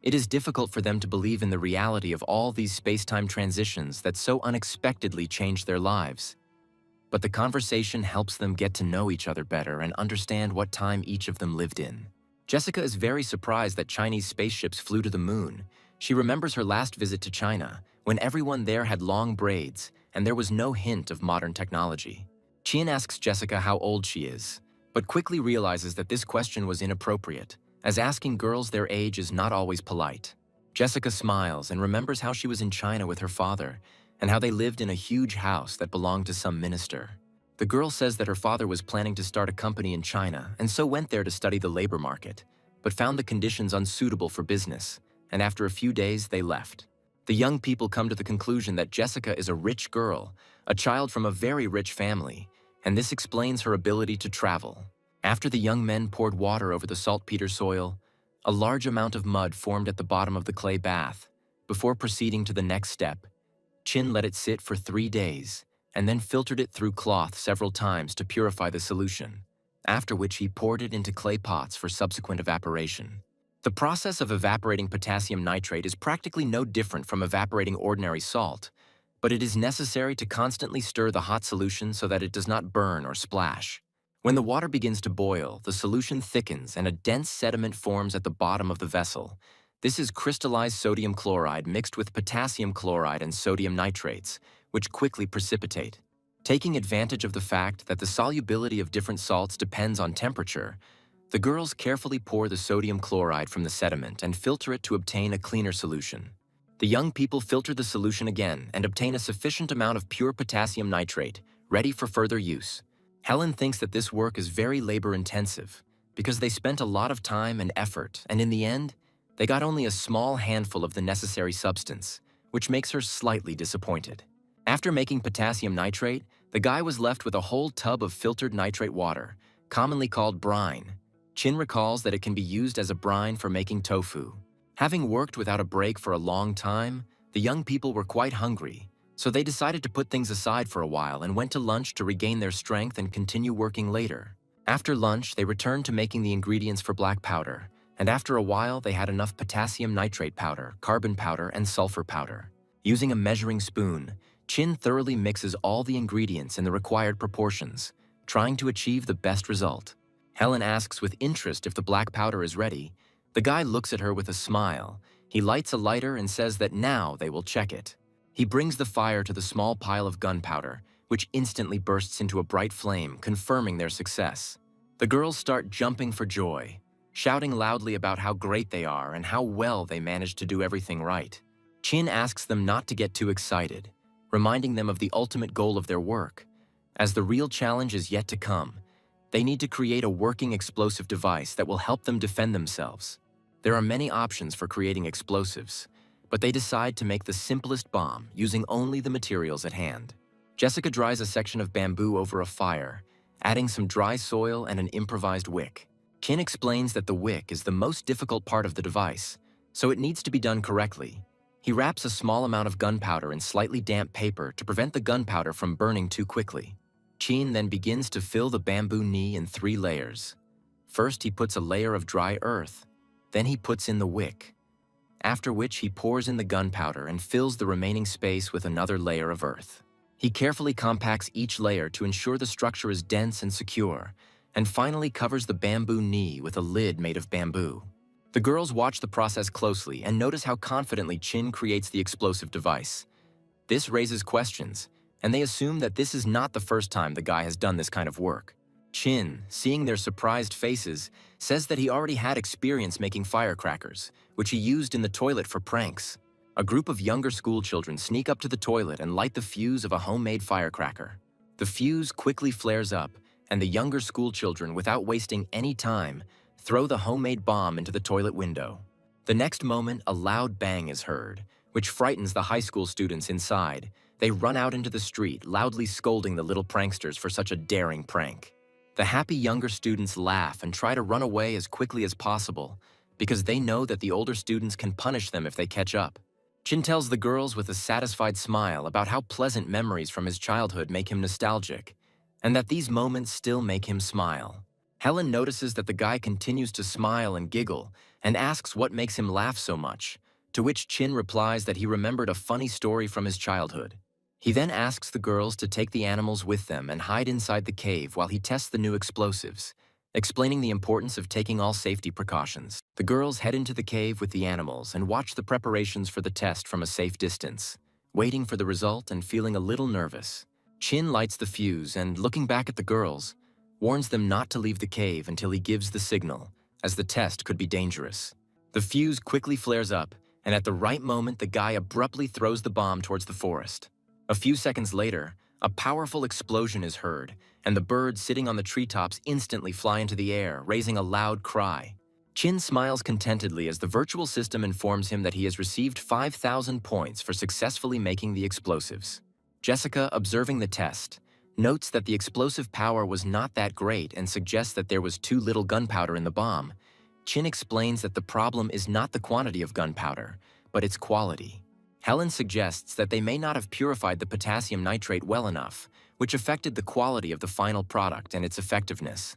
It is difficult for them to believe in the reality of all these space-time transitions that so unexpectedly changed their lives. But the conversation helps them get to know each other better and understand what time each of them lived in. Jessica is very surprised that Chinese spaceships flew to the moon. She remembers her last visit to China, when everyone there had long braids and there was no hint of modern technology. Chin asks Jessica how old she is, but quickly realizes that this question was inappropriate, as asking girls their age is not always polite. Jessica smiles and remembers how she was in China with her father and how they lived in a huge house that belonged to some minister. The girl says that her father was planning to start a company in China and so went there to study the labor market, but found the conditions unsuitable for business, and after a few days they left. The young people come to the conclusion that Jessica is a rich girl, a child from a very rich family, and this explains her ability to travel. After the young men poured water over the saltpeter soil, a large amount of mud formed at the bottom of the clay bath. Before proceeding to the next step, Chin let it sit for 3 days and then filtered it through cloth several times to purify the solution, after which he poured it into clay pots for subsequent evaporation. The process of evaporating potassium nitrate is practically no different from evaporating ordinary salt, but it is necessary to constantly stir the hot solution so that it does not burn or splash. When the water begins to boil, the solution thickens and a dense sediment forms at the bottom of the vessel. This is crystallized sodium chloride mixed with potassium chloride and sodium nitrates, which quickly precipitate. Taking advantage of the fact that the solubility of different salts depends on temperature, the girls carefully pour the sodium chloride from the sediment and filter it to obtain a cleaner solution. The young people filter the solution again and obtain a sufficient amount of pure potassium nitrate, ready for further use. Helen thinks that this work is very labor-intensive because they spent a lot of time and effort, and in the end, they got only a small handful of the necessary substance, which makes her slightly disappointed. After making potassium nitrate, the guy was left with a whole tub of filtered nitrate water, commonly called brine. Chin recalls that it can be used as a brine for making tofu. Having worked without a break for a long time, the young people were quite hungry, so they decided to put things aside for a while and went to lunch to regain their strength and continue working later. After lunch, they returned to making the ingredients for black powder, and after a while they had enough potassium nitrate powder, carbon powder, and sulfur powder. Using a measuring spoon, Chin thoroughly mixes all the ingredients in the required proportions, trying to achieve the best result. Helen asks with interest if the black powder is ready. The guy looks at her with a smile. He lights a lighter and says that now they will check it. He brings the fire to the small pile of gunpowder, which instantly bursts into a bright flame, confirming their success. The girls start jumping for joy, shouting loudly about how great they are and how well they managed to do everything right. Chin asks them not to get too excited, reminding them of the ultimate goal of their work. As the real challenge is yet to come, they need to create a working explosive device that will help them defend themselves. There are many options for creating explosives, but they decide to make the simplest bomb using only the materials at hand. Jessica dries a section of bamboo over a fire, adding some dry soil and an improvised wick. Chin explains that the wick is the most difficult part of the device, so it needs to be done correctly. He wraps a small amount of gunpowder in slightly damp paper to prevent the gunpowder from burning too quickly. Chin then begins to fill the bamboo knee in 3 layers. First, he puts a layer of dry earth. Then he puts in the wick, after which he pours in the gunpowder and fills the remaining space with another layer of earth. He carefully compacts each layer to ensure the structure is dense and secure, and finally covers the bamboo knee with a lid made of bamboo. The girls watch the process closely and notice how confidently Chin creates the explosive device. This raises questions, and they assume that this is not the first time the guy has done this kind of work. Chin, seeing their surprised faces, says that he already had experience making firecrackers, which he used in the toilet for pranks. A group of younger school children sneak up to the toilet and light the fuse of a homemade firecracker. The fuse quickly flares up, and the younger school children, without wasting any time, throw the homemade bomb into the toilet window. The next moment, a loud bang is heard, which frightens the high school students inside. They run out into the street, loudly scolding the little pranksters for such a daring prank. The happy younger students laugh and try to run away as quickly as possible, because they know that the older students can punish them if they catch up. Chin tells the girls with a satisfied smile about how pleasant memories from his childhood make him nostalgic, and that these moments still make him smile. Helen notices that the guy continues to smile and giggle, and asks what makes him laugh so much, to which Chin replies that he remembered a funny story from his childhood. He then asks the girls to take the animals with them and hide inside the cave while he tests the new explosives, explaining the importance of taking all safety precautions. The girls head into the cave with the animals and watch the preparations for the test from a safe distance, waiting for the result and feeling a little nervous. Chin lights the fuse and, looking back at the girls, warns them not to leave the cave until he gives the signal, as the test could be dangerous. The fuse quickly flares up, and at the right moment the guy abruptly throws the bomb towards the forest. A few seconds later, a powerful explosion is heard, and the birds sitting on the treetops instantly fly into the air, raising a loud cry. Chin smiles contentedly as the virtual system informs him that he has received 5,000 points for successfully making the explosives. Jessica, observing the test, notes that the explosive power was not that great and suggests that there was too little gunpowder in the bomb. Chin explains that the problem is not the quantity of gunpowder, but its quality. Helen suggests that they may not have purified the potassium nitrate well enough, which affected the quality of the final product and its effectiveness.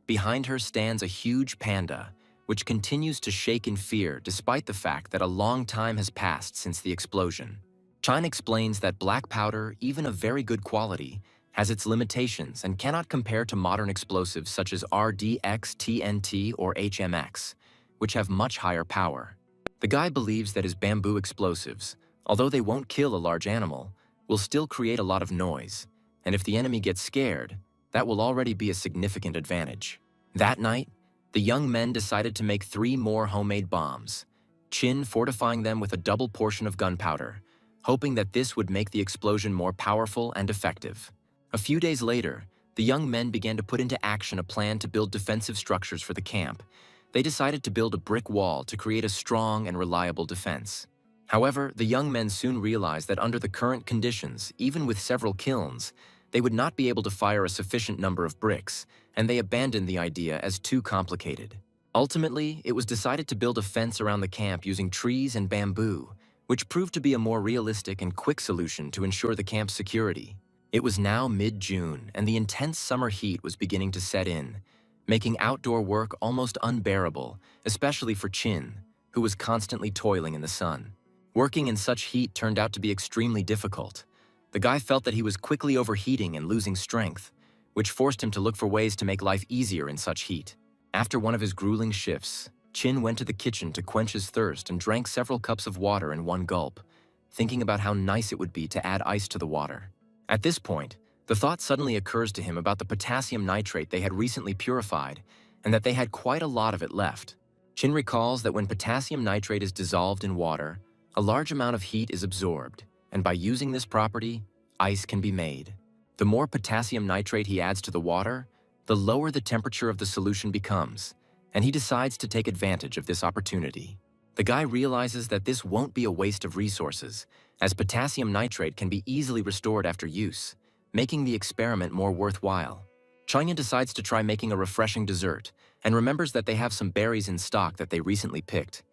Behind her stands a huge panda, which continues to shake in fear despite the fact that a long time has passed since the explosion. Chin explains that black powder, even of very good quality, has its limitations and cannot compare to modern explosives such as RDX, TNT, or HMX, which have much higher power. The guy believes that his bamboo explosives, although they won't kill a large animal, will still create a lot of noise, and if the enemy gets scared, that will already be a significant advantage. That night, the young men decided to make 3 more homemade bombs, Chin fortifying them with a double portion of gunpowder, hoping that this would make the explosion more powerful and effective. A few days later, the young men began to put into action a plan to build defensive structures for the camp. They decided to build a brick wall to create a strong and reliable defense. However, the young men soon realized that under the current conditions, even with several kilns, they would not be able to fire a sufficient number of bricks, and they abandoned the idea as too complicated. Ultimately, it was decided to build a fence around the camp using trees and bamboo, which proved to be a more realistic and quick solution to ensure the camp's security. It was now mid-June, and the intense summer heat was beginning to set in, making outdoor work almost unbearable, especially for Chin, who was constantly toiling in the sun. Working in such heat turned out to be extremely difficult. The guy felt that he was quickly overheating and losing strength, which forced him to look for ways to make life easier in such heat. After one of his grueling shifts, Chin went to the kitchen to quench his thirst and drank several cups of water in one gulp, thinking about how nice it would be to add ice to the water. At this point, the thought suddenly occurs to him about the potassium nitrate they had recently purified, and that they had quite a lot of it left. Chin recalls that when potassium nitrate is dissolved in water, a large amount of heat is absorbed, and by using this property, ice can be made. The more potassium nitrate he adds to the water, the lower the temperature of the solution becomes, and he decides to take advantage of this opportunity. The guy realizes that this won't be a waste of resources, as potassium nitrate can be easily restored after use, making the experiment more worthwhile. Chanya decides to try making a refreshing dessert and remembers that they have some berries in stock that they recently picked.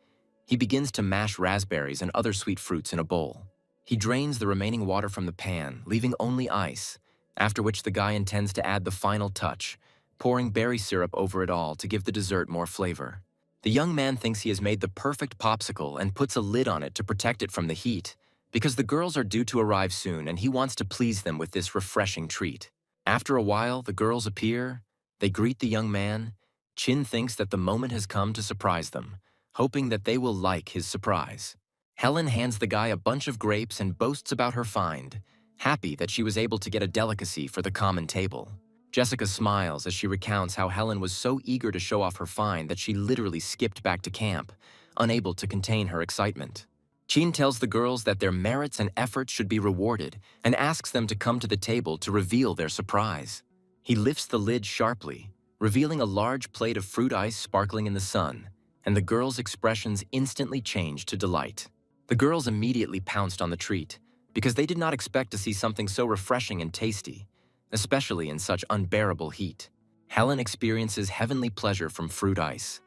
He begins to mash raspberries and other sweet fruits in a bowl. He drains the remaining water from the pan, leaving only ice, after which the guy intends to add the final touch, pouring berry syrup over it all to give the dessert more flavor. The young man thinks he has made the perfect popsicle and puts a lid on it to protect it from the heat, because the girls are due to arrive soon and he wants to please them with this refreshing treat. After a while, the girls appear, they greet the young man. Chin thinks that the moment has come to surprise them, hoping that they will like his surprise. Helen hands the guy a bunch of grapes and boasts about her find, happy that she was able to get a delicacy for the common table. Jessica smiles as she recounts how Helen was so eager to show off her find that she literally skipped back to camp, unable to contain her excitement. Chin tells the girls that their merits and efforts should be rewarded and asks them to come to the table to reveal their surprise. He lifts the lid sharply, revealing a large plate of fruit ice sparkling in the sun, and the girls' expressions instantly change to delight. The girls immediately pounced on the treat, because they did not expect to see something so refreshing and tasty, especially in such unbearable heat. Helen experiences heavenly pleasure from fruit ice.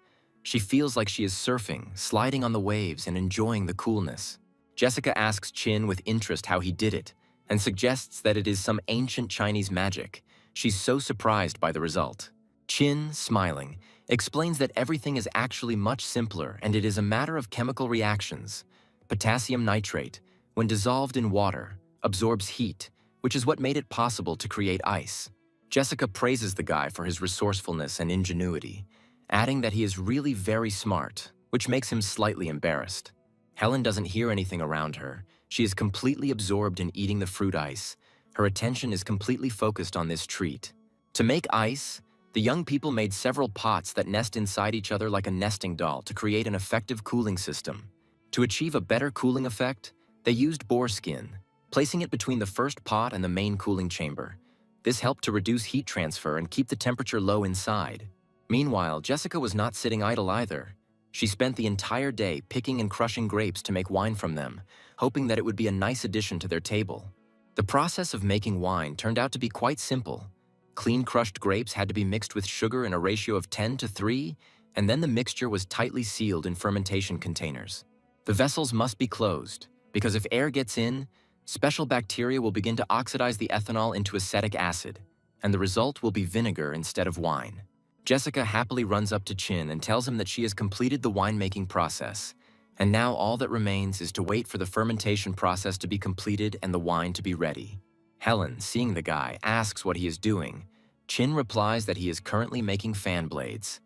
She feels like she is surfing, sliding on the waves, and enjoying the coolness. Jessica asks Chin with interest how he did it, and suggests that it is some ancient Chinese magic. She's so surprised by the result. Chin, smiling, explains that everything is actually much simpler and it is a matter of chemical reactions. Potassium nitrate, when dissolved in water, absorbs heat, which is what made it possible to create ice. Jessica praises the guy for his resourcefulness and ingenuity, adding that he is really very smart, which makes him slightly embarrassed. Helen doesn't hear anything around her. She is completely absorbed in eating the fruit ice. Her attention is completely focused on this treat. To make ice, the young people made several pots that nest inside each other like a nesting doll to create an effective cooling system. To achieve a better cooling effect, they used boar skin, placing it between the first pot and the main cooling chamber. This helped to reduce heat transfer and keep the temperature low inside. Meanwhile, Jessica was not sitting idle either. She spent the entire day picking and crushing grapes to make wine from them, hoping that it would be a nice addition to their table. The process of making wine turned out to be quite simple. Clean crushed grapes had to be mixed with sugar in a ratio of 10:3, and then the mixture was tightly sealed in fermentation containers. The vessels must be closed, because if air gets in, special bacteria will begin to oxidize the ethanol into acetic acid, and the result will be vinegar instead of wine. Jessica happily runs up to Chin and tells him that she has completed the winemaking process, and now all that remains is to wait for the fermentation process to be completed and the wine to be ready. Helen, seeing the guy, asks what he is doing. Chin replies that he is currently making fan blades.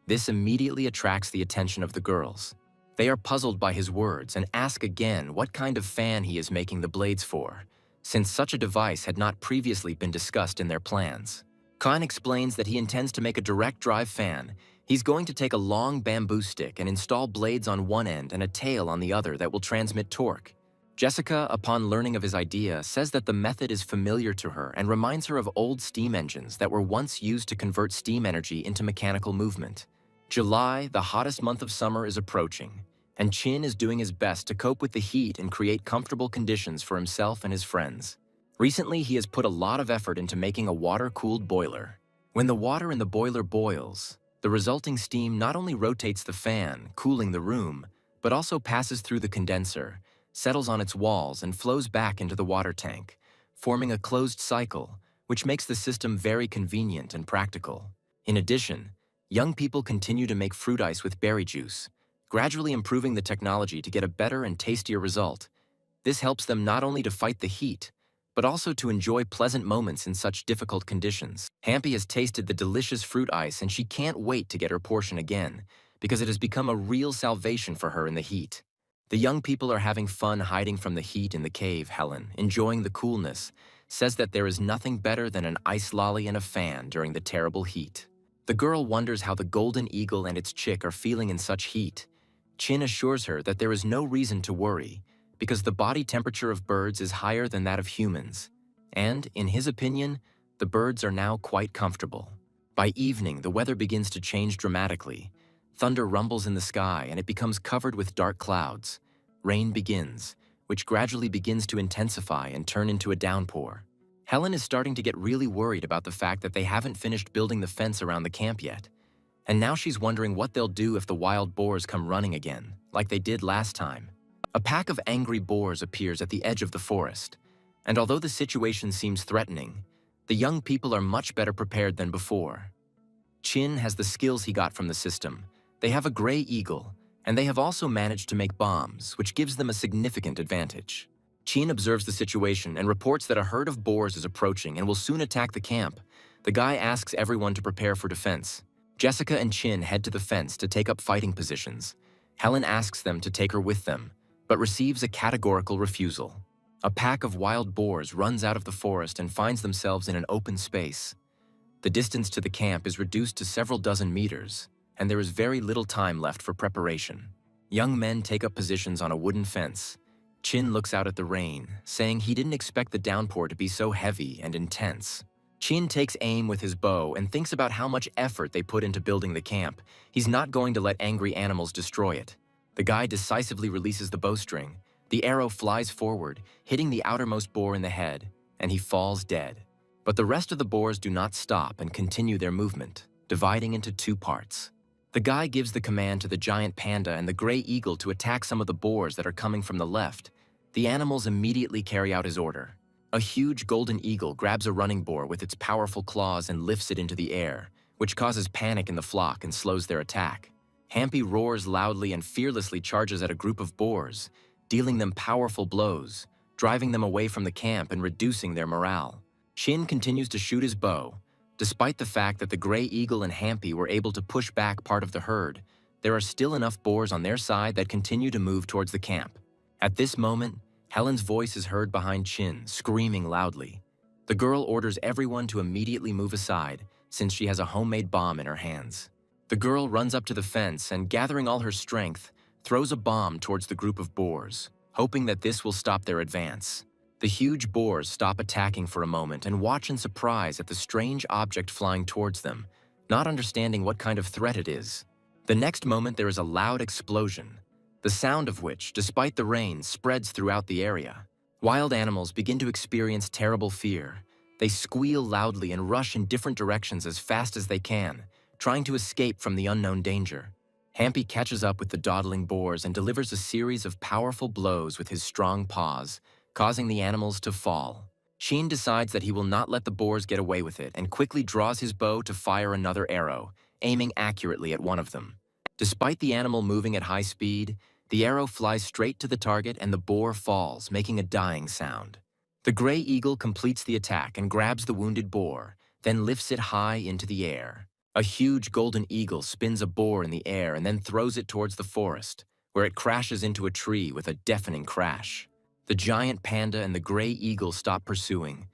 This immediately attracts the attention of the girls. They are puzzled by his words and ask again what kind of fan he is making the blades for, since such a device had not previously been discussed in their plans. Khan explains that he intends to make a direct drive fan. He's going to take a long bamboo stick and install blades on one end and a tail on the other that will transmit torque. Jessica, upon learning of his idea, says that the method is familiar to her and reminds her of old steam engines that were once used to convert steam energy into mechanical movement. July, the hottest month of summer, is approaching, and Chin is doing his best to cope with the heat and create comfortable conditions for himself and his friends. Recently, he has put a lot of effort into making a water-cooled boiler. When the water in the boiler boils, the resulting steam not only rotates the fan, cooling the room, but also passes through the condenser, settles on its walls, and flows back into the water tank, forming a closed cycle, which makes the system very convenient and practical. In addition, young people continue to make fruit ice with berry juice, gradually improving the technology to get a better and tastier result. This helps them not only to fight the heat, but also to enjoy pleasant moments in such difficult conditions. Hampy has tasted the delicious fruit ice and she can't wait to get her portion again, because it has become a real salvation for her in the heat. The young people are having fun hiding from the heat in the cave. Helen, enjoying the coolness, says that there is nothing better than an ice lolly and a fan during the terrible heat. The girl wonders how the golden eagle and its chick are feeling in such heat. Chin assures her that there is no reason to worry, because the body temperature of birds is higher than that of humans, and, in his opinion, the birds are now quite comfortable. By evening, the weather begins to change dramatically. Thunder rumbles in the sky and it becomes covered with dark clouds. Rain begins, which gradually begins to intensify and turn into a downpour. Helen is starting to get really worried about the fact that they haven't finished building the fence around the camp yet. And now she's wondering what they'll do if the wild boars come running again, like they did last time. A pack of angry boars appears at the edge of the forest, and although the situation seems threatening, the young people are much better prepared than before. Chin has the skills he got from the system. They have a gray eagle, and they have also managed to make bombs, which gives them a significant advantage. Chin observes the situation and reports that a herd of boars is approaching and will soon attack the camp. The guy asks everyone to prepare for defense. Jessica and Chin head to the fence to take up fighting positions. Helen asks them to take her with them, but receives a categorical refusal. A pack of wild boars runs out of the forest and finds themselves in an open space. The distance to the camp is reduced to several dozen meters, and there is very little time left for preparation. Young men take up positions on a wooden fence. Chin looks out at the rain, saying he didn't expect the downpour to be so heavy and intense. Chin takes aim with his bow and thinks about how much effort they put into building the camp. He's not going to let angry animals destroy it. The guy decisively releases the bowstring. The arrow flies forward, hitting the outermost boar in the head, and he falls dead. But the rest of the boars do not stop and continue their movement, dividing into two parts. The guy gives the command to the giant panda and the gray eagle to attack some of the boars that are coming from the left. The animals immediately carry out his order. A huge golden eagle grabs a running boar with its powerful claws and lifts it into the air, which causes panic in the flock and slows their attack. Hampy roars loudly and fearlessly charges at a group of boars, dealing them powerful blows, driving them away from the camp and reducing their morale. Chin continues to shoot his bow. Despite the fact that the gray eagle and Hampy were able to push back part of the herd, there are still enough boars on their side that continue to move towards the camp. At this moment, Helen's voice is heard behind Chin, screaming loudly. The girl orders everyone to immediately move aside, since she has a homemade bomb in her hands. The girl runs up to the fence and, gathering all her strength, throws a bomb towards the group of boars, hoping that this will stop their advance. The huge boars stop attacking for a moment and watch in surprise at the strange object flying towards them, not understanding what kind of threat it is. The next moment there is a loud explosion, the sound of which, despite the rain, spreads throughout the area. Wild animals begin to experience terrible fear. They squeal loudly and rush in different directions as fast as they can, trying to escape from the unknown danger. Hampy catches up with the dawdling boars and delivers a series of powerful blows with his strong paws, causing the animals to fall. Sheen decides that he will not let the boars get away with it and quickly draws his bow to fire another arrow, aiming accurately at one of them. Despite the animal moving at high speed, the arrow flies straight to the target and the boar falls, making a dying sound. The gray eagle completes the attack and grabs the wounded boar, then lifts it high into the air. A huge golden eagle spins a boar in the air and then throws it towards the forest, where it crashes into a tree with a deafening crash. The giant panda and the gray eagle stop pursuing,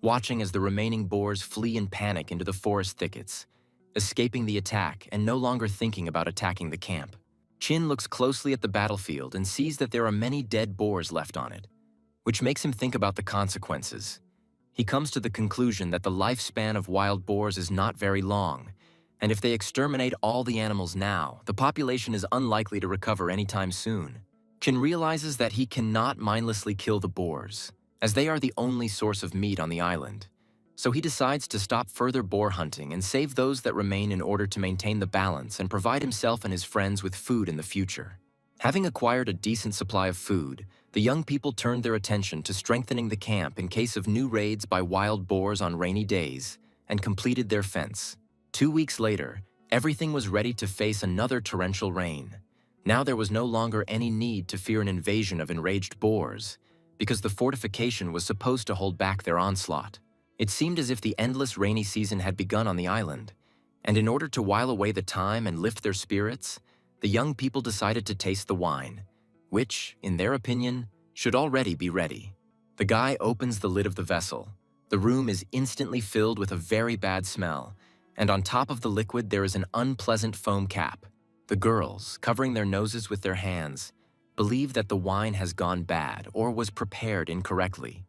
watching as the remaining boars flee in panic into the forest thickets, escaping the attack and no longer thinking about attacking the camp. Chin looks closely at the battlefield and sees that there are many dead boars left on it, which makes him think about the consequences. He comes to the conclusion that the lifespan of wild boars is not very long, and if they exterminate all the animals now, the population is unlikely to recover anytime soon. Chin realizes that he cannot mindlessly kill the boars, as they are the only source of meat on the island. So he decides to stop further boar hunting and save those that remain in order to maintain the balance and provide himself and his friends with food in the future. Having acquired a decent supply of food, the young people turned their attention to strengthening the camp in case of new raids by wild boars on rainy days, and completed their fence. 2 weeks later, everything was ready to face another torrential rain. Now there was no longer any need to fear an invasion of enraged boars, because the fortification was supposed to hold back their onslaught. It seemed as if the endless rainy season had begun on the island, and in order to while away the time and lift their spirits, the young people decided to taste the wine, which, in their opinion, should already be ready. The guy opens the lid of the vessel. The room is instantly filled with a very bad smell, and on top of the liquid there is an unpleasant foam cap. The girls, covering their noses with their hands, believe that the wine has gone bad or was prepared incorrectly.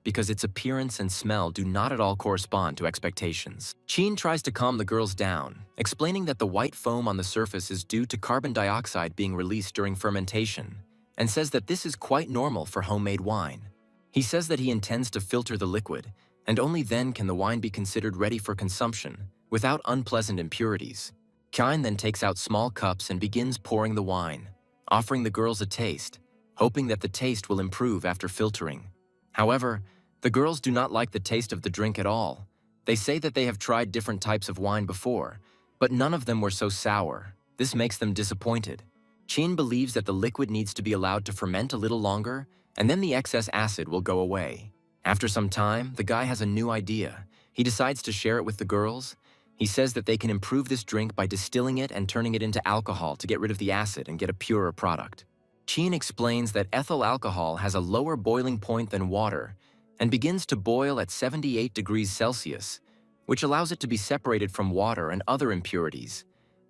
because its appearance and smell do not at all correspond to expectations. Chin tries to calm the girls down, explaining that the white foam on the surface is due to carbon dioxide being released during fermentation, and says that this is quite normal for homemade wine. He says that he intends to filter the liquid, and only then can the wine be considered ready for consumption, without unpleasant impurities. Kine then takes out small cups and begins pouring the wine, offering the girls a taste, hoping that the taste will improve after filtering. However, the girls do not like the taste of the drink at all. They say that they have tried different types of wine before, but none of them were so sour. This makes them disappointed. Chin believes that the liquid needs to be allowed to ferment a little longer, and then the excess acid will go away. After some time, the guy has a new idea. He decides to share it with the girls. He says that they can improve this drink by distilling it and turning it into alcohol to get rid of the acid and get a purer product. Chin explains that ethyl alcohol has a lower boiling point than water and begins to boil at 78 degrees Celsius, which allows it to be separated from water and other impurities.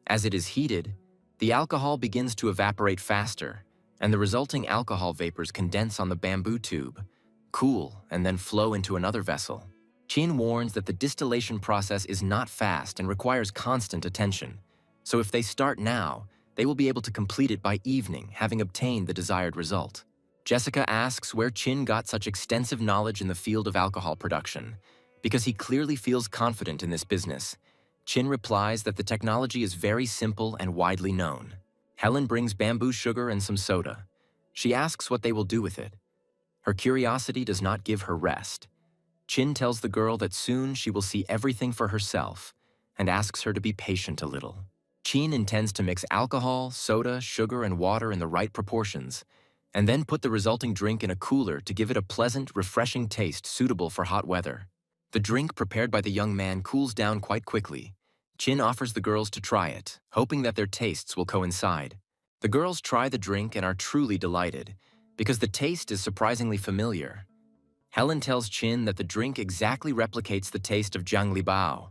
As it is heated, the alcohol begins to evaporate faster, and the resulting alcohol vapors condense on the bamboo tube, cool, and then flow into another vessel. Chin warns that the distillation process is not fast and requires constant attention, so if they start now, they will be able to complete it by evening, having obtained the desired result. Jessica asks where Chin got such extensive knowledge in the field of alcohol production, because he clearly feels confident in this business. Chin replies that the technology is very simple and widely known. Helen brings bamboo sugar and some soda. She asks what they will do with it. Her curiosity does not give her rest. Chin tells the girl that soon she will see everything for herself and asks her to be patient a little. Chin intends to mix alcohol, soda, sugar, and water in the right proportions, and then put the resulting drink in a cooler to give it a pleasant, refreshing taste suitable for hot weather. The drink prepared by the young man cools down quite quickly. Chin offers the girls to try it, hoping that their tastes will coincide. The girls try the drink and are truly delighted, because the taste is surprisingly familiar. Helen tells Chin that the drink exactly replicates the taste of Jianglibao,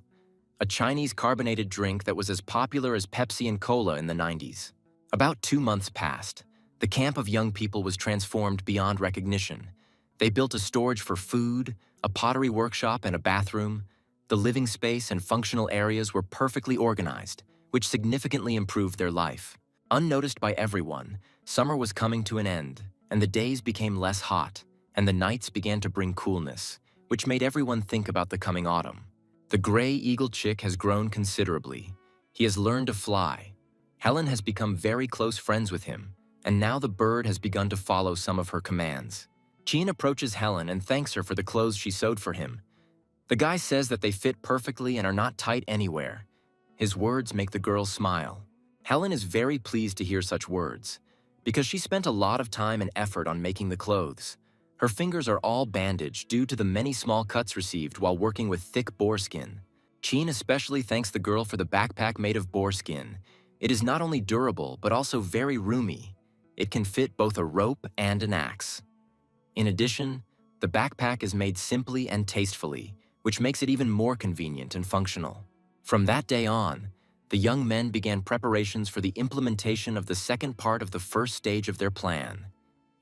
a Chinese carbonated drink that was as popular as Pepsi and Cola in the 90s. About 2 months passed. The camp of young people was transformed beyond recognition. They built a storage for food, a pottery workshop, and a bathroom. The living space and functional areas were perfectly organized, which significantly improved their life. Unnoticed by everyone, summer was coming to an end, and the days became less hot, and the nights began to bring coolness, which made everyone think about the coming autumn. The gray eagle chick has grown considerably. He has learned to fly. Helen has become very close friends with him, and now the bird has begun to follow some of her commands. Chin approaches Helen and thanks her for the clothes she sewed for him. The guy says that they fit perfectly and are not tight anywhere. His words make the girl smile. Helen is very pleased to hear such words, because she spent a lot of time and effort on making the clothes. Her fingers are all bandaged due to the many small cuts received while working with thick boar skin. Chin especially thanks the girl for the backpack made of boar skin. It is not only durable, but also very roomy. It can fit both a rope and an axe. In addition, the backpack is made simply and tastefully, which makes it even more convenient and functional. From that day on, the young men began preparations for the implementation of the second part of the first stage of their plan,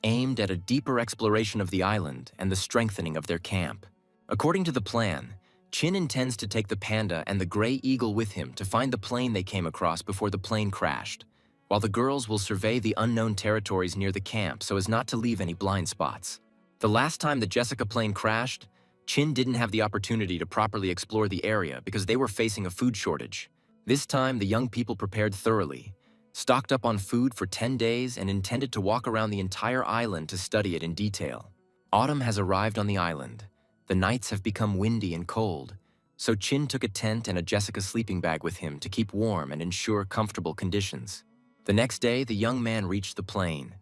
aimed at a deeper exploration of the island and the strengthening of their camp. According to the plan, Chin intends to take the panda and the gray eagle with him to find the plane they came across before the plane crashed, while the girls will survey the unknown territories near the camp so as not to leave any blind spots. The last time the Jessica plane crashed, Chin didn't have the opportunity to properly explore the area because they were facing a food shortage. This time, the young people prepared thoroughly, stocked up on food for 10 days, and intended to walk around the entire island to study it in detail. Autumn has arrived on the island. The nights have become windy and cold, so Chin took a tent and a Jessica sleeping bag with him to keep warm and ensure comfortable conditions. The next day, the young man reached the plain.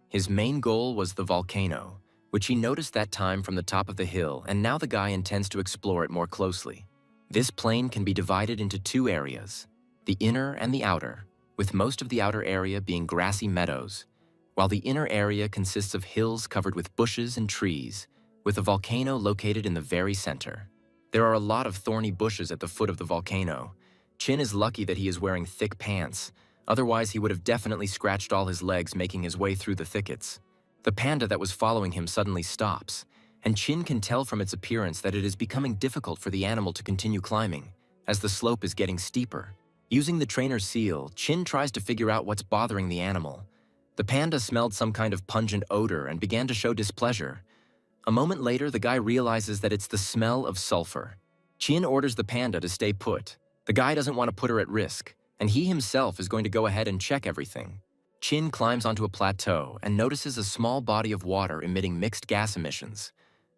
His main goal was the volcano, which he noticed that time from the top of the hill, and now the guy intends to explore it more closely. This plain can be divided into 2 areas, the inner and the outer, with most of the outer area being grassy meadows, while the inner area consists of hills covered with bushes and trees, with a volcano located in the very center. There are a lot of thorny bushes at the foot of the volcano. Chin is lucky that he is wearing thick pants, otherwise he would have definitely scratched all his legs making his way through the thickets. The panda that was following him suddenly stops, and Chin can tell from its appearance that it is becoming difficult for the animal to continue climbing, as the slope is getting steeper. Using the trainer's seal, Chin tries to figure out what's bothering the animal. The panda smelled some kind of pungent odor and began to show displeasure. A moment later, the guy realizes that it's the smell of sulfur. Chin orders the panda to stay put. The guy doesn't want to put her at risk, and he himself is going to go ahead and check everything. Chin climbs onto a plateau and notices a small body of water emitting mixed gas emissions,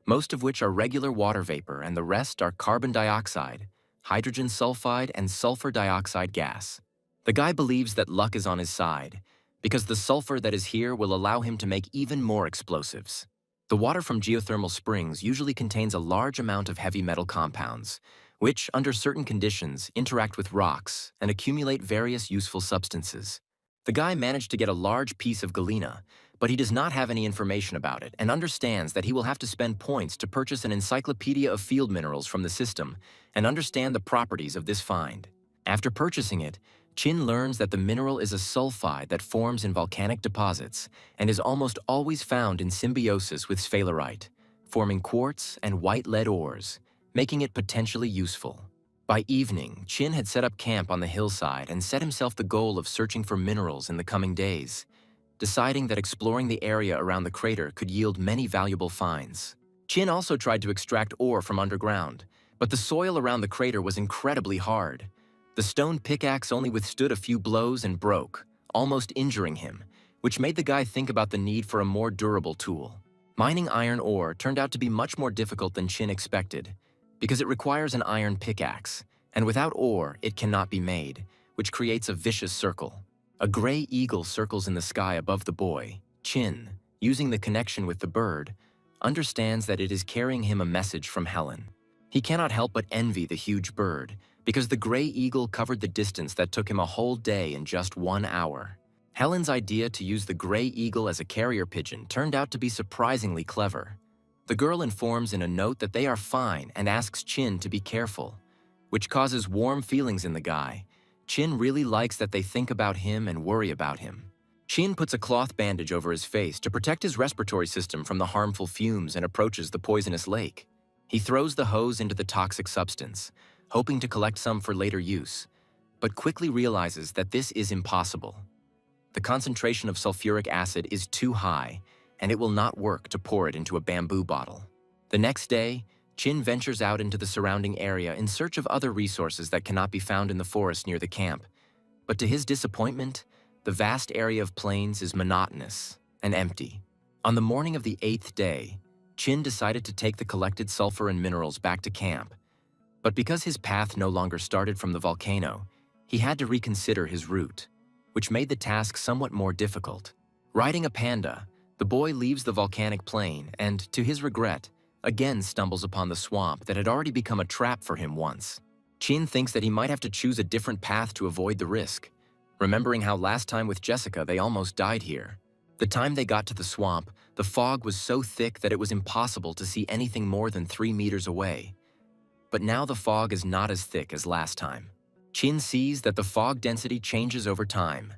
most of which are regular water vapor and the rest are carbon dioxide, hydrogen sulfide, and sulfur dioxide gas. The guy believes that luck is on his side, because the sulfur that is here will allow him to make even more explosives. The water from geothermal springs usually contains a large amount of heavy metal compounds, which, under certain conditions, interact with rocks and accumulate various useful substances. The guy managed to get a large piece of galena, but he does not have any information about it and understands that he will have to spend points to purchase an encyclopedia of field minerals from the system and understand the properties of this find. After purchasing it, Chin learns that the mineral is a sulfide that forms in volcanic deposits and is almost always found in symbiosis with sphalerite, forming quartz and white lead ores, making it potentially useful. By evening, Chin had set up camp on the hillside and set himself the goal of searching for minerals in the coming days, deciding that exploring the area around the crater could yield many valuable finds. Chin also tried to extract ore from underground, but the soil around the crater was incredibly hard. The stone pickaxe only withstood a few blows and broke, almost injuring him, which made the guy think about the need for a more durable tool. Mining iron ore turned out to be much more difficult than Chin expected, because it requires an iron pickaxe, and without ore, it cannot be made, which creates a vicious circle. A gray eagle circles in the sky above the boy. Chin, using the connection with the bird, understands that it is carrying him a message from Helen. He cannot help but envy the huge bird, because the gray eagle covered the distance that took him a whole day in just 1 hour. Helen's idea to use the gray eagle as a carrier pigeon turned out to be surprisingly clever. The girl informs in a note that they are fine and asks Chin to be careful, which causes warm feelings in the guy. Chin really likes that they think about him and worry about him. Chin puts a cloth bandage over his face to protect his respiratory system from the harmful fumes and approaches the poisonous lake. He throws the hose into the toxic substance, hoping to collect some for later use, but quickly realizes that this is impossible. The concentration of sulfuric acid is too high, and it will not work to pour it into a bamboo bottle. The next day, Chin ventures out into the surrounding area in search of other resources that cannot be found in the forest near the camp. But to his disappointment, the vast area of plains is monotonous and empty. On the morning of the 8th day, Chin decided to take the collected sulfur and minerals back to camp. But because his path no longer started from the volcano, he had to reconsider his route, which made the task somewhat more difficult. Riding a panda, the boy leaves the volcanic plain and, to his regret, again stumbles upon the swamp that had already become a trap for him once. Chin thinks that he might have to choose a different path to avoid the risk, remembering how last time with Jessica they almost died here. The time they got to the swamp, the fog was so thick that it was impossible to see anything more than 3 meters away. But now the fog is not as thick as last time. Chin sees that the fog density changes over time.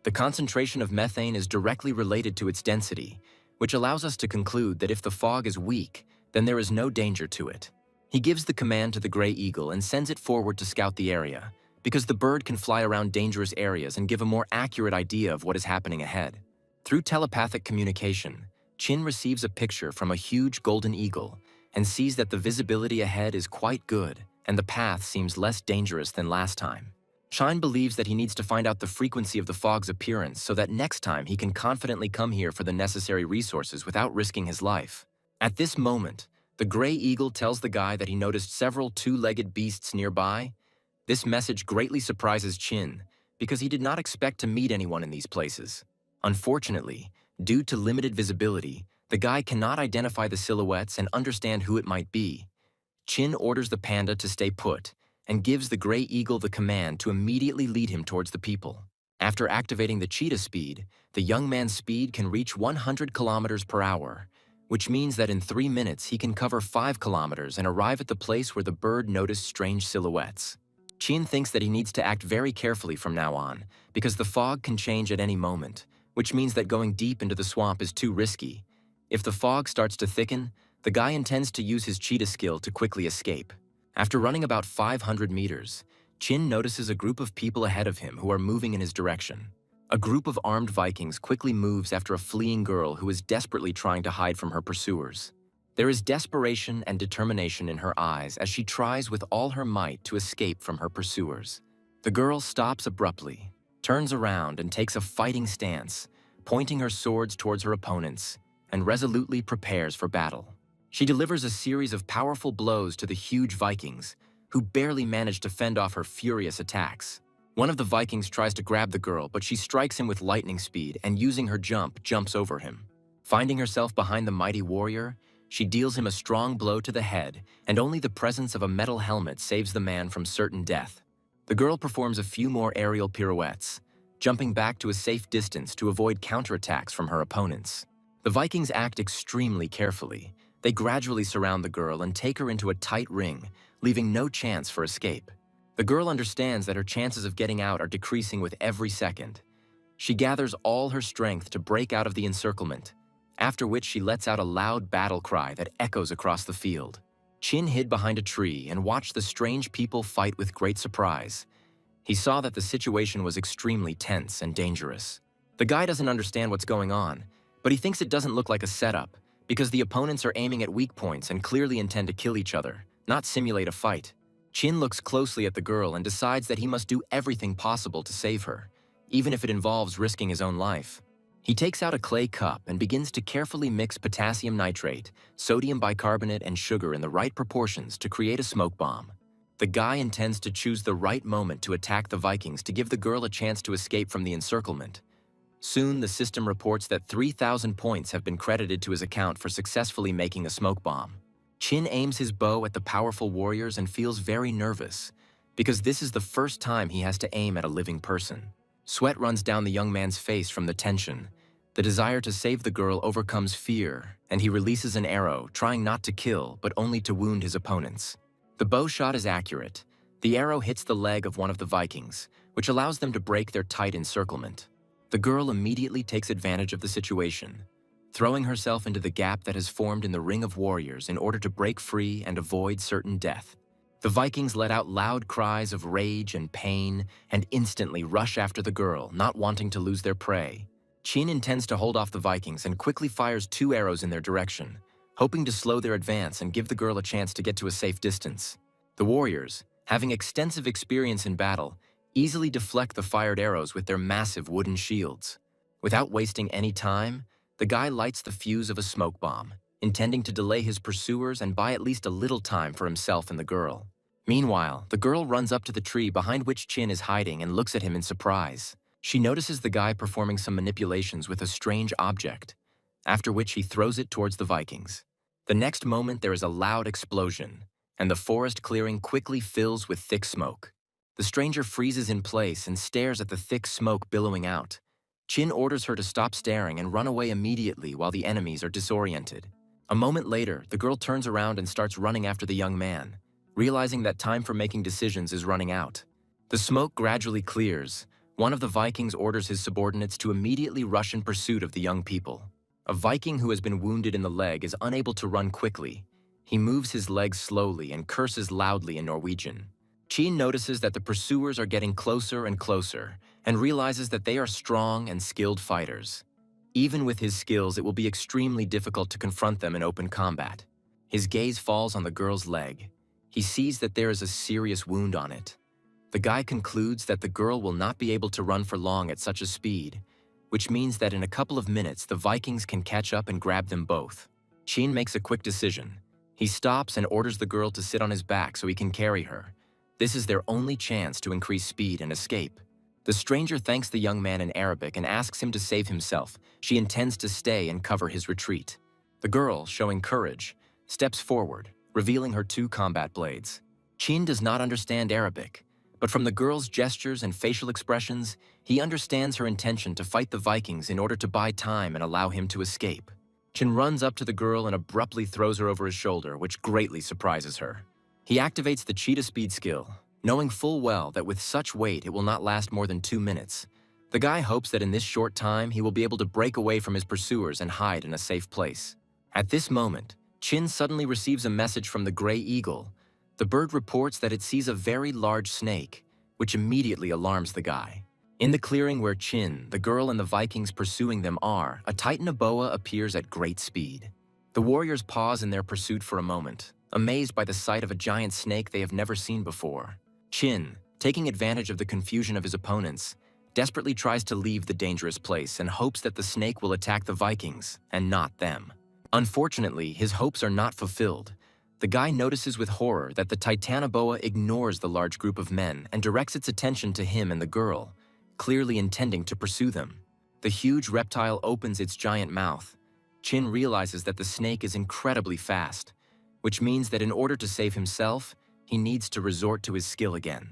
The concentration of methane is directly related to its density, which allows us to conclude that if the fog is weak, then there is no danger to it. He gives the command to the gray eagle and sends it forward to scout the area, because the bird can fly around dangerous areas and give a more accurate idea of what is happening ahead. Through telepathic communication, Chin receives a picture from a huge golden eagle and sees that the visibility ahead is quite good and the path seems less dangerous than last time. Chin believes that he needs to find out the frequency of the fog's appearance so that next time he can confidently come here for the necessary resources without risking his life. At this moment, the gray eagle tells the guy that he noticed several two-legged beasts nearby. This message greatly surprises Chin because he did not expect to meet anyone in these places. Unfortunately, due to limited visibility, the guy cannot identify the silhouettes and understand who it might be. Chin orders the panda to stay put and gives the gray eagle the command to immediately lead him towards the people. After activating the cheetah speed, the young man's speed can reach 100 kilometers per hour, which means that in 3 minutes he can cover 5 kilometers and arrive at the place where the bird noticed strange silhouettes. Chin thinks that he needs to act very carefully from now on, because the fog can change at any moment, which means that going deep into the swamp is too risky. If the fog starts to thicken, The guy intends to use his cheetah skill to quickly escape. After running about 500 meters, Chin notices a group of people ahead of him who are moving in his direction. A group of armed Vikings quickly moves after a fleeing girl who is desperately trying to hide from her pursuers. There is desperation and determination in her eyes as she tries with all her might to escape from her pursuers. The girl stops abruptly, turns around and takes a fighting stance, pointing her swords towards her opponents, and resolutely prepares for battle. She delivers a series of powerful blows to the huge Vikings, who barely manage to fend off her furious attacks. One of the Vikings tries to grab the girl, but she strikes him with lightning speed and using her jumps over him. Finding herself behind the mighty warrior, she deals him a strong blow to the head, and only the presence of a metal helmet saves the man from certain death. The girl performs a few more aerial pirouettes, jumping back to a safe distance to avoid counterattacks from her opponents. The Vikings act extremely carefully. They gradually surround the girl and take her into a tight ring, leaving no chance for escape. The girl understands that her chances of getting out are decreasing with every second. She gathers all her strength to break out of the encirclement, after which she lets out a loud battle cry that echoes across the field. Chin hid behind a tree and watched the strange people fight with great surprise. He saw that the situation was extremely tense and dangerous. The guy doesn't understand what's going on, but he thinks it doesn't look like a setup, because the opponents are aiming at weak points and clearly intend to kill each other, not simulate a fight. Chin looks closely at the girl and decides that he must do everything possible to save her, even if it involves risking his own life. He takes out a clay cup and begins to carefully mix potassium nitrate, sodium bicarbonate, and sugar in the right proportions to create a smoke bomb. The guy intends to choose the right moment to attack the Vikings to give the girl a chance to escape from the encirclement. Soon, the system reports that 3,000 points have been credited to his account for successfully making a smoke bomb. Chin aims his bow at the powerful warriors and feels very nervous, because this is the first time he has to aim at a living person. Sweat runs down the young man's face from the tension. The desire to save the girl overcomes fear, and he releases an arrow, trying not to kill, but only to wound his opponents. The bow shot is accurate. The arrow hits the leg of one of the Vikings, which allows them to break their tight encirclement. The girl immediately takes advantage of the situation, throwing herself into the gap that has formed in the ring of warriors in order to break free and avoid certain death. The Vikings let out loud cries of rage and pain and instantly rush after the girl, not wanting to lose their prey. Chin intends to hold off the Vikings and quickly fires 2 arrows in their direction, hoping to slow their advance and give the girl a chance to get to a safe distance. The warriors, having extensive experience in battle, easily deflect the fired arrows with their massive wooden shields. Without wasting any time, the guy lights the fuse of a smoke bomb, intending to delay his pursuers and buy at least a little time for himself and the girl. Meanwhile, the girl runs up to the tree behind which Chin is hiding and looks at him in surprise. She notices the guy performing some manipulations with a strange object, after which he throws it towards the Vikings. The next moment there is a loud explosion, and the forest clearing quickly fills with thick smoke. The stranger freezes in place and stares at the thick smoke billowing out. Chin orders her to stop staring and run away immediately while the enemies are disoriented. A moment later, the girl turns around and starts running after the young man, realizing that time for making decisions is running out. The smoke gradually clears. One of the Vikings orders his subordinates to immediately rush in pursuit of the young people. A Viking who has been wounded in the leg is unable to run quickly. He moves his legs slowly and curses loudly in Norwegian. Chin notices that the pursuers are getting closer and closer and realizes that they are strong and skilled fighters. Even with his skills, it will be extremely difficult to confront them in open combat. His gaze falls on the girl's leg. He sees that there is a serious wound on it. The guy concludes that the girl will not be able to run for long at such a speed, which means that in a couple of minutes the Vikings can catch up and grab them both. Chin makes a quick decision. He stops and orders the girl to sit on his back so he can carry her. This is their only chance to increase speed and escape. The stranger thanks the young man in Arabic and asks him to save himself. She intends to stay and cover his retreat. The girl, showing courage, steps forward, revealing her 2 combat blades. Chin does not understand Arabic, but from the girl's gestures and facial expressions, he understands her intention to fight the Vikings in order to buy time and allow him to escape. Chin runs up to the girl and abruptly throws her over his shoulder, which greatly surprises her. He activates the cheetah speed skill, knowing full well that with such weight it will not last more than 2 minutes. The guy hopes that in this short time he will be able to break away from his pursuers and hide in a safe place. At this moment, Chin suddenly receives a message from the gray eagle. The bird reports that it sees a very large snake, which immediately alarms the guy. In the clearing where Chin, the girl, and the Vikings pursuing them are, a Titanoboa appears at great speed. The warriors pause in their pursuit for a moment, amazed by the sight of a giant snake they have never seen before. Chin, taking advantage of the confusion of his opponents, desperately tries to leave the dangerous place and hopes that the snake will attack the Vikings, and not them. Unfortunately, his hopes are not fulfilled. The guy notices with horror that the Titanoboa ignores the large group of men and directs its attention to him and the girl, clearly intending to pursue them. The huge reptile opens its giant mouth. Chin realizes that the snake is incredibly fast, which means that in order to save himself, he needs to resort to his skill again.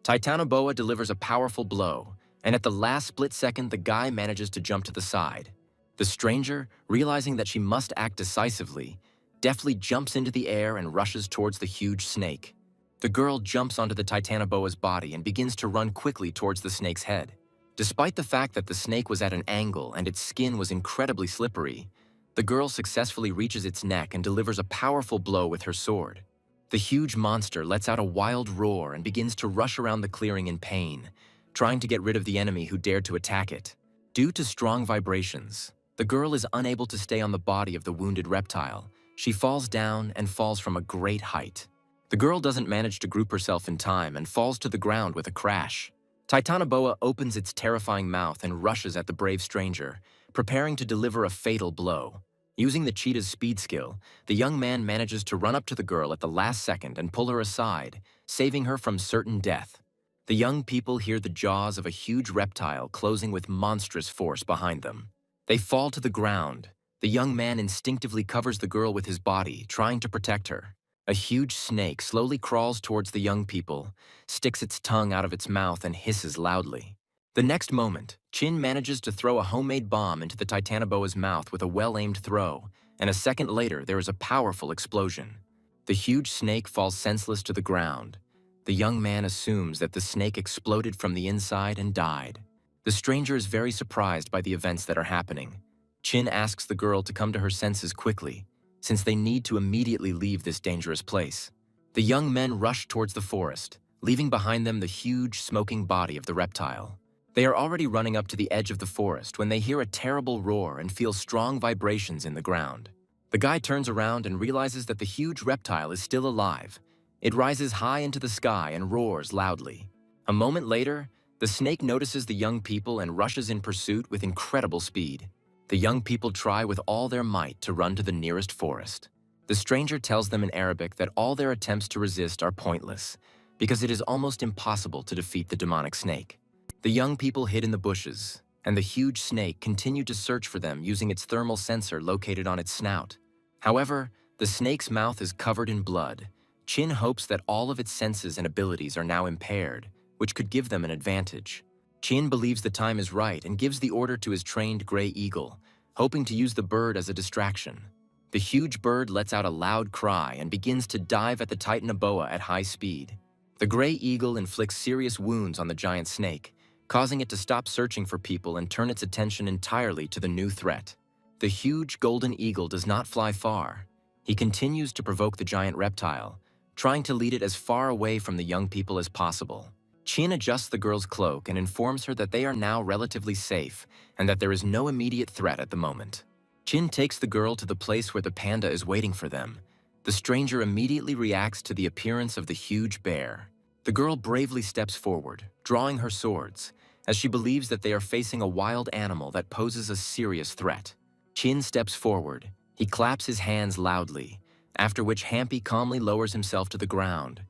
Titanoboa delivers a powerful blow, and at the last split second, the guy manages to jump to the side. The stranger, realizing that she must act decisively, deftly jumps into the air and rushes towards the huge snake. The girl jumps onto the Titanoboa's body and begins to run quickly towards the snake's head. Despite the fact that the snake was at an angle and its skin was incredibly slippery, the girl successfully reaches its neck and delivers a powerful blow with her sword. The huge monster lets out a wild roar and begins to rush around the clearing in pain, trying to get rid of the enemy who dared to attack it. Due to strong vibrations, the girl is unable to stay on the body of the wounded reptile. She falls down and falls from a great height. The girl doesn't manage to group herself in time and falls to the ground with a crash. Titanoboa opens its terrifying mouth and rushes at the brave stranger, preparing to deliver a fatal blow. Using the cheetah's speed skill, the young man manages to run up to the girl at the last second and pull her aside, saving her from certain death. The young people hear the jaws of a huge reptile closing with monstrous force behind them. They fall to the ground. The young man instinctively covers the girl with his body, trying to protect her. A huge snake slowly crawls towards the young people, sticks its tongue out of its mouth and hisses loudly. The next moment, Chin manages to throw a homemade bomb into the Titanoboa's mouth with a well-aimed throw, and a second later there is a powerful explosion. The huge snake falls senseless to the ground. The young man assumes that the snake exploded from the inside and died. The stranger is very surprised by the events that are happening. Chin asks the girl to come to her senses quickly, since they need to immediately leave this dangerous place. The young men rush towards the forest, leaving behind them the huge, smoking body of the reptile. They are already running up to the edge of the forest when they hear a terrible roar and feel strong vibrations in the ground. The guy turns around and realizes that the huge reptile is still alive. It rises high into the sky and roars loudly. A moment later, the snake notices the young people and rushes in pursuit with incredible speed. The young people try with all their might to run to the nearest forest. The stranger tells them in Arabic that all their attempts to resist are pointless, because it is almost impossible to defeat the demonic snake. The young people hid in the bushes, and the huge snake continued to search for them using its thermal sensor located on its snout. However, the snake's mouth is covered in blood. Chin hopes that all of its senses and abilities are now impaired, which could give them an advantage. Chin believes the time is right and gives the order to his trained gray eagle, hoping to use the bird as a distraction. The huge bird lets out a loud cry and begins to dive at the Titanoboa at high speed. The gray eagle inflicts serious wounds on the giant snake, causing it to stop searching for people and turn its attention entirely to the new threat. The huge golden eagle does not fly far. He continues to provoke the giant reptile, trying to lead it as far away from the young people as possible. Chin adjusts the girl's cloak and informs her that they are now relatively safe and that there is no immediate threat at the moment. Chin takes the girl to the place where the panda is waiting for them. The stranger immediately reacts to the appearance of the huge bear. The girl bravely steps forward, drawing her swords, as she believes that they are facing a wild animal that poses a serious threat. Chin steps forward. He claps his hands loudly, after which Hampy calmly lowers himself to the ground.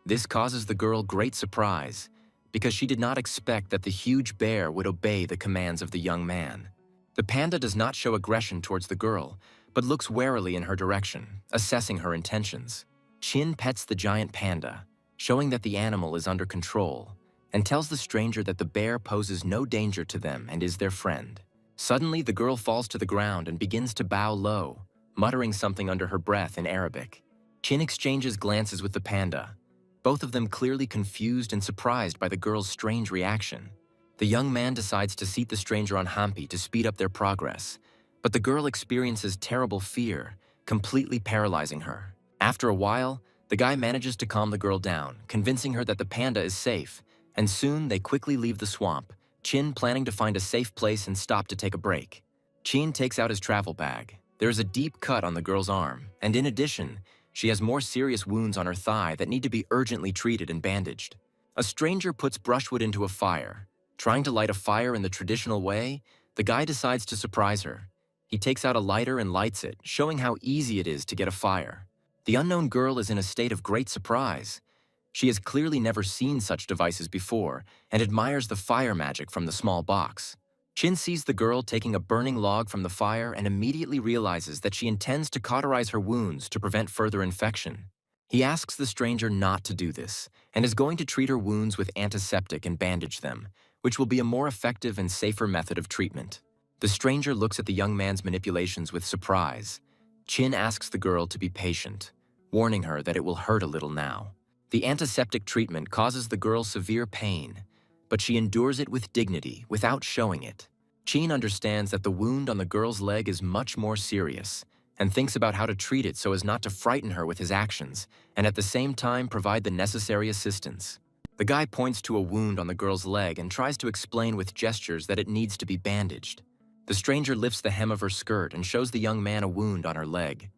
This causes the girl great surprise, because she did not expect that the huge bear would obey the commands of the young man. The panda does not show aggression towards the girl, but looks warily in her direction, assessing her intentions. Chin pets the giant panda, showing that the animal is under control, and tells the stranger that the bear poses no danger to them and is their friend. Suddenly, the girl falls to the ground and begins to bow low, muttering something under her breath in Arabic. Chin exchanges glances with the panda, both of them clearly confused and surprised by the girl's strange reaction. The young man decides to seat the stranger on Hampy to speed up their progress, but the girl experiences terrible fear, completely paralyzing her. After a while, the guy manages to calm the girl down, convincing her that the panda is safe, and soon they quickly leave the swamp, Chin planning to find a safe place and stop to take a break. Chin takes out his travel bag. There is a deep cut on the girl's arm, and in addition, she has more serious wounds on her thigh that need to be urgently treated and bandaged. A stranger puts brushwood into a fire. Trying to light a fire in the traditional way, the guy decides to surprise her. He takes out a lighter and lights it, showing how easy it is to get a fire. The unknown girl is in a state of great surprise. She has clearly never seen such devices before and admires the fire magic from the small box. Chin sees the girl taking a burning log from the fire and immediately realizes that she intends to cauterize her wounds to prevent further infection. He asks the stranger not to do this and is going to treat her wounds with antiseptic and bandage them, which will be a more effective and safer method of treatment. The stranger looks at the young man's manipulations with surprise. Chin asks the girl to be patient, warning her that it will hurt a little now. The antiseptic treatment causes the girl severe pain, but she endures it with dignity without showing it. Chin understands that the wound on the girl's leg is much more serious and thinks about how to treat it so as not to frighten her with his actions and at the same time provide the necessary assistance. The guy points to a wound on the girl's leg and tries to explain with gestures that it needs to be bandaged. The stranger lifts the hem of her skirt and shows the young man a wound on her leg.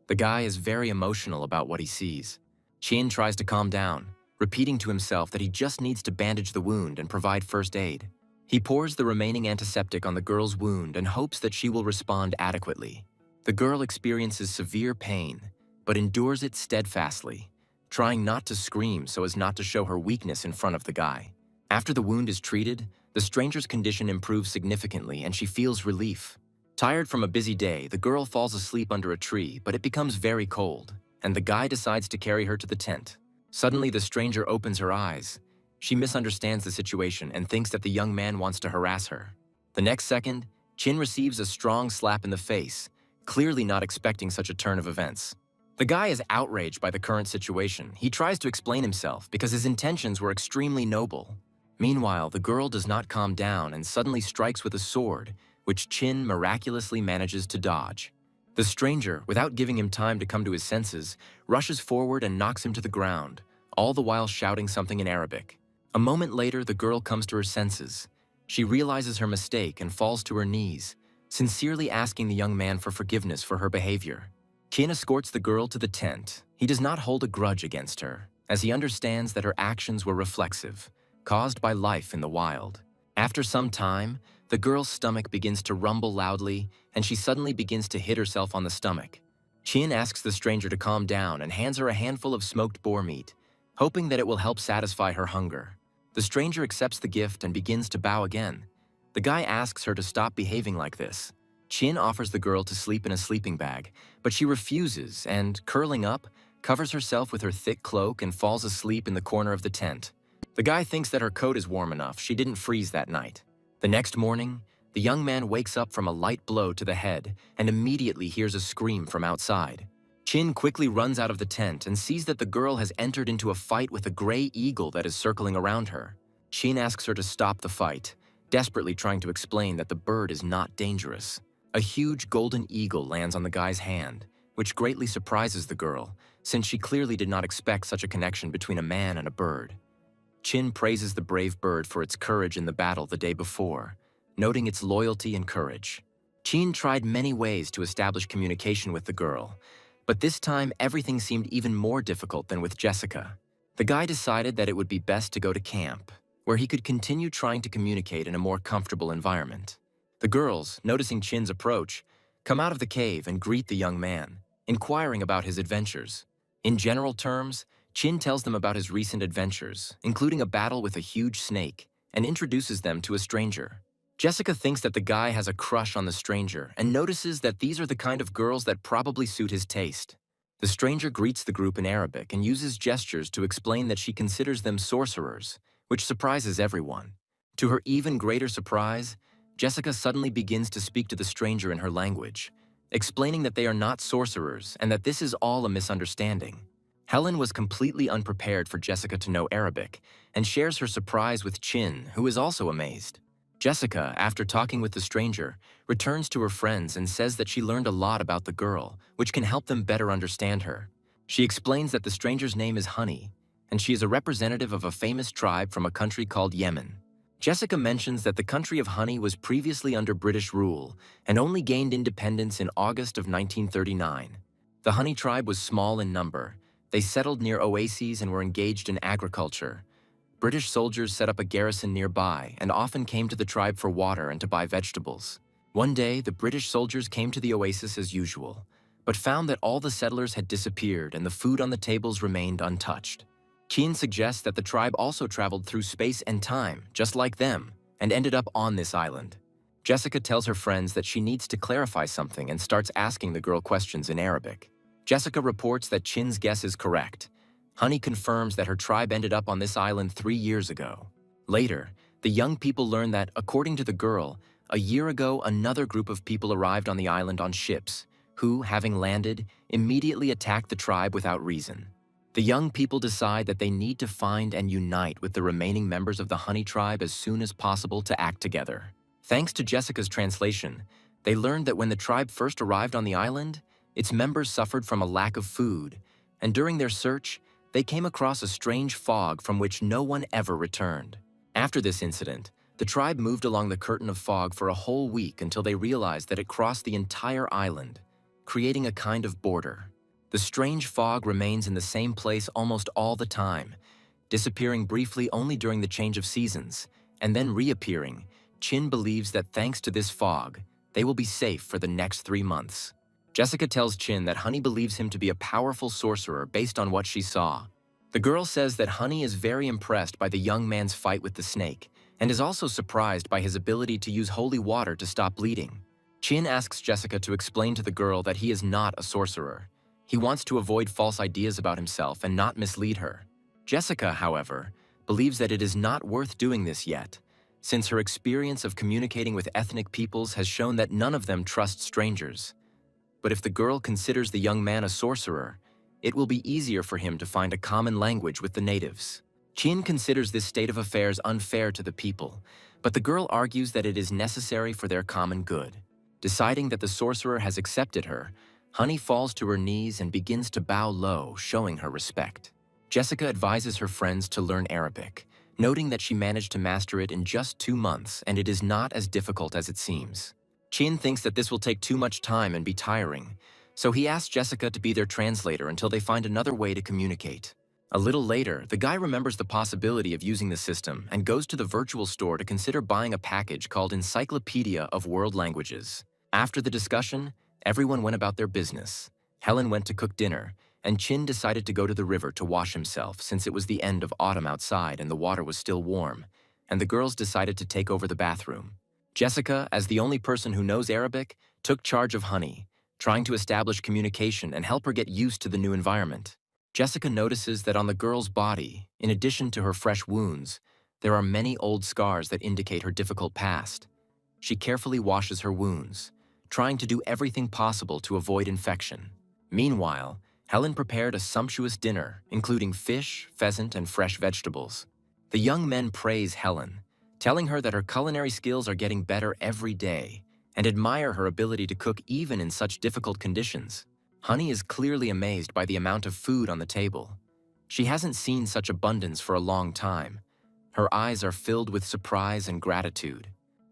The guy is very emotional about what he sees. Chin tries to calm down, repeating to himself that he just needs to bandage the wound and provide first aid. He pours the remaining antiseptic on the girl's wound and hopes that she will respond adequately. The girl experiences severe pain, but endures it steadfastly, trying not to scream so as not to show her weakness in front of the guy. After the wound is treated, the stranger's condition improves significantly and she feels relief. Tired from a busy day, the girl falls asleep under a tree, but it becomes very cold, and the guy decides to carry her to the tent. Suddenly, the stranger opens her eyes. She misunderstands the situation and thinks that the young man wants to harass her. The next second, Chin receives a strong slap in the face, clearly not expecting such a turn of events. The guy is outraged by the current situation. He tries to explain himself because his intentions were extremely noble. Meanwhile, the girl does not calm down and suddenly strikes with a sword, which Chin miraculously manages to dodge. The stranger, without giving him time to come to his senses, rushes forward and knocks him to the ground, all the while shouting something in Arabic. A moment later, the girl comes to her senses. She realizes her mistake and falls to her knees, sincerely asking the young man for forgiveness for her behavior. Chin escorts the girl to the tent. He does not hold a grudge against her, as he understands that her actions were reflexive, caused by life in the wild. After some time, the girl's stomach begins to rumble loudly, and she suddenly begins to hit herself on the stomach. Chin asks the stranger to calm down and hands her a handful of smoked boar meat, hoping that it will help satisfy her hunger. The stranger accepts the gift and begins to bow again. The guy asks her to stop behaving like this. Chin offers the girl to sleep in a sleeping bag, but she refuses and, curling up, covers herself with her thick cloak and falls asleep in the corner of the tent. The guy thinks that her coat is warm enough. She didn't freeze that night. The next morning, the young man wakes up from a light blow to the head and immediately hears a scream from outside. Chin quickly runs out of the tent and sees that the girl has entered into a fight with a gray eagle that is circling around her. Chin asks her to stop the fight, desperately trying to explain that the bird is not dangerous. A huge golden eagle lands on the guy's hand, which greatly surprises the girl, since she clearly did not expect such a connection between a man and a bird. Chin praises the brave bird for its courage in the battle the day before, noting its loyalty and courage. Chin tried many ways to establish communication with the girl, but this time everything seemed even more difficult than with Jessica. The guy decided that it would be best to go to camp, where he could continue trying to communicate in a more comfortable environment. The girls, noticing Chin's approach, come out of the cave and greet the young man, inquiring about his adventures. In general terms, Chin tells them about his recent adventures, including a battle with a huge snake, and introduces them to a stranger. Jessica thinks that the guy has a crush on the stranger and notices that these are the kind of girls that probably suit his taste. The stranger greets the group in Arabic and uses gestures to explain that she considers them sorcerers, which surprises everyone. To her even greater surprise, Jessica suddenly begins to speak to the stranger in her language, explaining that they are not sorcerers and that this is all a misunderstanding. Helen was completely unprepared for Jessica to know Arabic and shares her surprise with Chin, who is also amazed. Jessica, after talking with the stranger, returns to her friends and says that she learned a lot about the girl, which can help them better understand her. She explains that the stranger's name is Honey, and she is a representative of a famous tribe from a country called Yemen. Jessica mentions that the country of Honey was previously under British rule and only gained independence in August of 1939. The Honey tribe was small in number. They settled near oases and were engaged in agriculture. British soldiers set up a garrison nearby and often came to the tribe for water and to buy vegetables. One day, the British soldiers came to the oasis as usual, but found that all the settlers had disappeared and the food on the tables remained untouched. Chin suggests that the tribe also traveled through space and time, just like them, and ended up on this island. Jessica tells her friends that she needs to clarify something and starts asking the girl questions in Arabic. Jessica reports that Chin's guess is correct. Honey confirms that her tribe ended up on this island 3 years ago. Later, the young people learn that, according to the girl, a year ago another group of people arrived on the island on ships, who, having landed, immediately attacked the tribe without reason. The young people decide that they need to find and unite with the remaining members of the Honey tribe as soon as possible to act together. Thanks to Jessica's translation, they learned that when the tribe first arrived on the island, its members suffered from a lack of food, and during their search, they came across a strange fog from which no one ever returned. After this incident, the tribe moved along the curtain of fog for a whole week until they realized that it crossed the entire island, creating a kind of border. The strange fog remains in the same place almost all the time, disappearing briefly only during the change of seasons, and then reappearing. Chin believes that thanks to this fog, they will be safe for the next 3 months. Jessica tells Chin that Honey believes him to be a powerful sorcerer based on what she saw. The girl says that Honey is very impressed by the young man's fight with the snake, and is also surprised by his ability to use holy water to stop bleeding. Chin asks Jessica to explain to the girl that he is not a sorcerer. He wants to avoid false ideas about himself and not mislead her. Jessica, however, believes that it is not worth doing this yet, since her experience of communicating with ethnic peoples has shown that none of them trust strangers. But if the girl considers the young man a sorcerer, it will be easier for him to find a common language with the natives. Chin considers this state of affairs unfair to the people, but the girl argues that it is necessary for their common good. Deciding that the sorcerer has accepted her, Honey falls to her knees and begins to bow low, showing her respect. Jessica advises her friends to learn Arabic, noting that she managed to master it in just 2 months and it is not as difficult as it seems. Chin thinks that this will take too much time and be tiring, so he asks Jessica to be their translator until they find another way to communicate. A little later, the guy remembers the possibility of using the system and goes to the virtual store to consider buying a package called Encyclopedia of World Languages. After the discussion, everyone went about their business. Helen went to cook dinner, and Chin decided to go to the river to wash himself since it was the end of autumn outside and the water was still warm, and the girls decided to take over the bathroom. Jessica, as the only person who knows Arabic, took charge of Honey, trying to establish communication and help her get used to the new environment. Jessica notices that on the girl's body, in addition to her fresh wounds, there are many old scars that indicate her difficult past. She carefully washes her wounds, trying to do everything possible to avoid infection. Meanwhile, Helen prepared a sumptuous dinner, including fish, pheasant, and fresh vegetables. The young men praise Helen, telling her that her culinary skills are getting better every day, and admire her ability to cook even in such difficult conditions. Honey is clearly amazed by the amount of food on the table. She hasn't seen such abundance for a long time. Her eyes are filled with surprise and gratitude.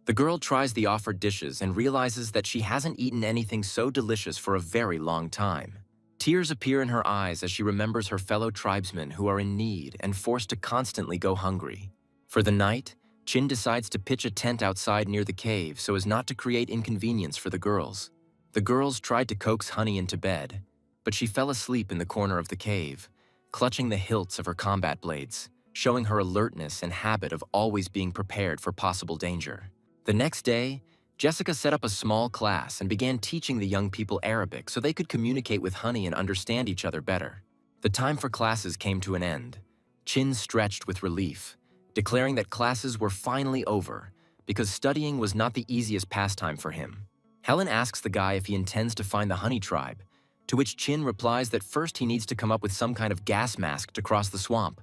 The girl tries the offered dishes and realizes that she hasn't eaten anything so delicious for a very long time. Tears appear in her eyes as she remembers her fellow tribesmen who are in need and forced to constantly go hungry. For the night, Chin decides to pitch a tent outside near the cave so as not to create inconvenience for the girls. The girls tried to coax Honey into bed, but she fell asleep in the corner of the cave, clutching the hilts of her combat blades, showing her alertness and habit of always being prepared for possible danger. The next day, Jessica set up a small class and began teaching the young people Arabic so they could communicate with Honey and understand each other better. The time for classes came to an end. Chin stretched with relief, declaring that classes were finally over because studying was not the easiest pastime for him. Helen asks the guy if he intends to find the Honey tribe, to which Chin replies that first he needs to come up with some kind of gas mask to cross the swamp.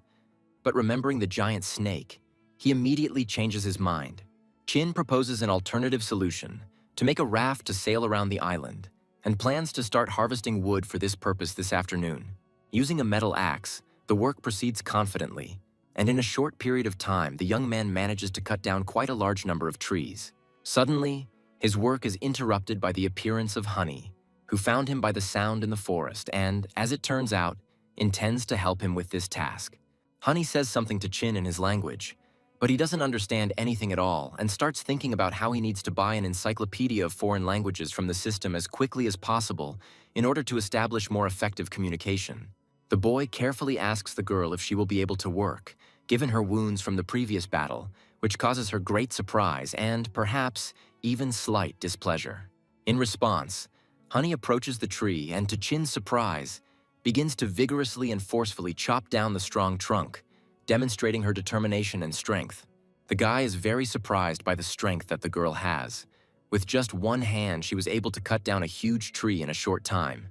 But remembering the giant snake, he immediately changes his mind. Chin proposes an alternative solution to make a raft to sail around the island and plans to start harvesting wood for this purpose this afternoon. Using a metal axe, the work proceeds confidently, and in a short period of time, the young man manages to cut down quite a large number of trees. Suddenly, his work is interrupted by the appearance of Honey, who found him by the sound in the forest and, as it turns out, intends to help him with this task. Honey says something to Chin in his language, but he doesn't understand anything at all and starts thinking about how he needs to buy an encyclopedia of foreign languages from the system as quickly as possible in order to establish more effective communication. The boy carefully asks the girl if she will be able to work, given her wounds from the previous battle, which causes her great surprise and, perhaps, even slight displeasure. In response, Honey approaches the tree and, to Chin's surprise, begins to vigorously and forcefully chop down the strong trunk, demonstrating her determination and strength. The guy is very surprised by the strength that the girl has. With just one hand, she was able to cut down a huge tree in a short time.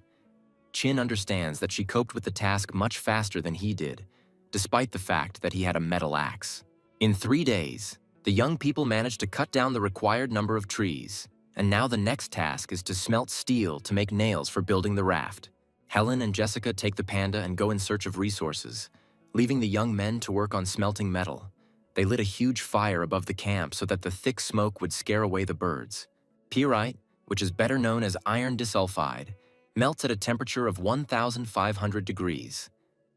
Chin understands that she coped with the task much faster than he did, despite the fact that he had a metal axe. In 3 days, the young people managed to cut down the required number of trees, and now the next task is to smelt steel to make nails for building the raft. Helen and Jessica take the panda and go in search of resources, leaving the young men to work on smelting metal. They lit a huge fire above the camp so that the thick smoke would scare away the birds. Pyrite, which is better known as iron disulfide, melts at a temperature of 1,500 degrees,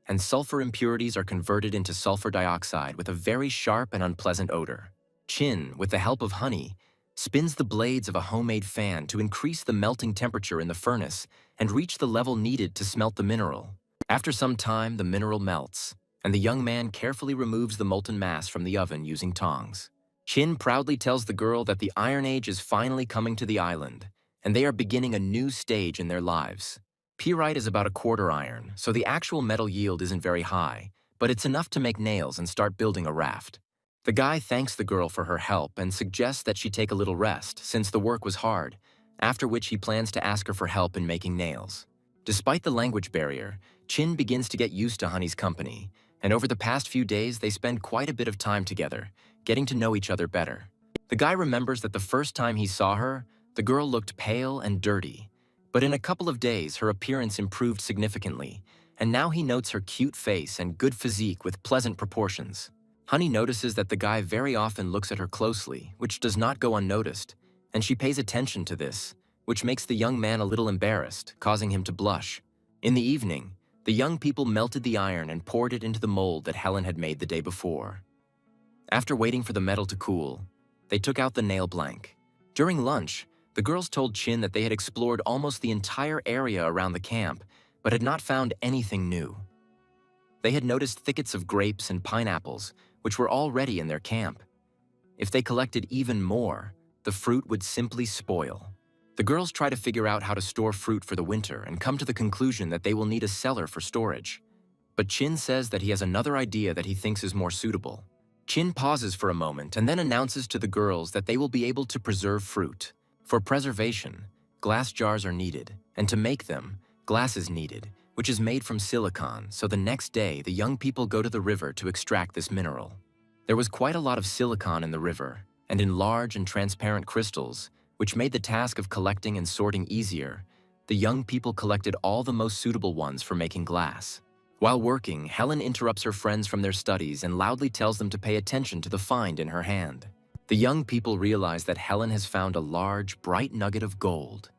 and sulfur impurities are converted into sulfur dioxide with a very sharp and unpleasant odor. Chin, with the help of Honey, spins the blades of a homemade fan to increase the melting temperature in the furnace and reach the level needed to smelt the mineral. After some time, the mineral melts, and the young man carefully removes the molten mass from the oven using tongs. Chin proudly tells the girl that the Iron Age is finally coming to the island, and they are beginning a new stage in their lives. Pyrite is about a quarter iron, so the actual metal yield isn't very high, but it's enough to make nails and start building a raft. The guy thanks the girl for her help and suggests that she take a little rest, since the work was hard, after which he plans to ask her for help in making nails. Despite the language barrier, Chin begins to get used to Honey's company, and over the past few days they spend quite a bit of time together, getting to know each other better. The guy remembers that the first time he saw her, the girl looked pale and dirty, but in a couple of days her appearance improved significantly, and now he notes her cute face and good physique with pleasant proportions. Honey notices that the guy very often looks at her closely, which does not go unnoticed, and she pays attention to this, which makes the young man a little embarrassed, causing him to blush. In the evening, the young people melted the iron and poured it into the mold that Helen had made the day before. After waiting for the metal to cool, they took out the nail blank. During lunch, the girls told Chin that they had explored almost the entire area around the camp, but had not found anything new. They had noticed thickets of grapes and pineapples, which were already in their camp. If they collected even more, the fruit would simply spoil. The girls try to figure out how to store fruit for the winter and come to the conclusion that they will need a cellar for storage. But Chin says that he has another idea that he thinks is more suitable. Chin pauses for a moment and then announces to the girls that they will be able to preserve fruit. For preservation, glass jars are needed, and to make them, glass is needed, which is made from silicon, so the next day the young people go to the river to extract this mineral. There was quite a lot of silicon in the river, and in large and transparent crystals, which made the task of collecting and sorting easier. The young people collected all the most suitable ones for making glass. While working, Helen interrupts her friends from their studies and loudly tells them to pay attention to the find in her hand. The young people realize that Helen has found a large, bright nugget of gold,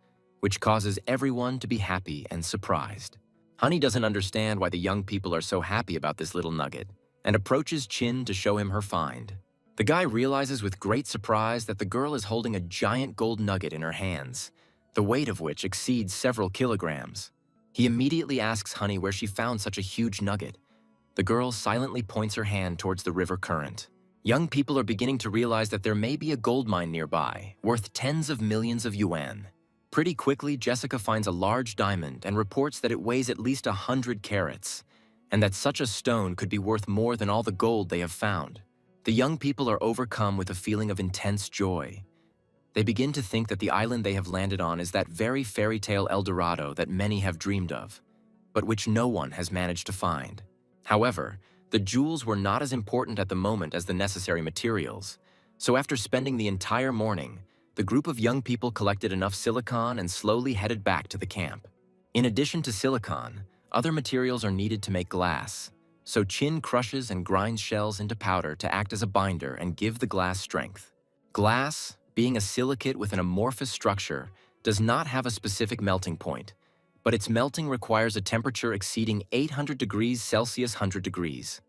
which causes everyone to be happy and surprised. Honey doesn't understand why the young people are so happy about this little nugget, and approaches Chin to show him her find. The guy realizes with great surprise that the girl is holding a giant gold nugget in her hands, the weight of which exceeds several kilograms. He immediately asks Honey where she found such a huge nugget. The girl silently points her hand towards the river current. Young people are beginning to realize that there may be a gold mine nearby, worth tens of millions of yuan. Pretty quickly, Jessica finds a large diamond and reports that it weighs at least 100 carats, and that such a stone could be worth more than all the gold they have found. The young people are overcome with a feeling of intense joy. They begin to think that the island they have landed on is that very fairy tale El Dorado that many have dreamed of, but which no one has managed to find. However, the jewels were not as important at the moment as the necessary materials. So after spending the entire morning, the group of young people collected enough silicon and slowly headed back to the camp. In addition to silicon, other materials are needed to make glass, so Chin crushes and grinds shells into powder to act as a binder and give the glass strength. Glass, being a silicate with an amorphous structure, does not have a specific melting point, but its melting requires a temperature exceeding 800 degrees Celsius 100 degrees.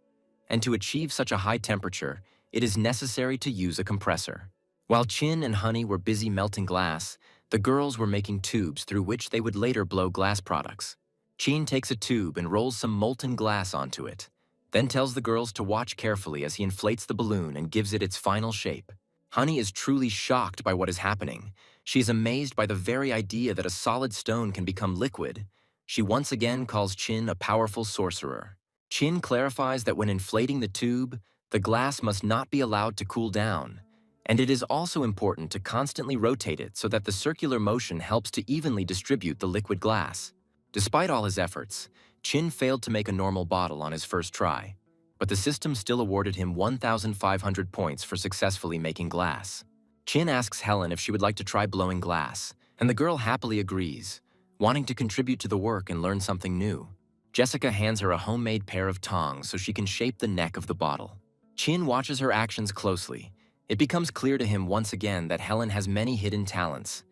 And to achieve such a high temperature, it is necessary to use a compressor. While Chin and Honey were busy melting glass, the girls were making tubes through which they would later blow glass products. Chin takes a tube and rolls some molten glass onto it, then tells the girls to watch carefully as he inflates the balloon and gives it its final shape. Honey is truly shocked by what is happening. She is amazed by the very idea that a solid stone can become liquid. She once again calls Chin a powerful sorcerer. Chin clarifies that when inflating the tube, the glass must not be allowed to cool down, and it is also important to constantly rotate it so that the circular motion helps to evenly distribute the liquid glass. Despite all his efforts, Chin failed to make a normal bottle on his first try, but the system still awarded him 1,500 points for successfully making glass. Chin asks Helen if she would like to try blowing glass, and the girl happily agrees, wanting to contribute to the work and learn something new. Jessica hands her a homemade pair of tongs so she can shape the neck of the bottle. Chin watches her actions closely. It becomes clear to him once again that Helen has many hidden talents.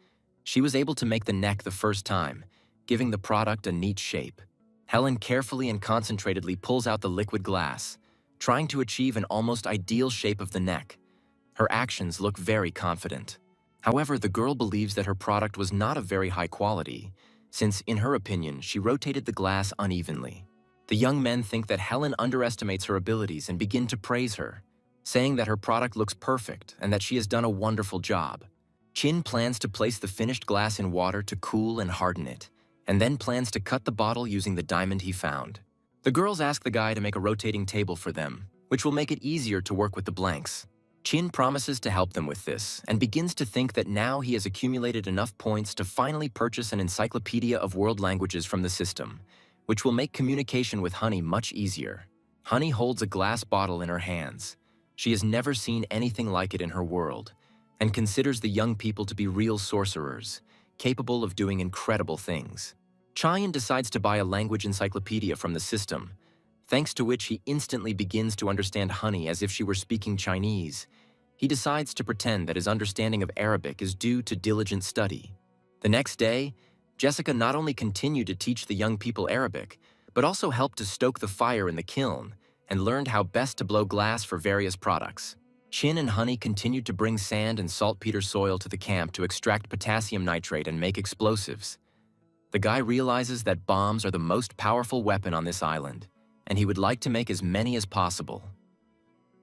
She was able to make the neck the first time, giving the product a neat shape. Helen carefully and concentratedly pulls out the liquid glass, trying to achieve an almost ideal shape of the neck. Her actions look very confident. However, the girl believes that her product was not of very high quality, since, in her opinion, she rotated the glass unevenly. The young men think that Helen underestimates her abilities and begin to praise her, saying that her product looks perfect and that she has done a wonderful job. Chin plans to place the finished glass in water to cool and harden it, and then plans to cut the bottle using the diamond he found. The girls ask the guy to make a rotating table for them, which will make it easier to work with the blanks. Chin promises to help them with this and begins to think that now he has accumulated enough points to finally purchase an encyclopedia of world languages from the system, which will make communication with Honey much easier. Honey holds a glass bottle in her hands. She has never seen anything like it in her world, and considers the young people to be real sorcerers, capable of doing incredible things. Chayan decides to buy a language encyclopedia from the system, thanks to which he instantly begins to understand Honey as if she were speaking Chinese. He decides to pretend that his understanding of Arabic is due to diligent study. The next day, Jessica not only continued to teach the young people Arabic, but also helped to stoke the fire in the kiln and learned how best to blow glass for various products. Chin and Honey continued to bring sand and saltpeter soil to the camp to extract potassium nitrate and make explosives. The guy realizes that bombs are the most powerful weapon on this island, and he would like to make as many as possible.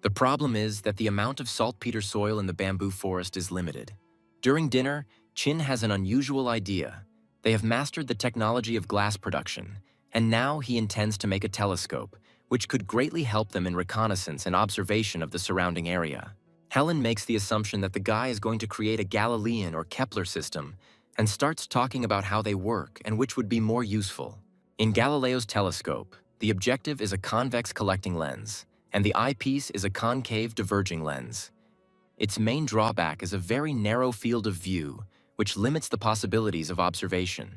The problem is that the amount of saltpeter soil in the bamboo forest is limited. During dinner, Chin has an unusual idea. They have mastered the technology of glass production, and now he intends to make a telescope, which could greatly help them in reconnaissance and observation of the surrounding area. Helen makes the assumption that the guy is going to create a Galilean or Kepler system and starts talking about how they work and which would be more useful. In Galileo's telescope, the objective is a convex collecting lens, and the eyepiece is a concave diverging lens. Its main drawback is a very narrow field of view, which limits the possibilities of observation.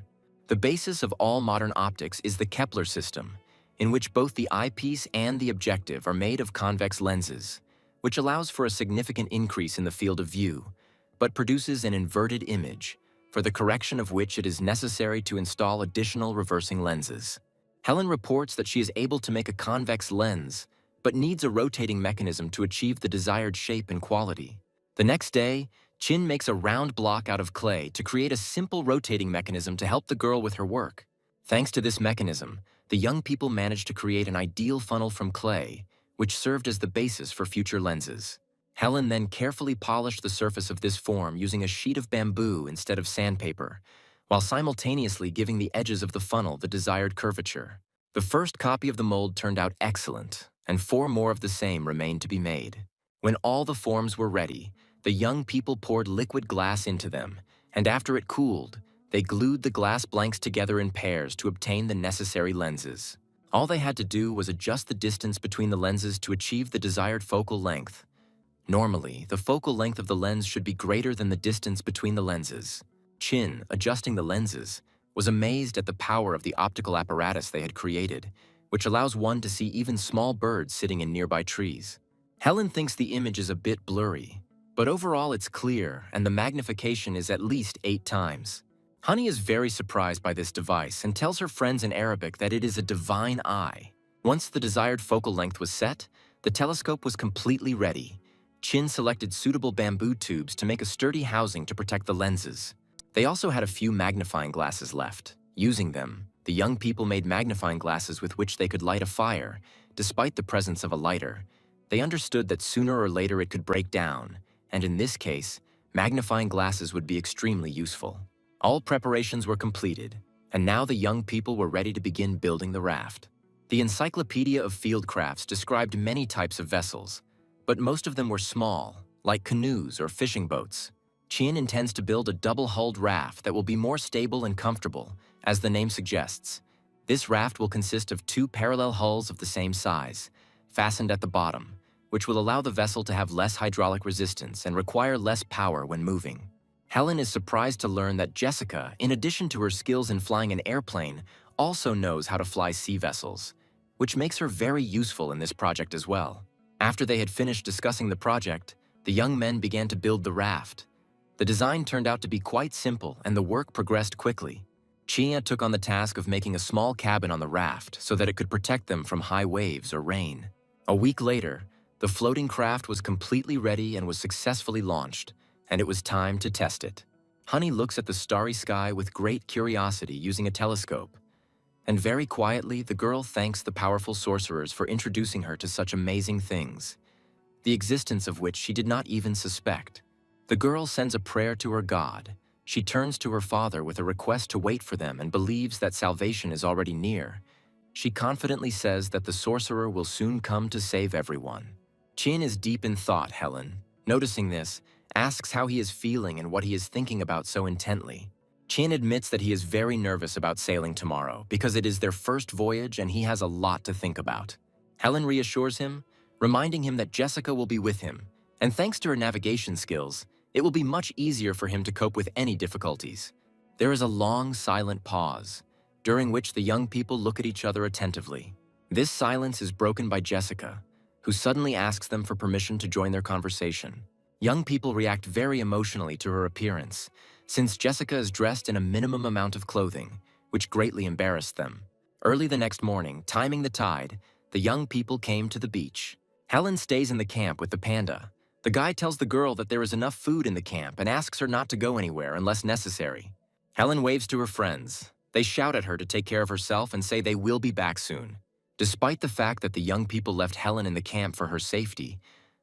The basis of all modern optics is the Kepler system, in which both the eyepiece and the objective are made of convex lenses, which allows for a significant increase in the field of view, but produces an inverted image, for the correction of which it is necessary to install additional reversing lenses. Helen reports that she is able to make a convex lens, but needs a rotating mechanism to achieve the desired shape and quality. The next day, Chin makes a round block out of clay to create a simple rotating mechanism to help the girl with her work. Thanks to this mechanism, the young people managed to create an ideal funnel from clay, which served as the basis for future lenses. Helen then carefully polished the surface of this form using a sheet of bamboo instead of sandpaper, while simultaneously giving the edges of the funnel the desired curvature. The first copy of the mold turned out excellent, and 4 more of the same remained to be made. When all the forms were ready, the young people poured liquid glass into them, and after it cooled, they glued the glass blanks together in pairs to obtain the necessary lenses. All they had to do was adjust the distance between the lenses to achieve the desired focal length. Normally, the focal length of the lens should be greater than the distance between the lenses. Chin, adjusting the lenses, was amazed at the power of the optical apparatus they had created, which allows one to see even small birds sitting in nearby trees. Helen thinks the image is a bit blurry, but overall it's clear and the magnification is at least 8 times. Honey is very surprised by this device and tells her friends in Arabic that it is a divine eye. Once the desired focal length was set, the telescope was completely ready. Chin selected suitable bamboo tubes to make a sturdy housing to protect the lenses. They also had a few magnifying glasses left. Using them, the young people made magnifying glasses with which they could light a fire. Despite the presence of a lighter, they understood that sooner or later it could break down, and in this case, magnifying glasses would be extremely useful. All preparations were completed, and now the young people were ready to begin building the raft. The Encyclopedia of Fieldcrafts described many types of vessels, but most of them were small, like canoes or fishing boats. Chin intends to build a double-hulled raft that will be more stable and comfortable, as the name suggests. This raft will consist of 2 parallel hulls of the same size, fastened at the bottom, which will allow the vessel to have less hydraulic resistance and require less power when moving. Helen is surprised to learn that Jessica, in addition to her skills in flying an airplane, also knows how to fly sea vessels, which makes her very useful in this project as well. After they had finished discussing the project, the young men began to build the raft. The design turned out to be quite simple and the work progressed quickly. Chia took on the task of making a small cabin on the raft so that it could protect them from high waves or rain. A week later, the floating craft was completely ready and was successfully launched, and it was time to test it. Honey looks at the starry sky with great curiosity using a telescope. And very quietly, the girl thanks the powerful sorcerers for introducing her to such amazing things, the existence of which she did not even suspect. The girl sends a prayer to her god. She turns to her father with a request to wait for them and believes that salvation is already near. She confidently says that the sorcerer will soon come to save everyone. Chin is deep in thought, Helen. Noticing this, asks how he is feeling and what he is thinking about so intently. Chin admits that he is very nervous about sailing tomorrow because it is their first voyage and he has a lot to think about. Helen reassures him, reminding him that Jessica will be with him, and thanks to her navigation skills, it will be much easier for him to cope with any difficulties. There is a long, silent pause, during which the young people look at each other attentively. This silence is broken by Jessica, who suddenly asks them for permission to join their conversation. Young people react very emotionally to her appearance, since Jessica is dressed in a minimum amount of clothing, which greatly embarrassed them. Early the next morning, timing the tide, the young people came to the beach. Helen stays in the camp with the panda. The guy tells the girl that there is enough food in the camp and asks her not to go anywhere unless necessary. Helen waves to her friends. They shout at her to take care of herself and say they will be back soon. Despite the fact that the young people left Helen in the camp for her safety,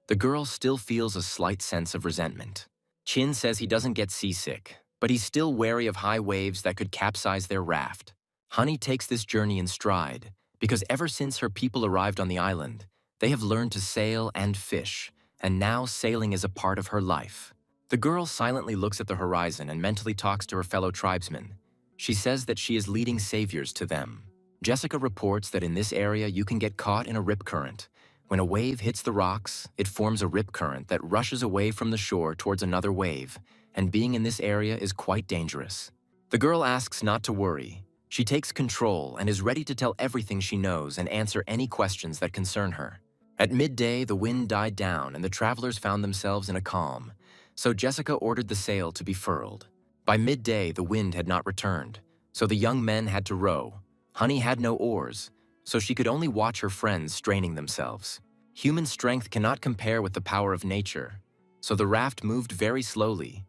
the girl still feels a slight sense of resentment. Chin says he doesn't get seasick, but he's still wary of high waves that could capsize their raft. Honey takes this journey in stride, because ever since her people arrived on the island, they have learned to sail and fish, and now sailing is a part of her life. The girl silently looks at the horizon and mentally talks to her fellow tribesmen. She says that she is leading saviors to them. Jessica reports that in this area you can get caught in a rip current. When a wave hits the rocks, it forms a rip current that rushes away from the shore towards another wave, and being in this area is quite dangerous. The girl asks not to worry. She takes control and is ready to tell everything she knows and answer any questions that concern her. At midday, the wind died down and the travelers found themselves in a calm, so Jessica ordered the sail to be furled. By midday, the wind had not returned, so the young men had to row. Honey had no oars, so she could only watch her friends straining themselves. Human strength cannot compare with the power of nature, so the raft moved very slowly.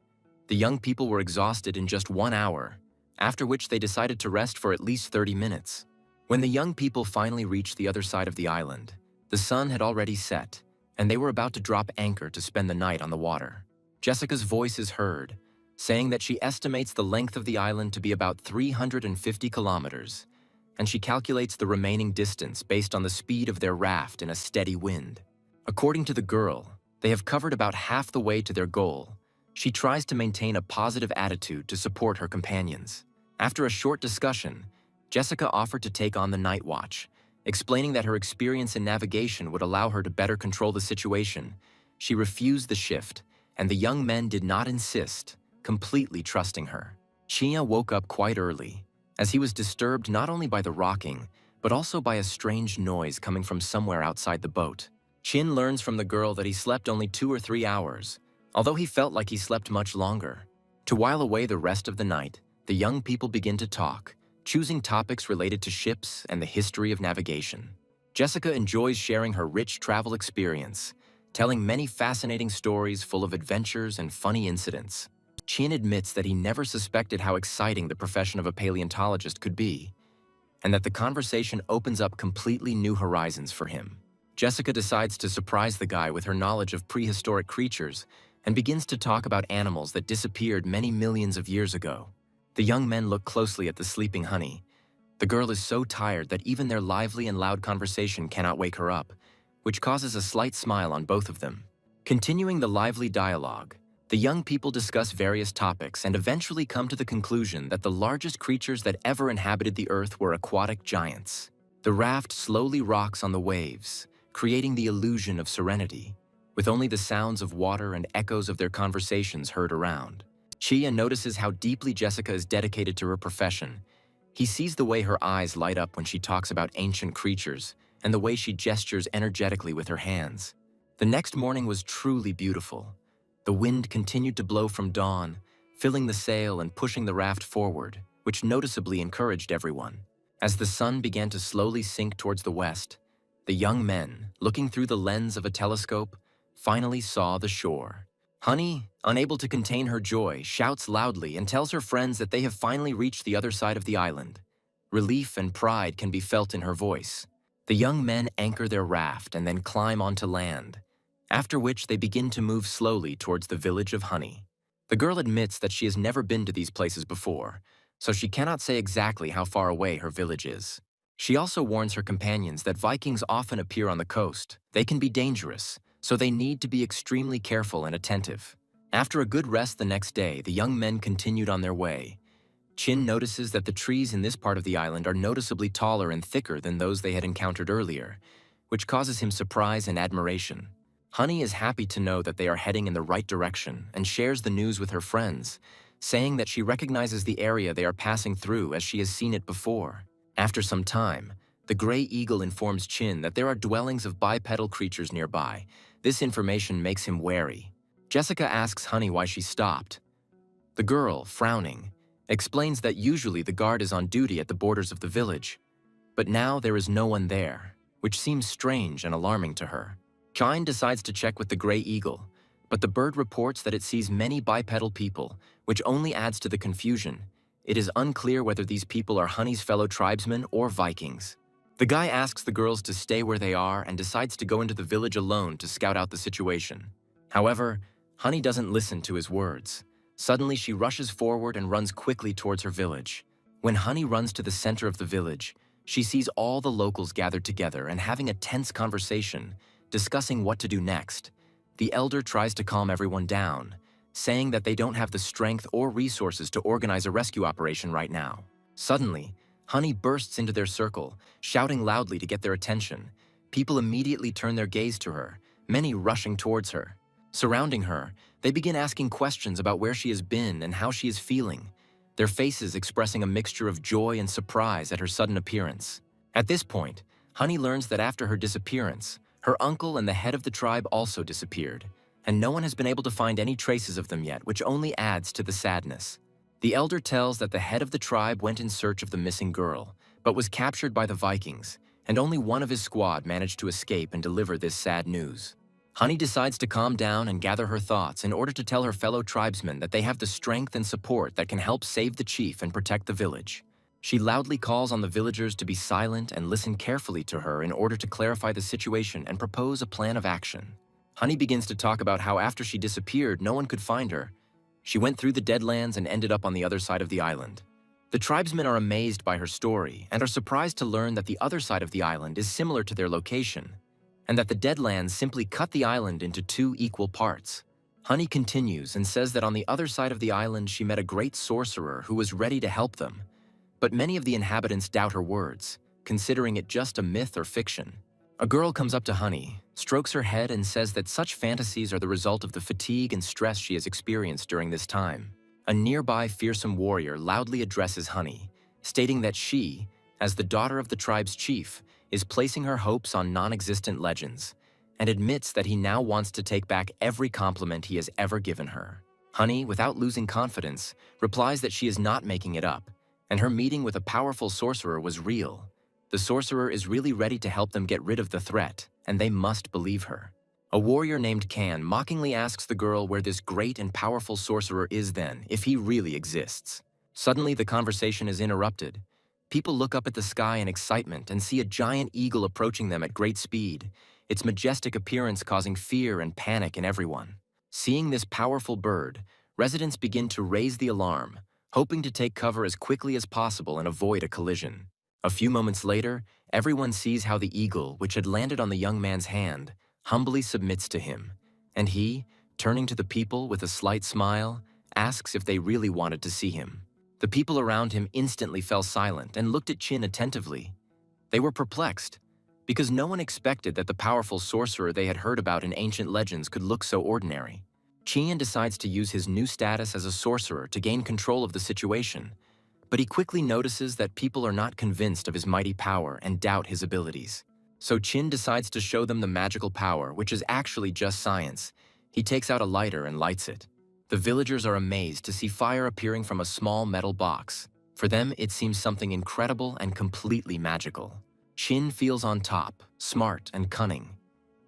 The young people were exhausted in just 1 hour, after which they decided to rest for at least 30 minutes. When the young people finally reached the other side of the island, the sun had already set, and they were about to drop anchor to spend the night on the water. Jessica's voice is heard, saying that she estimates the length of the island to be about 350 kilometers, and she calculates the remaining distance based on the speed of their raft in a steady wind. According to the girl, they have covered about half the way to their goal. She tries to maintain a positive attitude to support her companions. After a short discussion, Jessica offered to take on the night watch, explaining that her experience in navigation would allow her to better control the situation, She refused the shift, and the young men did not insist, completely trusting her. Chia woke up quite early, as he was disturbed not only by the rocking, but also by a strange noise coming from somewhere outside the boat. Chin learns from the girl that he slept only 2 or 3 hours, although he felt like he slept much longer. To while away the rest of the night, the young people begin to talk, choosing topics related to ships and the history of navigation. Jessica enjoys sharing her rich travel experience, telling many fascinating stories full of adventures and funny incidents. Chin admits that he never suspected how exciting the profession of a paleontologist could be, and that the conversation opens up completely new horizons for him. Jessica decides to surprise the guy with her knowledge of prehistoric creatures and begins to talk about animals that disappeared many millions of years ago. The young men look closely at the sleeping Honey. The girl is so tired that even their lively and loud conversation cannot wake her up, which causes a slight smile on both of them. Continuing the lively dialogue, the young people discuss various topics and eventually come to the conclusion that the largest creatures that ever inhabited the earth were aquatic giants. The raft slowly rocks on the waves, creating the illusion of serenity, with only the sounds of water and echoes of their conversations heard around. Chia notices how deeply Jessica is dedicated to her profession. He sees the way her eyes light up when she talks about ancient creatures and the way she gestures energetically with her hands. The next morning was truly beautiful. The wind continued to blow from dawn, filling the sail and pushing the raft forward, which noticeably encouraged everyone. As the sun began to slowly sink towards the west, the young men, looking through the lens of a telescope, finally saw the shore. Honey, unable to contain her joy, shouts loudly and tells her friends that they have finally reached the other side of the island. Relief and pride can be felt in her voice. The young men anchor their raft and then climb onto land, after which they begin to move slowly towards the village of Honey. The girl admits that she has never been to these places before, so she cannot say exactly how far away her village is. She also warns her companions that Vikings often appear on the coast. They can be dangerous, so they need to be extremely careful and attentive. After a good rest the next day, the young men continued on their way. Chin notices that the trees in this part of the island are noticeably taller and thicker than those they had encountered earlier, which causes him surprise and admiration. Honey is happy to know that they are heading in the right direction and shares the news with her friends, saying that she recognizes the area they are passing through as she has seen it before. After some time, the gray eagle informs Chin that there are dwellings of bipedal creatures nearby. This information makes him wary. Jessica asks Honey why she stopped. The girl, frowning, explains that usually the guard is on duty at the borders of the village, but now there is no one there, which seems strange and alarming to her. Chine decides to check with the gray eagle, but the bird reports that it sees many bipedal people, which only adds to the confusion. It is unclear whether these people are Honey's fellow tribesmen or Vikings. The guy asks the girls to stay where they are and decides to go into the village alone to scout out the situation. However, Honey doesn't listen to his words. Suddenly, she rushes forward and runs quickly towards her village. When Honey runs to the center of the village, she sees all the locals gathered together and having a tense conversation, discussing what to do next. The elder tries to calm everyone down, saying that they don't have the strength or resources to organize a rescue operation right now. Suddenly, Honey bursts into their circle, shouting loudly to get their attention. People immediately turn their gaze to her, many rushing towards her. Surrounding her, they begin asking questions about where she has been and how she is feeling, their faces expressing a mixture of joy and surprise at her sudden appearance. At this point, Honey learns that after her disappearance, her uncle and the head of the tribe also disappeared, and no one has been able to find any traces of them yet, which only adds to the sadness. The elder tells that the head of the tribe went in search of the missing girl, but was captured by the Vikings, and only one of his squad managed to escape and deliver this sad news. Honey decides to calm down and gather her thoughts in order to tell her fellow tribesmen that they have the strength and support that can help save the chief and protect the village. She loudly calls on the villagers to be silent and listen carefully to her in order to clarify the situation and propose a plan of action. Honey begins to talk about how after she disappeared, no one could find her. She went through the Deadlands and ended up on the other side of the island. The tribesmen are amazed by her story and are surprised to learn that the other side of the island is similar to their location, and that the Deadlands simply cut the island into 2 equal parts. Honey continues and says that on the other side of the island she met a great sorcerer who was ready to help them, but many of the inhabitants doubt her words, considering it just a myth or fiction. A girl comes up to Honey, strokes her head and says that such fantasies are the result of the fatigue and stress she has experienced during this time. A nearby fearsome warrior loudly addresses Honey, stating that she, as the daughter of the tribe's chief, is placing her hopes on non-existent legends, and admits that he now wants to take back every compliment he has ever given her. Honey, without losing confidence, replies that she is not making it up, and her meeting with a powerful sorcerer was real. The sorcerer is really ready to help them get rid of the threat, and they must believe her. A warrior named Can mockingly asks the girl where this great and powerful sorcerer is then, if he really exists. Suddenly, the conversation is interrupted. People look up at the sky in excitement and see a giant eagle approaching them at great speed, its majestic appearance causing fear and panic in everyone. Seeing this powerful bird, residents begin to raise the alarm, hoping to take cover as quickly as possible and avoid a collision. A few moments later, everyone sees how the eagle, which had landed on the young man's hand, humbly submits to him, and he, turning to the people with a slight smile, asks if they really wanted to see him. The people around him instantly fell silent and looked at Chin attentively. They were perplexed, because no one expected that the powerful sorcerer they had heard about in ancient legends could look so ordinary. Chin decides to use his new status as a sorcerer to gain control of the situation, but he quickly notices that people are not convinced of his mighty power and doubt his abilities. So Chin decides to show them the magical power, which is actually just science. He takes out a lighter and lights it. The villagers are amazed to see fire appearing from a small metal box. For them, it seems something incredible and completely magical. Chin feels on top, smart and cunning.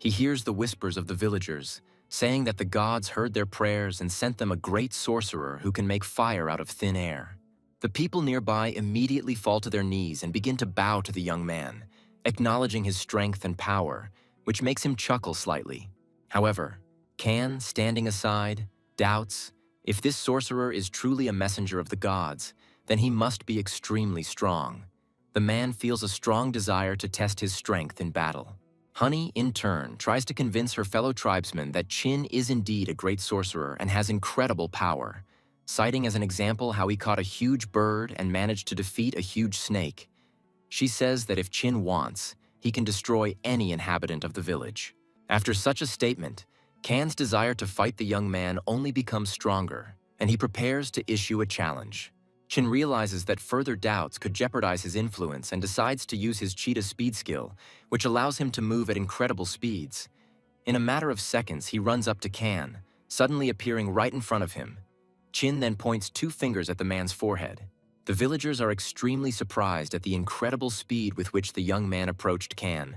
He hears the whispers of the villagers, saying that the gods heard their prayers and sent them a great sorcerer who can make fire out of thin air. The people nearby immediately fall to their knees and begin to bow to the young man, acknowledging his strength and power, which makes him chuckle slightly. However, Can, standing aside, doubts, if this sorcerer is truly a messenger of the gods, then he must be extremely strong. The man feels a strong desire to test his strength in battle. Honey, in turn, tries to convince her fellow tribesmen that Chin is indeed a great sorcerer and has incredible power, citing as an example how he caught a huge bird and managed to defeat a huge snake. She says that if Chin wants, he can destroy any inhabitant of the village. After such a statement, Can's desire to fight the young man only becomes stronger, and he prepares to issue a challenge. Chin realizes that further doubts could jeopardize his influence and decides to use his cheetah speed skill, which allows him to move at incredible speeds. In a matter of seconds, he runs up to Can, suddenly appearing right in front of him. Chin then points 2 fingers at the man's forehead. The villagers are extremely surprised at the incredible speed with which the young man approached Can,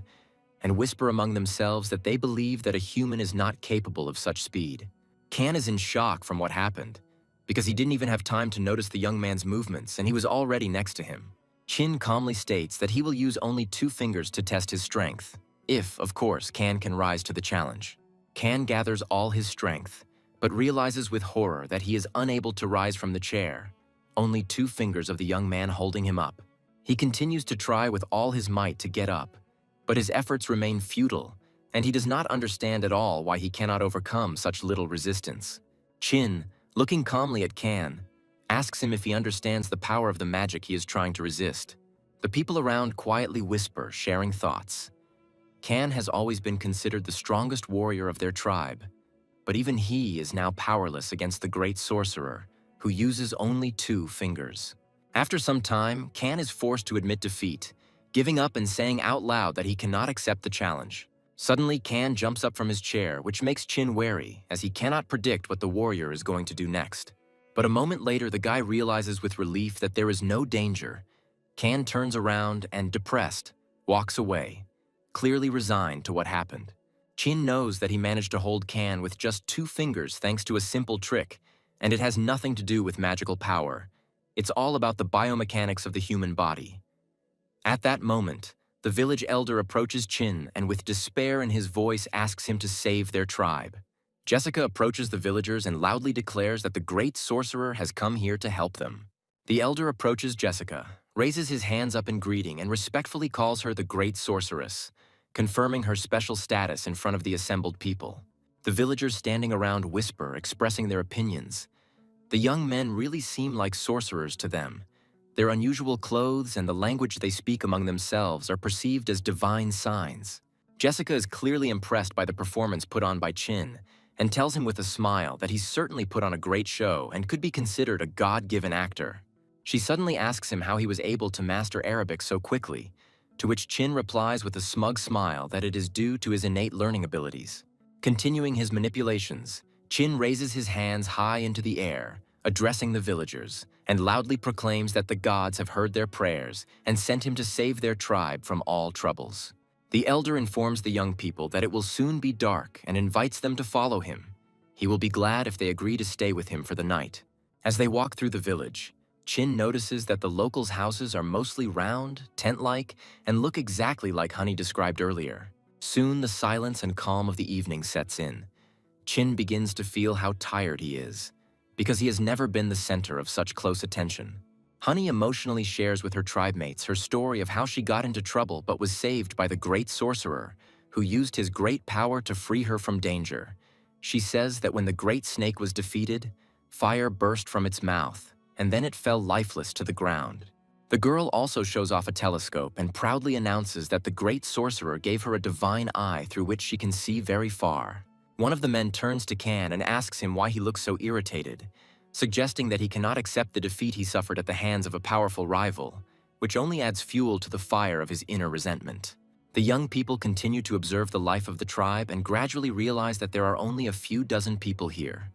and whisper among themselves that they believe that a human is not capable of such speed. Can is in shock from what happened, because he didn't even have time to notice the young man's movements and he was already next to him. Chin calmly states that he will use only 2 fingers to test his strength, if, of course, Can rise to the challenge. Can gathers all his strength, but realizes with horror that he is unable to rise from the chair, only 2 fingers of the young man holding him up. He continues to try with all his might to get up, but his efforts remain futile, and he does not understand at all why he cannot overcome such little resistance. Chin, looking calmly at Can, asks him if he understands the power of the magic he is trying to resist. The people around quietly whisper, sharing thoughts. Can has always been considered the strongest warrior of their tribe, but even he is now powerless against the great sorcerer, who uses only 2 fingers. After some time, Can is forced to admit defeat, giving up and saying out loud that he cannot accept the challenge. Suddenly, Can jumps up from his chair, which makes Chin wary, as he cannot predict what the warrior is going to do next. But a moment later, the guy realizes with relief that there is no danger. Can turns around and, depressed, walks away, clearly resigned to what happened. Chin knows that he managed to hold Can with just 2 fingers thanks to a simple trick, and it has nothing to do with magical power. It's all about the biomechanics of the human body. At that moment, the village elder approaches Chin and with despair in his voice asks him to save their tribe. Jessica approaches the villagers and loudly declares that the great sorcerer has come here to help them. The elder approaches Jessica, raises his hands up in greeting and respectfully calls her the great sorceress, confirming her special status in front of the assembled people. The villagers standing around whisper, expressing their opinions. The young men really seem like sorcerers to them. Their unusual clothes and the language they speak among themselves are perceived as divine signs. Jessica is clearly impressed by the performance put on by Chin and tells him with a smile that he's certainly put on a great show and could be considered a God-given actor. She suddenly asks him how he was able to master Arabic so quickly, to which Chin replies with a smug smile that it is due to his innate learning abilities. Continuing his manipulations, Chin raises his hands high into the air, addressing the villagers, and loudly proclaims that the gods have heard their prayers and sent him to save their tribe from all troubles. The elder informs the young people that it will soon be dark and invites them to follow him. He will be glad if they agree to stay with him for the night. As they walk through the village, Chin notices that the locals' houses are mostly round, tent-like, and look exactly like Honey described earlier. Soon the silence and calm of the evening sets in. Chin begins to feel how tired he is, because he has never been the center of such close attention. Honey emotionally shares with her tribe mates her story of how she got into trouble but was saved by the great sorcerer, who used his great power to free her from danger. She says that when the great snake was defeated, fire burst from its mouth, and then it fell lifeless to the ground. The girl also shows off a telescope and proudly announces that the great sorcerer gave her a divine eye through which she can see very far. One of the men turns to Kan and asks him why he looks so irritated, suggesting that he cannot accept the defeat he suffered at the hands of a powerful rival, which only adds fuel to the fire of his inner resentment. The young people continue to observe the life of the tribe and gradually realize that there are only a few dozen people here,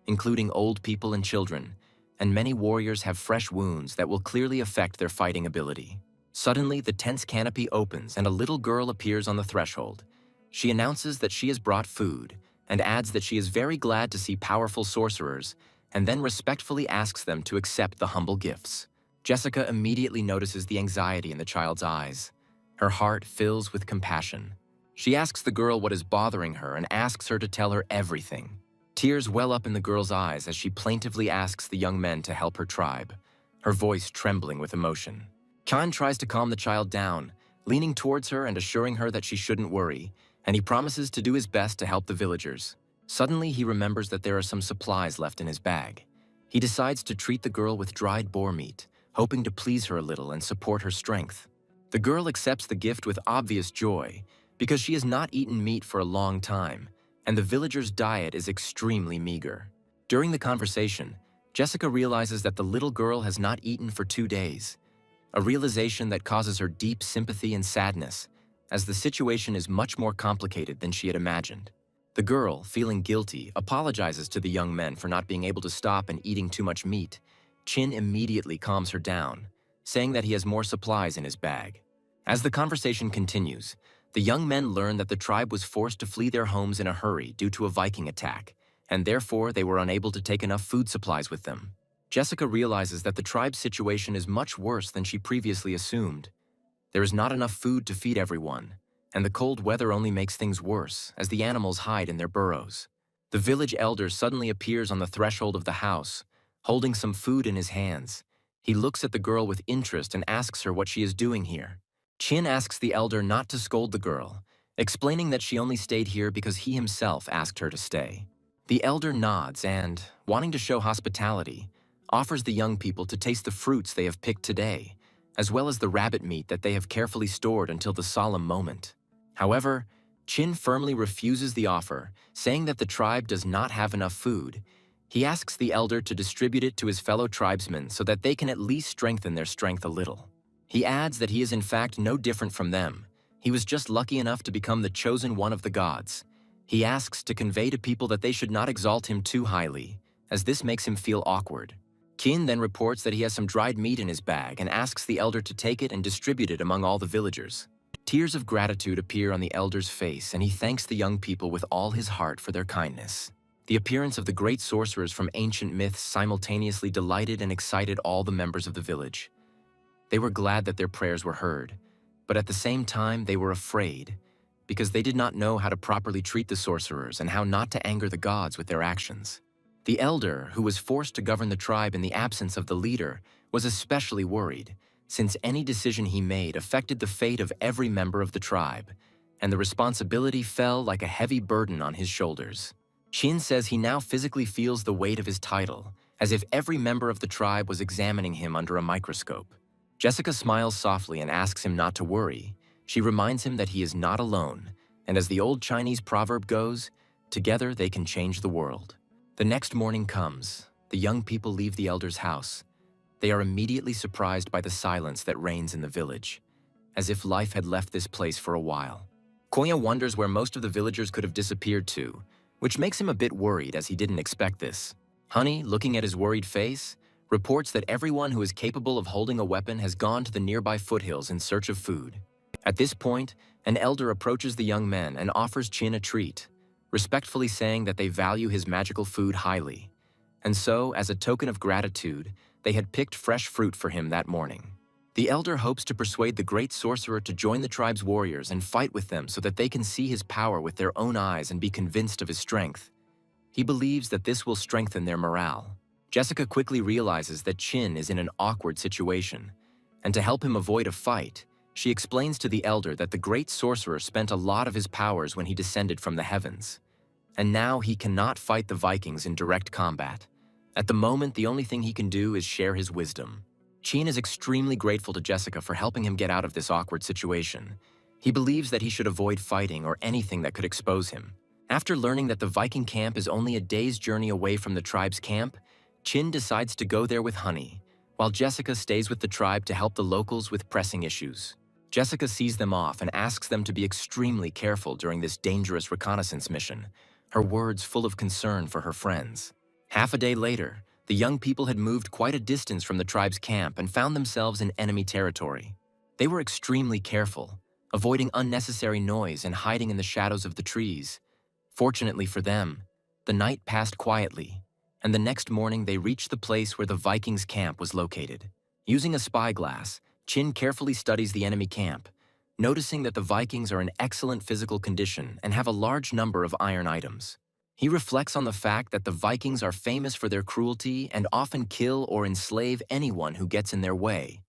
including old people and children, and many warriors have fresh wounds that will clearly affect their fighting ability. Suddenly, the tent's canopy opens and a little girl appears on the threshold. She announces that she has brought food, and adds that she is very glad to see powerful sorcerers, and then respectfully asks them to accept the humble gifts. Jessica immediately notices the anxiety in the child's eyes. Her heart fills with compassion. She asks the girl what is bothering her and asks her to tell her everything. Tears well up in the girl's eyes as she plaintively asks the young men to help her tribe, her voice trembling with emotion. Kan tries to calm the child down, leaning towards her and assuring her that she shouldn't worry, and he promises to do his best to help the villagers. Suddenly, he remembers that there are some supplies left in his bag. He decides to treat the girl with dried boar meat, hoping to please her a little and support her strength. The girl accepts the gift with obvious joy, because she has not eaten meat for a long time, and the villagers' diet is extremely meager. During the conversation, Jessica realizes that the little girl has not eaten for 2 days, a realization that causes her deep sympathy and sadness, as the situation is much more complicated than she had imagined. The girl, feeling guilty, apologizes to the young men for not being able to stop and eating too much meat. Chin immediately calms her down, saying that he has more supplies in his bag. As the conversation continues, the young men learn that the tribe was forced to flee their homes in a hurry due to a Viking attack, and therefore they were unable to take enough food supplies with them. Jessica realizes that the tribe's situation is much worse than she previously assumed. There is not enough food to feed everyone, and the cold weather only makes things worse as the animals hide in their burrows. The village elder suddenly appears on the threshold of the house, holding some food in his hands. He looks at the girl with interest and asks her what she is doing here. Chin asks the elder not to scold the girl, explaining that she only stayed here because he himself asked her to stay. The elder nods and, wanting to show hospitality, offers the young people to taste the fruits they have picked today, as well as the rabbit meat that they have carefully stored until the solemn moment. However, Chin firmly refuses the offer, saying that the tribe does not have enough food. He asks the elder to distribute it to his fellow tribesmen so that they can at least strengthen their strength a little. He adds that he is in fact no different from them. He was just lucky enough to become the chosen one of the gods. He asks to convey to people that they should not exalt him too highly, as this makes him feel awkward. Kin then reports that he has some dried meat in his bag and asks the elder to take it and distribute it among all the villagers. Tears of gratitude appear on the elder's face, and he thanks the young people with all his heart for their kindness. The appearance of the great sorcerers from ancient myths simultaneously delighted and excited all the members of the village. They were glad that their prayers were heard, but at the same time they were afraid, because they did not know how to properly treat the sorcerers and how not to anger the gods with their actions. The elder, who was forced to govern the tribe in the absence of the leader, was especially worried, since any decision he made affected the fate of every member of the tribe, and the responsibility fell like a heavy burden on his shoulders. Chin says he now physically feels the weight of his title, as if every member of the tribe was examining him under a microscope. Jessica smiles softly and asks him not to worry. She reminds him that he is not alone, And as the old Chinese proverb goes, together they can change the world. The next morning comes. The young people leave the elder's house. They are immediately surprised by the silence that reigns in the village, as if life had left this place for a while. Koya wonders where most of the villagers could have disappeared to, which makes him a bit worried as he didn't expect this. Honey, looking at his worried face, reports that everyone who is capable of holding a weapon has gone to the nearby foothills in search of food. At this point, an elder approaches the young men and offers Chin a treat, respectfully saying that they value his magical food highly. And so, as a token of gratitude, they had picked fresh fruit for him that morning. The elder hopes to persuade the great sorcerer to join the tribe's warriors and fight with them so that they can see his power with their own eyes and be convinced of his strength. He believes that this will strengthen their morale. Jessica quickly realizes that Chin is in an awkward situation, and to help him avoid a fight, she explains to the elder that the great sorcerer spent a lot of his powers when he descended from the heavens, and now he cannot fight the Vikings in direct combat. At the moment, the only thing he can do is share his wisdom. Chin is extremely grateful to Jessica for helping him get out of this awkward situation. He believes that he should avoid fighting or anything that could expose him. After learning that the Viking camp is only a day's journey away from the tribe's camp, Chin decides to go there with Honey, while Jessica stays with the tribe to help the locals with pressing issues. Jessica sees them off and asks them to be extremely careful during this dangerous reconnaissance mission, her words full of concern for her friends. Half a day later, the young people had moved quite a distance from the tribe's camp and found themselves in enemy territory. They were extremely careful, avoiding unnecessary noise and hiding in the shadows of the trees. Fortunately for them, the night passed quietly, and the next morning they reached the place where the Vikings' camp was located. Using a spyglass, Chin carefully studies the enemy camp, noticing that the Vikings are in excellent physical condition and have a large number of iron items. He reflects on the fact that the Vikings are famous for their cruelty and often kill or enslave anyone who gets in their way,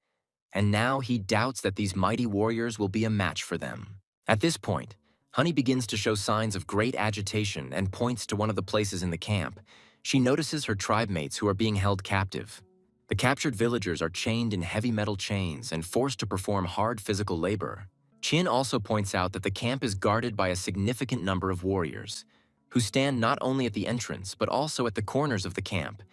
and now he doubts that these mighty warriors will be a match for them. At this point, Honey begins to show signs of great agitation and points to one of the places in the camp. She notices her tribe mates who are being held captive. The captured villagers are chained in heavy metal chains and forced to perform hard physical labor. Chin also points out that the camp is guarded by a significant number of warriors, who stand not only at the entrance but also at the corners of the camp.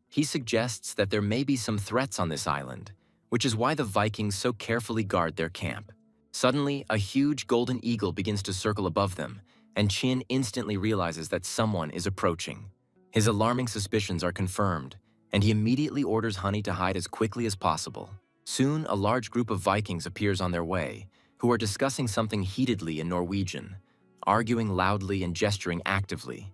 He suggests that there may be some threats on this island, which is why the Vikings so carefully guard their camp. Suddenly, a huge golden eagle begins to circle above them, and Chin instantly realizes that someone is approaching. His alarming suspicions are confirmed, and he immediately orders Honey to hide as quickly as possible. Soon, a large group of Vikings appears on their way, who are discussing something heatedly in Norwegian, arguing loudly and gesturing actively.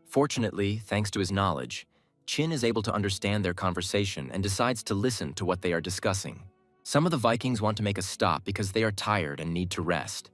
Fortunately, thanks to his knowledge, Chin is able to understand their conversation and decides to listen to what they are discussing. Some of the Vikings want to make a stop because they are tired and need to rest,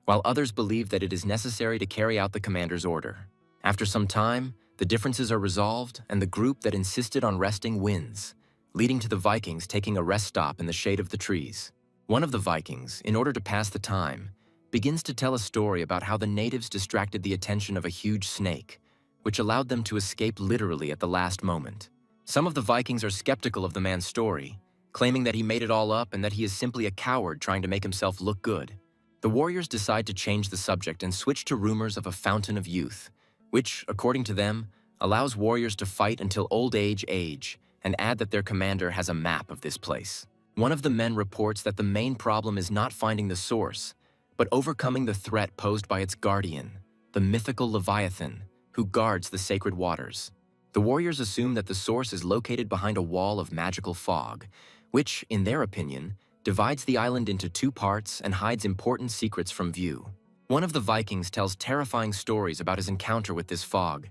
while others believe that it is necessary to carry out the commander's order. After some time, the differences are resolved, and the group that insisted on resting wins, leading to the Vikings taking a rest stop in the shade of the trees. One of the Vikings, in order to pass the time, begins to tell a story about how the natives distracted the attention of a huge snake, which allowed them to escape literally at the last moment. Some of the Vikings are skeptical of the man's story, claiming that he made it all up and that he is simply a coward trying to make himself look good. The warriors decide to change the subject and switch to rumors of a fountain of youth, which, according to them, allows warriors to fight until old age, and add that their commander has a map of this place. One of the men reports that the main problem is not finding the source, but overcoming the threat posed by its guardian, the mythical Leviathan, who guards the sacred waters. The warriors assume that the source is located behind a wall of magical fog, which, in their opinion, divides the island into two parts and hides important secrets from view. One of the Vikings tells terrifying stories about his encounter with this fog,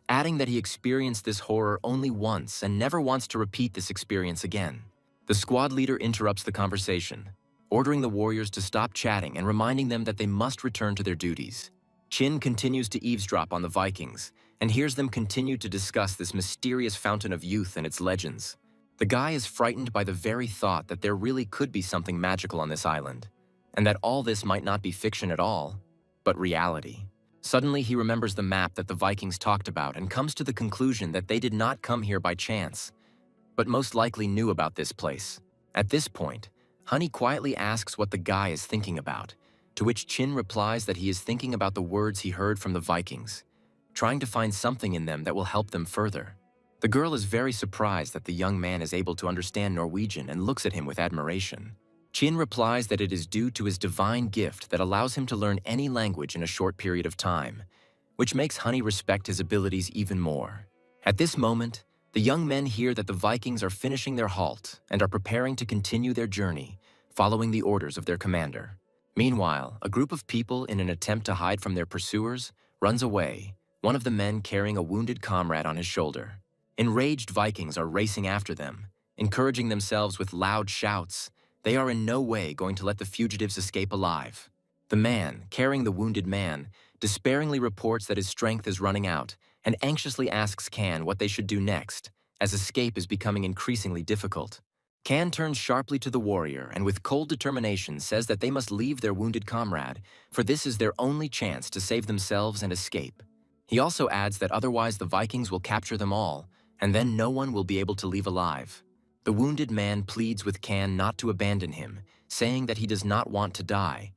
adding that he experienced this horror only once and never wants to repeat this experience again. The squad leader interrupts the conversation, ordering the warriors to stop chatting and reminding them that they must return to their duties. Chin continues to eavesdrop on the Vikings and hears them continue to discuss this mysterious fountain of youth and its legends. The guy is frightened by the very thought that there really could be something magical on this island, and that all this might not be fiction at all, but reality. Suddenly, he remembers the map that the Vikings talked about and comes to the conclusion that they did not come here by chance, but most likely knew about this place. At this point, Honey quietly asks what the guy is thinking about, to which Chin replies that he is thinking about the words he heard from the Vikings, trying to find something in them that will help them further. The girl is very surprised that the young man is able to understand Norwegian and looks at him with admiration. Chin replies that it is due to his divine gift that allows him to learn any language in a short period of time, which makes Honey respect his abilities even more. At this moment, the young men hear that the Vikings are finishing their halt and are preparing to continue their journey, following the orders of their commander. Meanwhile, a group of people, in an attempt to hide from their pursuers, runs away, one of the men carrying a wounded comrade on his shoulder. Enraged Vikings are racing after them, encouraging themselves with loud shouts. They are in no way going to let the fugitives escape alive. The man, carrying the wounded man, despairingly reports that his strength is running out and anxiously asks Kan what they should do next, as escape is becoming increasingly difficult. Kan turns sharply to the warrior and with cold determination says that they must leave their wounded comrade, for this is their only chance to save themselves and escape. He also adds that otherwise the Vikings will capture them all, and then no one will be able to leave alive. The wounded man pleads with Kan not to abandon him, saying that he does not want to die.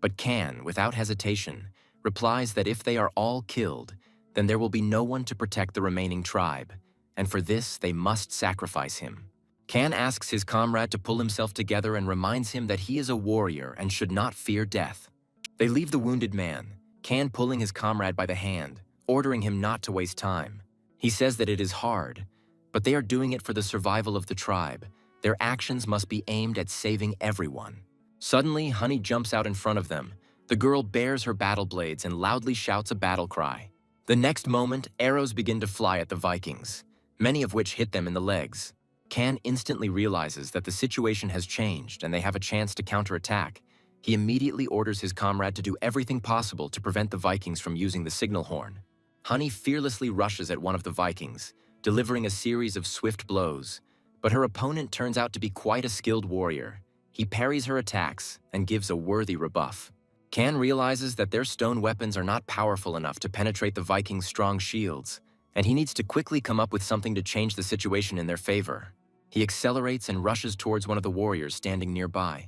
But Kan, without hesitation, replies that if they are all killed, then there will be no one to protect the remaining tribe, and for this they must sacrifice him. Kan asks his comrade to pull himself together and reminds him that he is a warrior and should not fear death. They leave the wounded man, Kan pulling his comrade by the hand, ordering him not to waste time. He says that it is hard, but they are doing it for the survival of the tribe. Their actions must be aimed at saving everyone. Suddenly, Honey jumps out in front of them. The girl bares her battle blades and loudly shouts a battle cry. The next moment, arrows begin to fly at the Vikings, many of which hit them in the legs. Kan instantly realizes that the situation has changed and they have a chance to counterattack. He immediately orders his comrade to do everything possible to prevent the Vikings from using the signal horn. Honey fearlessly rushes at one of the Vikings, delivering a series of swift blows, but her opponent turns out to be quite a skilled warrior. He parries her attacks and gives a worthy rebuff. Kan realizes that their stone weapons are not powerful enough to penetrate the Vikings' strong shields, and he needs to quickly come up with something to change the situation in their favor. He accelerates and rushes towards one of the warriors standing nearby.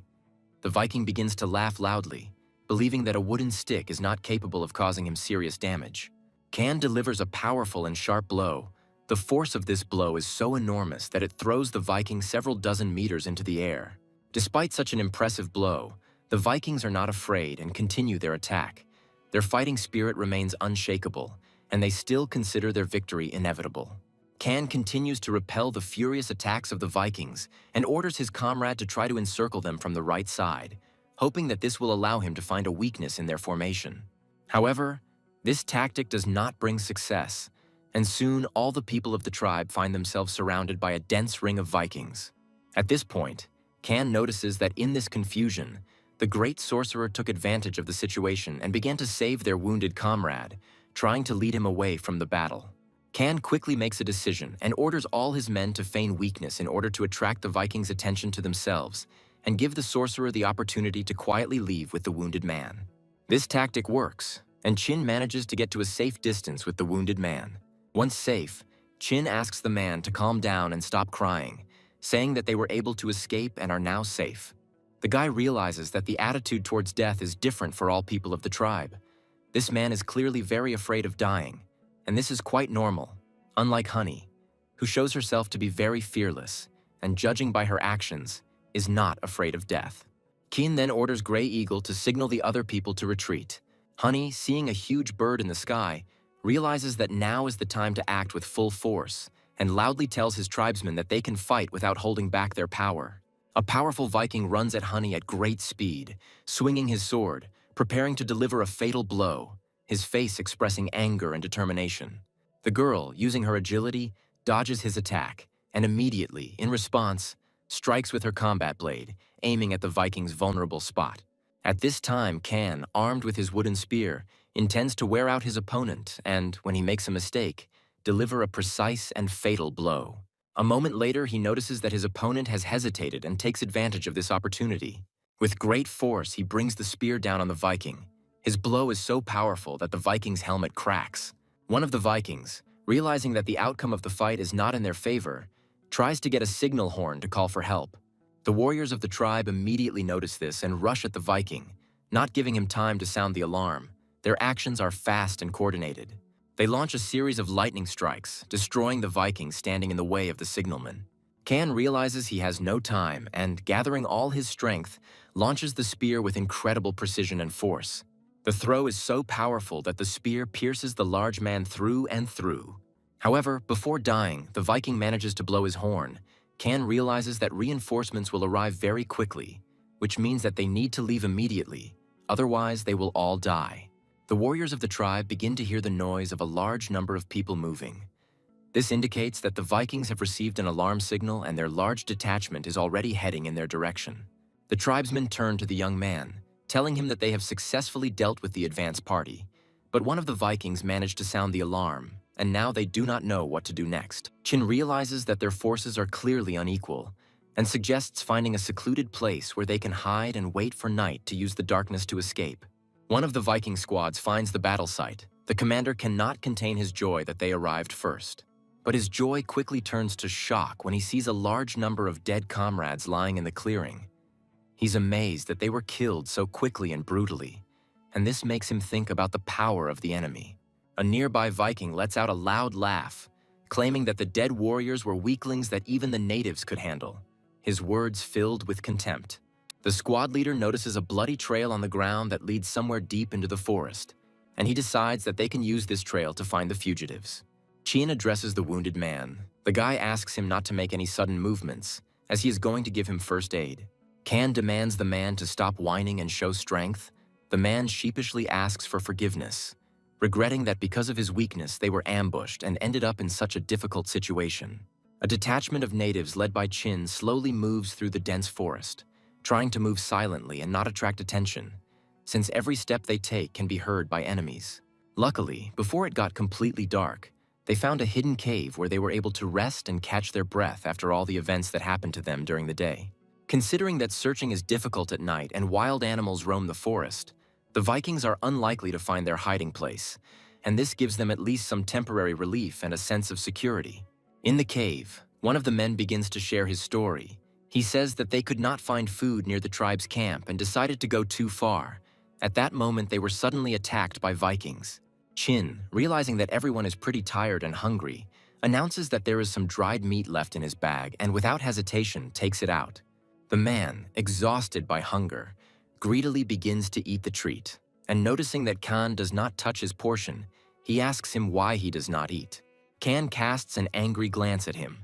The Viking begins to laugh loudly, believing that a wooden stick is not capable of causing him serious damage. Kan delivers a powerful and sharp blow. The force of this blow is so enormous that it throws the Viking several dozen meters into the air. Despite such an impressive blow, the Vikings are not afraid and continue their attack. Their fighting spirit remains unshakable, and they still consider their victory inevitable. Kan continues to repel the furious attacks of the Vikings and orders his comrade to try to encircle them from the right side, hoping that this will allow him to find a weakness in their formation. However, this tactic does not bring success, and soon all the people of the tribe find themselves surrounded by a dense ring of Vikings. At this point, Kan notices that in this confusion, the great sorcerer took advantage of the situation and began to save their wounded comrade, trying to lead him away from the battle. Kan quickly makes a decision and orders all his men to feign weakness in order to attract the Vikings' attention to themselves and give the sorcerer the opportunity to quietly leave with the wounded man. This tactic works, and Chin manages to get to a safe distance with the wounded man. Once safe, Chin asks the man to calm down and stop crying, saying that they were able to escape and are now safe. The guy realizes that the attitude towards death is different for all people of the tribe. This man is clearly very afraid of dying, and this is quite normal, unlike Honey, who shows herself to be very fearless, and judging by her actions, is not afraid of death. Keen then orders Grey Eagle to signal the other people to retreat. Honey, seeing a huge bird in the sky, realizes that now is the time to act with full force, and loudly tells his tribesmen that they can fight without holding back their power. A powerful Viking runs at Honey at great speed, swinging his sword, preparing to deliver a fatal blow, his face expressing anger and determination. The girl, using her agility, dodges his attack, and immediately, in response, strikes with her combat blade, aiming at the Viking's vulnerable spot. At this time, Kan, armed with his wooden spear, intends to wear out his opponent and, when he makes a mistake, deliver a precise and fatal blow. A moment later, he notices that his opponent has hesitated and takes advantage of this opportunity. With great force, he brings the spear down on the Viking. His blow is so powerful that the Viking's helmet cracks. One of the Vikings, realizing that the outcome of the fight is not in their favor, tries to get a signal horn to call for help. The warriors of the tribe immediately notice this and rush at the Viking, Not giving him time to sound the alarm, their actions are fast and coordinated. They launch a series of lightning strikes, destroying the Vikings standing in the way of the signalman. Kan realizes he has no time and, gathering all his strength, launches the spear with incredible precision and force. The throw is so powerful that the spear pierces the large man through and through. However, before dying, the Viking manages to blow his horn. Kan realizes that reinforcements will arrive very quickly, which means that they need to leave immediately, otherwise they will all die. The warriors of the tribe begin to hear the noise of a large number of people moving. This indicates that the Vikings have received an alarm signal and their large detachment is already heading in their direction. The tribesmen turn to the young man, telling him that they have successfully dealt with the advance party. But one of the Vikings managed to sound the alarm, and now they do not know what to do next. Chin realizes that their forces are clearly unequal, and suggests finding a secluded place where they can hide and wait for night to use the darkness to escape. One of the Viking squads finds the battle site. The commander cannot contain his joy that they arrived first. But his joy quickly turns to shock when he sees a large number of dead comrades lying in the clearing. He's amazed that they were killed so quickly and brutally, and this makes him think about the power of the enemy. A nearby Viking lets out a loud laugh, claiming that the dead warriors were weaklings that even the natives could handle. His words filled with contempt. The squad leader notices a bloody trail on the ground that leads somewhere deep into the forest, and he decides that they can use this trail to find the fugitives. Chin addresses the wounded man. The guy asks him not to make any sudden movements, as he is going to give him first aid. Kan demands the man to stop whining and show strength. The man sheepishly asks for forgiveness, regretting that because of his weakness they were ambushed and ended up in such a difficult situation. A detachment of natives led by Chin slowly moves through the dense forest, trying to move silently and not attract attention, since every step they take can be heard by enemies. Luckily, before it got completely dark, they found a hidden cave where they were able to rest and catch their breath after all the events that happened to them during the day. Considering that searching is difficult at night and wild animals roam the forest, the Vikings are unlikely to find their hiding place, and this gives them at least some temporary relief and a sense of security. In the cave, one of the men begins to share his story. He says that they could not find food near the tribe's camp and decided to go too far. At that moment, they were suddenly attacked by Vikings. Chin, realizing that everyone is pretty tired and hungry, announces that there is some dried meat left in his bag and without hesitation takes it out. The man, exhausted by hunger, greedily begins to eat the treat, and noticing that Kan does not touch his portion, he asks him why he does not eat. Kan casts an angry glance at him.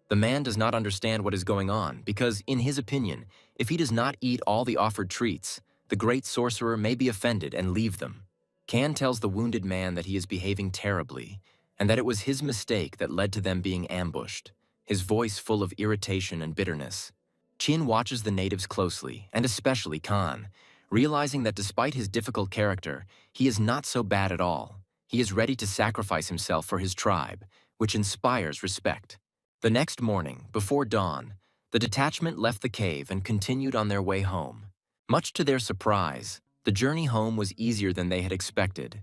The man does not understand what is going on because, in his opinion, if he does not eat all the offered treats, the great sorcerer may be offended and leave them. Kan tells the wounded man that he is behaving terribly, and that it was his mistake that led to them being ambushed, his voice full of irritation and bitterness. Chin watches the natives closely, and especially Kan, realizing that despite his difficult character, he is not so bad at all. He is ready to sacrifice himself for his tribe, which inspires respect. The next morning, before dawn, the detachment left the cave and continued on their way home. Much to their surprise, the journey home was easier than they had expected.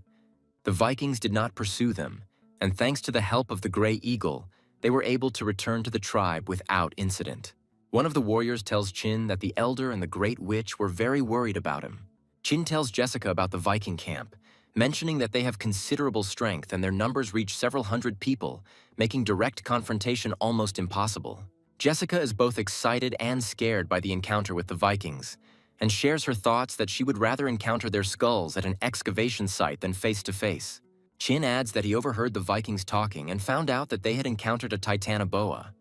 The Vikings did not pursue them, and thanks to the help of the Grey Eagle, they were able to return to the tribe without incident. One of the warriors tells Chin that the Elder and the Great Witch were very worried about him. Chin tells Jessica about the Viking camp, mentioning that they have considerable strength and their numbers reach several hundred people, making direct confrontation almost impossible. Jessica is both excited and scared by the encounter with the Vikings, and shares her thoughts that she would rather encounter their skulls at an excavation site than face-to-face. Chin adds that he overheard the Vikings talking and found out that they had encountered a titanoboa.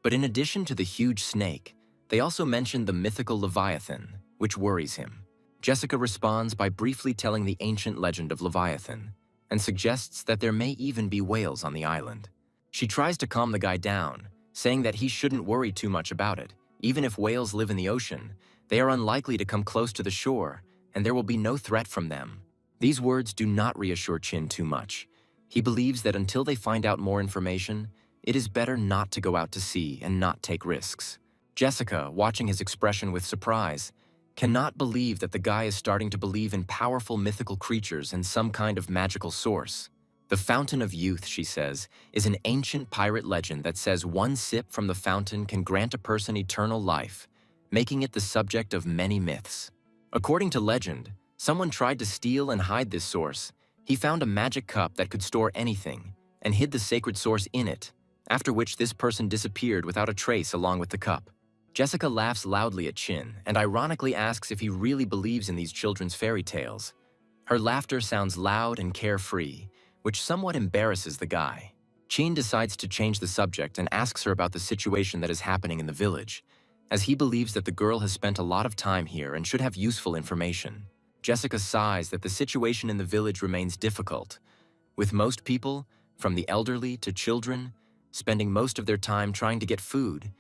But in addition to the huge snake, they also mentioned the mythical Leviathan, which worries him. Jessica responds by briefly telling the ancient legend of Leviathan, and suggests that there may even be whales on the island. She tries to calm the guy down, saying that he shouldn't worry too much about it. Even if whales live in the ocean, they are unlikely to come close to the shore, and there will be no threat from them. These words do not reassure Chin too much. He believes that until they find out more information, it is better not to go out to sea and not take risks. Jessica, watching his expression with surprise, cannot believe that the guy is starting to believe in powerful mythical creatures and some kind of magical source. The Fountain of Youth, she says, is an ancient pirate legend that says one sip from the fountain can grant a person eternal life, making it the subject of many myths. According to legend, Someone tried to steal and hide this source. He found a magic cup that could store anything and hid the sacred source in it, after which this person disappeared without a trace along with the cup. Jessica laughs loudly at Chin and ironically asks if he really believes in these children's fairy tales. Her laughter sounds loud and carefree, which somewhat embarrasses the guy. Chin decides to change the subject and asks her about the situation that is happening in the village, as he believes that the girl has spent a lot of time here and should have useful information. Jessica sighs that the situation in the village remains difficult, with most people, from the elderly to children, spending most of their time trying to get food,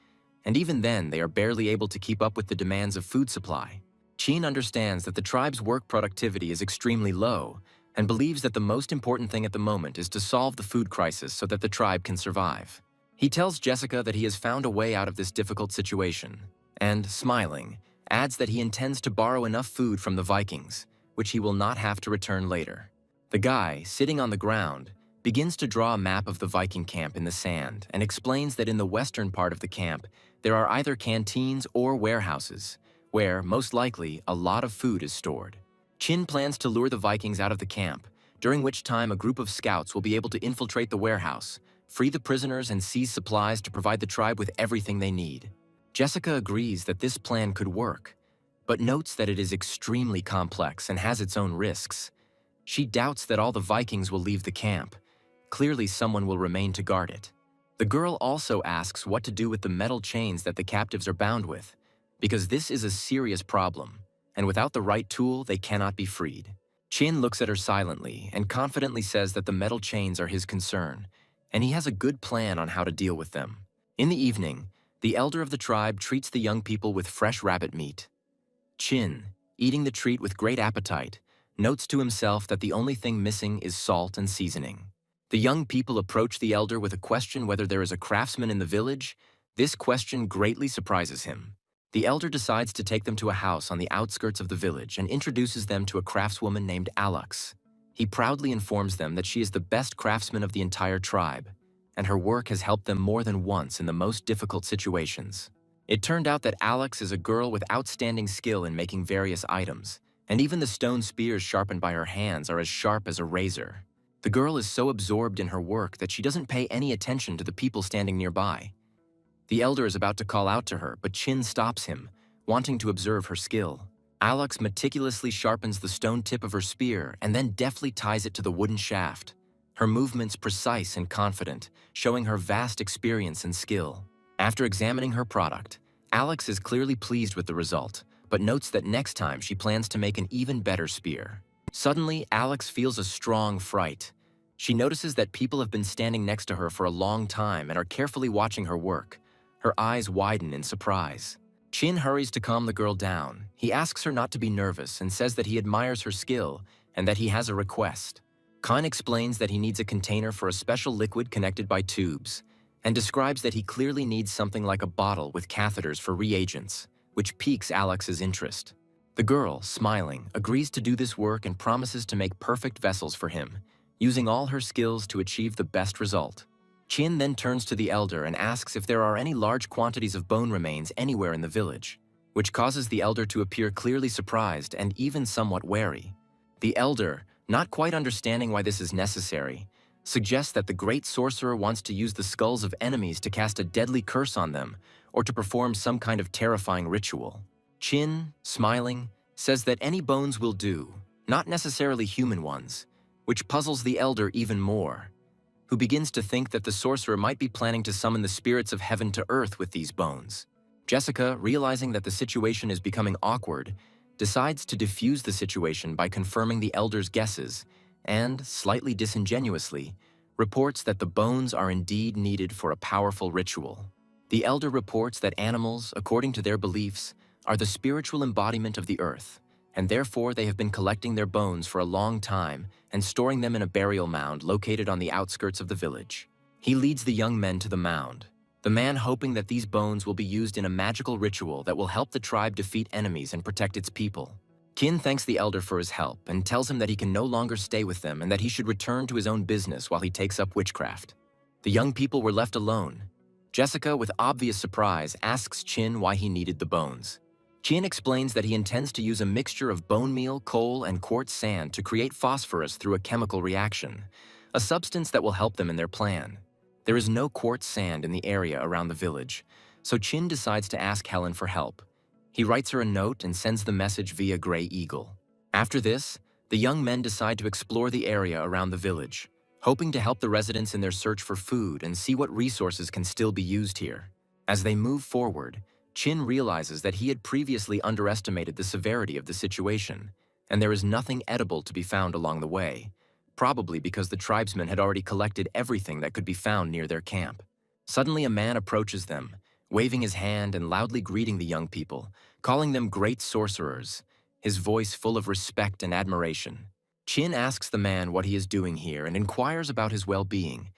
and even then they are barely able to keep up with the demands of food supply. Chin understands that the tribe's work productivity is extremely low and believes that the most important thing at the moment is to solve the food crisis so that the tribe can survive. He tells Jessica that he has found a way out of this difficult situation, and, smiling, adds that he intends to borrow enough food from the Vikings, which he will not have to return later. The guy, sitting on the ground, begins to draw a map of the Viking camp in the sand and explains that in the western part of the camp, there are either canteens or warehouses, where, most likely, a lot of food is stored. Chin plans to lure the Vikings out of the camp, during which time a group of scouts will be able to infiltrate the warehouse, free the prisoners and seize supplies to provide the tribe with everything they need. Jessica agrees that this plan could work, but notes that it is extremely complex and has its own risks. She doubts that all the Vikings will leave the camp. Clearly, someone will remain to guard it. The girl also asks what to do with the metal chains that the captives are bound with, because this is a serious problem, and without the right tool, they cannot be freed. Chin looks at her silently and confidently says that the metal chains are his concern, and he has a good plan on how to deal with them. In the evening, the elder of the tribe treats the young people with fresh rabbit meat. Chin, eating the treat with great appetite, notes to himself that the only thing missing is salt and seasoning. The young people approach the elder with a question whether there is a craftsman in the village. This question greatly surprises him. The elder decides to take them to a house on the outskirts of the village and introduces them to a craftswoman named Alex. He proudly informs them that she is the best craftsman of the entire tribe, and her work has helped them more than once in the most difficult situations. It turned out that Alex is a girl with outstanding skill in making various items, and even the stone spears sharpened by her hands are as sharp as a razor. The girl is so absorbed in her work that she doesn't pay any attention to the people standing nearby. The elder is about to call out to her, but Chin stops him, wanting to observe her skill. Alex meticulously sharpens the stone tip of her spear and then deftly ties it to the wooden shaft. Her movements precise and confident, showing her vast experience and skill. After examining her product, Alex is clearly pleased with the result, but notes that next time she plans to make an even better spear. Suddenly, Alex feels a strong fright. She notices that people have been standing next to her for a long time and are carefully watching her work. Her eyes widen in surprise. Chin hurries to calm the girl down. He asks her not to be nervous and says that he admires her skill and that he has a request. Khan explains that he needs a container for a special liquid connected by tubes, and describes that he clearly needs something like a bottle with catheters for reagents, which piques Alex's interest. The girl, smiling, agrees to do this work and promises to make perfect vessels for him, using all her skills to achieve the best result. Chin then turns to the elder and asks if there are any large quantities of bone remains anywhere in the village, which causes the elder to appear clearly surprised and even somewhat wary. The elder, not quite understanding why this is necessary, suggests that the great sorcerer wants to use the skulls of enemies to cast a deadly curse on them or to perform some kind of terrifying ritual. Chin, smiling, says that any bones will do, not necessarily human ones, which puzzles the elder even more, who begins to think that the sorcerer might be planning to summon the spirits of heaven to earth with these bones. Jessica, realizing that the situation is becoming awkward, decides to defuse the situation by confirming the elder's guesses and, slightly disingenuously, reports that the bones are indeed needed for a powerful ritual. The elder reports that animals, according to their beliefs, are the spiritual embodiment of the earth, and therefore they have been collecting their bones for a long time and storing them in a burial mound located on the outskirts of the village. He leads the young men to the mound, the man hoping that these bones will be used in a magical ritual that will help the tribe defeat enemies and protect its people. Kin thanks the elder for his help and tells him that he can no longer stay with them and that he should return to his own business while he takes up witchcraft. The young people were left alone. Jessica, with obvious surprise, asks Chin why he needed the bones. Chin explains that he intends to use a mixture of bone meal, coal, and quartz sand to create phosphorus through a chemical reaction, a substance that will help them in their plan. There is no quartz sand in the area around the village, so Chin decides to ask Helen for help. He writes her a note and sends the message via Gray Eagle. After this, the young men decide to explore the area around the village, hoping to help the residents in their search for food and see what resources can still be used here. As they move forward, Chin realizes that he had previously underestimated the severity of the situation, and there is nothing edible to be found along the way, probably because the tribesmen had already collected everything that could be found near their camp. Suddenly, a man approaches them, waving his hand and loudly greeting the young people, calling them great sorcerers, his voice full of respect and admiration. Chin asks the man what he is doing here and inquires about his well-being.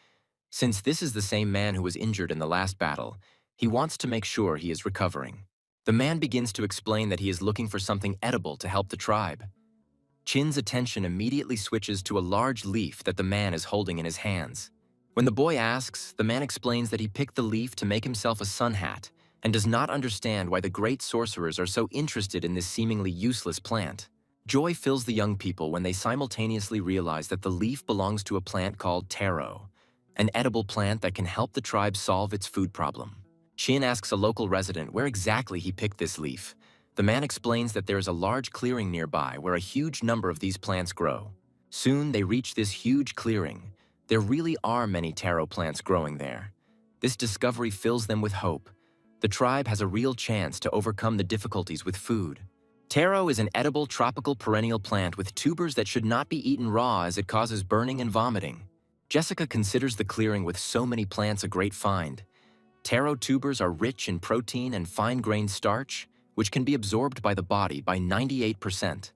Since this is the same man who was injured in the last battle, he wants to make sure he is recovering. The man begins to explain that he is looking for something edible to help the tribe. Chin's attention immediately switches to a large leaf that the man is holding in his hands. When the boy asks, the man explains that he picked the leaf to make himself a sun hat and does not understand why the great sorcerers are so interested in this seemingly useless plant. Joy fills the young people when they simultaneously realize that the leaf belongs to a plant called taro, an edible plant that can help the tribe solve its food problem. Chin asks a local resident where exactly he picked this leaf. The man explains that there is a large clearing nearby where a huge number of these plants grow. Soon they reach this huge clearing. There really are many taro plants growing there. This discovery fills them with hope. The tribe has a real chance to overcome the difficulties with food. Taro is an edible tropical perennial plant with tubers that should not be eaten raw as it causes burning and vomiting. Jessica considers the clearing with so many plants a great find. Taro tubers are rich in protein and fine-grained starch, which can be absorbed by the body by 98%.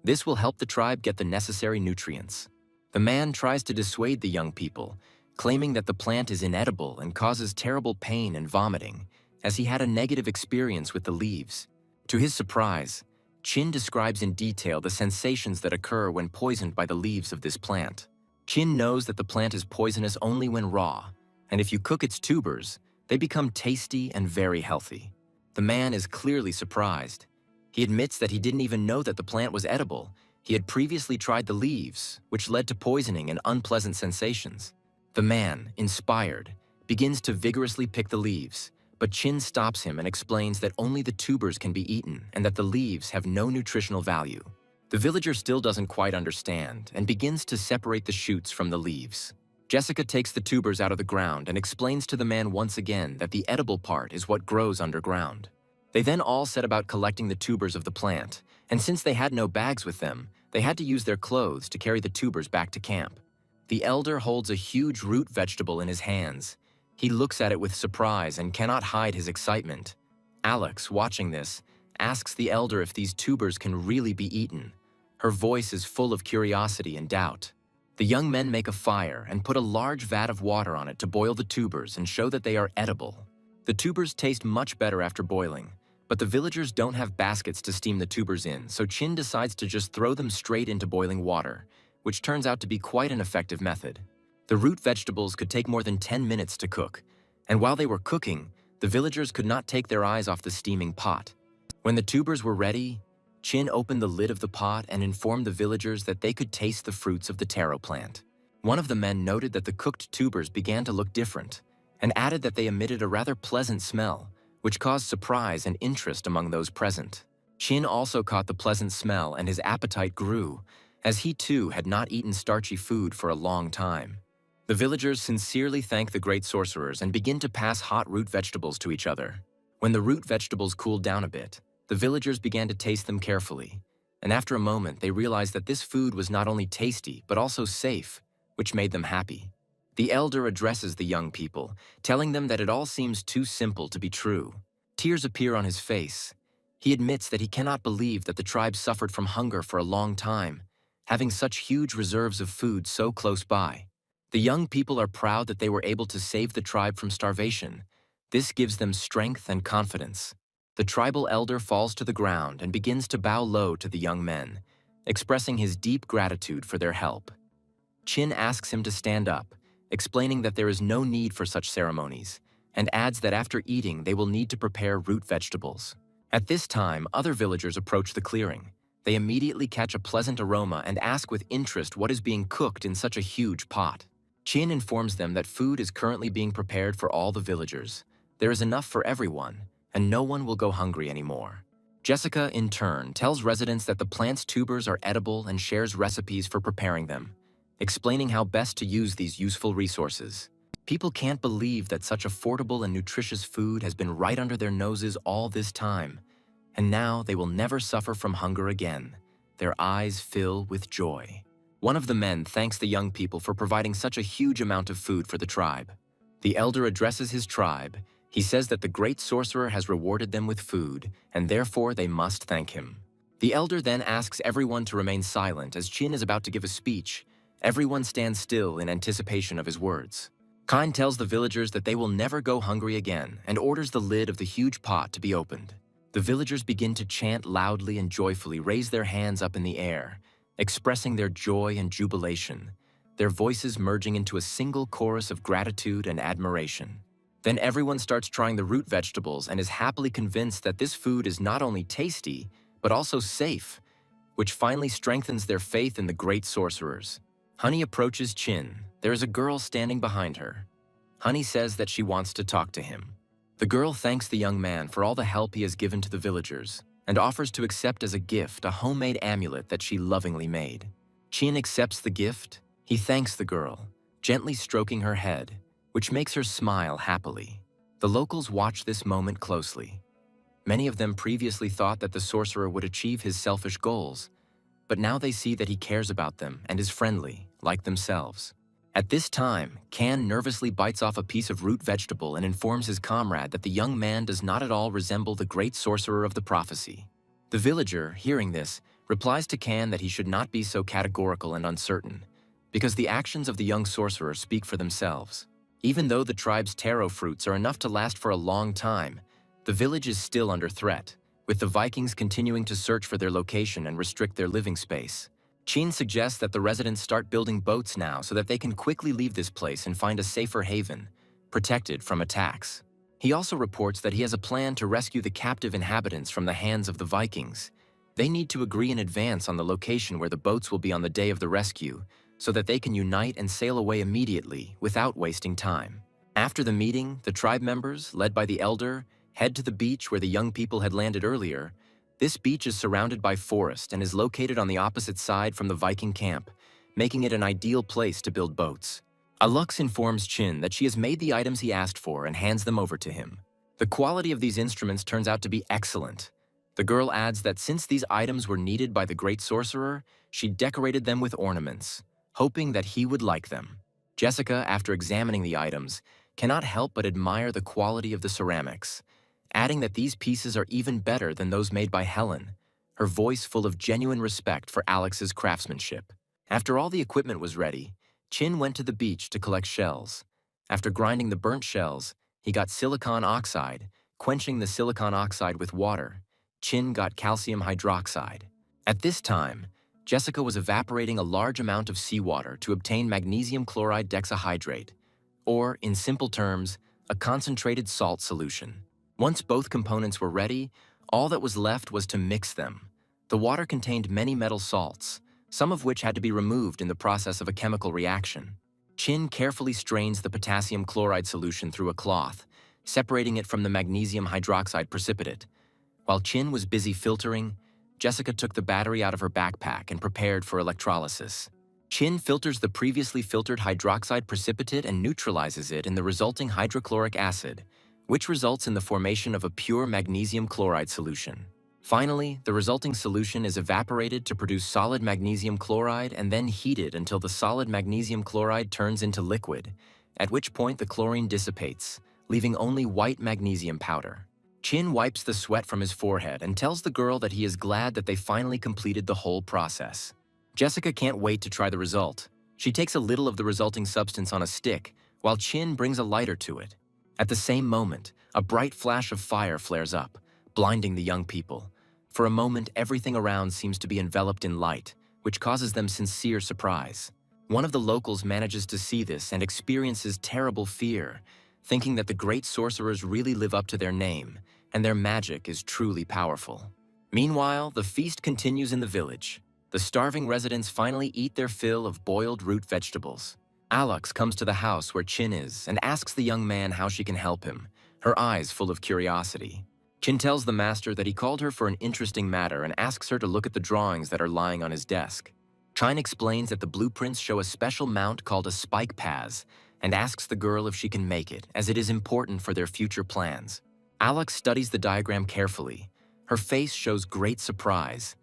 This will help the tribe get the necessary nutrients. The man tries to dissuade the young people, claiming that the plant is inedible and causes terrible pain and vomiting, as he had a negative experience with the leaves. To his surprise, Chin describes in detail the sensations that occur when poisoned by the leaves of this plant. Chin knows that the plant is poisonous only when raw, and if you cook its tubers, they become tasty and very healthy. The man is clearly surprised. He admits that he didn't even know that the plant was edible. He had previously tried the leaves, which led to poisoning and unpleasant sensations. The man, inspired, begins to vigorously pick the leaves, but Chin stops him and explains that only the tubers can be eaten and that the leaves have no nutritional value. The villager still doesn't quite understand and begins to separate the shoots from the leaves. Jessica takes the tubers out of the ground and explains to the man once again that the edible part is what grows underground. They then all set about collecting the tubers of the plant, and since they had no bags with them, they had to use their clothes to carry the tubers back to camp. The elder holds a huge root vegetable in his hands. He looks at it with surprise and cannot hide his excitement. Alex, watching this, asks the elder if these tubers can really be eaten. Her voice is full of curiosity and doubt. The young men make a fire and put a large vat of water on it to boil the tubers and show that they are edible. The tubers taste much better after boiling, but the villagers don't have baskets to steam the tubers in, so Chin decides to just throw them straight into boiling water, which turns out to be quite an effective method. The root vegetables could take more than 10 minutes to cook, and while they were cooking, the villagers could not take their eyes off the steaming pot. When the tubers were ready, Chin opened the lid of the pot and informed the villagers that they could taste the fruits of the taro plant. One of the men noted that the cooked tubers began to look different, and added that they emitted a rather pleasant smell, which caused surprise and interest among those present. Chin also caught the pleasant smell and his appetite grew, as he too had not eaten starchy food for a long time. The villagers sincerely thank the great sorcerers and begin to pass hot root vegetables to each other. When the root vegetables cooled down a bit, the villagers began to taste them carefully, and after a moment they realized that this food was not only tasty but also safe, which made them happy. The elder addresses the young people, telling them that it all seems too simple to be true. Tears appear on his face. He admits that he cannot believe that the tribe suffered from hunger for a long time, having such huge reserves of food so close by. The young people are proud that they were able to save the tribe from starvation. This gives them strength and confidence. The tribal elder falls to the ground and begins to bow low to the young men, expressing his deep gratitude for their help. Chin asks him to stand up, explaining that there is no need for such ceremonies, and adds that after eating they will need to prepare root vegetables. At this time, other villagers approach the clearing. They immediately catch a pleasant aroma and ask with interest what is being cooked in such a huge pot. Chin informs them that food is currently being prepared for all the villagers. There is enough for everyone, and no one will go hungry anymore. Jessica, in turn, tells residents that the plant's tubers are edible and shares recipes for preparing them, explaining how best to use these useful resources. People can't believe that such affordable and nutritious food has been right under their noses all this time, and now they will never suffer from hunger again. Their eyes fill with joy. One of the men thanks the young people for providing such a huge amount of food for the tribe. The elder addresses his tribe. He says that the great sorcerer has rewarded them with food, and therefore they must thank him. The elder then asks everyone to remain silent as Chin is about to give a speech. Everyone stands still in anticipation of his words. Kine tells the villagers that they will never go hungry again and orders the lid of the huge pot to be opened. The villagers begin to chant loudly and joyfully, raise their hands up in the air, expressing their joy and jubilation, their voices merging into a single chorus of gratitude and admiration. Then everyone starts trying the root vegetables and is happily convinced that this food is not only tasty, but also safe, which finally strengthens their faith in the great sorcerers. Honey approaches Chin. There is a girl standing behind her. Honey says that she wants to talk to him. The girl thanks the young man for all the help he has given to the villagers and offers to accept as a gift a homemade amulet that she lovingly made. Chin accepts the gift. He thanks the girl, gently stroking her head, which makes her smile happily. The locals watch this moment closely. Many of them previously thought that the sorcerer would achieve his selfish goals, but now they see that he cares about them and is friendly, like themselves. At this time, Kan nervously bites off a piece of root vegetable and informs his comrade that the young man does not at all resemble the great sorcerer of the prophecy. The villager, hearing this, replies to Kan that he should not be so categorical and uncertain, because the actions of the young sorcerer speak for themselves. Even though the tribe's taro fruits are enough to last for a long time, the village is still under threat, with the Vikings continuing to search for their location and restrict their living space. Chin suggests that the residents start building boats now so that they can quickly leave this place and find a safer haven, protected from attacks. He also reports that he has a plan to rescue the captive inhabitants from the hands of the Vikings. They need to agree in advance on the location where the boats will be on the day of the rescue, so that they can unite and sail away immediately without wasting time. After the meeting, the tribe members, led by the elder, head to the beach where the young people had landed earlier. This beach is surrounded by forest and is located on the opposite side from the Viking camp, making it an ideal place to build boats. Alux informs Chin that she has made the items he asked for and hands them over to him. The quality of these instruments turns out to be excellent. The girl adds that since these items were needed by the great sorcerer, she decorated them with ornaments, hoping that he would like them. Jessica, after examining the items, cannot help but admire the quality of the ceramics, adding that these pieces are even better than those made by Helen, her voice full of genuine respect for Alex's craftsmanship. After all the equipment was ready, Chin went to the beach to collect shells. After grinding the burnt shells, he got silicon oxide, quenching the silicon oxide with water. Chin got calcium hydroxide. At this time, Jessica was evaporating a large amount of seawater to obtain magnesium chloride dexahydrate, or, in simple terms, a concentrated salt solution. Once both components were ready, all that was left was to mix them. The water contained many metal salts, some of which had to be removed in the process of a chemical reaction. Chin carefully strains the potassium chloride solution through a cloth, separating it from the magnesium hydroxide precipitate. While Chin was busy filtering, Jessica took the battery out of her backpack and prepared for electrolysis. Chin filters the previously filtered hydroxide precipitate and neutralizes it in the resulting hydrochloric acid, which results in the formation of a pure magnesium chloride solution. Finally, the resulting solution is evaporated to produce solid magnesium chloride and then heated until the solid magnesium chloride turns into liquid, at which point the chlorine dissipates, leaving only white magnesium powder. Chin wipes the sweat from his forehead and tells the girl that he is glad that they finally completed the whole process. Jessica can't wait to try the result. She takes a little of the resulting substance on a stick, while Chin brings a lighter to it. At the same moment, a bright flash of fire flares up, blinding the young people. For a moment, everything around seems to be enveloped in light, which causes them sincere surprise. One of the locals manages to see this and experiences terrible fear, thinking that the great sorcerers really live up to their name, and their magic is truly powerful. Meanwhile, the feast continues in the village. The starving residents finally eat their fill of boiled root vegetables. Alex comes to the house where Chin is and asks the young man how she can help him, her eyes full of curiosity. Chin tells the master that he called her for an interesting matter and asks her to look at the drawings that are lying on his desk. Chin explains that the blueprints show a special mount called a spike paz and asks the girl if she can make it, as it is important for their future plans. Alex studies the diagram carefully. Her face shows great surprise.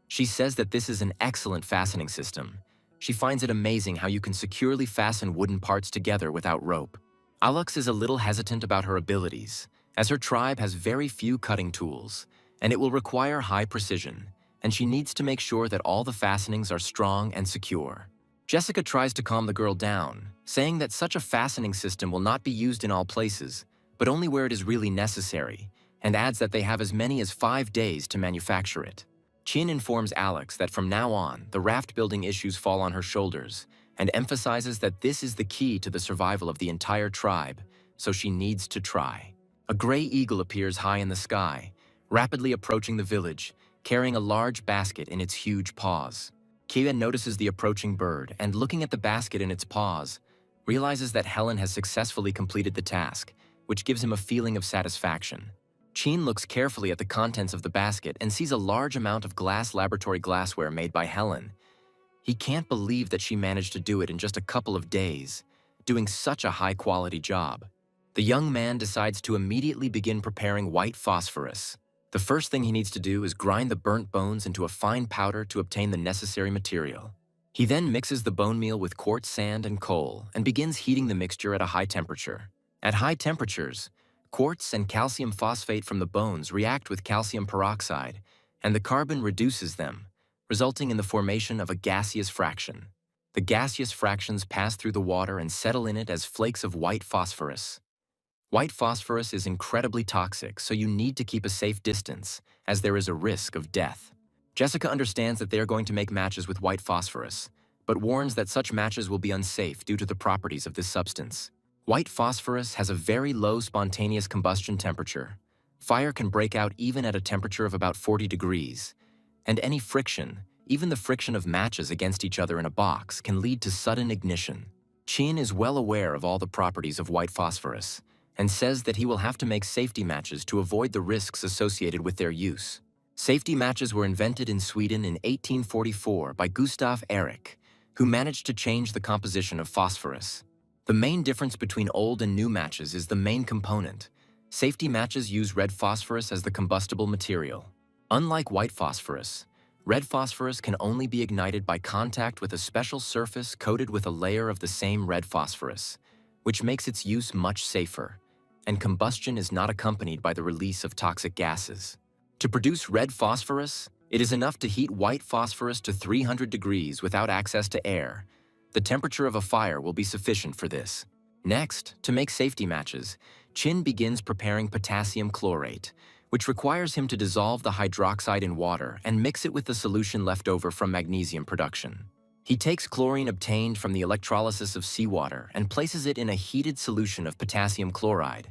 She says that this is an excellent fastening system. She finds it amazing how you can securely fasten wooden parts together without rope. Alex is a little hesitant about her abilities, as her tribe has very few cutting tools, and it will require high precision, and she needs to make sure that all the fastenings are strong and secure. Jessica tries to calm the girl down, saying that such a fastening system will not be used in all places, but only where it is really necessary, and adds that they have as many as 5 days to manufacture it. Chin informs Alex that from now on, the raft-building issues fall on her shoulders, and emphasizes that this is the key to the survival of the entire tribe, so she needs to try. A gray eagle appears high in the sky, rapidly approaching the village, carrying a large basket in its huge paws. Kia notices the approaching bird and, looking at the basket in its paws, realizes that Helen has successfully completed the task, which gives him a feeling of satisfaction. Chin looks carefully at the contents of the basket and sees a large amount of glass laboratory glassware made by Helen. He can't believe that she managed to do it in just a couple of days, doing such a high-quality job. The young man decides to immediately begin preparing white phosphorus. The first thing he needs to do is grind the burnt bones into a fine powder to obtain the necessary material. He then mixes the bone meal with quartz sand and coal and begins heating the mixture at a high temperature. At high temperatures, quartz and calcium phosphate from the bones react with calcium peroxide, and the carbon reduces them, resulting in the formation of a gaseous fraction. The gaseous fractions pass through the water and settle in it as flakes of white phosphorus. White phosphorus is incredibly toxic, so you need to keep a safe distance, as there is a risk of death. Jessica understands that they are going to make matches with white phosphorus, but warns that such matches will be unsafe due to the properties of this substance. White phosphorus has a very low spontaneous combustion temperature. Fire can break out even at a temperature of about 40 degrees, and any friction, even the friction of matches against each other in a box, can lead to sudden ignition. Chin is well aware of all the properties of white phosphorus, and says that he will have to make safety matches to avoid the risks associated with their use. Safety matches were invented in Sweden in 1844 by Gustav Erik, who managed to change the composition of phosphorus. The main difference between old and new matches is the main component. Safety matches use red phosphorus as the combustible material. Unlike white phosphorus, red phosphorus can only be ignited by contact with a special surface coated with a layer of the same red phosphorus, which makes its use much safer, and combustion is not accompanied by the release of toxic gases. To produce red phosphorus, it is enough to heat white phosphorus to 300 degrees without access to air. The temperature of a fire will be sufficient for this. Next, to make safety matches, Chin begins preparing potassium chlorate, which requires him to dissolve the hydroxide in water and mix it with the solution left over from magnesium production. He takes chlorine obtained from the electrolysis of seawater and places it in a heated solution of potassium chloride,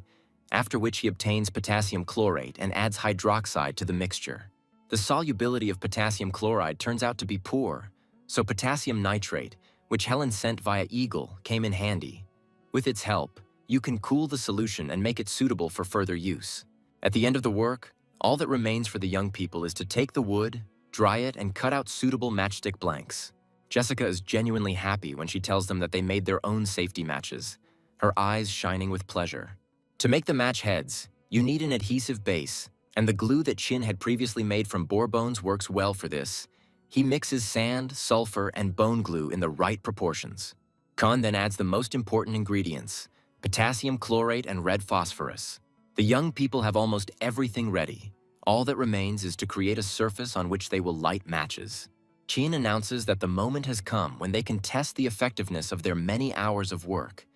after which he obtains potassium chlorate and adds hydroxide to the mixture. The solubility of potassium chloride turns out to be poor, so potassium nitrate, which Helen sent via Eagle, came in handy. With its help, you can cool the solution and make it suitable for further use. At the end of the work, all that remains for the young people is to take the wood, dry it, and cut out suitable matchstick blanks. Jessica is genuinely happy when she tells them that they made their own safety matches, her eyes shining with pleasure. To make the match heads, you need an adhesive base, and the glue that Chin had previously made from boar bones works well for this. He mixes sand, sulfur, and bone glue in the right proportions. Khan then adds the most important ingredients, potassium chlorate and red phosphorus. The young people have almost everything ready. All that remains is to create a surface on which they will light matches. Chin announces that the moment has come when they can test the effectiveness of their many hours of work,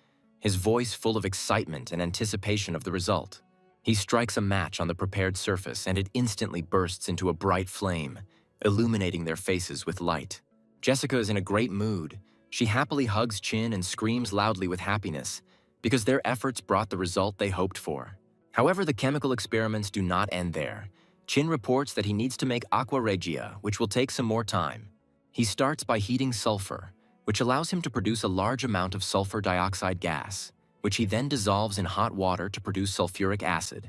his voice full of excitement and anticipation of the result. He strikes a match on the prepared surface and it instantly bursts into a bright flame, illuminating their faces with light. Jessica is in a great mood. She happily hugs Chin and screams loudly with happiness because their efforts brought the result they hoped for. However, the chemical experiments do not end there. Chin reports that he needs to make aqua regia, which will take some more time. He starts by heating sulfur, which allows him to produce a large amount of sulfur dioxide gas, which he then dissolves in hot water to produce sulfuric acid,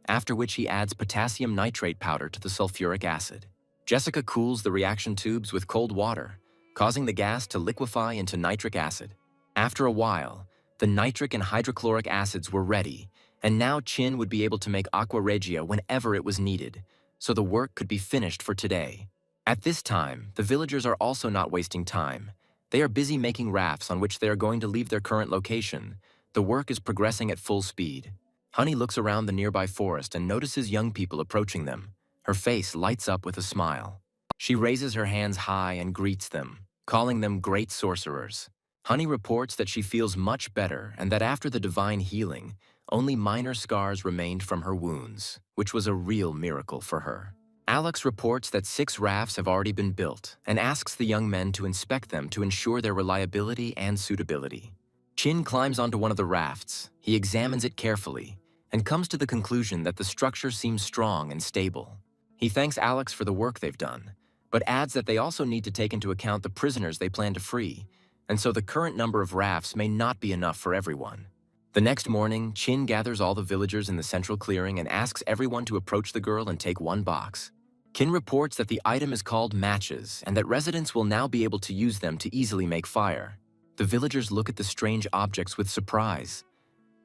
after which he adds potassium nitrate powder to the sulfuric acid. Jessica cools the reaction tubes with cold water, causing the gas to liquefy into nitric acid. After a while, the nitric and hydrochloric acids were ready, and now Chin would be able to make aqua regia whenever it was needed, so the work could be finished for today. At this time, the villagers are also not wasting time. They are busy making rafts on which they are going to leave their current location. The work is progressing at full speed. Honey looks around the nearby forest and notices young people approaching them. Her face lights up with a smile. She raises her hands high and greets them, calling them great sorcerers. Honey reports that she feels much better and that after the divine healing, only minor scars remained from her wounds, which was a real miracle for her. Alex reports that 6 rafts have already been built and asks the young men to inspect them to ensure their reliability and suitability. Chin climbs onto one of the rafts. He examines it carefully and comes to the conclusion that the structure seems strong and stable. He thanks Alex for the work they've done, but adds that they also need to take into account the prisoners they plan to free, and so the current number of rafts may not be enough for everyone. The next morning, Chin gathers all the villagers in the central clearing and asks everyone to approach the girl and take one box. Kin reports that the item is called matches and that residents will now be able to use them to easily make fire. The villagers look at the strange objects with surprise,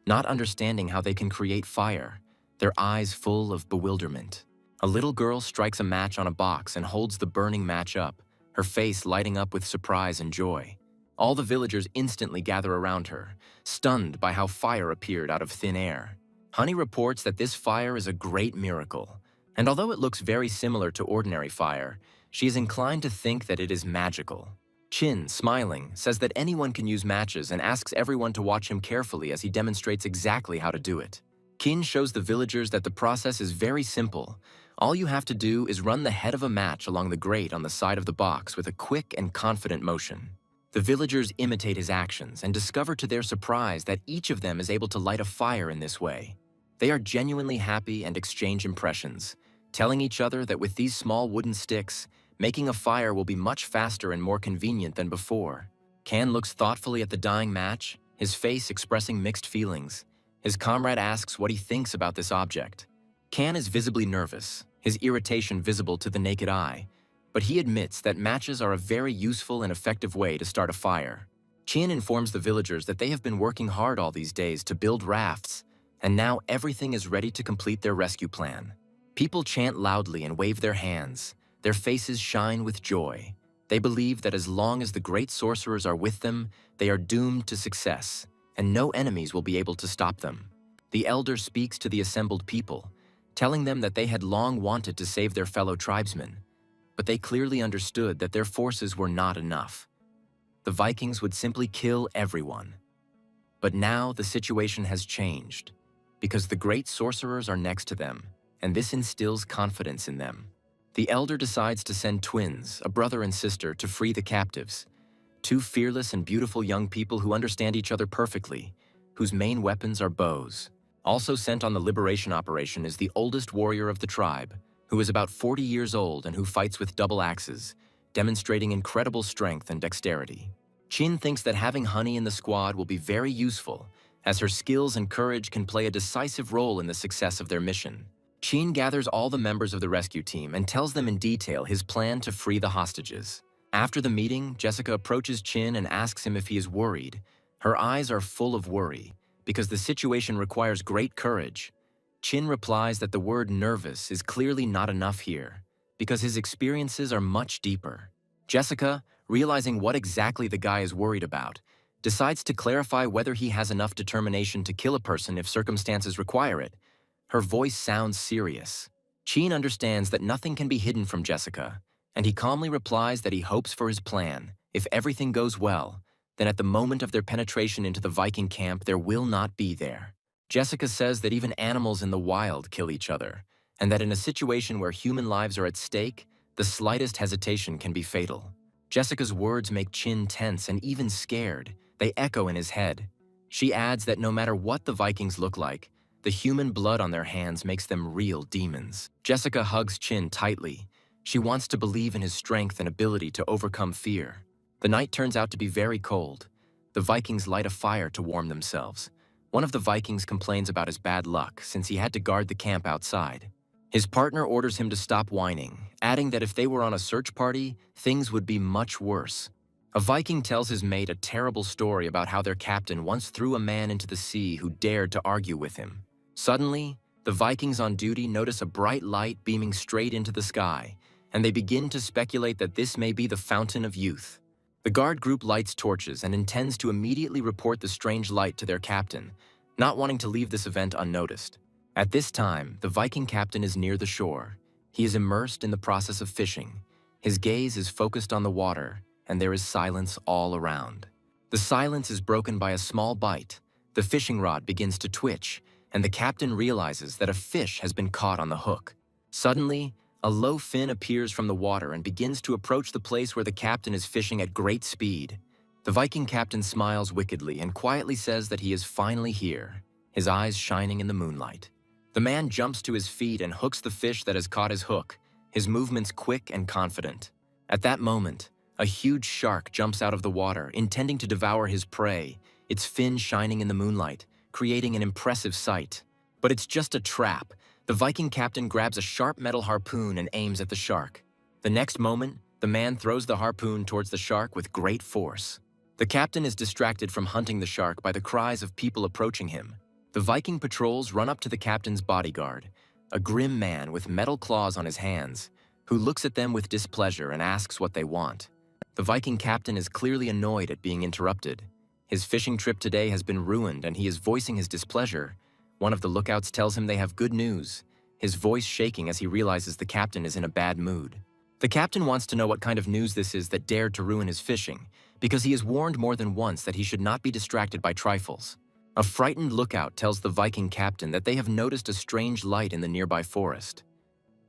not understanding how they can create fire, their eyes full of bewilderment. A little girl strikes a match on a box and holds the burning match up, her face lighting up with surprise and joy. All the villagers instantly gather around her, stunned by how fire appeared out of thin air. Honey reports that this fire is a great miracle, and although it looks very similar to ordinary fire, she is inclined to think that it is magical. Chin, smiling, says that anyone can use matches and asks everyone to watch him carefully as he demonstrates exactly how to do it. Kin shows the villagers that the process is very simple. All you have to do is run the head of a match along the grate on the side of the box with a quick and confident motion. The villagers imitate his actions and discover to their surprise that each of them is able to light a fire in this way. They are genuinely happy and exchange impressions, telling each other that with these small wooden sticks, making a fire will be much faster and more convenient than before. Kan looks thoughtfully at the dying match, his face expressing mixed feelings. His comrade asks what he thinks about this object. Kan is visibly nervous, his irritation visible to the naked eye, but he admits that matches are a very useful and effective way to start a fire. Chin informs the villagers that they have been working hard all these days to build rafts, and now everything is ready to complete their rescue plan. People chant loudly and wave their hands. Their faces shine with joy. They believe that as long as the great sorcerers are with them, they are doomed to success, and no enemies will be able to stop them. The elder speaks to the assembled people, telling them that they had long wanted to save their fellow tribesmen, but they clearly understood that their forces were not enough. The Vikings would simply kill everyone. But now the situation has changed, because the great sorcerers are next to them, and this instills confidence in them. The elder decides to send twins, a brother and sister, to free the captives. 2 fearless and beautiful young people who understand each other perfectly, whose main weapons are bows. Also sent on the liberation operation is the oldest warrior of the tribe, who is about 40 years old and who fights with double axes, demonstrating incredible strength and dexterity. Chin thinks that having Honey in the squad will be very useful, as her skills and courage can play a decisive role in the success of their mission. Chin gathers all the members of the rescue team and tells them in detail his plan to free the hostages. After the meeting, Jessica approaches Chin and asks him if he is worried. Her eyes are full of worry, because the situation requires great courage. Chin replies that the word nervous is clearly not enough here, because his experiences are much deeper. Jessica, realizing what exactly the guy is worried about, decides to clarify whether he has enough determination to kill a person if circumstances require it. Her voice sounds serious. Chin understands that nothing can be hidden from Jessica, and he calmly replies that he hopes for his plan. If everything goes well, then at the moment of their penetration into the Viking camp, there will not be there. Jessica says that even animals in the wild kill each other, and that in a situation where human lives are at stake, the slightest hesitation can be fatal. Jessica's words make Chin tense and even scared. They echo in his head. She adds that no matter what the Vikings look like, The human blood on their hands makes them real demons. Jessica hugs Chin tightly. She wants to believe in his strength and ability to overcome fear. The night turns out to be very cold. The Vikings light a fire to warm themselves. One of the Vikings complains about his bad luck since he had to guard the camp outside. His partner orders him to stop whining, adding that if they were on a search party, things would be much worse. A Viking tells his mate a terrible story about how their captain once threw a man into the sea who dared to argue with him. Suddenly, the Vikings on duty notice a bright light beaming straight into the sky, and they begin to speculate that this may be the fountain of youth. The guard group lights torches and intends to immediately report the strange light to their captain, not wanting to leave this event unnoticed. At this time, the Viking captain is near the shore. He is immersed in the process of fishing. His gaze is focused on the water, and there is silence all around. The silence is broken by a small bite. The fishing rod begins to twitch, and the captain realizes that a fish has been caught on the hook. Suddenly, a low fin appears from the water and begins to approach the place where the captain is fishing at great speed. The Viking captain smiles wickedly and quietly says that he is finally here, his eyes shining in the moonlight. The man jumps to his feet and hooks the fish that has caught his hook, his movements quick and confident. At that moment, a huge shark jumps out of the water, intending to devour his prey, its fin shining in the moonlight, creating an impressive sight. But it's just a trap. The Viking captain grabs a sharp metal harpoon and aims at the shark. The next moment, the man throws the harpoon towards the shark with great force. The captain is distracted from hunting the shark by the cries of people approaching him. The Viking patrols run up to the captain's bodyguard, a grim man with metal claws on his hands, who looks at them with displeasure and asks what they want. The Viking captain is clearly annoyed at being interrupted. His fishing trip today has been ruined and he is voicing his displeasure. One of the lookouts tells him they have good news, his voice shaking as he realizes the captain is in a bad mood. The captain wants to know what kind of news this is that dared to ruin his fishing, because he is warned more than once that he should not be distracted by trifles. A frightened lookout tells the Viking captain that they have noticed a strange light in the nearby forest.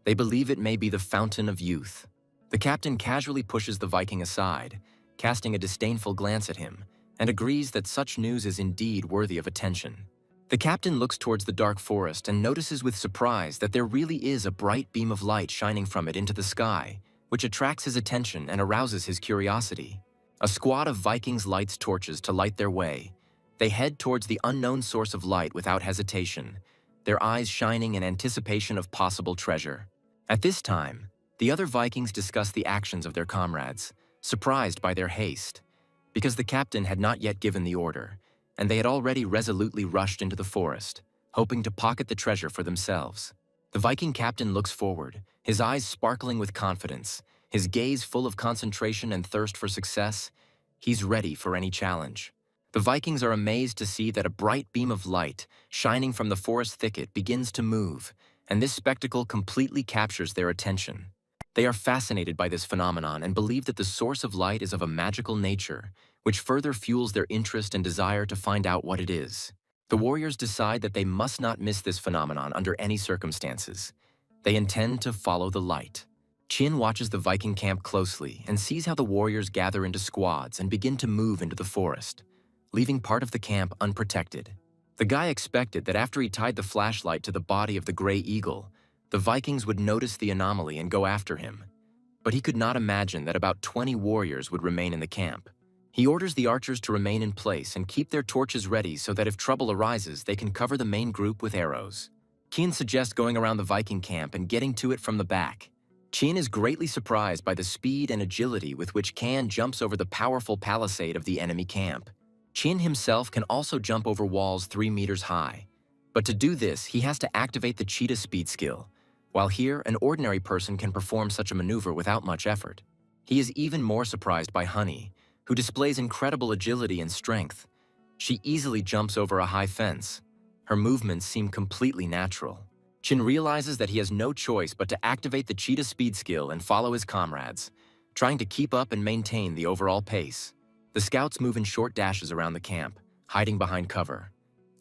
They believe it may be the fountain of youth. The captain casually pushes the Viking aside, casting a disdainful glance at him, and agrees that such news is indeed worthy of attention. The captain looks towards the dark forest and notices with surprise that there really is a bright beam of light shining from it into the sky, which attracts his attention and arouses his curiosity. A squad of Vikings lights torches to light their way. They head towards the unknown source of light without hesitation, their eyes shining in anticipation of possible treasure. At this time, the other Vikings discuss the actions of their comrades, surprised by their haste, because the captain had not yet given the order, and they had already resolutely rushed into the forest, hoping to pocket the treasure for themselves. The Viking captain looks forward, his eyes sparkling with confidence, his gaze full of concentration and thirst for success. He's ready for any challenge. The Vikings are amazed to see that a bright beam of light, shining from the forest thicket, begins to move, and this spectacle completely captures their attention. They are fascinated by this phenomenon and believe that the source of light is of a magical nature, which further fuels their interest and desire to find out what it is. The warriors decide that they must not miss this phenomenon under any circumstances. They intend to follow the light. Chin watches the Viking camp closely and sees how the warriors gather into squads and begin to move into the forest, leaving part of the camp unprotected. The guy expected that after he tied the flashlight to the body of the gray eagle, the Vikings would notice the anomaly and go after him. But he could not imagine that about 20 warriors would remain in the camp. He orders the archers to remain in place and keep their torches ready so that if trouble arises, they can cover the main group with arrows. Qin suggests going around the Viking camp and getting to it from the back. Qin is greatly surprised by the speed and agility with which Kan jumps over the powerful palisade of the enemy camp. Qin himself can also jump over walls 3 meters high. But to do this, he has to activate the cheetah speed skill, while here, an ordinary person can perform such a maneuver without much effort. He is even more surprised by Honey, who displays incredible agility and strength. She easily jumps over a high fence. Her movements seem completely natural. Qin realizes that he has no choice but to activate the cheetah speed skill and follow his comrades, trying to keep up and maintain the overall pace. The scouts move in short dashes around the camp, hiding behind cover.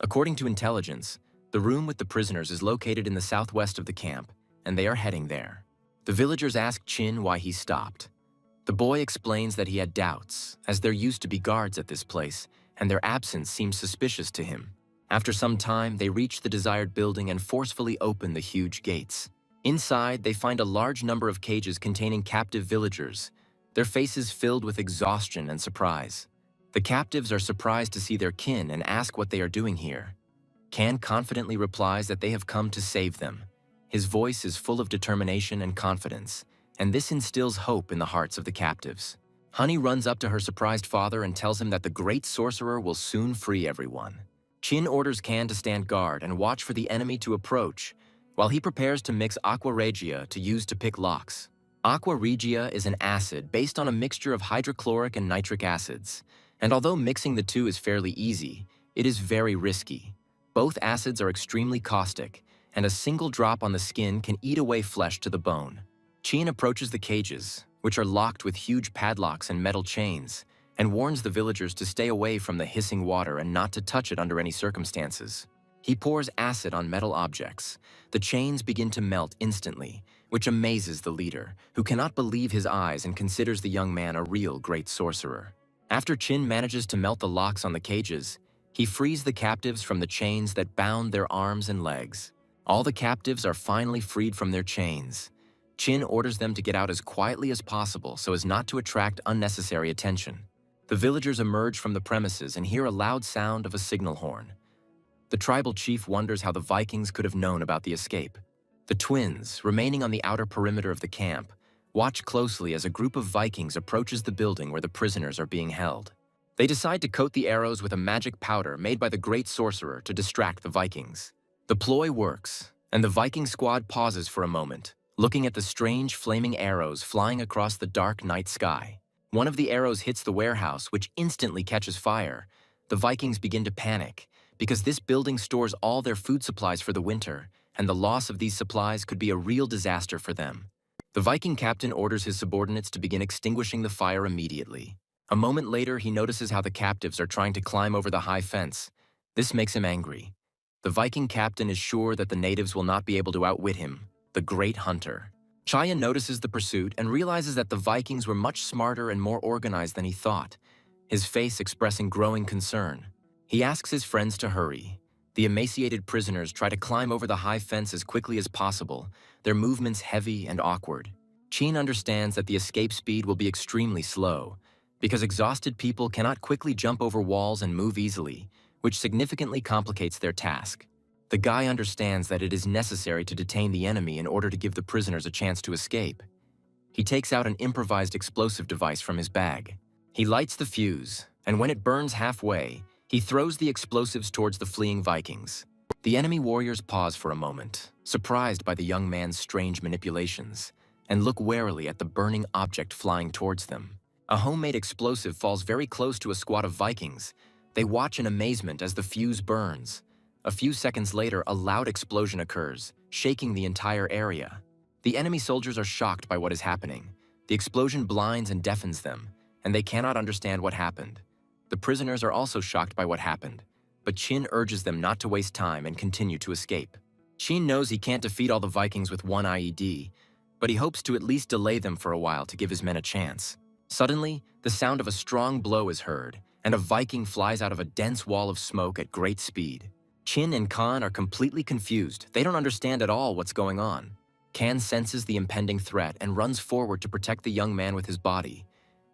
According to intelligence, the room with the prisoners is located in the southwest of the camp, and they are heading there. The villagers ask Qin why he stopped. The boy explains that he had doubts, as there used to be guards at this place, and their absence seemed suspicious to him. After some time, they reach the desired building and forcefully open the huge gates. Inside, they find a large number of cages containing captive villagers, their faces filled with exhaustion and surprise. The captives are surprised to see their kin and ask what they are doing here. Kan confidently replies that they have come to save them. His voice is full of determination and confidence, and this instills hope in the hearts of the captives. Honey runs up to her surprised father and tells him that the great sorcerer will soon free everyone. Chin orders Kan to stand guard and watch for the enemy to approach, while he prepares to mix aqua regia to use to pick locks. Aqua regia is an acid based on a mixture of hydrochloric and nitric acids, and although mixing the two is fairly easy, it is very risky. Both acids are extremely caustic, and a single drop on the skin can eat away flesh to the bone. Chin approaches the cages, which are locked with huge padlocks and metal chains, and warns the villagers to stay away from the hissing water and not to touch it under any circumstances. He pours acid on metal objects. The chains begin to melt instantly, which amazes the leader, who cannot believe his eyes and considers the young man a real great sorcerer. After Chin manages to melt the locks on the cages, he frees the captives from the chains that bound their arms and legs. All the captives are finally freed from their chains. Chin orders them to get out as quietly as possible so as not to attract unnecessary attention. The villagers emerge from the premises and hear a loud sound of a signal horn. The tribal chief wonders how the Vikings could have known about the escape. The twins, remaining on the outer perimeter of the camp, watch closely as a group of Vikings approaches the building where the prisoners are being held. They decide to coat the arrows with a magic powder made by the great sorcerer to distract the Vikings. The ploy works, and the Viking squad pauses for a moment, looking at the strange flaming arrows flying across the dark night sky. One of the arrows hits the warehouse, which instantly catches fire. The Vikings begin to panic, because this building stores all their food supplies for the winter, and the loss of these supplies could be a real disaster for them. The Viking captain orders his subordinates to begin extinguishing the fire immediately. A moment later, he notices how the captives are trying to climb over the high fence. This makes him angry. The Viking captain is sure that the natives will not be able to outwit him, the great hunter. Chaya notices the pursuit and realizes that the Vikings were much smarter and more organized than he thought, his face expressing growing concern. He asks his friends to hurry. The emaciated prisoners try to climb over the high fence as quickly as possible, their movements heavy and awkward. Chin understands that the escape speed will be extremely slow, because exhausted people cannot quickly jump over walls and move easily, which significantly complicates their task. The guy understands that it is necessary to detain the enemy in order to give the prisoners a chance to escape. He takes out an improvised explosive device from his bag. He lights the fuse, and when it burns halfway, he throws the explosives towards the fleeing Vikings. The enemy warriors pause for a moment, surprised by the young man's strange manipulations, and look warily at the burning object flying towards them. A homemade explosive falls very close to a squad of Vikings. They watch in amazement as the fuse burns. A few seconds later, a loud explosion occurs, shaking the entire area. The enemy soldiers are shocked by what is happening. The explosion blinds and deafens them, and they cannot understand what happened. The prisoners are also shocked by what happened, but Chin urges them not to waste time and continue to escape. Chin knows he can't defeat all the Vikings with one IED, but he hopes to at least delay them for a while to give his men a chance. Suddenly, the sound of a strong blow is heard, and a Viking flies out of a dense wall of smoke at great speed. Chin and Kan are completely confused. They don't understand at all what's going on. Kan senses the impending threat and runs forward to protect the young man with his body,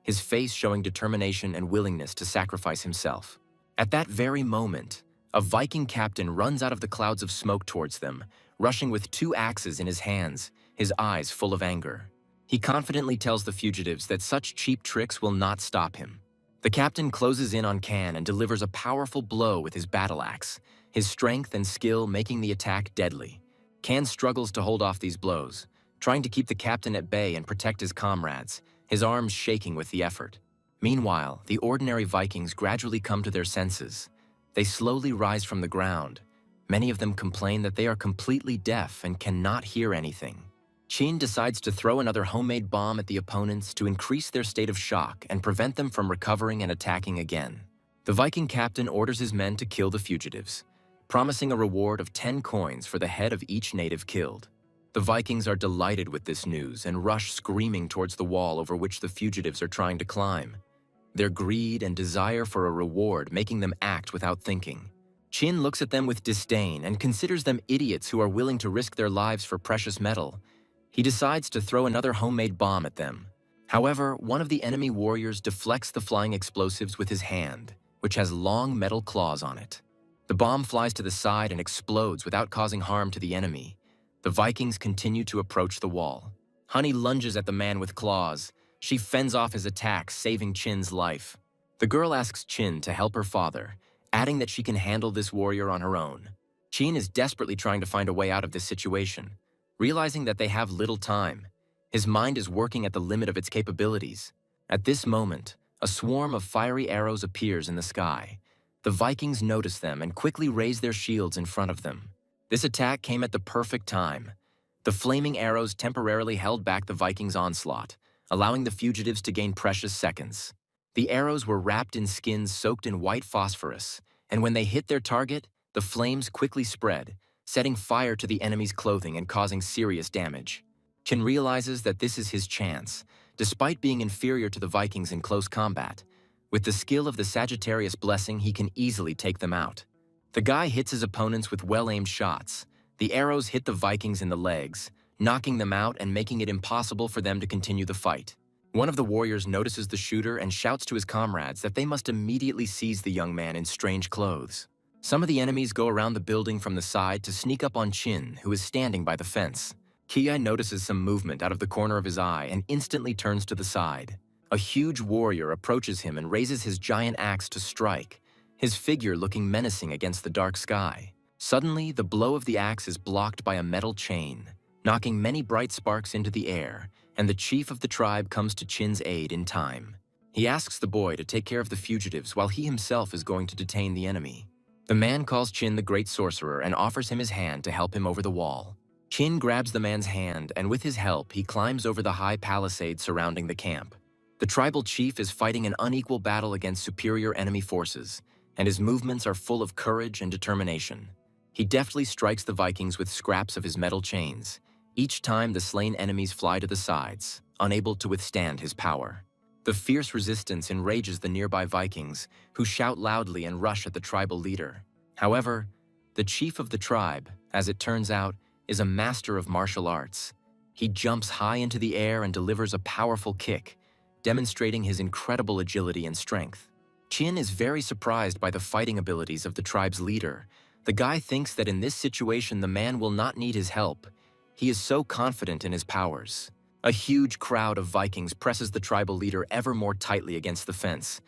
his face showing determination and willingness to sacrifice himself. At that very moment, a Viking captain runs out of the clouds of smoke towards them, rushing with 2 axes in his hands, his eyes full of anger. He confidently tells the fugitives that such cheap tricks will not stop him. The captain closes in on Kan and delivers a powerful blow with his battle axe, his strength and skill making the attack deadly. Kan struggles to hold off these blows, trying to keep the captain at bay and protect his comrades, his arms shaking with the effort. Meanwhile, the ordinary Vikings gradually come to their senses. They slowly rise from the ground. Many of them complain that they are completely deaf and cannot hear anything. Chin decides to throw another homemade bomb at the opponents to increase their state of shock and prevent them from recovering and attacking again. The Viking captain orders his men to kill the fugitives, promising a reward of 10 coins for the head of each native killed. The Vikings are delighted with this news and rush screaming towards the wall over which the fugitives are trying to climb, their greed and desire for a reward making them act without thinking. Chin looks at them with disdain and considers them idiots who are willing to risk their lives for precious metal. He decides to throw another homemade bomb at them. However, one of the enemy warriors deflects the flying explosives with his hand, which has long metal claws on it. The bomb flies to the side and explodes without causing harm to the enemy. The Vikings continue to approach the wall. Honey lunges at the man with claws. She fends off his attacks, saving Chin's life. The girl asks Chin to help her father, adding that she can handle this warrior on her own. Chin is desperately trying to find a way out of this situation. Realizing that they have little time, his mind is working at the limit of its capabilities. At this moment, a swarm of fiery arrows appears in the sky. The Vikings notice them and quickly raise their shields in front of them. This attack came at the perfect time. The flaming arrows temporarily held back the Vikings' onslaught, allowing the fugitives to gain precious seconds. The arrows were wrapped in skins soaked in white phosphorus, and when they hit their target, the flames quickly spread, setting fire to the enemy's clothing and causing serious damage. Chin realizes that this is his chance, despite being inferior to the Vikings in close combat. With the skill of the Sagittarius blessing, he can easily take them out. The guy hits his opponents with well-aimed shots. The arrows hit the Vikings in the legs, knocking them out and making it impossible for them to continue the fight. One of the warriors notices the shooter and shouts to his comrades that they must immediately seize the young man in strange clothes. Some of the enemies go around the building from the side to sneak up on Chin, who is standing by the fence. Kia notices some movement out of the corner of his eye and instantly turns to the side. A huge warrior approaches him and raises his giant axe to strike, his figure looking menacing against the dark sky. Suddenly, the blow of the axe is blocked by a metal chain, knocking many bright sparks into the air, and the chief of the tribe comes to Chin's aid in time. He asks the boy to take care of the fugitives while he himself is going to detain the enemy. The man calls Chin the Great Sorcerer and offers him his hand to help him over the wall. Chin grabs the man's hand, and with his help, he climbs over the high palisade surrounding the camp. The tribal chief is fighting an unequal battle against superior enemy forces, and his movements are full of courage and determination. He deftly strikes the Vikings with scraps of his metal chains. Each time, the slain enemies fly to the sides, unable to withstand his power. The fierce resistance enrages the nearby Vikings, who shout loudly and rush at the tribal leader. However, the chief of the tribe, as it turns out, is a master of martial arts. He jumps high into the air and delivers a powerful kick, demonstrating his incredible agility and strength. Chin is very surprised by the fighting abilities of the tribe's leader. The guy thinks that in this situation the man will not need his help. He is so confident in his powers. A huge crowd of Vikings presses the tribal leader ever more tightly against the fence.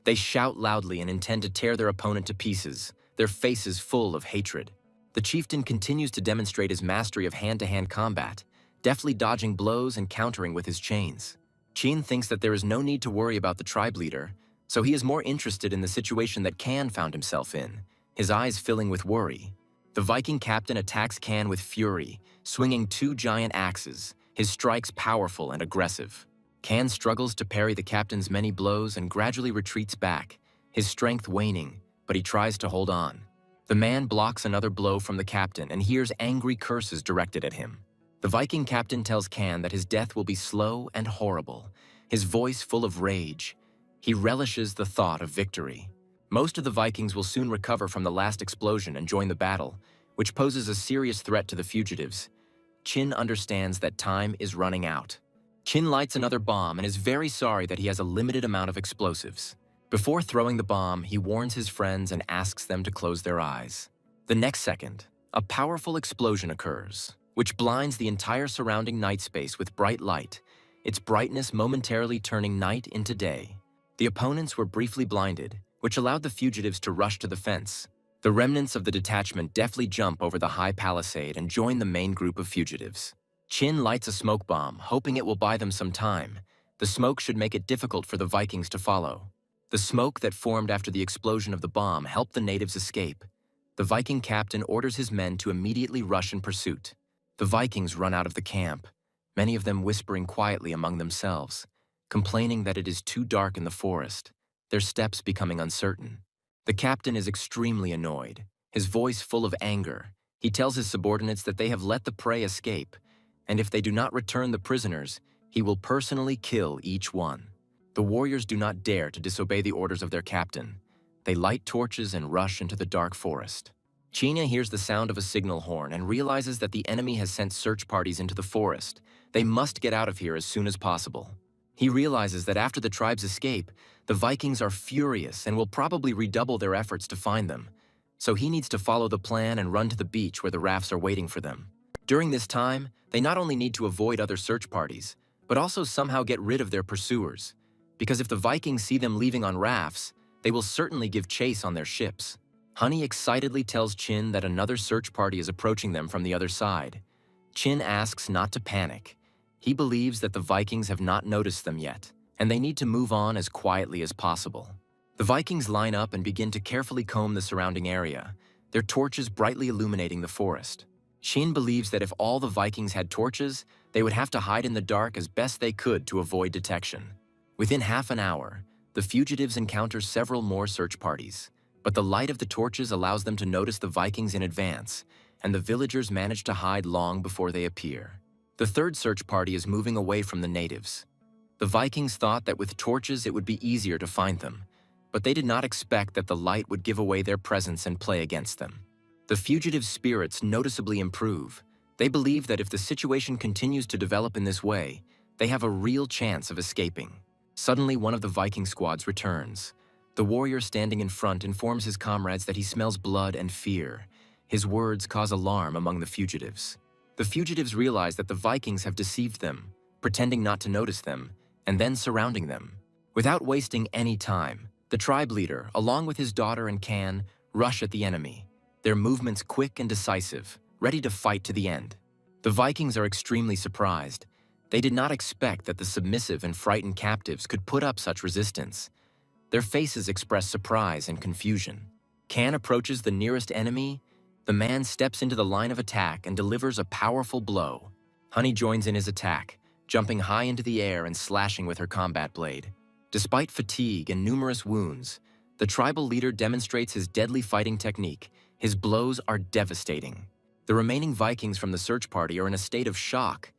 They shout loudly and intend to tear their opponent to pieces, their faces full of hatred. The chieftain continues to demonstrate his mastery of hand-to-hand combat, deftly dodging blows and countering with his chains. Chin thinks that there is no need to worry about the tribe leader, so he is more interested in the situation that Kan found himself in, his eyes filling with worry. The Viking captain attacks Kan with fury, swinging 2 giant axes, his strikes powerful and aggressive. Kan struggles to parry the captain's many blows and gradually retreats back, his strength waning, but he tries to hold on. The man blocks another blow from the captain and hears angry curses directed at him. The Viking captain tells Kan that his death will be slow and horrible, his voice full of rage. He relishes the thought of victory. Most of the Vikings will soon recover from the last explosion and join the battle, which poses a serious threat to the fugitives. Chin understands that time is running out. Chin lights another bomb and is very sorry that he has a limited amount of explosives. Before throwing the bomb, he warns his friends and asks them to close their eyes. The next second, a powerful explosion occurs, which blinds the entire surrounding night space with bright light, its brightness momentarily turning night into day. The opponents were briefly blinded, which allowed the fugitives to rush to the fence. The remnants of the detachment deftly jump over the high palisade and join the main group of fugitives. Chin lights a smoke bomb, hoping it will buy them some time. The smoke should make it difficult for the Vikings to follow. The smoke that formed after the explosion of the bomb helped the natives escape. The Viking captain orders his men to immediately rush in pursuit. The Vikings run out of the camp, many of them whispering quietly among themselves, complaining that it is too dark in the forest, their steps becoming uncertain. The captain is extremely annoyed, his voice full of anger. He tells his subordinates that they have let the prey escape, and if they do not return the prisoners, he will personally kill each one. The warriors do not dare to disobey the orders of their captain. They light torches and rush into the dark forest. China hears the sound of a signal horn and realizes that the enemy has sent search parties into the forest. They must get out of here as soon as possible. He realizes that after the tribe's escape, the Vikings are furious and will probably redouble their efforts to find them. So he needs to follow the plan and run to the beach where the rafts are waiting for them. During this time, they not only need to avoid other search parties, but also somehow get rid of their pursuers. Because if the Vikings see them leaving on rafts, they will certainly give chase on their ships. Honey excitedly tells Chin that another search party is approaching them from the other side. Chin asks not to panic. He believes that the Vikings have not noticed them yet, and they need to move on as quietly as possible. The Vikings line up and begin to carefully comb the surrounding area, their torches brightly illuminating the forest. Chin believes that if all the Vikings had torches, they would have to hide in the dark as best they could to avoid detection. Within half an hour, the fugitives encounter several more search parties, but the light of the torches allows them to notice the Vikings in advance, and the villagers manage to hide long before they appear. The third search party is moving away from the natives. The Vikings thought that with torches it would be easier to find them, but they did not expect that the light would give away their presence and play against them. The fugitives' spirits noticeably improve. They believe that if the situation continues to develop in this way, they have a real chance of escaping. Suddenly, one of the Viking squads returns. The warrior standing in front informs his comrades that he smells blood and fear. His words cause alarm among the fugitives. The fugitives realize that the Vikings have deceived them, pretending not to notice them, and then surrounding them. Without wasting any time, the tribe leader, along with his daughter and Can, rush at the enemy, their movements quick and decisive, ready to fight to the end. The Vikings are extremely surprised. They did not expect that the submissive and frightened captives could put up such resistance. Their faces express surprise and confusion. Can approaches the nearest enemy. The man steps into the line of attack and delivers a powerful blow. Honey joins in his attack, jumping high into the air and slashing with her combat blade. Despite fatigue and numerous wounds, the tribal leader demonstrates his deadly fighting technique. His blows are devastating. The remaining Vikings from the search party are in a state of shock.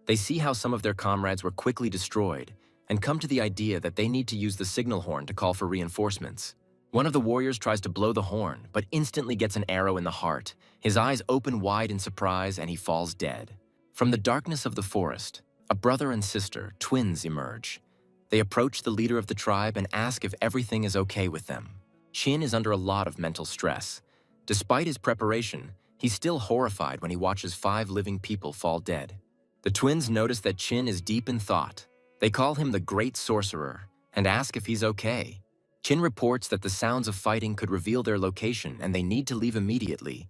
They see how some of their comrades were quickly destroyed and come to the idea that they need to use the signal horn to call for reinforcements. One of the warriors tries to blow the horn, but instantly gets an arrow in the heart. His eyes open wide in surprise and he falls dead. From the darkness of the forest, a brother and sister, twins, emerge. They approach the leader of the tribe and ask if everything is okay with them. Chin is under a lot of mental stress. Despite his preparation, he's still horrified when he watches 5 living people fall dead. The twins notice that Chin is deep in thought. They call him the Great Sorcerer and ask if he's okay. Chin reports that the sounds of fighting could reveal their location and they need to leave immediately.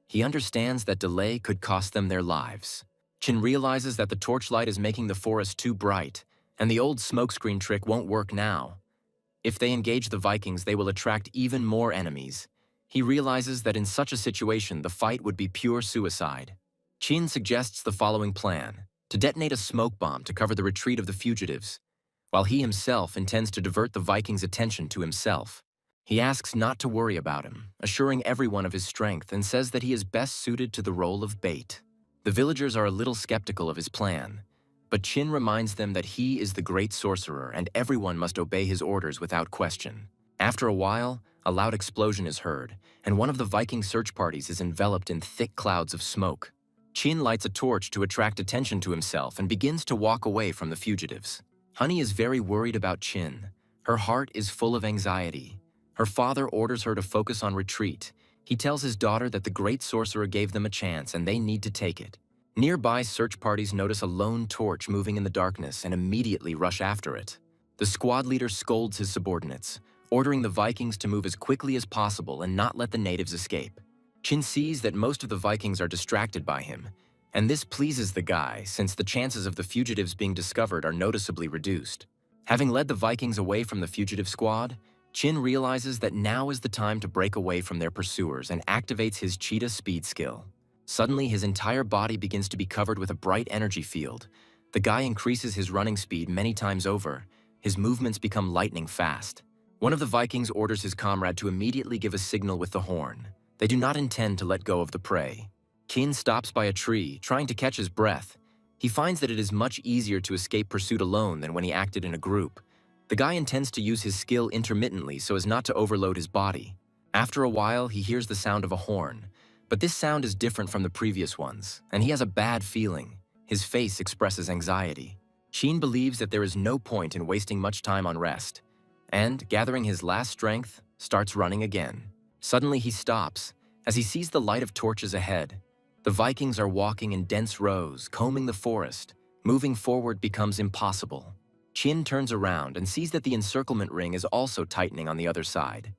He understands that delay could cost them their lives. Chin realizes that the torchlight is making the forest too bright, and the old smokescreen trick won't work now. If they engage the Vikings, they will attract even more enemies. He realizes that in such a situation, the fight would be pure suicide. Chin suggests the following plan: to detonate a smoke bomb to cover the retreat of the fugitives, while he himself intends to divert the Vikings' attention to himself. He asks not to worry about him, assuring everyone of his strength, and says that he is best suited to the role of bait. The villagers are a little skeptical of his plan, but Chin reminds them that he is the Great Sorcerer and everyone must obey his orders without question. After a while, a loud explosion is heard, and one of the Viking search parties is enveloped in thick clouds of smoke. Chin lights a torch to attract attention to himself and begins to walk away from the fugitives. Honey is very worried about Chin. Her heart is full of anxiety. Her father orders her to focus on retreat. He tells his daughter that the Great Sorcerer gave them a chance and they need to take it. Nearby search parties notice a lone torch moving in the darkness and immediately rush after it. The squad leader scolds his subordinates, ordering the Vikings to move as quickly as possible and not let the natives escape. Chin sees that most of the Vikings are distracted by him, and this pleases the guy since the chances of the fugitives being discovered are noticeably reduced. Having led the Vikings away from the fugitive squad, Chin realizes that now is the time to break away from their pursuers and activates his cheetah speed skill. Suddenly, his entire body begins to be covered with a bright energy field. The guy increases his running speed many times over. His movements become lightning fast. One of the Vikings orders his comrade to immediately give a signal with the horn. They do not intend to let go of the prey. Chin stops by a tree, trying to catch his breath. He finds that it is much easier to escape pursuit alone than when he acted in a group. The guy intends to use his skill intermittently so as not to overload his body. After a while, he hears the sound of a horn, but this sound is different from the previous ones, and he has a bad feeling. His face expresses anxiety. Qin believes that there is no point in wasting much time on rest, and, gathering his last strength, starts running again. Suddenly he stops, as he sees the light of torches ahead. The Vikings are walking in dense rows, combing the forest. Moving forward becomes impossible. Qin turns around and sees that the encirclement ring is also tightening on the other side.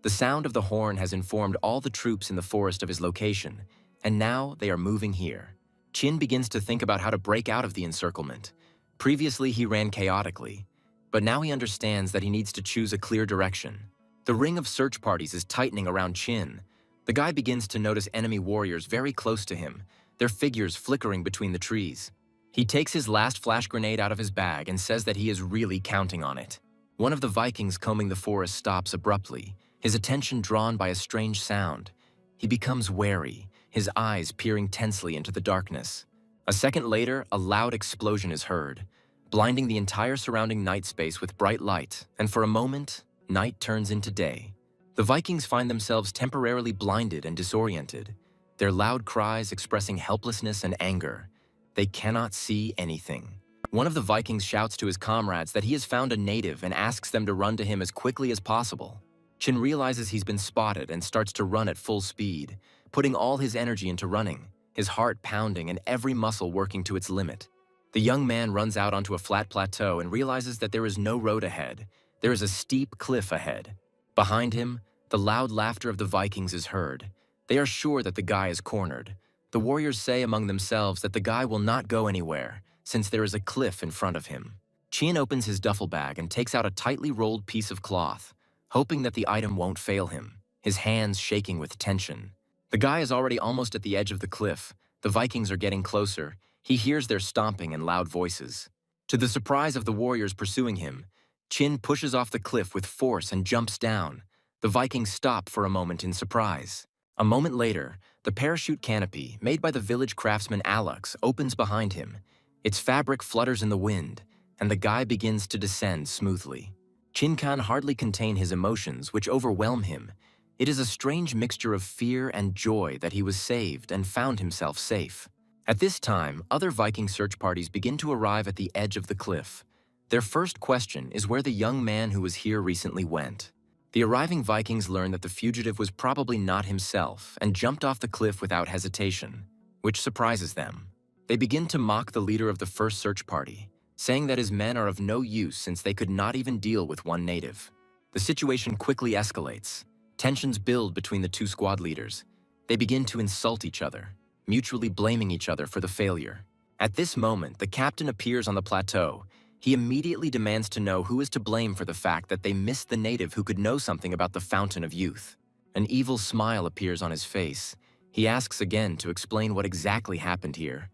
The sound of the horn has informed all the troops in the forest of his location, and now they are moving here. Qin begins to think about how to break out of the encirclement. Previously, he ran chaotically, but now he understands that he needs to choose a clear direction. The ring of search parties is tightening around Qin. The guy begins to notice enemy warriors very close to him, their figures flickering between the trees. He takes his last flash grenade out of his bag and says that he is really counting on it. One of the Vikings combing the forest stops abruptly, his attention drawn by a strange sound. He becomes wary, his eyes peering tensely into the darkness. A second later, a loud explosion is heard, blinding the entire surrounding night space with bright light, and for a moment, night turns into day. The Vikings find themselves temporarily blinded and disoriented, their loud cries expressing helplessness and anger. They cannot see anything. One of the Vikings shouts to his comrades that he has found a native and asks them to run to him as quickly as possible. Qin realizes he's been spotted and starts to run at full speed, putting all his energy into running, his heart pounding and every muscle working to its limit. The young man runs out onto a flat plateau and realizes that there is no road ahead. There is a steep cliff ahead. Behind him, the loud laughter of the Vikings is heard. They are sure that the guy is cornered. The warriors say among themselves that the guy will not go anywhere, since there is a cliff in front of him. Qin opens his duffel bag and takes out a tightly rolled piece of cloth, hoping that the item won't fail him, his hands shaking with tension. The guy is already almost at the edge of the cliff. The Vikings are getting closer. He hears their stomping and loud voices. To the surprise of the warriors pursuing him, Qin pushes off the cliff with force and jumps down. The Vikings stop for a moment in surprise. A moment later, the parachute canopy, made by the village craftsman Alex, opens behind him. Its fabric flutters in the wind, and the guy begins to descend smoothly. Qin can hardly contain his emotions, which overwhelm him. It is a strange mixture of fear and joy that he was saved and found himself safe. At this time, other Viking search parties begin to arrive at the edge of the cliff. Their first question is where the young man who was here recently went. The arriving Vikings learn that the fugitive was probably not himself and jumped off the cliff without hesitation, which surprises them. They begin to mock the leader of the first search party, saying that his men are of no use since they could not even deal with one native. The situation quickly escalates. Tensions build between the two squad leaders. They begin to insult each other, mutually blaming each other for the failure. At this moment, the captain appears on the plateau. He immediately demands to know who is to blame for the fact that they missed the native who could know something about the Fountain of Youth. An evil smile appears on his face. He asks again to explain what exactly happened here.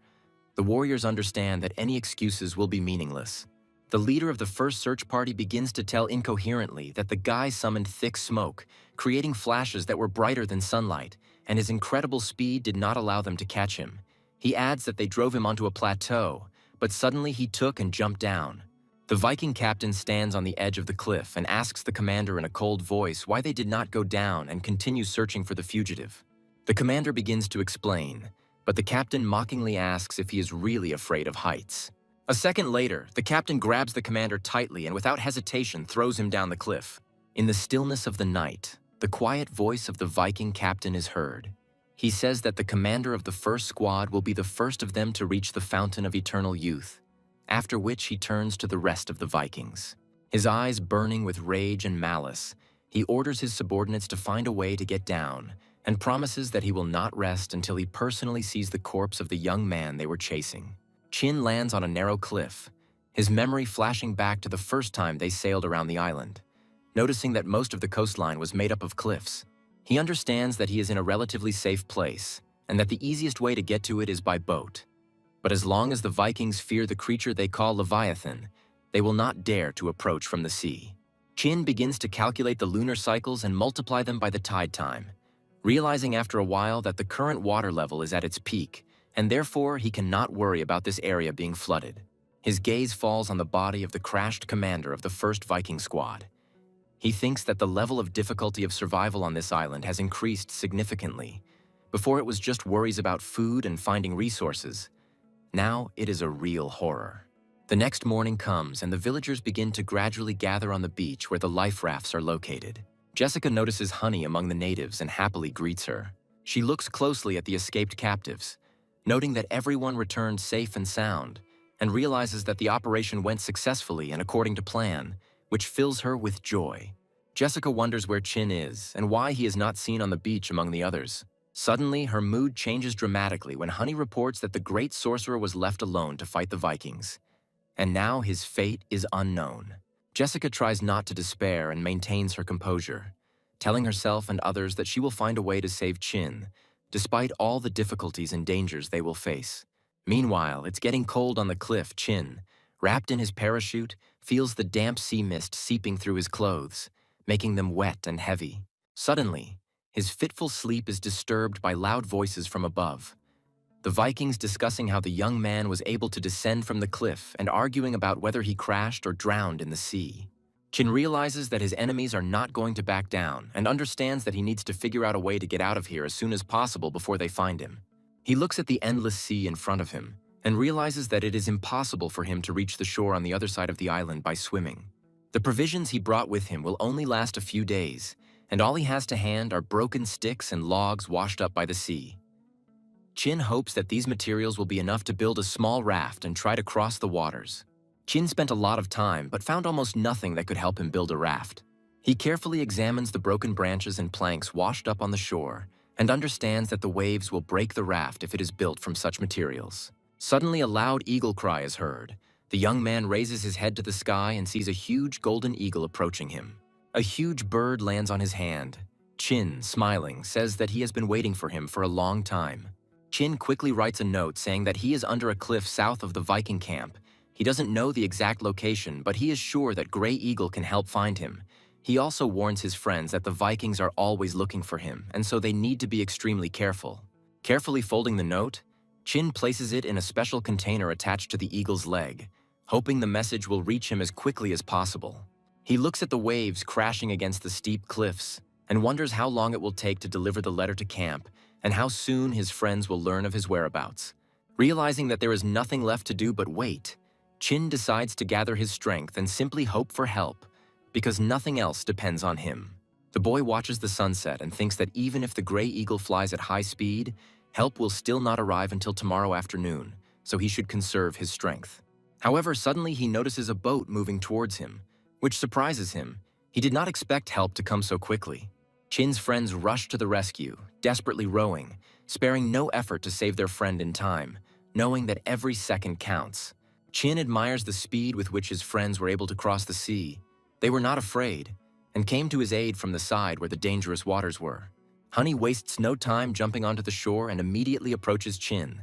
The warriors understand that any excuses will be meaningless. The leader of the first search party begins to tell incoherently that the guy summoned thick smoke, creating flashes that were brighter than sunlight, and his incredible speed did not allow them to catch him. He adds that they drove him onto a plateau, but suddenly he took and jumped down. The Viking captain stands on the edge of the cliff and asks the commander in a cold voice why they did not go down and continue searching for the fugitive. The commander begins to explain, but the captain mockingly asks if he is really afraid of heights. A second later, the captain grabs the commander tightly and without hesitation throws him down the cliff. In the stillness of the night, the quiet voice of the Viking captain is heard. He says that the commander of the first squad will be the first of them to reach the Fountain of Eternal Youth, after which he turns to the rest of the Vikings. His eyes burning with rage and malice, he orders his subordinates to find a way to get down and promises that he will not rest until he personally sees the corpse of the young man they were chasing. Qin lands on a narrow cliff, his memory flashing back to the first time they sailed around the island, noticing that most of the coastline was made up of cliffs. He understands that he is in a relatively safe place, and that the easiest way to get to it is by boat. But as long as the Vikings fear the creature they call Leviathan, they will not dare to approach from the sea. Qin begins to calculate the lunar cycles and multiply them by the tide time, realizing after a while that the current water level is at its peak, and therefore he cannot worry about this area being flooded. His gaze falls on the body of the crashed commander of the first Viking squad. He thinks that the level of difficulty of survival on this island has increased significantly. Before it was just worries about food and finding resources. Now it is a real horror. The next morning comes and the villagers begin to gradually gather on the beach where the life rafts are located. Jessica notices Honey among the natives and happily greets her. She looks closely at the escaped captives, noting that everyone returned safe and sound, and realizes that the operation went successfully and according to plan, which fills her with joy. Jessica wonders where Chin is and why he is not seen on the beach among the others. Suddenly, her mood changes dramatically when Honey reports that the great sorcerer was left alone to fight the Vikings. And now his fate is unknown. Jessica tries not to despair and maintains her composure, telling herself and others that she will find a way to save Chin, despite all the difficulties and dangers they will face. Meanwhile, it's getting cold on the cliff. Chin, wrapped in his parachute, feels the damp sea mist seeping through his clothes, making them wet and heavy. Suddenly, his fitful sleep is disturbed by loud voices from above. The Vikings discussing how the young man was able to descend from the cliff and arguing about whether he crashed or drowned in the sea. Chin realizes that his enemies are not going to back down and understands that he needs to figure out a way to get out of here as soon as possible before they find him. He looks at the endless sea in front of him and realizes that it is impossible for him to reach the shore on the other side of the island by swimming. The provisions he brought with him will only last a few days, and all he has to hand are broken sticks and logs washed up by the sea. Chin hopes that these materials will be enough to build a small raft and try to cross the waters. Chin spent a lot of time but found almost nothing that could help him build a raft. He carefully examines the broken branches and planks washed up on the shore and understands that the waves will break the raft if it is built from such materials. Suddenly, a loud eagle cry is heard. The young man raises his head to the sky and sees a huge golden eagle approaching him. A huge bird lands on his hand. Chin, smiling, says that he has been waiting for him for a long time. Chin quickly writes a note saying that he is under a cliff south of the Viking camp. He doesn't know the exact location, but he is sure that Grey Eagle can help find him. He also warns his friends that the Vikings are always looking for him, and so they need to be extremely careful. Carefully folding the note, Chin places it in a special container attached to the eagle's leg, hoping the message will reach him as quickly as possible. He looks at the waves crashing against the steep cliffs and wonders how long it will take to deliver the letter to camp and how soon his friends will learn of his whereabouts. Realizing that there is nothing left to do but wait, Chin decides to gather his strength and simply hope for help, because nothing else depends on him. The boy watches the sunset and thinks that even if the Grey Eagle flies at high speed, help will still not arrive until tomorrow afternoon, so he should conserve his strength. However, suddenly he notices a boat moving towards him, which surprises him. He did not expect help to come so quickly. Chin's friends rush to the rescue, desperately rowing, sparing no effort to save their friend in time, knowing that every second counts. Chin admires the speed with which his friends were able to cross the sea. They were not afraid, and came to his aid from the side where the dangerous waters were. Honey wastes no time jumping onto the shore and immediately approaches Chin.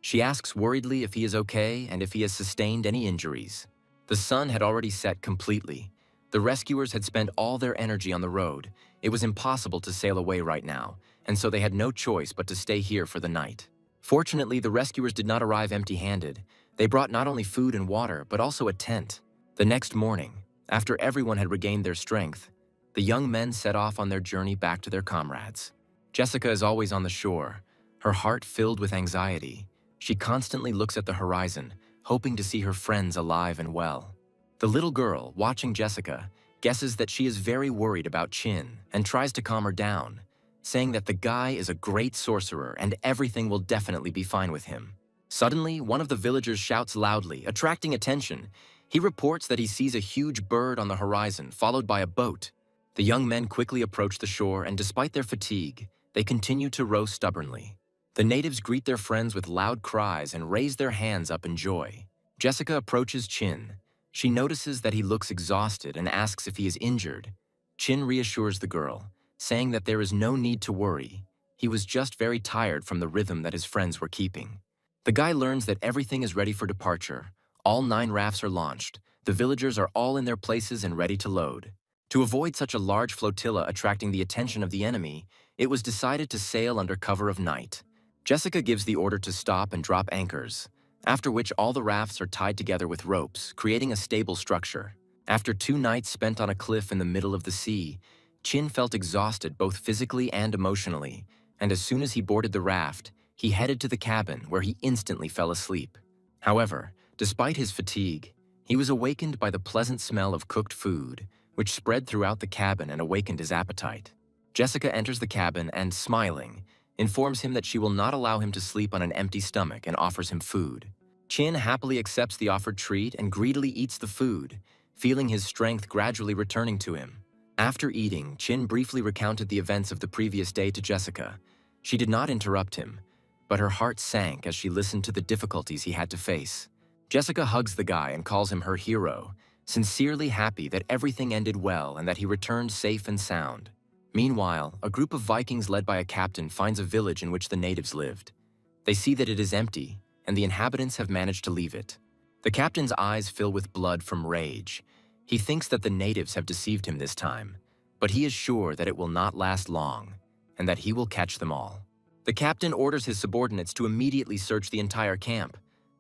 She asks worriedly if he is okay and if he has sustained any injuries. The sun had already set completely. The rescuers had spent all their energy on the road. It was impossible to sail away right now, and so they had no choice but to stay here for the night. Fortunately, the rescuers did not arrive empty-handed. They brought not only food and water, but also a tent. The next morning, after everyone had regained their strength, the young men set off on their journey back to their comrades. Jessica is always on the shore, her heart filled with anxiety. She constantly looks at the horizon, hoping to see her friends alive and well. The little girl, watching Jessica, guesses that she is very worried about Chin and tries to calm her down, saying that the guy is a great sorcerer and everything will definitely be fine with him. Suddenly, one of the villagers shouts loudly, attracting attention. He reports that he sees a huge bird on the horizon, followed by a boat. The young men quickly approach the shore, and despite their fatigue, they continue to row stubbornly. The natives greet their friends with loud cries and raise their hands up in joy. Jessica approaches Chin. She notices that he looks exhausted and asks if he is injured. Chin reassures the girl, saying that there is no need to worry. He was just very tired from the rhythm that his friends were keeping. The guy learns that everything is ready for departure. All 9 rafts are launched. The villagers are all in their places and ready to load. To avoid such a large flotilla attracting the attention of the enemy, it was decided to sail under cover of night. Jessica gives the order to stop and drop anchors. after which all the rafts are tied together with ropes, creating a stable structure. After 2 nights spent on a cliff in the middle of the sea, Chin felt exhausted both physically and emotionally, and as soon as he boarded the raft, he headed to the cabin where he instantly fell asleep. However, despite his fatigue, he was awakened by the pleasant smell of cooked food, which spread throughout the cabin and awakened his appetite. Jessica enters the cabin and, smiling, informs him that she will not allow him to sleep on an empty stomach and offers him food. Chin happily accepts the offered treat and greedily eats the food, feeling his strength gradually returning to him. After eating, Chin briefly recounted the events of the previous day to Jessica. She did not interrupt him, but her heart sank as she listened to the difficulties he had to face. Jessica hugs the guy and calls him her hero, sincerely happy that everything ended well and that he returned safe and sound. Meanwhile, a group of Vikings led by a captain finds a village in which the natives lived. They see that it is empty, and the inhabitants have managed to leave it. The captain's eyes fill with blood from rage. He thinks that the natives have deceived him this time, but he is sure that it will not last long, and that he will catch them all. The captain orders his subordinates to immediately search the entire camp.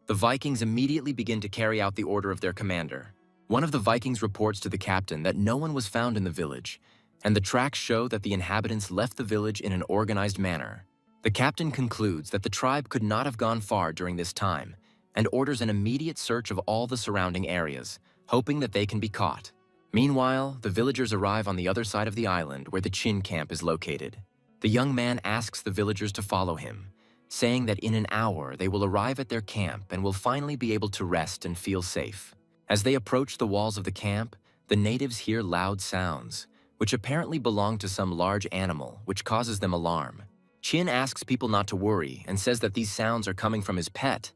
The Vikings immediately begin to carry out the order of their commander. One of the Vikings reports to the captain that no one was found in the village, and the tracks show that the inhabitants left the village in an organized manner. The captain concludes that the tribe could not have gone far during this time, and orders an immediate search of all the surrounding areas, hoping that they can be caught. Meanwhile, the villagers arrive on the other side of the island where the Chin camp is located. The young man asks the villagers to follow him, saying that in an hour they will arrive at their camp and will finally be able to rest and feel safe. As they approach the walls of the camp, the natives hear loud sounds, which apparently belong to some large animal, which causes them alarm. Chin asks people not to worry and says that these sounds are coming from his pet.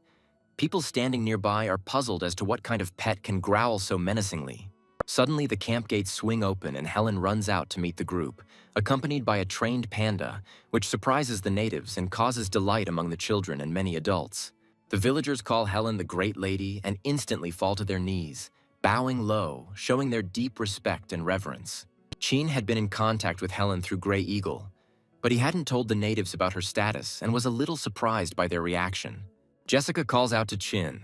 People standing nearby are puzzled as to what kind of pet can growl so menacingly. Suddenly, the camp gates swing open and Helen runs out to meet the group, accompanied by a trained panda, which surprises the natives and causes delight among the children and many adults. The villagers call Helen the Great Lady and instantly fall to their knees, bowing low, showing their deep respect and reverence. Chin had been in contact with Helen through Grey Eagle, but he hadn't told the natives about her status and was a little surprised by their reaction. Jessica calls out to Chin.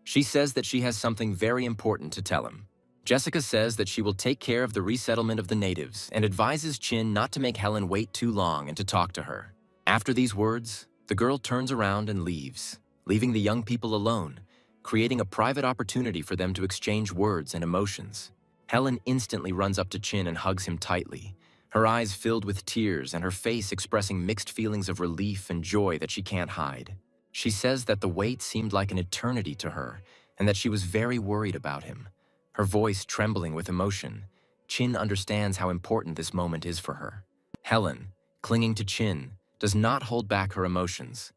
She says that she has something very important to tell him. Jessica says that she will take care of the resettlement of the natives and advises Chin not to make Helen wait too long and to talk to her. After these words, the girl turns around and leaves, leaving the young people alone, creating a private opportunity for them to exchange words and emotions. Helen instantly runs up to Chin and hugs him tightly, her eyes filled with tears and her face expressing mixed feelings of relief and joy that she can't hide. She says that the wait seemed like an eternity to her and that she was very worried about him. Her voice trembling with emotion, Chin understands how important this moment is for her. Helen, clinging to Chin, does not hold back her emotions.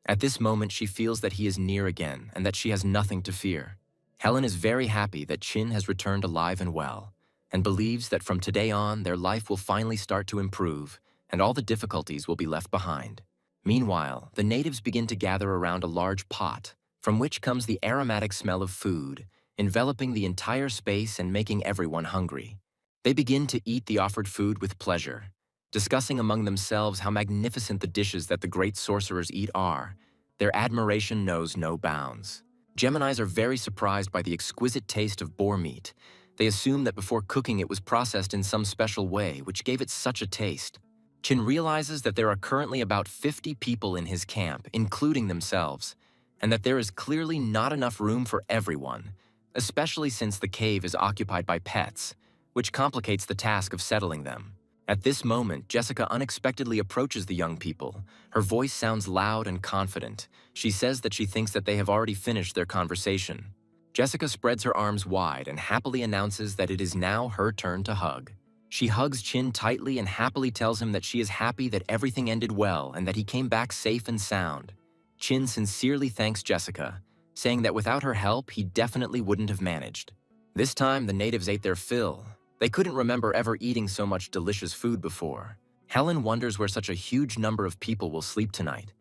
At this moment, she feels that he is near again and that she has nothing to fear. Helen is very happy that Chin has returned alive and well, and believes that from today on, their life will finally start to improve and all the difficulties will be left behind. Meanwhile, the natives begin to gather around a large pot, from which comes the aromatic smell of food, enveloping the entire space and making everyone hungry. They begin to eat the offered food with pleasure, discussing among themselves how magnificent the dishes that the great sorcerers eat are. Their admiration knows no bounds. Geminis are very surprised by the exquisite taste of boar meat. They assume that before cooking it was processed in some special way, which gave it such a taste. Chin realizes that there are currently about 50 people in his camp, including themselves, and that there is clearly not enough room for everyone, especially since the cave is occupied by pets, which complicates the task of settling them. At this moment, Jessica unexpectedly approaches the young people. Her voice sounds loud and confident. She says that she thinks that they have already finished their conversation. Jessica spreads her arms wide and happily announces that it is now her turn to hug. She hugs Chin tightly and happily tells him that she is happy that everything ended well and that he came back safe and sound. Chin sincerely thanks Jessica, saying that without her help, he definitely wouldn't have managed. This time, the natives ate their fill. They couldn't remember ever eating so much delicious food before. Helen wonders where such a huge number of people will sleep tonight,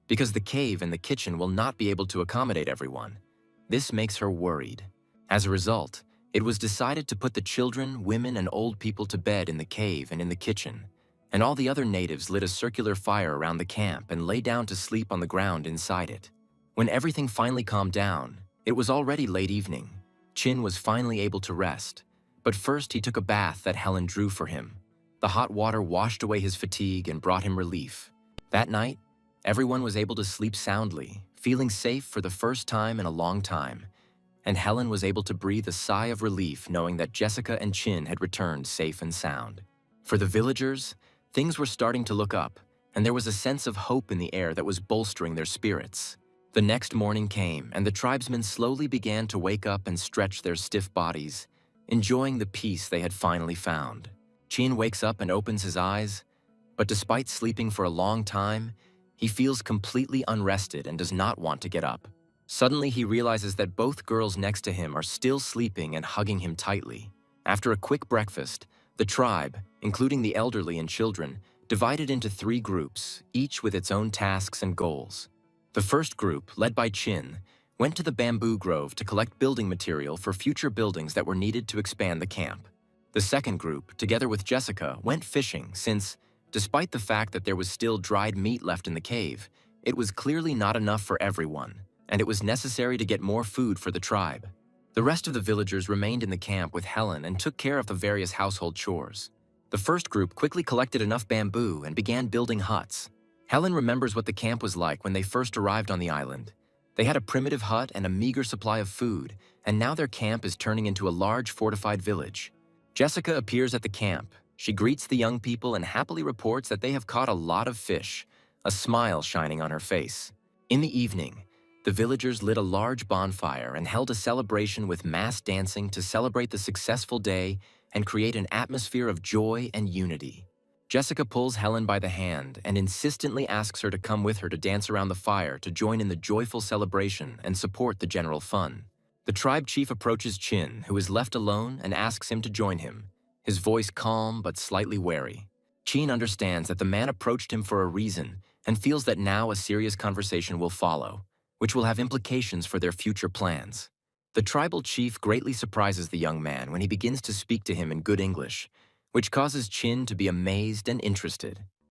because the cave and the kitchen will not be able to accommodate everyone. This makes her worried. As a result, it was decided to put the children, women, and old people to bed in the cave and in the kitchen, and all the other natives lit a circular fire around the camp and lay down to sleep on the ground inside it. When everything finally calmed down, it was already late evening. Chin was finally able to rest, but first he took a bath that Helen drew for him. The hot water washed away his fatigue and brought him relief. That night, everyone was able to sleep soundly, feeling safe for the first time in a long time, and Helen was able to breathe a sigh of relief knowing that Jessica and Chin had returned safe and sound. For the villagers, things were starting to look up, and there was a sense of hope in the air that was bolstering their spirits. The next morning came, and the tribesmen slowly began to wake up and stretch their stiff bodies, enjoying the peace they had finally found. Chin wakes up and opens his eyes, but despite sleeping for a long time, he feels completely unrested and does not want to get up. Suddenly, he realizes that both girls next to him are still sleeping and hugging him tightly. After a quick breakfast, the tribe, including the elderly and children, divided into 3 groups, each with its own tasks and goals. The first group, led by Chin, went to the bamboo grove to collect building material for future buildings that were needed to expand the camp. The second group, together with Jessica, went fishing since, despite the fact that there was still dried meat left in the cave, it was clearly not enough for everyone, and it was necessary to get more food for the tribe. The rest of the villagers remained in the camp with Helen and took care of the various household chores. The first group quickly collected enough bamboo and began building huts. Helen remembers what the camp was like when they first arrived on the island. They had a primitive hut and a meager supply of food, and now their camp is turning into a large fortified village. Jessica appears at the camp. She greets the young people and happily reports that they have caught a lot of fish, a smile shining on her face. In the evening, the villagers lit a large bonfire and held a celebration with mass dancing to celebrate the successful day and create an atmosphere of joy and unity. Jessica pulls Helen by the hand and insistently asks her to come with her to dance around the fire to join in the joyful celebration and support the general fun. The tribe chief approaches Chin, who is left alone, and asks him to join him, his voice calm but slightly wary. Chin understands that the man approached him for a reason and feels that now a serious conversation will follow, which will have implications for their future plans. The tribal chief greatly surprises the young man when he begins to speak to him in good English, which causes Chin to be amazed and interested.